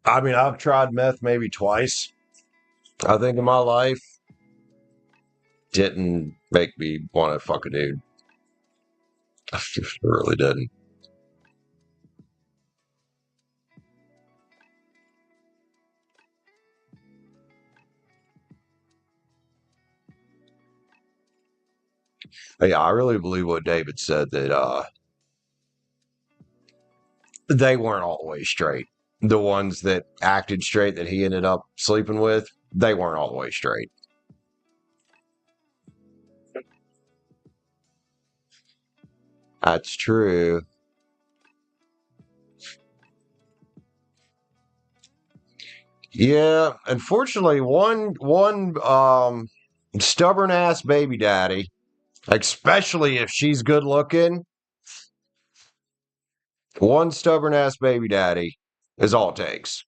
[SPEAKER 1] I mean, I've tried meth maybe twice, I think, in my life. Didn't make me want to fuck a dude. It really didn't. Yeah, I really believe what David said, that they weren't always straight. The ones that acted straight that he ended up sleeping with, they weren't all the way straight. That's true. Yeah, unfortunately, one stubborn ass baby daddy, especially if she's good looking, one stubborn ass baby daddy is all it takes.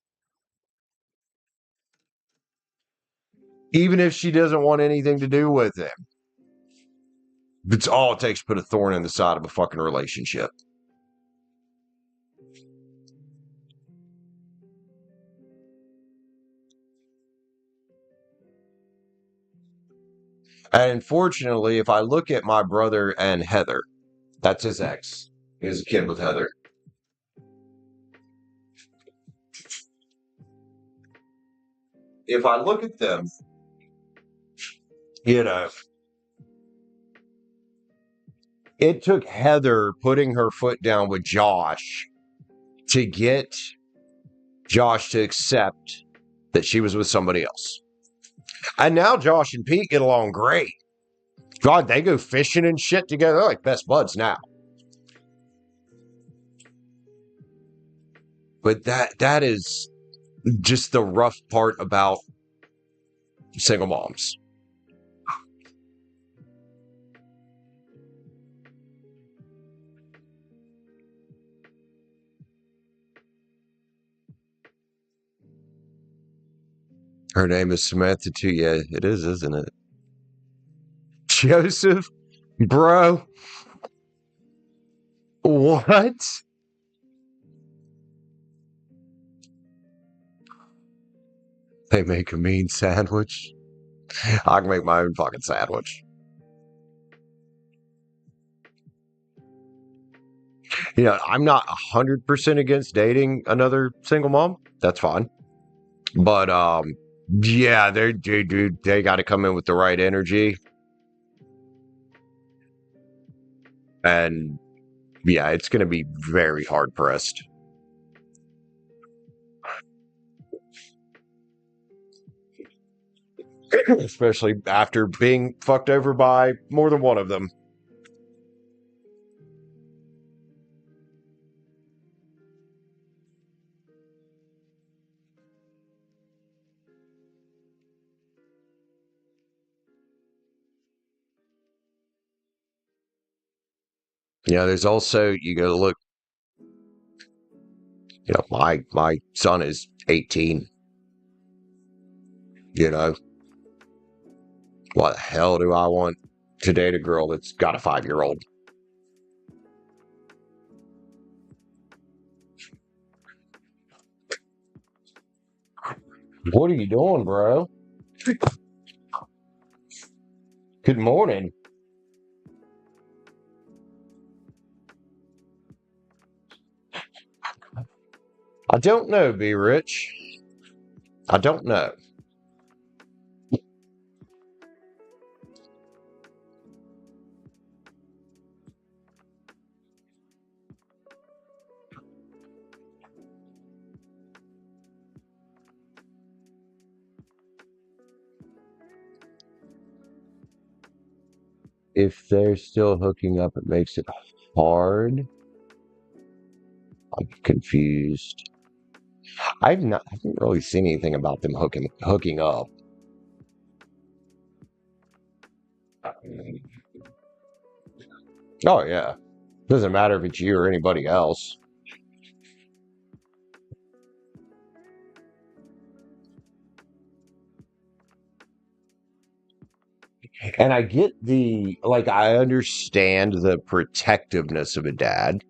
[SPEAKER 1] Even if she doesn't want anything to do with him, it's all it takes to put a thorn in the side of a fucking relationship. And unfortunately, if I look at my brother and Heather, that's his ex. He has a kid with Heather. If I look at them, you know, it took Heather putting her foot down with Josh to get Josh to accept that she was with somebody else. And now Josh and Pete get along great. God, they go fishing and shit together. They're like best buds now. But that is just the rough part about single moms. Her name is Samantha too. Yeah, it is, isn't it? Joseph, bro. What? They make a mean sandwich. I can make my own fucking sandwich. You know, I'm not 100% against dating another single mom. That's fine. But yeah, they got to come in with the right energy. And yeah, it's going to be very hard pressed. Especially after being fucked over by more than one of them. Yeah, there's also, you go to look, you know, my son is 18. You know, what the hell do I want to date a girl that's got a 5-year-old? What are you doing, bro? Good morning. I don't know, Be Rich. I don't know. If they're still hooking up, it makes it hard. I'm confused. I haven't really seen anything about them hooking up. Oh yeah. Doesn't matter if it's you or anybody else. And I get I understand the protectiveness of a dad,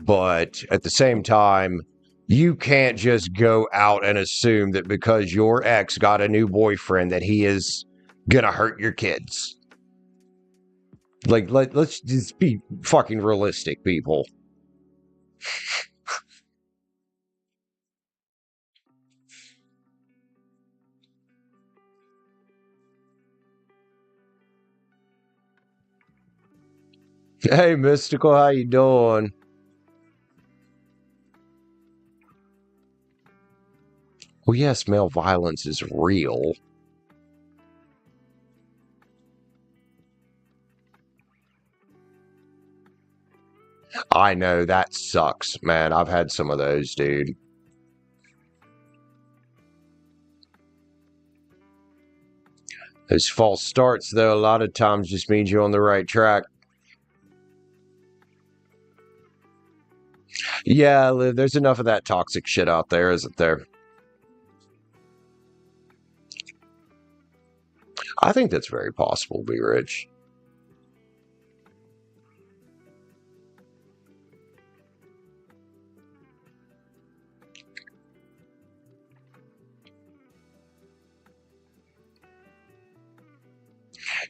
[SPEAKER 1] but at the same time, you can't just go out and assume that because your ex got a new boyfriend that he is gonna hurt your kids. Let's just be fucking realistic, people. Hey, Mystical, how you doing? Well, yes, male violence is real. I know that sucks, man. I've had some of those, dude. Those false starts, though, a lot of times just means you're on the right track. Yeah, there's enough of that toxic shit out there, isn't there? I think that's very possible, Be Rich.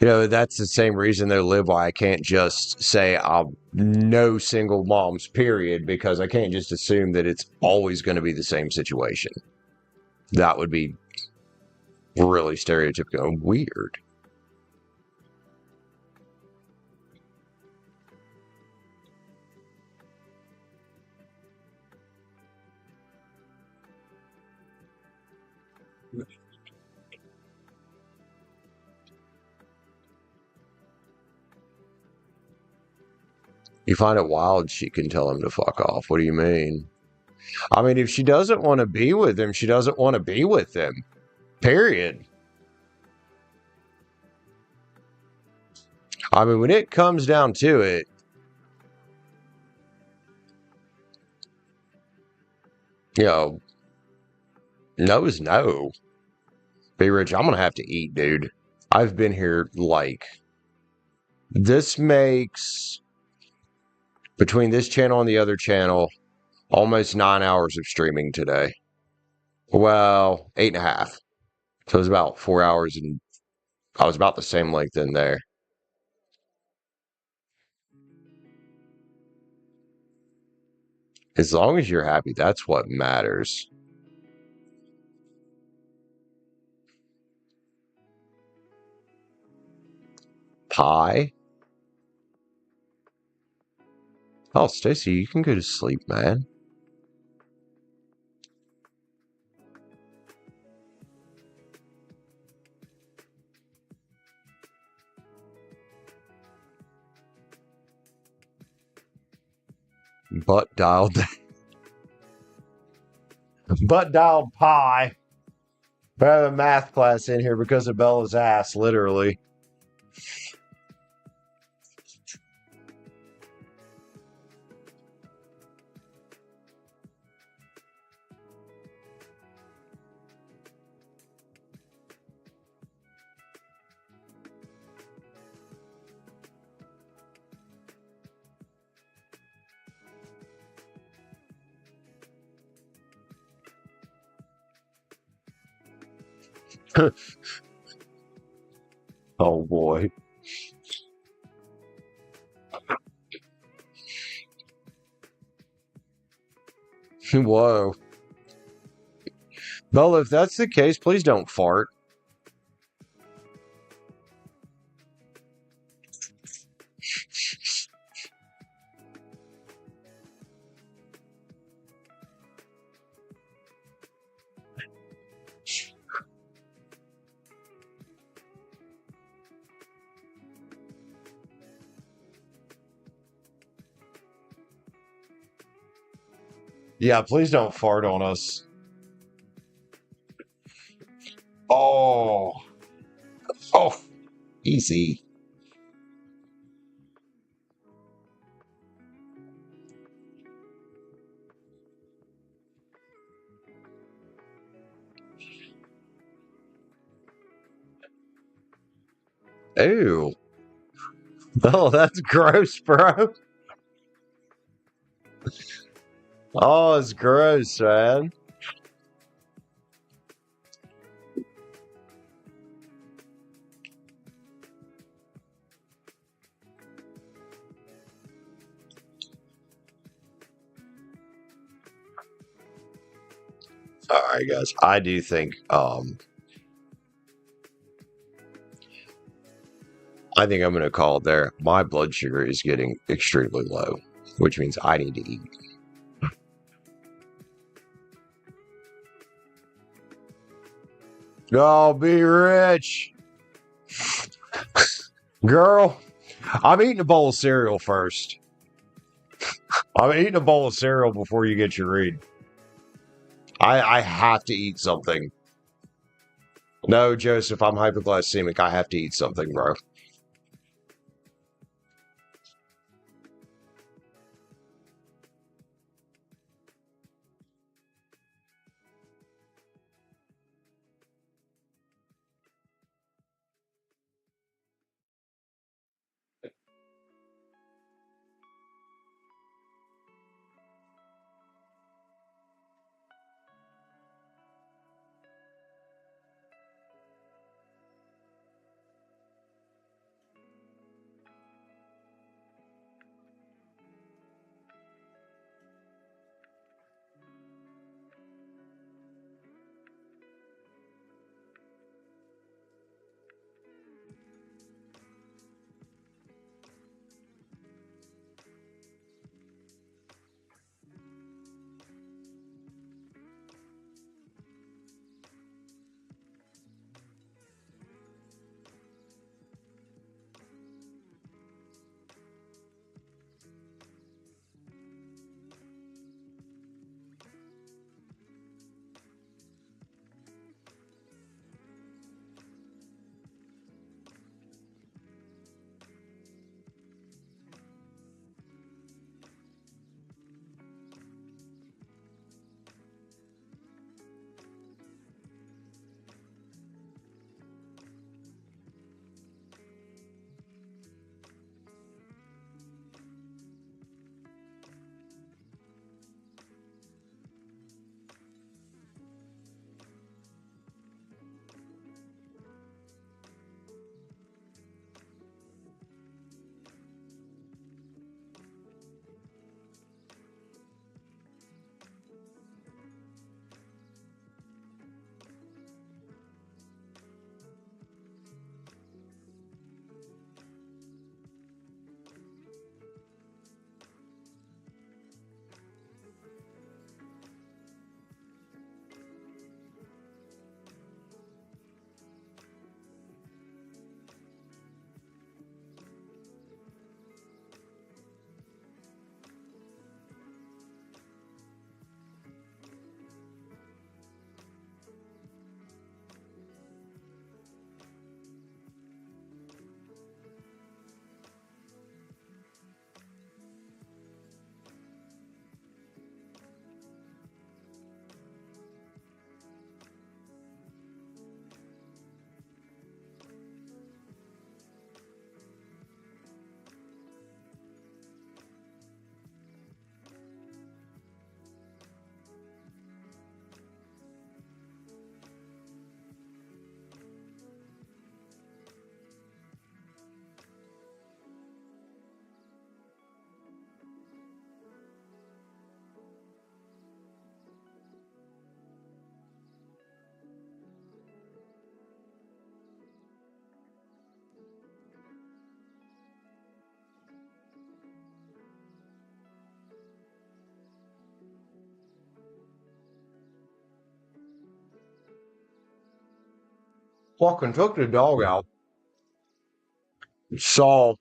[SPEAKER 1] You know, that's the same reason they live why I can't just say I'll no single moms, period, because I can't just assume that it's always going to be the same situation. That would be really stereotypical and weird. You find it wild she can tell him to fuck off. What do you mean? I mean, if she doesn't want to be with him, she doesn't want to be with him. Period. I mean, when it comes down to it, you know, no is no. Be Rich, I'm going to have to eat, dude. I've been here like This makes, between this channel and the other channel, almost 9 hours of streaming today. Well, 8.5. So it was about 4 hours, and I was about the same length in there. As long as you're happy, that's what matters. Pie? Oh, Stacie, you can go to sleep, man. Butt dialed. Butt dialed pie. I have a math class in here because of Bella's ass, literally. Oh boy. Whoa. Bella, if that's the case, please don't fart. Yeah, please don't fart on us. Oh. Oh. Easy. Ew. Oh, that's gross, bro. Oh, it's gross, man. All right, guys. I do think I think I'm gonna call it there. My blood sugar is getting extremely low, which means I need to eat. Oh, be rich. Girl, I'm eating a bowl of cereal first. I'm eating a bowl of cereal before you get your read. I have to eat something. No, Joseph, I'm hypoglycemic. I have to eat something, bro. fucking took the dog out. Saw,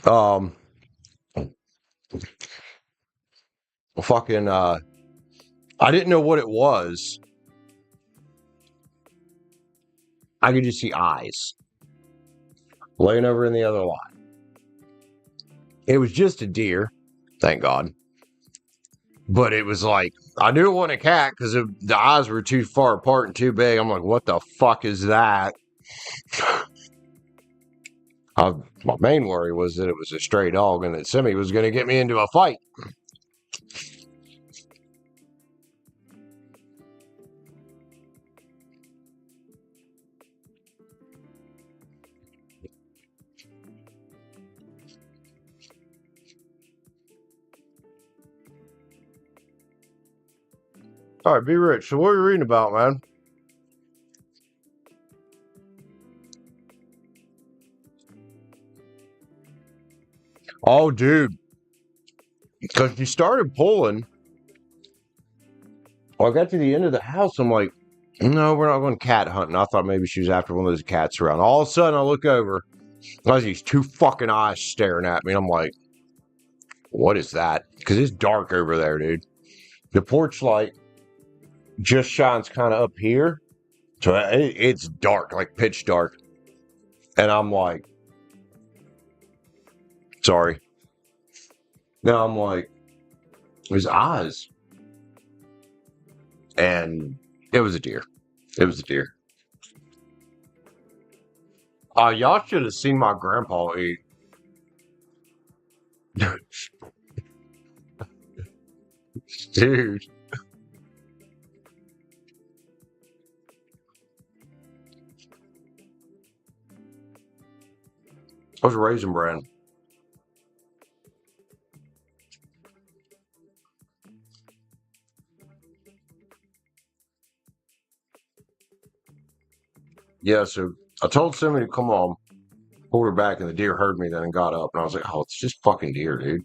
[SPEAKER 1] um, fucking, I didn't know what it was. I could just see eyes laying over in the other lot. It was just a deer, thank God. But it was like, I knew it wasn't a cat because the eyes were too far apart and too big. I'm like, what the fuck is that? My main worry was that it was a stray dog and that Simi was going to get me into a fight. All right, be rich. So what are you reading about, man? Oh, dude. Because you started pulling. Well, I got to the end of the house. I'm like, no, we're not going cat hunting. I thought maybe she was after one of those cats around. All of a sudden, I look over. There's these two fucking eyes staring at me. And I'm like, what is that? Because it's dark over there, dude. The porch light just shines kind of up here. So it's dark, like pitch dark. And I'm like, sorry. Now I'm like, his eyes. And it was a deer. It was a deer. Y'all should have seen my grandpa eat. Dude. I was a Raisin Bran. Yeah, so I told Simmy to come on, pulled her back, and the deer heard me then and got up. And I was like, oh, it's just fucking deer, dude.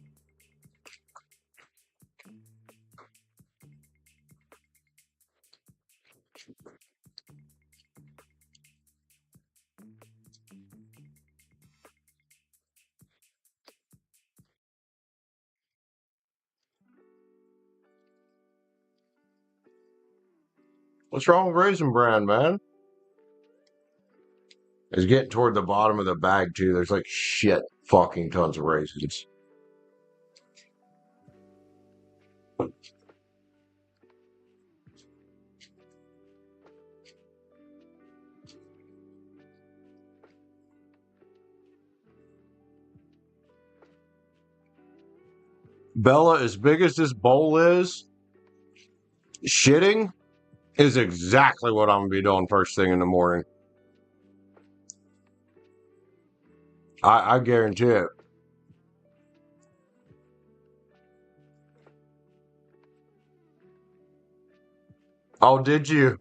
[SPEAKER 1] What's wrong with Raisin Bran, man? It's getting toward the bottom of the bag, too. There's like shit fucking tons of raisins. Bella, as big as this bowl is, shitting is exactly what I'm going to be doing first thing in the morning. I guarantee it. Oh, did you?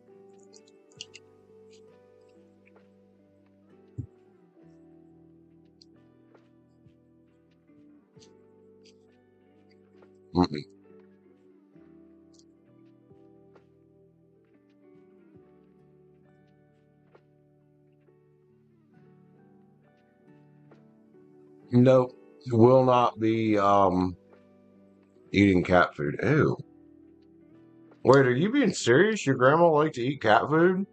[SPEAKER 1] Mm-mm. Nope. Will not be eating cat food. Ew. Wait, are you being serious? Your grandma like to eat cat food?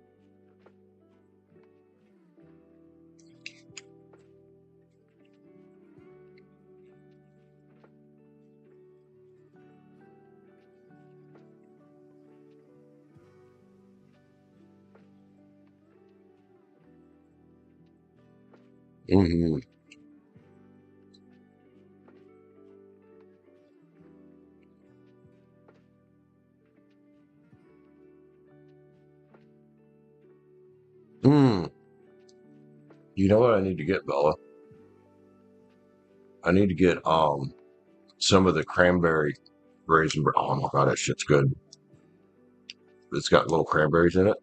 [SPEAKER 1] Mm-hmm. Mm. You know what I need to get, Bella? I need to get some of the cranberry raisin. Oh my god, that shit's good. It's got little cranberries in it.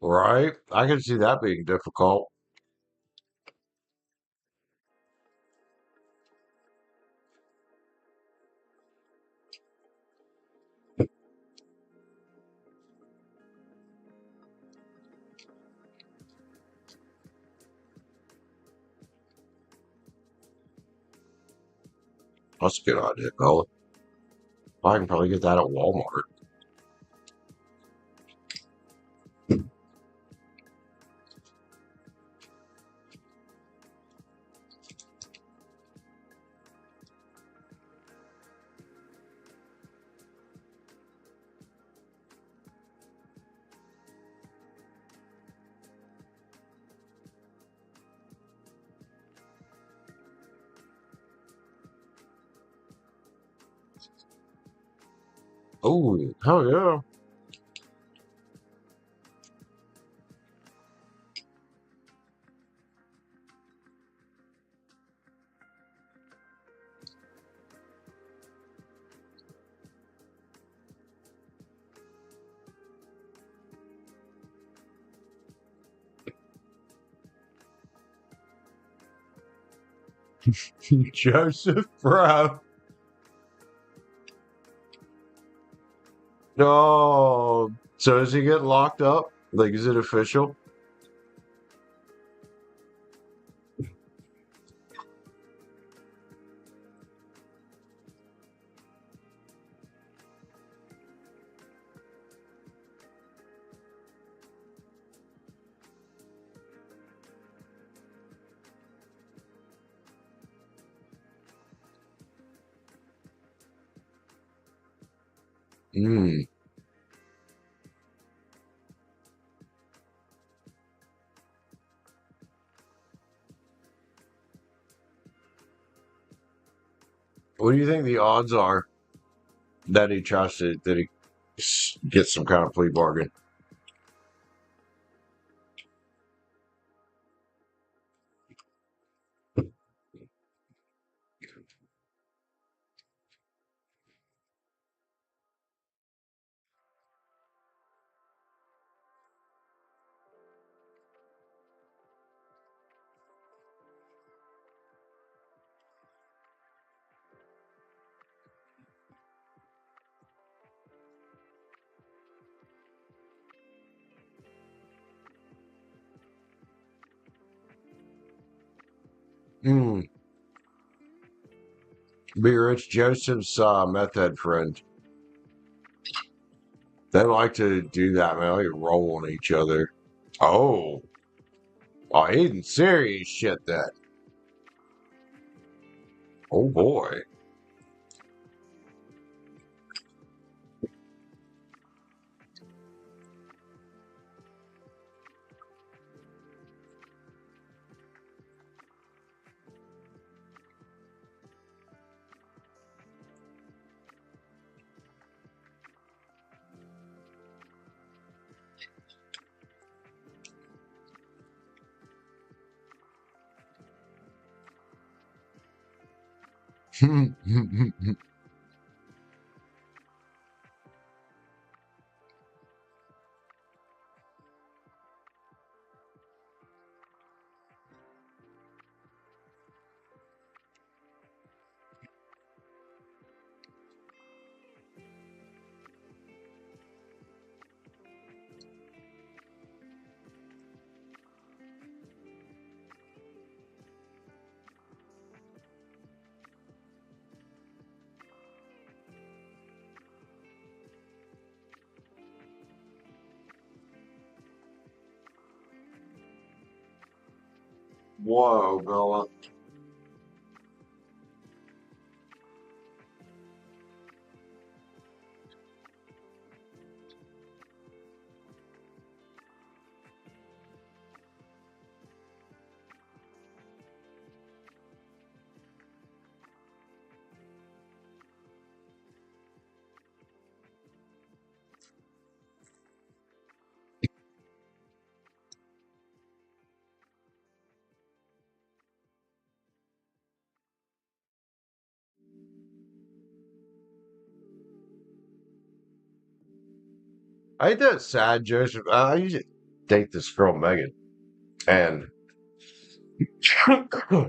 [SPEAKER 1] Right? I can see that being difficult. That's a good idea, Bella. I can probably get that at Walmart. Oh, hell yeah. Joseph, bro. No. So does he get locked up? Like, is it official? Hmm. What do you think the odds are that he tries to that he gets some kind of plea bargain? Hmm. Be Rich Joseph's meth head friend. They like to do that, man. They roll on each other. Oh. Oh, he's in serious shit then. Oh boy. Whoa, Bella. Ain't that sad, Joseph? I used to date this girl, Megan, and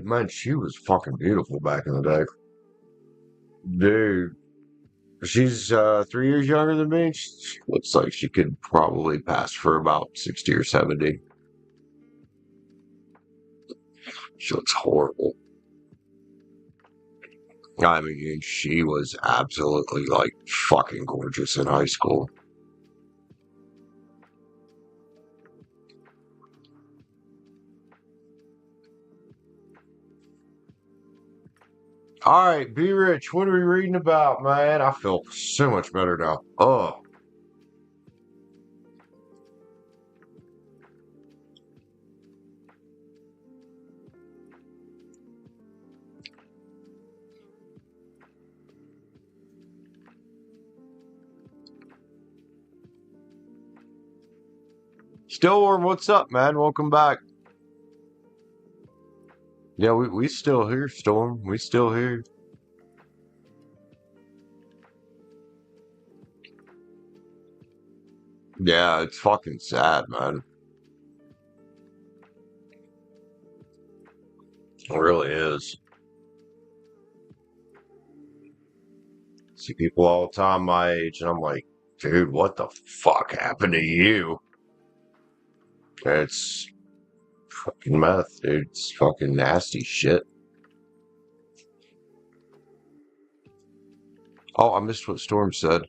[SPEAKER 1] man, she was fucking beautiful back in the day. Dude, she's 3 years younger than me. She looks like she could probably pass for about 60 or 70. She looks horrible. I mean, she was absolutely, like, fucking gorgeous in high school. All right, Be Rich, what are we reading about, man? I feel so much better now. Oh. Storm, what's up, man? Welcome back. Yeah, we still here, Storm. We still here. Yeah, it's fucking sad, man. It really is. See people all the time my age, and I'm like, dude, what the fuck happened to you? It's fucking meth, dude. It's fucking nasty shit. Oh, I missed what Storm said.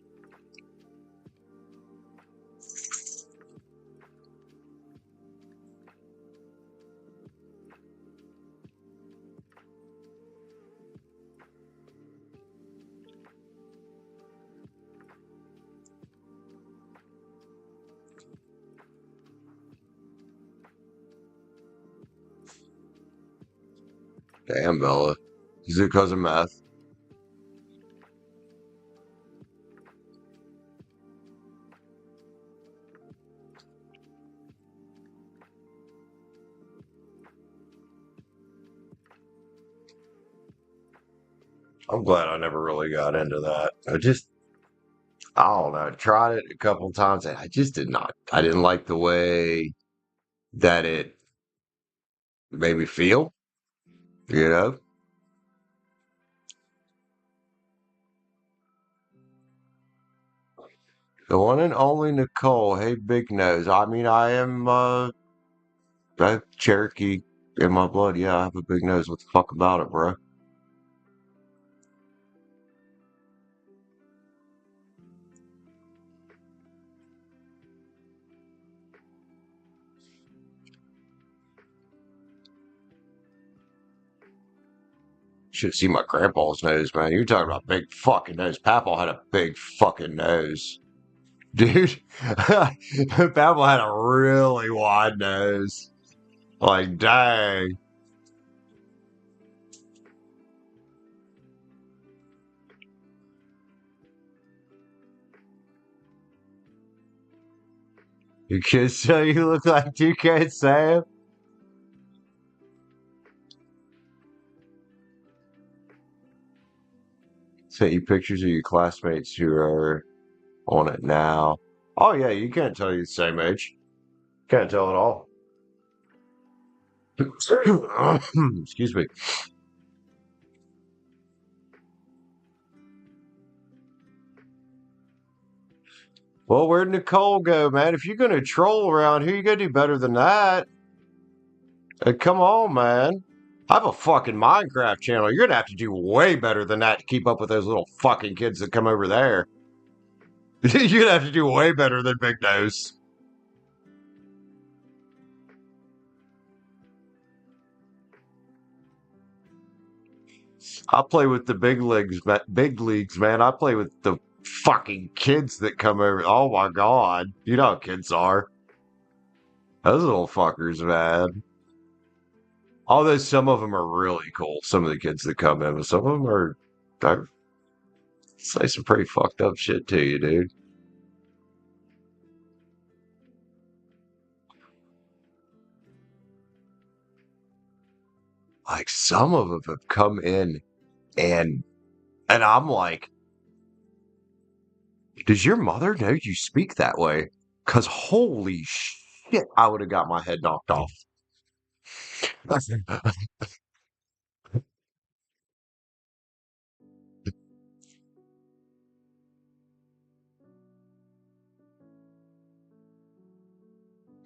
[SPEAKER 1] Damn, Bella. Is it because of meth? I'm glad I never really got into that. I don't know. I tried it a couple times and I just did not. I didn't like the way that it made me feel, you know? The one and only Nicole. Hey, Big Nose. I mean, I have Cherokee in my blood. Yeah, I have a big nose. What the fuck about it, bro? Should see my grandpa's nose, man. You're talking about big fucking nose. Papa had a big fucking nose. Dude, Papa had a really wide nose. Like, dang. You kids tell you look like 2K Sam? Sent you pictures of your classmates who are on it now. Oh, yeah, you can't tell you're the same age. Can't tell at all. Excuse me. Well, where'd Nicole go, man? If you're gonna troll around here, you gotta do better than that. Come on, man. I have a fucking Minecraft channel. You're gonna have to do way better than that to keep up with those little fucking kids that come over there. You're gonna have to do way better than Big Nose. I play with the big leagues, man. I play with the fucking kids that come over. Oh my god, you know how kids are. Those little fuckers, man. Although some of them are really cool. Some of the kids that come in, but some of them are. I say some pretty fucked up shit to you, dude. Like some of them have come in and I'm like, does your mother know you speak that way? Cause holy shit, I would have got my head knocked off.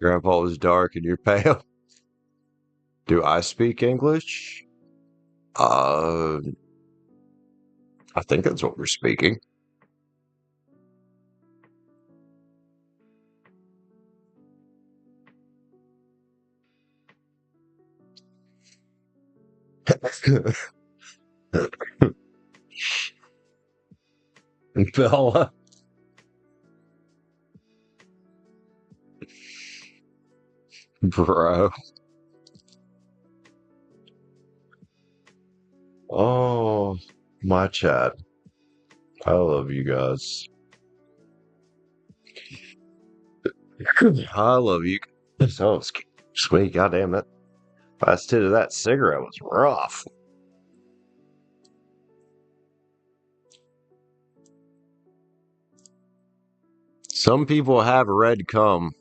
[SPEAKER 1] Grandpa was dark and you're pale. Do I speak English? Uh, I think that's what we're speaking. Bella. Bro. Oh, my chat. I love you guys. I love you. So sweet. Goddamn, that last hit of that cigarette was rough. Some people have red cum.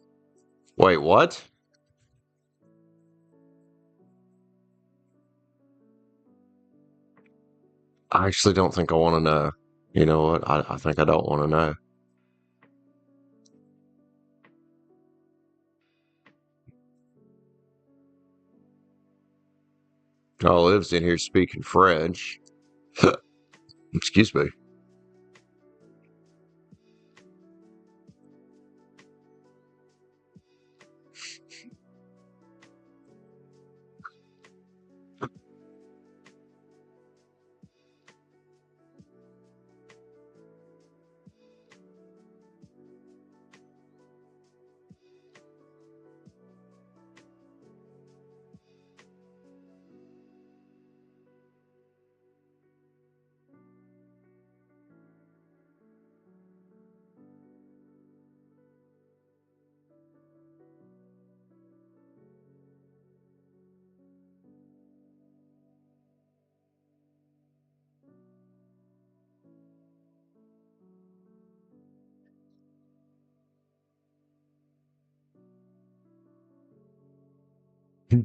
[SPEAKER 1] Wait, what? I actually don't think I want to know. You know what? I think I don't want to know. Oh, lives in here speaking French. Excuse me.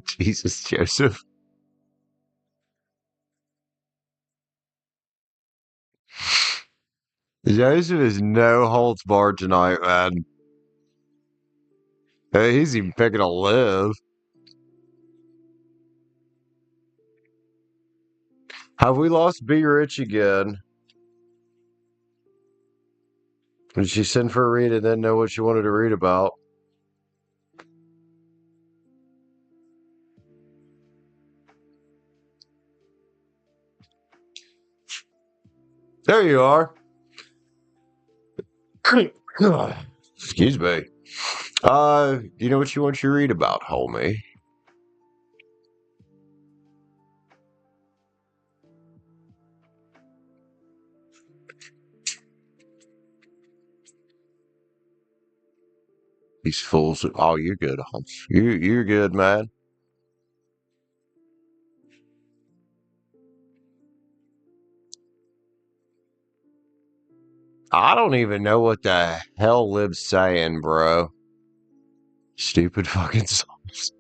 [SPEAKER 1] Jesus, Joseph. Joseph is no holds barred tonight, man. Hey, he's even picking a live. Have we lost Be Rich again? Did she send for a read and then know what she wanted to read about? There you are. Excuse me. Do you know what you want to read about, homie? These fools. Oh, you're good, Hans. You're good, man. I don't even know what the hell Lib's saying, bro. Stupid fucking songs.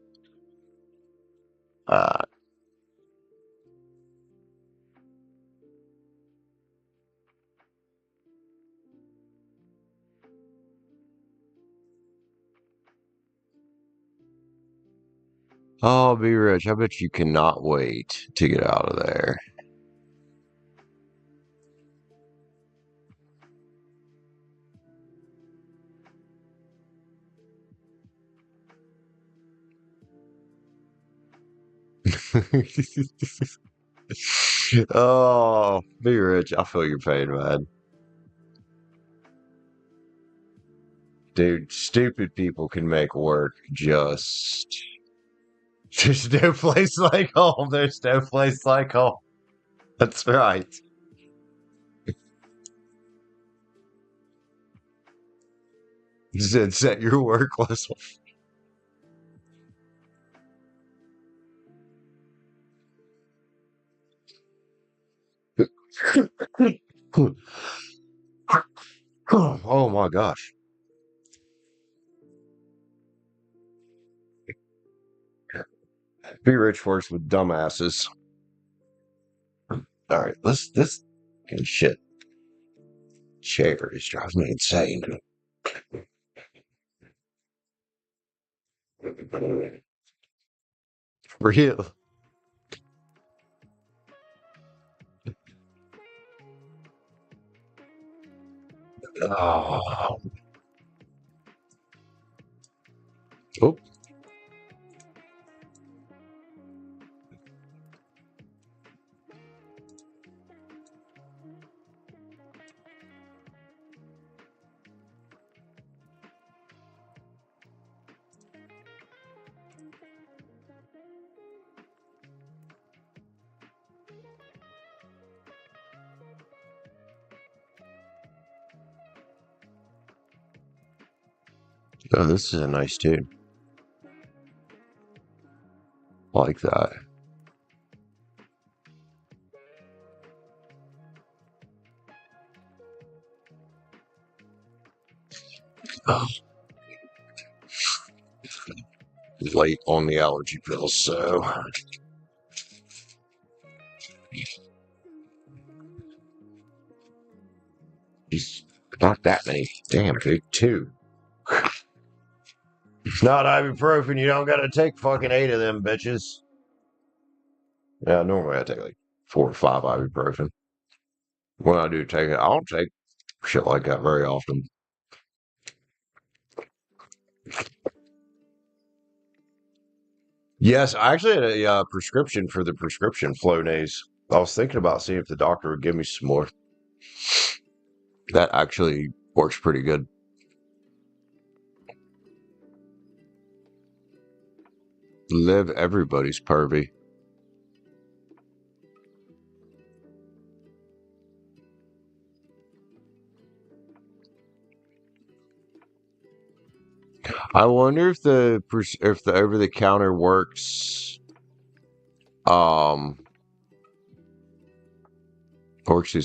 [SPEAKER 1] Uh, oh, Be Rich. I bet you cannot wait to get out of there. Oh, Be Rich. I feel your pain, man. Dude, stupid people can make work just. There's no place like home. There's no place like home. That's right. You said set your work list. Oh my gosh. Be Rich works with dumbasses. All right, this fucking shit chair is driving me insane. Real. Oh. Oh. Oh, this is a nice tune. I like that. Oh, late on the allergy pills, so it's not that many. Damn, dude, two. It's not ibuprofen. You don't got to take fucking 8 of them, bitches. Yeah, normally I take like 4 or 5 ibuprofen. When I do take it, I don't take shit like that very often. Yes, I actually had a prescription for the prescription Flonase. I was thinking about seeing if the doctor would give me some more. That actually works pretty good. Live everybody's pervy. I wonder if the over the counter works as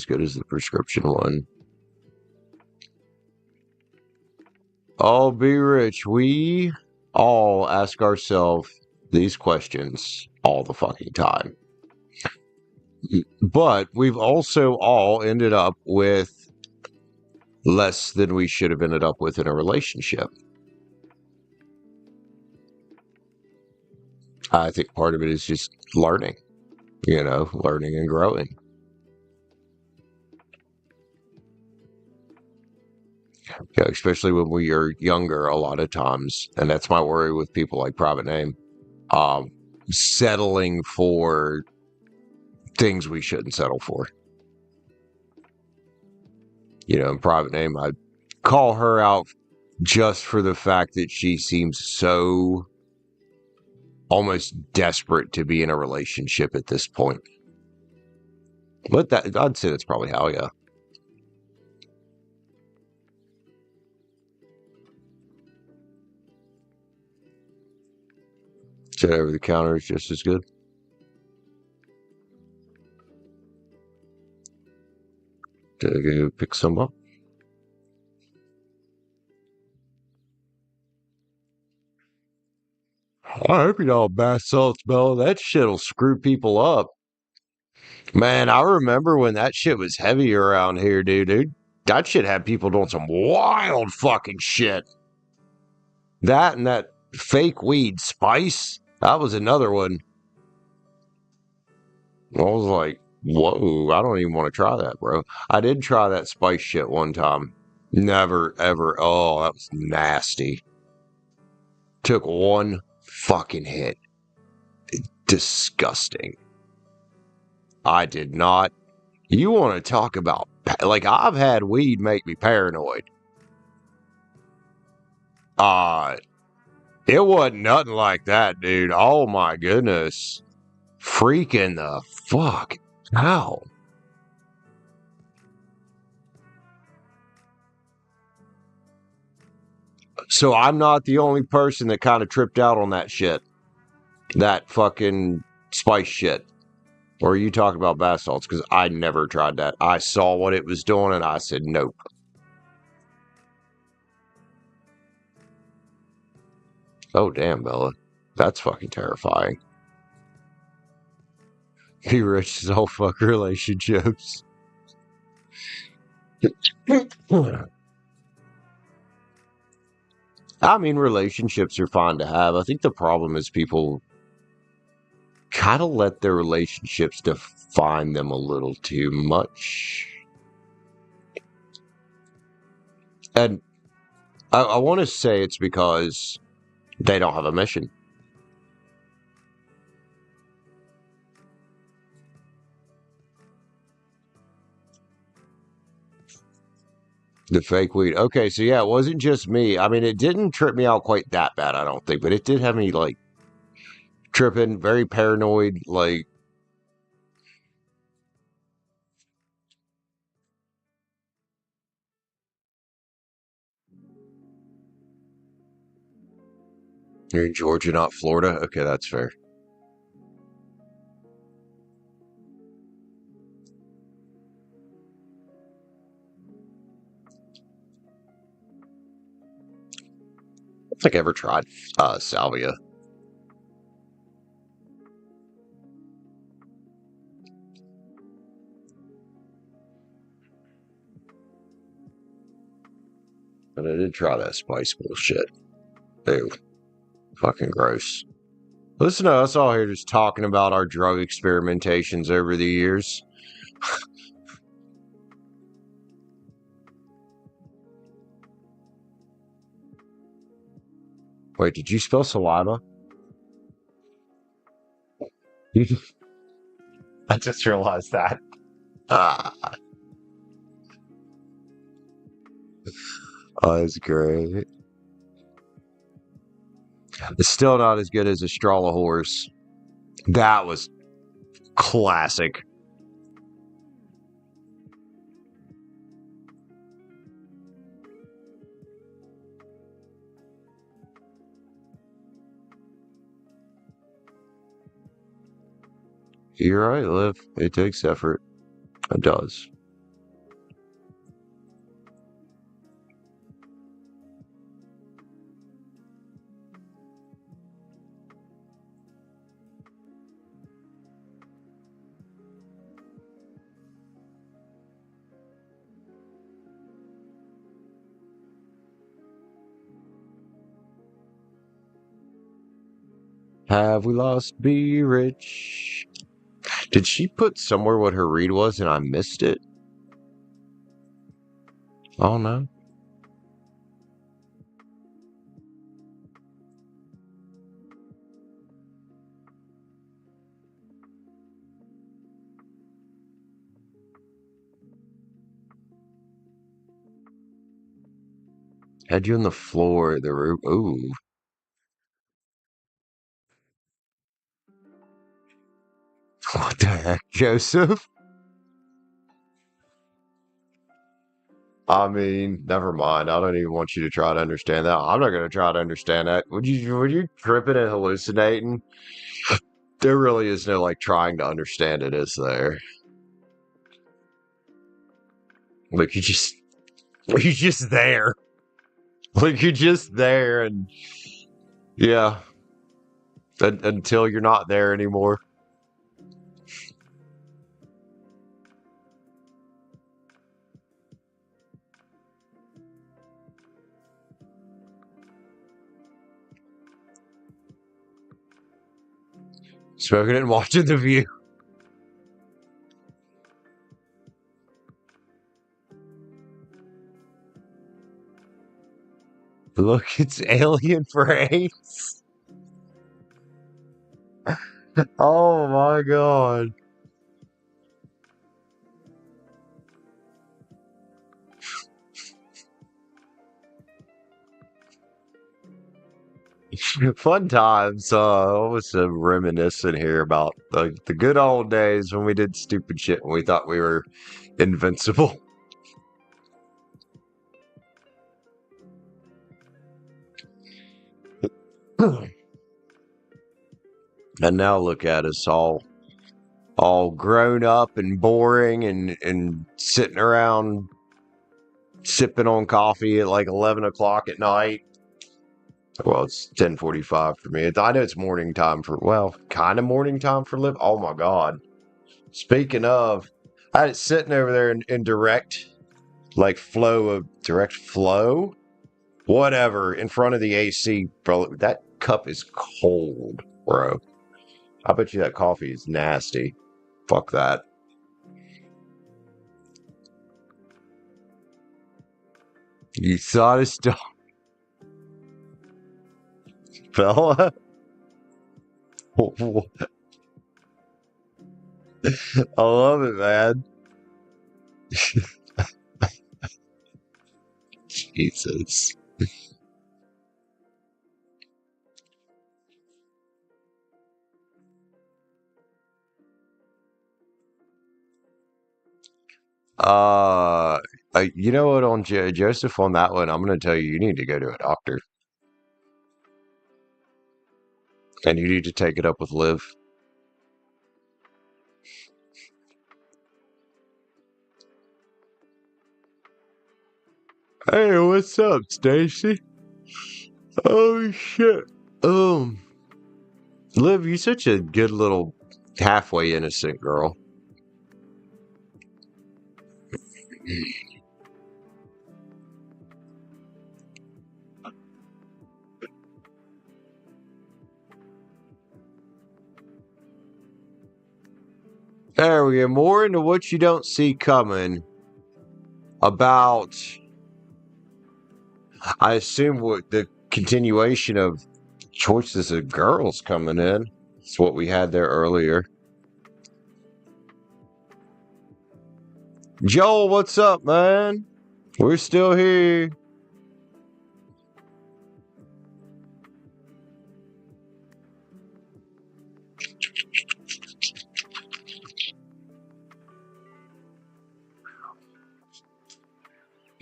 [SPEAKER 1] good as the prescription one. Oh, be rich. We all ask ourselves these questions all the fucking time. But we've also all ended up with less than we should have ended up with in a relationship. I think part of it is just learning, learning and growing. Yeah, especially when we are younger, a lot of times. And that's my worry with people like Private Name. Settling for things we shouldn't settle for. In Private Name, I call her out just for the fact that she seems so almost desperate to be in a relationship at this point. But I'd say that's probably how, yeah. Shit over the counter is just as good. To go pick some up. I hope you know bath salts, Bella. That shit'll screw people up. Man, I remember when that shit was heavy around here, dude. That shit had people doing some wild fucking shit. That and that fake weed spice, that was another one. I was like, whoa, I don't even want to try that, bro. I did try that spice shit one time. Never, ever. Oh, that was nasty. Took one fucking hit. Disgusting. I did not. You want to talk about, like, I've had weed make me paranoid. It wasn't nothing like that, dude. Oh my goodness. Freaking the fuck out. So I'm not the only person that kind of tripped out on that shit. That fucking spice shit. Or are you talking about bath salts? Because I never tried that. I saw what it was doing and I said, nope. Oh, damn, Bella. That's fucking terrifying. Be rich as all fuck relationships. I mean, relationships are fine to have. I think the problem is people kind of let their relationships define them a little too much. And I want to say it's because they don't have a mission. The fake weed. Okay, so yeah, it wasn't just me. I mean, it didn't trip me out quite that bad, I don't think, but it did have me like tripping, very paranoid, like. You're in Georgia, not Florida? Okay, that's fair. I don't think I ever tried salvia. But I did try that spice bullshit. Ew. Fucking gross. Listen to us all here just talking about our drug experimentations over the years. Wait, did you spell saliva? I just realized that. Ah, oh, that's great. It's still not as good as a straw of horse. That was classic. You're right, Liv. It takes effort. It does. Have we lost Be Rich? Did she put somewhere what her read was and I missed it? Oh no. Had you on the floor of the room. Ooh. What the heck, Joseph? I mean, never mind. I don't even want you to try to understand that. I'm not going to try to understand that. Would you tripping and hallucinating? There really is no like trying to understand it, is there? Like you're just there. Like you're just there, and yeah, until you're not there anymore. Smoking it and watching The View. Look, it's Alien Phrase. Oh my god. Fun times. I was reminiscing here about the good old days when we did stupid shit when we thought we were invincible. And now look at us all grown up and boring and sitting around sipping on coffee at like 11 o'clock at night. Well, it's 10:45 for me. I know it's morning time for, well, kind of morning time for Liv. Oh my god. Speaking of, I was sitting over there in direct flow, whatever, in front of the AC, bro. That cup is cold, bro. I bet you that coffee is nasty. Fuck that. You saw this stuff, fella. I love it, man. Jesus. You know what? On Joseph, on that one, I'm going to tell you, you need to go to a doctor, and you need to take it up with Liv. Hey, what's up, Stacie? Oh shit. Liv, you're such a good little halfway innocent girl. There we go. More into what you don't see coming. About, I assume, what the continuation of choices of girls coming in. It's what we had there earlier. Joel, what's up, man? We're still here.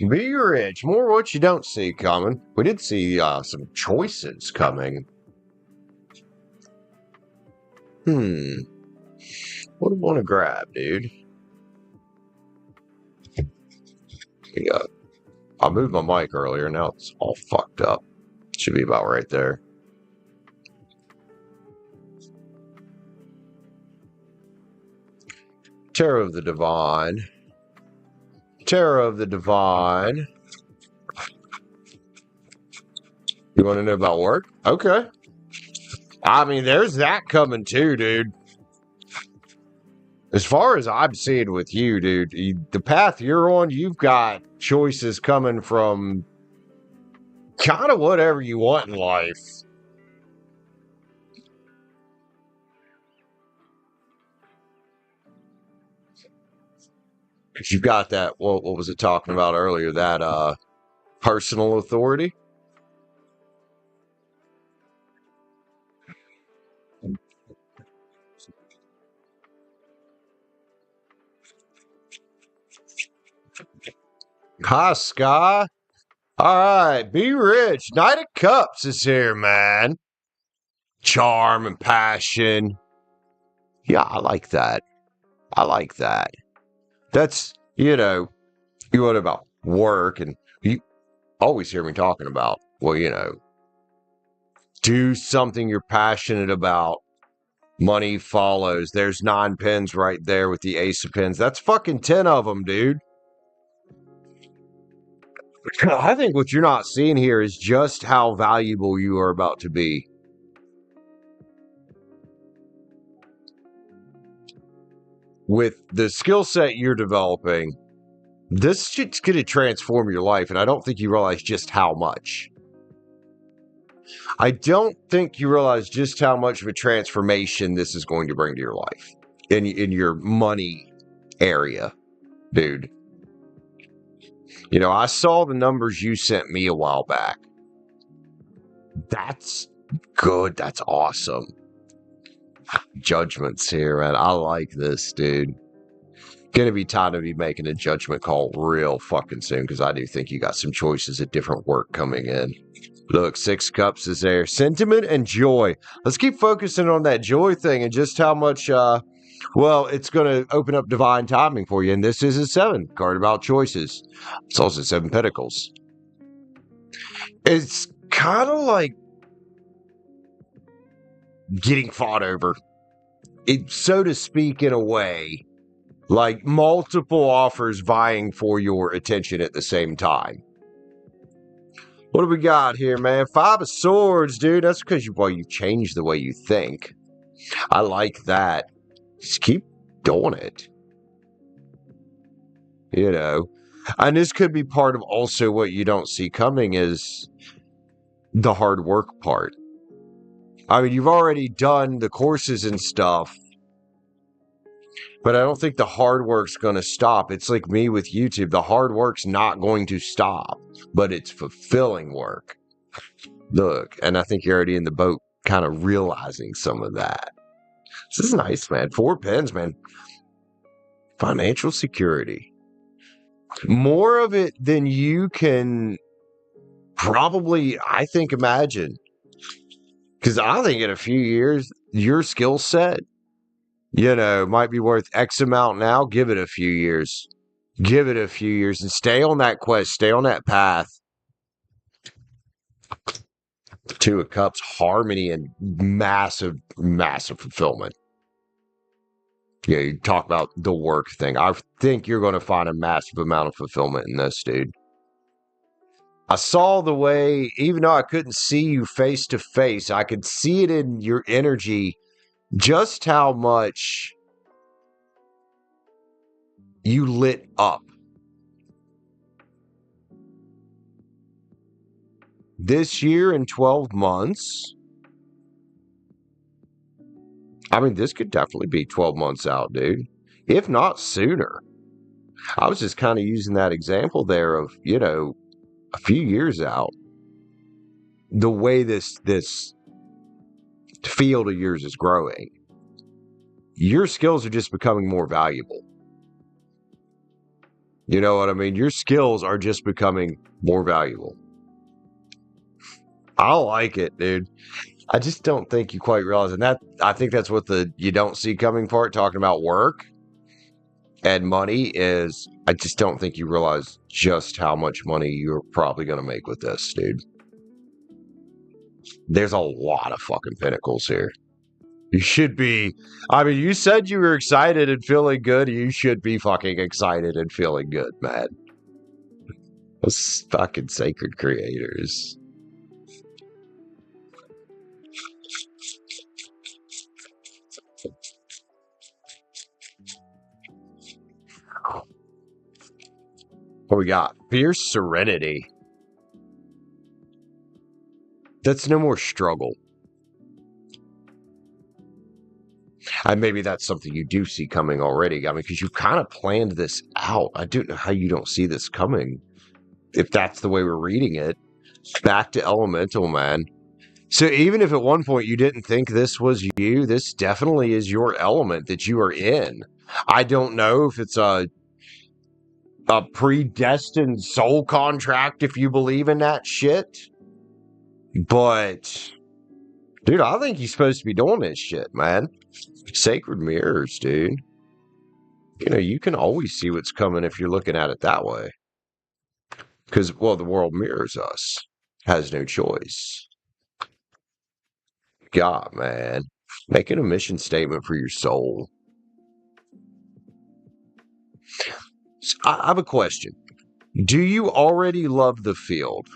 [SPEAKER 1] Be rich. More what you don't see coming. We did see some choices coming. What do you want to grab, dude? Yeah. I moved my mic earlier. Now it's all fucked up. Should be about right there. Tarot of the Divine. Tarot of the Divine. You want to know about work? Okay. I mean, there's that coming too, dude. As far as I'm seeing with you, dude, the path you're on, you've got choices coming from kind of whatever you want in life. Because you've got that, what was it talking about earlier? That personal authority. Hi, Sky. All right, be rich. Knight of Cups is here, man. Charm and passion. Yeah, I like that. I like that. That's, you what about work? And you always hear me talking about, well, do something you're passionate about. Money follows. There's 9 pins right there with the ace of pins. That's fucking 10 of them, dude. I think what you're not seeing here is just how valuable you are about to be. With the skill set you're developing, this shit's going to transform your life, and I don't think you realize just how much. I don't think you realize just how much of a transformation this is going to bring to your life in your money area, dude. I saw the numbers you sent me a while back. That's good. That's awesome. Judgments here, man. I like this, dude. Gonna be time to be making a judgment call real fucking soon, because I do think you got some choices of different work coming in. Look, 6 cups is there. Sentiment and joy. Let's keep focusing on that joy thing and just how much, it's going to open up divine timing for you. And this is a 7 card about choices. It's also 7 Pentacles. It's kind of like getting fought over. It, so to speak, in a way. Like multiple offers vying for your attention at the same time. What do we got here, man? 5 of Swords, dude. That's because you changed the way you think. I like that. Just keep doing it. And this could be part of also what you don't see coming is the hard work part. I mean, you've already done the courses and stuff, but I don't think the hard work's going to stop. It's like me with YouTube. The hard work's not going to stop, but it's fulfilling work. Look, and I think you're already in the boat kind of realizing some of that. This is nice, man. 4 pens, man. Financial security. More of it than you can probably, I think, imagine. Because I think in a few years, your skill set, might be worth X amount now. Give it a few years. Give it a few years and stay on that quest. Stay on that path. 2 of Cups, harmony, and massive, massive fulfillment. Yeah, you talk about the work thing. I think you're going to find a massive amount of fulfillment in this, dude. I saw the way, even though I couldn't see you face to face, I could see it in your energy, just how much you lit up. This year in 12 months, I mean, this could definitely be 12 months out, dude. If not sooner. I was just kind of using that example there of, a few years out. The way this field of yours is growing. Your skills are just becoming more valuable. You know what I mean? Your skills are just becoming more valuable. I like it, dude. I just don't think you quite realize, and that I think that's what the you don't see coming part, talking about work and money is. I just don't think you realize just how much money you're probably going to make with this, dude. There's a lot of fucking pinnacles here. You should be. I mean, you said you were excited and feeling good. You should be fucking excited and feeling good, man. Those fucking sacred creators. What we got? Fierce serenity. That's no more struggle. And maybe that's something you do see coming already. I mean, because you kind of planned this out. I don't know how you don't see this coming. If that's the way we're reading it. Back to elemental, man. So even if at one point you didn't think this was you, this definitely is your element that you are in. I don't know if it's a predestined soul contract, if you believe in that shit. But, dude, I think you're supposed to be doing this shit, man. Sacred mirrors, dude. You can always see what's coming if you're looking at it that way. Because, well, the world mirrors us. Has no choice. God, man. Making a mission statement for your soul. So I have a question. Do you already love the field?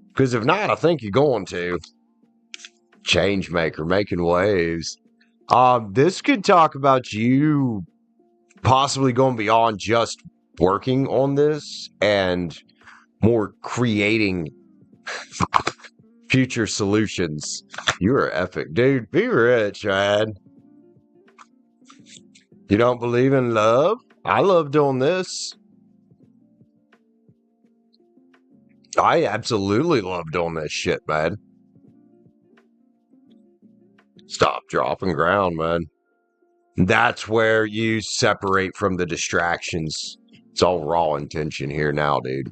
[SPEAKER 1] Because if not, I think you're going to. Change maker, making waves. This could talk about you possibly going beyond just working on this and more creating future solutions. You are epic, dude. Be rich, man. You don't believe in love? I love doing this. I absolutely love doing this shit, man. Stop, drop, and ground, man. That's where you separate from the distractions. It's all raw intention here now, dude.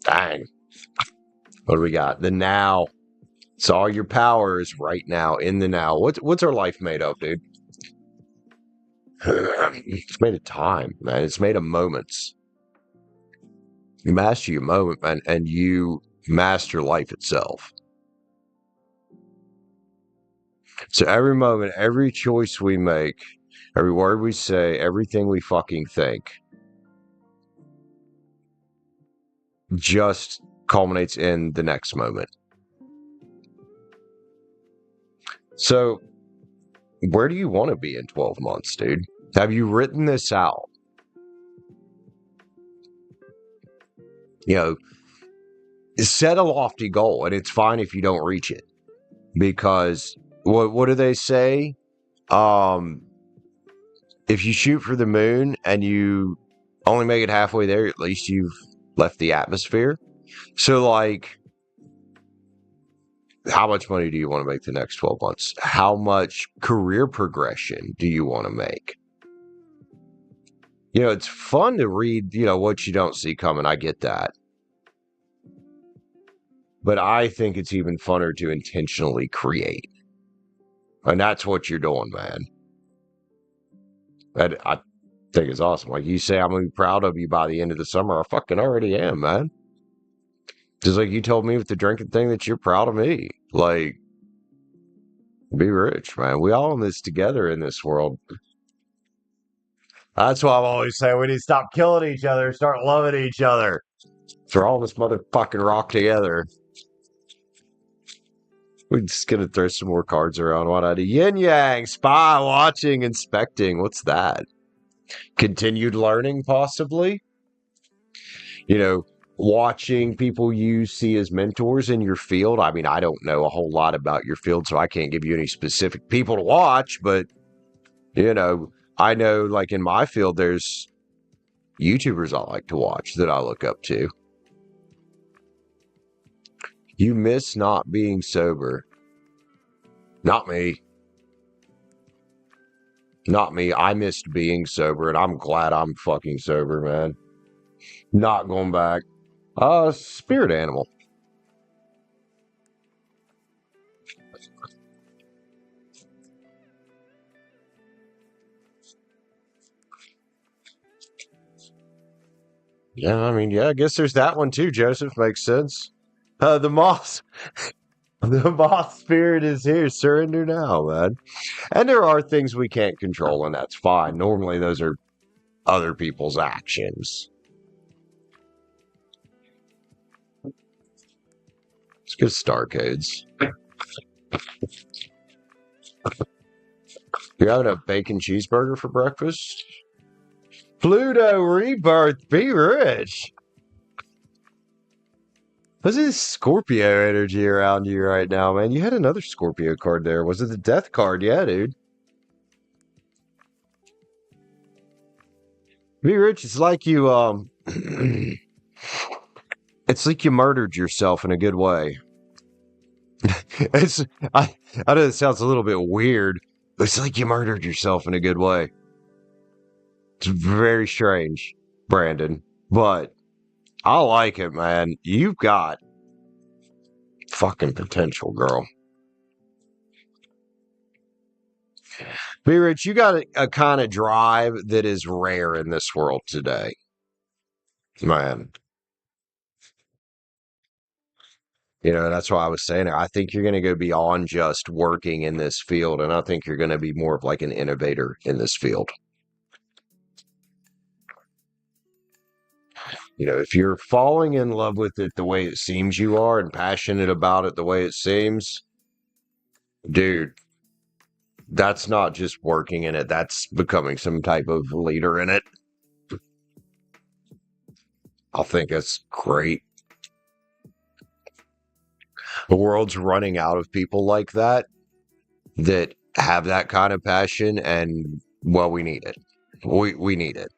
[SPEAKER 1] Dang. What do we got? The now. So all your power is right now, in the now. What's our life made of, dude? It's made of time, man. It's made of moments. You master your moment, man, and you master life itself. So every moment, every choice we make, every word we say, everything we fucking think just culminates in the next moment. So where do you want to be in 12 months, dude? Have you written this out? You know, set a lofty goal, and it's fine if you don't reach it. Because what do they say? If you shoot for the moon and you only make it halfway there, at least you've left the atmosphere. So, like, how much money do you want to make the next 12 months? How much career progression do you want to make? You know, it's fun to read, what you don't see coming. I get that. But I think it's even funner to intentionally create. And that's what you're doing, man. And I think it's awesome. Like you say, I'm going to be proud of you by the end of the summer. I fucking already am, man. Just like you told me with the drinking thing that you're proud of me. Like, be rich, man. We all in this together in this world. That's why I'm always saying we need to stop killing each other, start loving each other. Throw all this motherfucking rock together. We're just going to throw some more cards around. What I do? Yin Yang, spy, watching, inspecting. What's that? Continued learning, possibly? Watching people you see as mentors in your field. I mean, I don't know a whole lot about your field, so I can't give you any specific people to watch, but, I know, like, in my field, there's YouTubers I like to watch that I look up to. You miss not being sober. Not me. Not me. I missed being sober, and I'm glad I'm fucking sober, man. Not going back. Spirit animal. Yeah, I mean, I guess there's that one too, Joseph. Makes sense. The moss. The moss spirit is here. Surrender now, man. And there are things we can't control, and that's fine. Normally, those are other people's actions. It's good star codes. You're having a bacon cheeseburger for breakfast? Pluto rebirth, be rich. What's this Scorpio energy around you right now, man? You had another Scorpio card there. Was it the death card? Yeah, dude. Be rich. It's like you, it's like you murdered yourself in a good way. I know it sounds a little bit weird, but it's like you murdered yourself in a good way. It's very strange, Brandon, but I like it, man. You've got fucking potential, girl. Be rich. You got a kind of drive that is rare in this world today, man. That's why I was saying, I think you're going to go beyond just working in this field, and I think you're going to be more of like an innovator in this field. If you're falling in love with it the way it seems you are and passionate about it the way it seems, dude, that's not just working in it. That's becoming some type of leader in it. I think that's great. The world's running out of people like that have that kind of passion, and, well, we need it. We need it.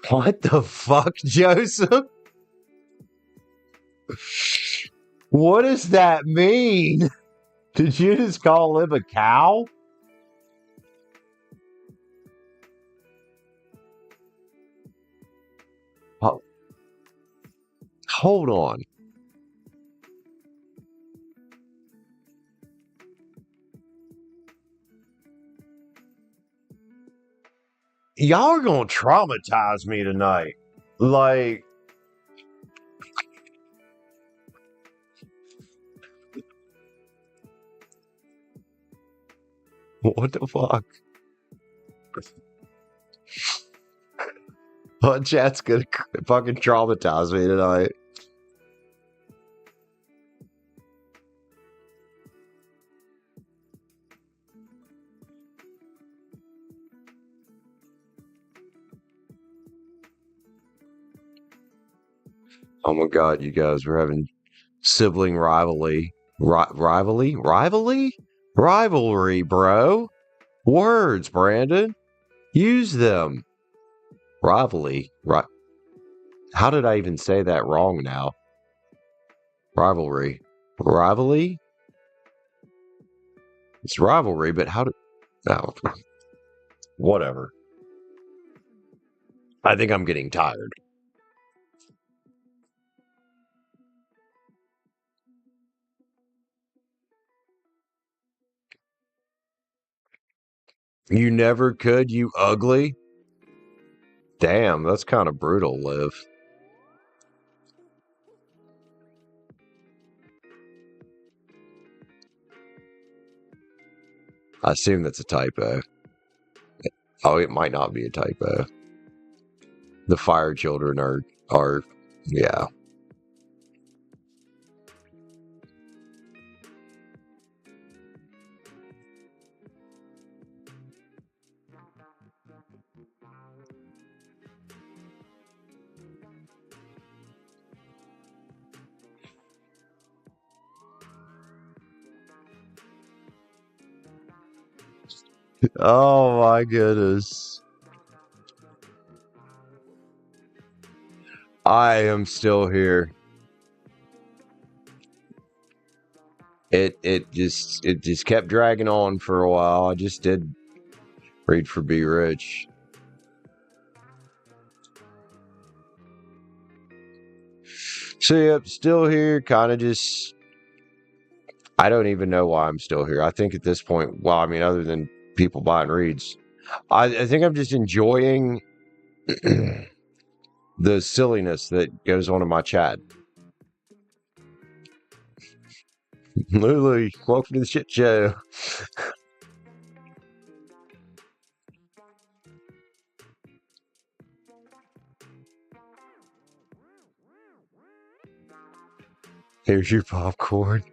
[SPEAKER 1] What the fuck, Joseph? What does that mean? Did you just call him a cow? Oh, hold on. Y'all are gonna traumatize me tonight. Like, what the fuck? Well, chat's gonna fucking traumatize me tonight. Oh my god, you guys, we're having sibling rivalry. Rivalry, bro. Words, Brandon. Use them. Rivalry. How did I even say that wrong now? Rivalry. Rivalry? It's rivalry, but how did... Oh, whatever. I think I'm getting tired. You never could, you ugly? Damn, that's kind of brutal, Liv. I assume that's a typo. Oh, it might not be a typo. The fire children are, yeah. Oh my goodness. I am still here. It just kept dragging on for a while. I just did read for Be Rich. So yep, still here, kind of just I don't even know why I'm still here. I think at this point, well, I mean, other than people buying reads, I think I'm just enjoying the silliness that goes on in my chat. Lulu, welcome to the shit show. Here's your popcorn.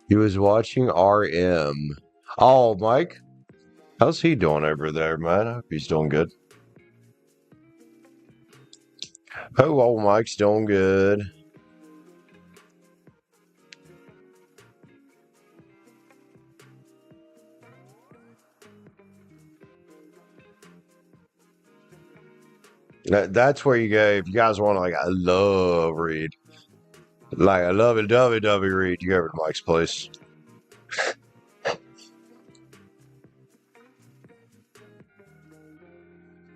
[SPEAKER 1] He was watching RM. Oh, Mike, how's he doing over there, man? I hope he's doing good. Oh, old Mike's doing good. That's where you go if you guys want like a love read. Like a lovey-dovey read, you go over to Mike's place.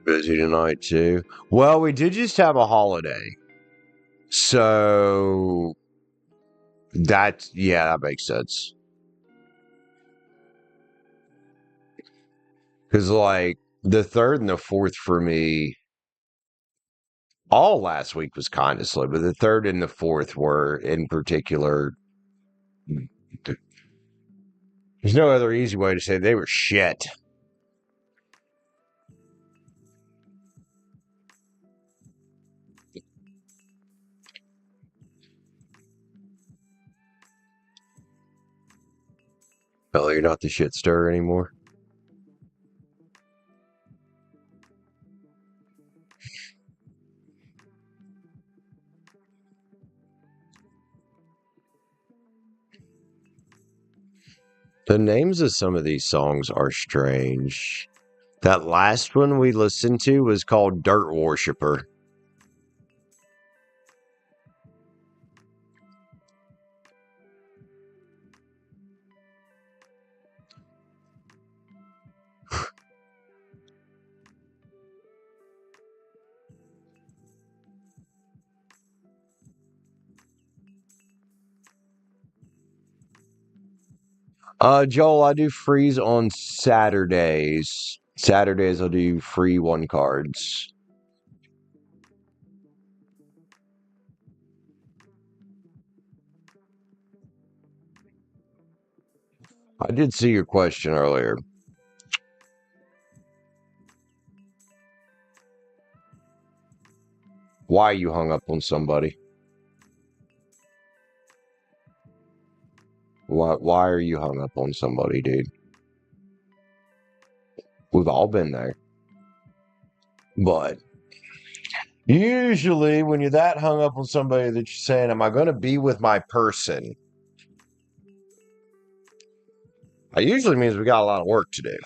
[SPEAKER 1] Busy tonight too. Well, we did just have a holiday. So that makes sense. Because like the 3rd and the 4th for me, all last week was kind of slow, but the 3rd and the 4th were in particular. There's no other easy way to say they were shit. Oh, you're not the shit stir anymore? The names of some of these songs are strange. That last one we listened to was called Dirt Worshipper. Joel, I do freeze on Saturdays. Saturdays I'll do free 1 cards. I did see your question earlier. Why you hung up on somebody? Why are you hung up on somebody, dude? We've all been there. But usually when you're that hung up on somebody that you're saying, am I going to be with my person? It usually means we got a lot of work to do.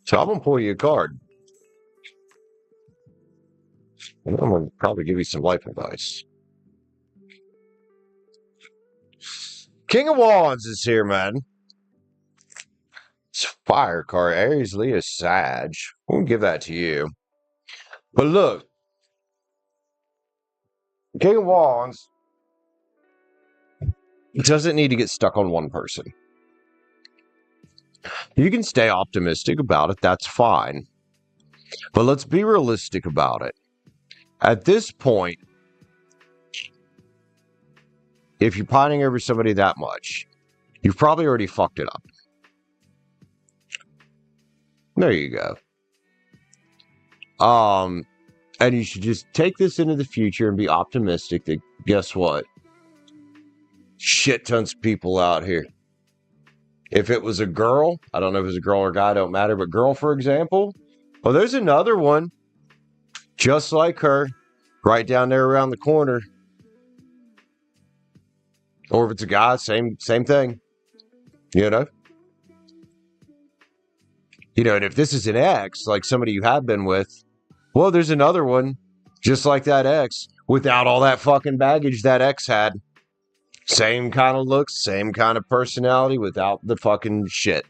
[SPEAKER 1] So I'm going to pull you a card. And I'm going to probably give you some life advice. King of Wands is here, man. It's a fire card. Aries, Leo, Sag. We'll give that to you. But look, King of Wands doesn't need to get stuck on one person. You can stay optimistic about it. That's fine. But let's be realistic about it. At this point, if you're pining over somebody that much, you've probably already fucked it up. There you go. And you should just take this into the future and be optimistic that, guess what? Shit tons of people out here. If it was a girl, I don't know if it was a girl or a guy, don't matter, but girl, for example, well, there's another one just like her right down there around the corner. Or if it's a guy, same thing. You know? You know, and if this is an ex, like somebody you have been with, well, there's another one just like that ex without all that fucking baggage that ex had. Same kind of looks, same kind of personality, without the fucking shit.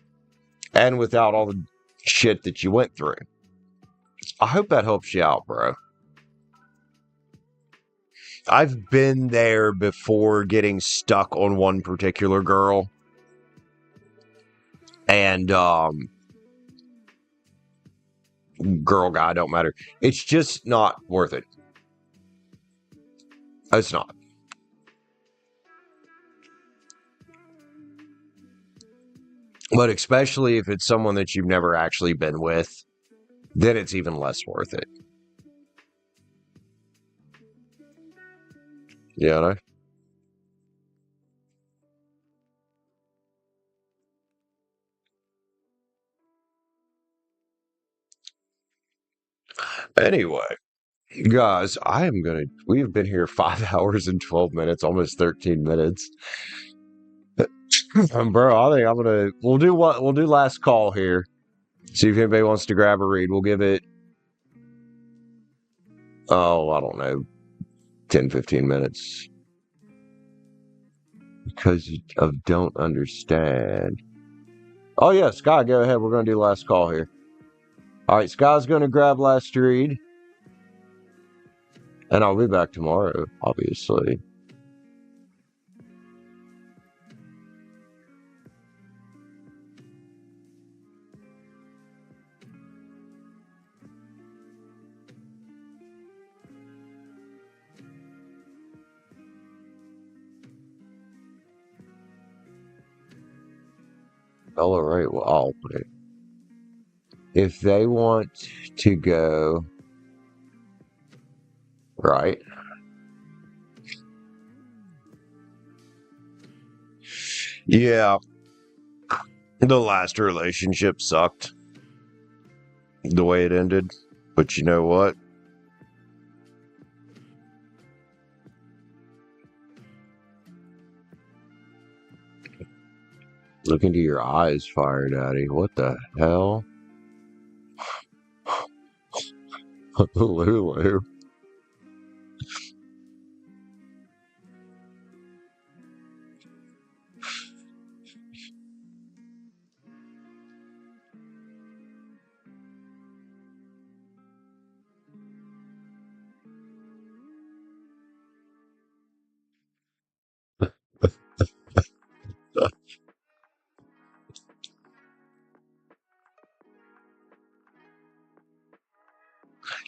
[SPEAKER 1] And without all the shit that you went through. I hope that helps you out, bro. I've been there before, getting stuck on one particular girl. And, girl, guy, don't matter. It's just not worth it. It's not. But especially if it's someone that you've never actually been with, then it's even less worth it. You know? Anyway, guys, we have been here 5 hours and 12 minutes, almost 13 minutes. Bro, I think we'll do last call here. See if anybody wants to grab a read. We'll give it, I don't know, 10, 15 minutes. Because of don't understand. Oh, yeah, Sky, go ahead. We're going to do last call here. All right, Sky's going to grab last read. And I'll be back tomorrow, obviously. All right, well, I'll put it. If they want to go, right? Yeah. The last relationship sucked. The way it ended. But you know what? Look into your eyes, Fire Daddy. What the hell? Lulu.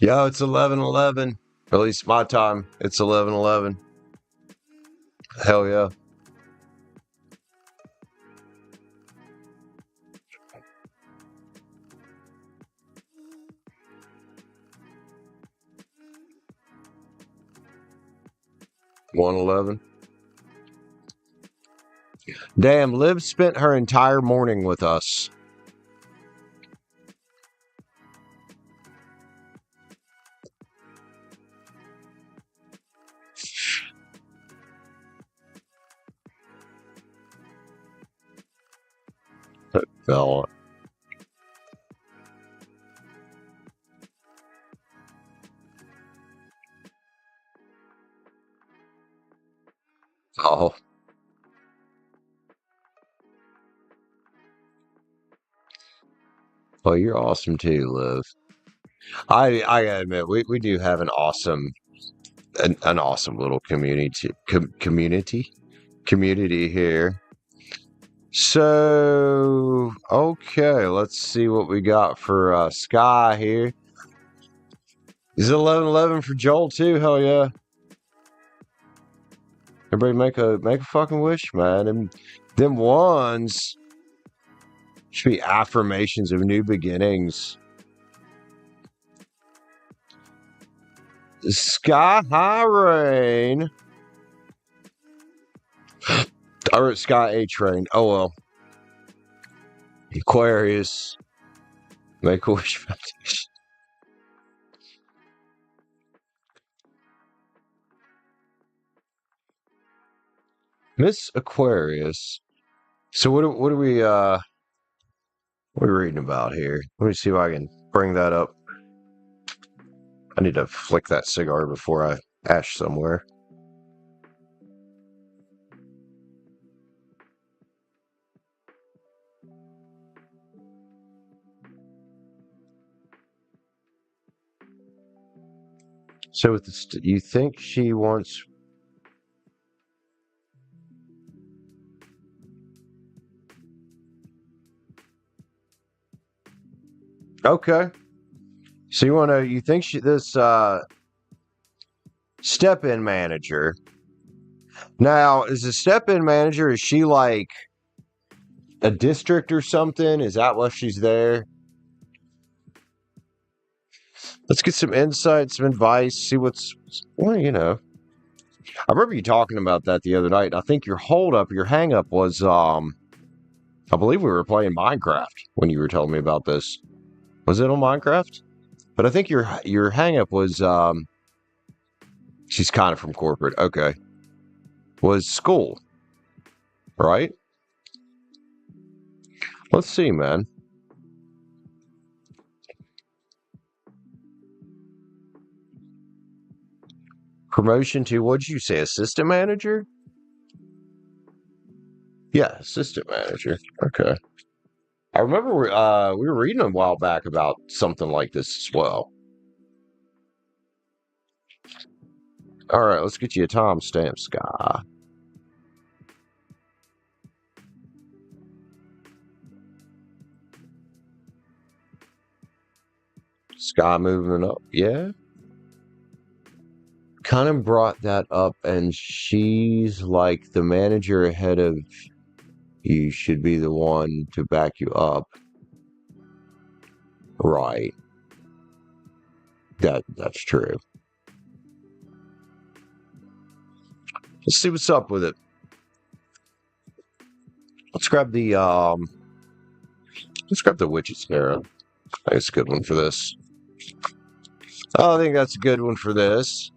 [SPEAKER 1] Yo, it's 11:11. At least my time. It's 11:11. Hell yeah. 111. Damn, Liv spent her entire morning with us. That fella. Oh. Well, you're awesome too, Liv. I gotta admit, we do have an awesome little community here. So okay, let's see what we got for Sky here. Is it 11-11 for Joel too? Hell yeah! Everybody make a fucking wish, man. And them ones should be affirmations of new beginnings. Sky High Rain. I wrote Sky A Train. Oh well. Aquarius. Make a Wish Foundation. Miss Aquarius. So what are we reading about here? Let me see if I can bring that up. I need to flick that cigar before I ash somewhere. So with this, you think she wants... Okay. So you think this step-in manager. Now, is the step-in manager, is she like a district or something? Is that why she's there? Let's get some insight, some advice, see well, you know. I remember you talking about that the other night. I think your hang up was, I believe we were playing Minecraft when you were telling me about this. Was it on Minecraft? But I think your hang up was, she's kind of from corporate. Okay. Was school. Right? Let's see, man. Promotion to, what'd you say, assistant manager? Yeah, assistant manager. Okay. I remember we were reading a while back about something like this as well. All right, let's get you a timestamp, Sky. Sky moving up, yeah. Kind of brought that up, and she's like the manager ahead of you should be the one to back you up. Right. That's true. Let's see what's up with it. Let's grab the witch's scarab. That's a good one for this. Oh, I think that's a good one for this.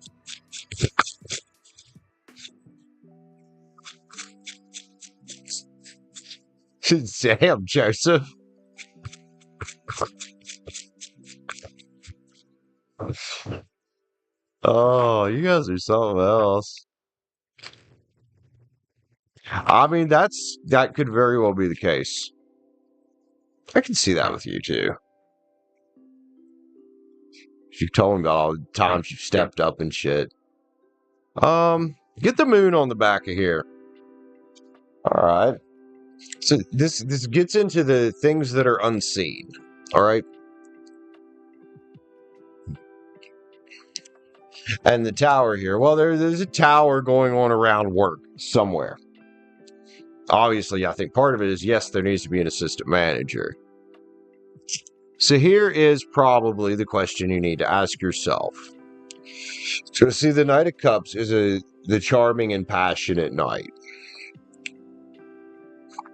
[SPEAKER 1] Damn, Joseph. Oh, you guys are something else. I mean, that could very well be the case. I can see that with you too. You told me about all the times you've stepped up and shit. Get the moon on the back of here. All right. So this gets into the things that are unseen. All right. And the tower here. Well, there's a tower going on around work somewhere. Obviously, I think part of it is, yes, there needs to be an assistant manager. So here is probably the question you need to ask yourself. So see, the Knight of Cups is the charming and passionate knight.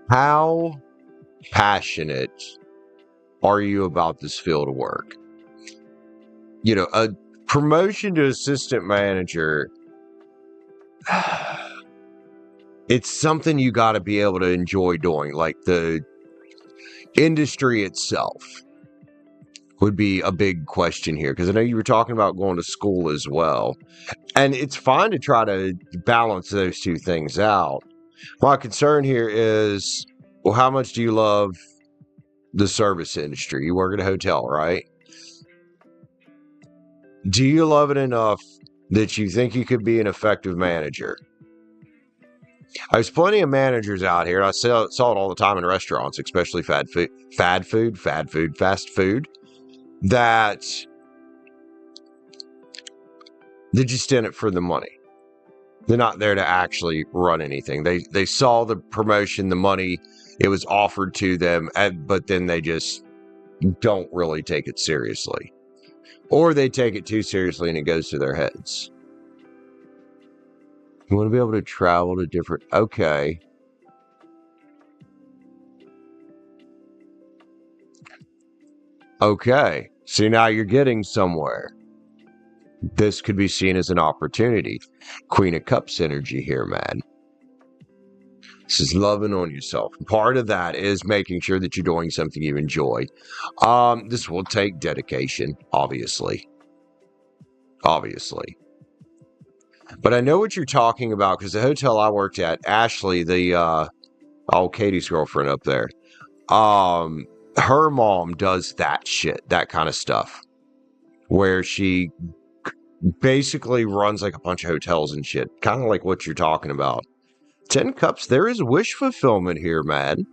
[SPEAKER 1] How passionate are you about this field of work? You know, a promotion to assistant manager, it's something you got to be able to enjoy doing. Like the industry itself would be a big question here, because I know you were talking about going to school as well. And it's fine to try to balance those two things out. My concern here is, well, how much do you love the service industry? You work at a hotel, right? Do you love it enough that you think you could be an effective manager? There's plenty of managers out here. I saw it all the time in restaurants, especially fast food, that they're just in it for the money. They're not there to actually run anything. They saw the promotion, the money, it was offered to them, but then they just don't really take it seriously. Or they take it too seriously and it goes to their heads. You want to be able to travel to different... Okay. Okay. See, now you're getting somewhere. This could be seen as an opportunity. Queen of Cups energy here, man. This is loving on yourself. Part of that is making sure that you're doing something you enjoy. This will take dedication, obviously. Obviously. But I know what you're talking about, because the hotel I worked at, Ashley, the Katie's girlfriend up there, her mom does that shit, that kind of stuff, where she basically runs like a bunch of hotels and shit, kind of like what you're talking about. 10 Cups, there is wish fulfillment here, man.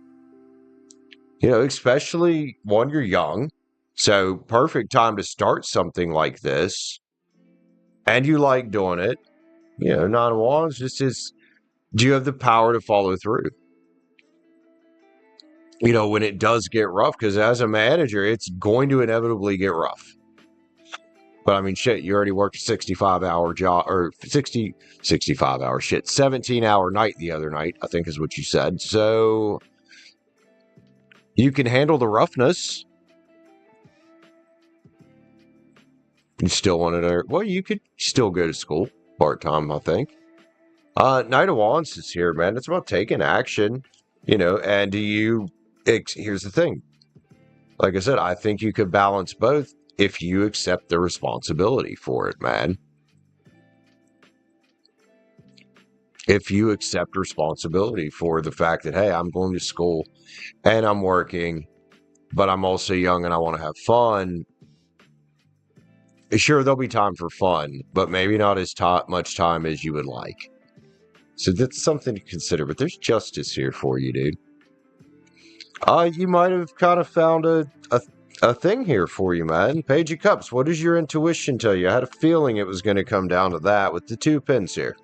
[SPEAKER 1] You know, especially when you're young. So, perfect time to start something like this. And you like doing it. You know, 9 of Wands just is, do you have the power to follow through? You know, when it does get rough, because as a manager, it's going to inevitably get rough. But I mean, shit, you already worked a 65-hour job, or 65-hour shit, 17-hour night the other night, I think is what you said. So you can handle the roughness. You still want to, well, you could still go to school part-time, I think. Knight of Wands is here, man. It's about taking action, you know, and here's the thing. Like I said, I think you could balance both if you accept the responsibility for it, man. If you accept responsibility for the fact that, hey, I'm going to school and I'm working, but I'm also young and I want to have fun. Sure, there'll be time for fun, but maybe not as much time as you would like. So that's something to consider, but there's justice here for you, dude. You might have kind of found a thing here for you, man. Page of Cups, what does your intuition tell you? I had a feeling it was going to come down to that with the 2 pins here.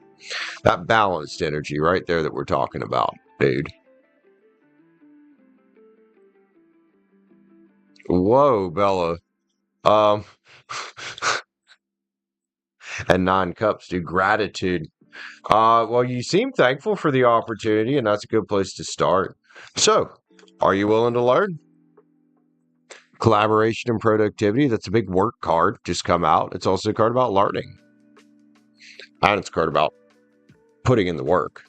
[SPEAKER 1] That balanced energy right there that we're talking about, dude. Whoa, Bella. And 9 Cups, dude. Gratitude. Well, you seem thankful for the opportunity, and that's a good place to start. So, are you willing to learn? Collaboration and productivity, that's a big work card just come out. It's also a card about learning. And it's a card about putting in the work,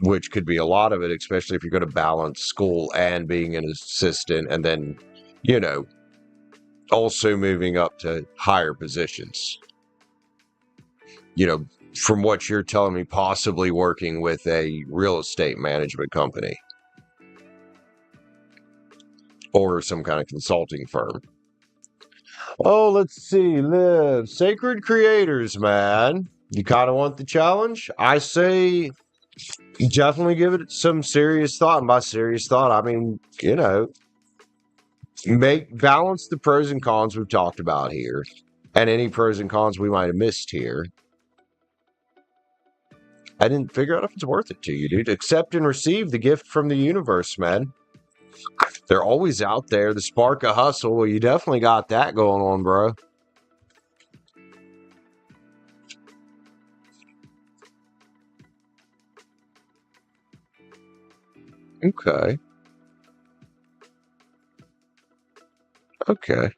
[SPEAKER 1] which could be a lot of it, especially if you're going to balance school and being an assistant, and then, you know, also moving up to higher positions. You know, from what you're telling me, possibly working with a real estate management company or some kind of consulting firm. Oh, let's see. Live. Sacred Creators, man. You kind of want the challenge? I say definitely give it some serious thought. And by serious thought, I mean, you know, balance the pros and cons we've talked about here, and any pros and cons we might have missed here. I didn't figure out if it's worth it to you, dude. Accept and receive the gift from the universe, man. They're always out there. The spark of hustle. Well, you definitely got that going on, bro. Okay. Okay.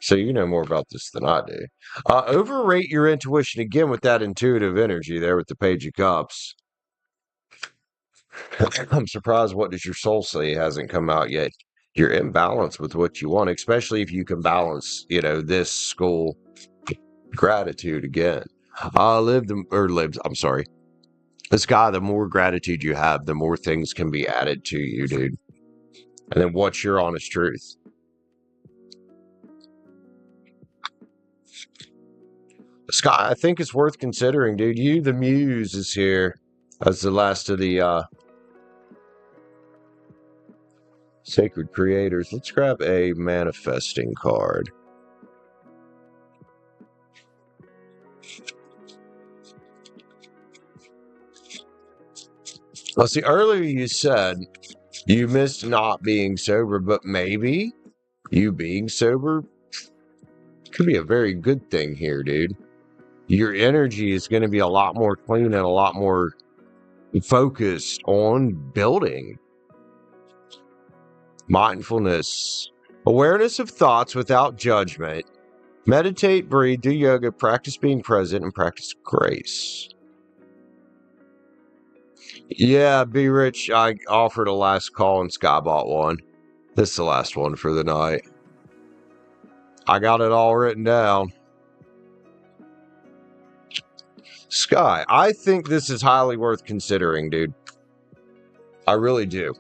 [SPEAKER 1] So you know more about this than I do. Overrate your intuition again with that intuitive energy there with the Page of Cups. I'm surprised what does your soul say hasn't come out yet. You're in balance with what you want, especially if you can balance, this school gratitude again. I'm sorry. This guy, the more gratitude you have, the more things can be added to you, dude. And then what's your honest truth? Scott, I think it's worth considering, dude. You, the muse, is here as the last of the sacred creators. Let's grab a manifesting card. Well, see, earlier you said you missed not being sober, but maybe you being sober could be a very good thing here, dude. Your energy is going to be a lot more clean and a lot more focused on building. Mindfulness, awareness of thoughts without judgment. Meditate, breathe, do yoga, practice being present, and practice grace. Yeah, Be Rich, I offered a last call and Sky bought one. This is the last one for the night. I got it all written down. Sky, I think this is highly worth considering, dude. I really do.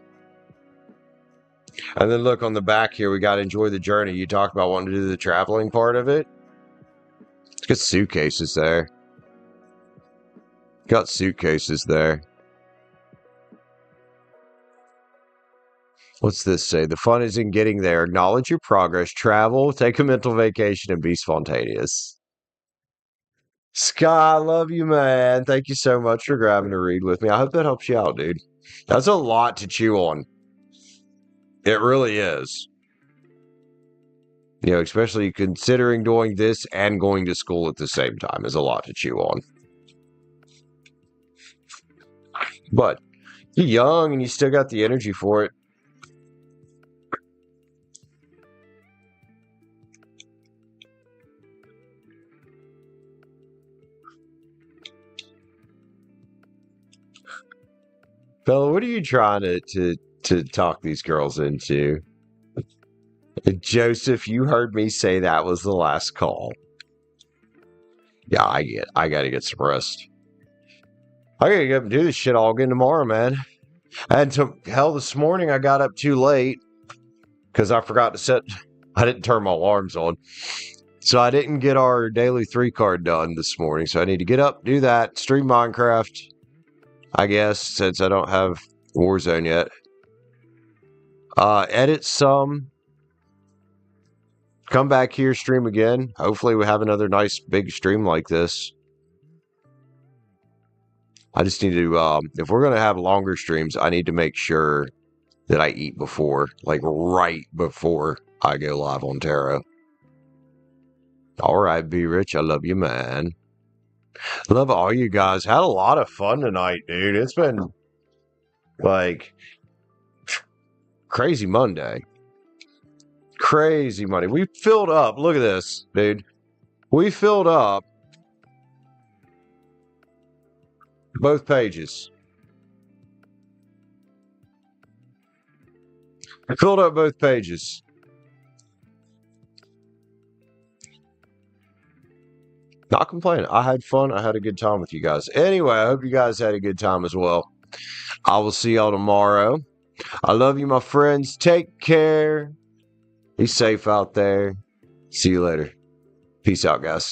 [SPEAKER 1] And then look on the back here, we got to enjoy the journey. You talked about wanting to do the traveling part of it. It's got suitcases there. Got suitcases there. What's this say? The fun is in getting there. Acknowledge your progress. Travel, take a mental vacation, and be spontaneous. Sky, I love you, man. Thank you so much for grabbing a read with me. I hope that helps you out, dude. That's a lot to chew on. It really is. Especially considering doing this and going to school at the same time is a lot to chew on. But you're young and you still got the energy for it. Bella, what are you trying to talk these girls into? Joseph, you heard me say that was the last call. Yeah, I gotta get some rest. I gotta get up and do this shit all again tomorrow, man. And this morning I got up too late because I didn't turn my alarms on. So I didn't get our daily 3 card done this morning. So I need to get up, do that, stream Minecraft, I guess, since I don't have Warzone yet. Edit some. Come back here, stream again. Hopefully we have another nice big stream like this. I just need to, if we're going to have longer streams, I need to make sure that I eat before, like right before I go live on Tarot. All right, Be Rich, I love you, man. Love all you guys. Had a lot of fun tonight, dude. It's been like crazy Monday. Crazy Monday. We filled up. Look at this, dude. We filled up both pages. I filled up both pages. Not complaining. I had fun. I had a good time with you guys. Anyway, I hope you guys had a good time as well. I will see y'all tomorrow. I love you, my friends. Take care. Be safe out there. See you later. Peace out, guys.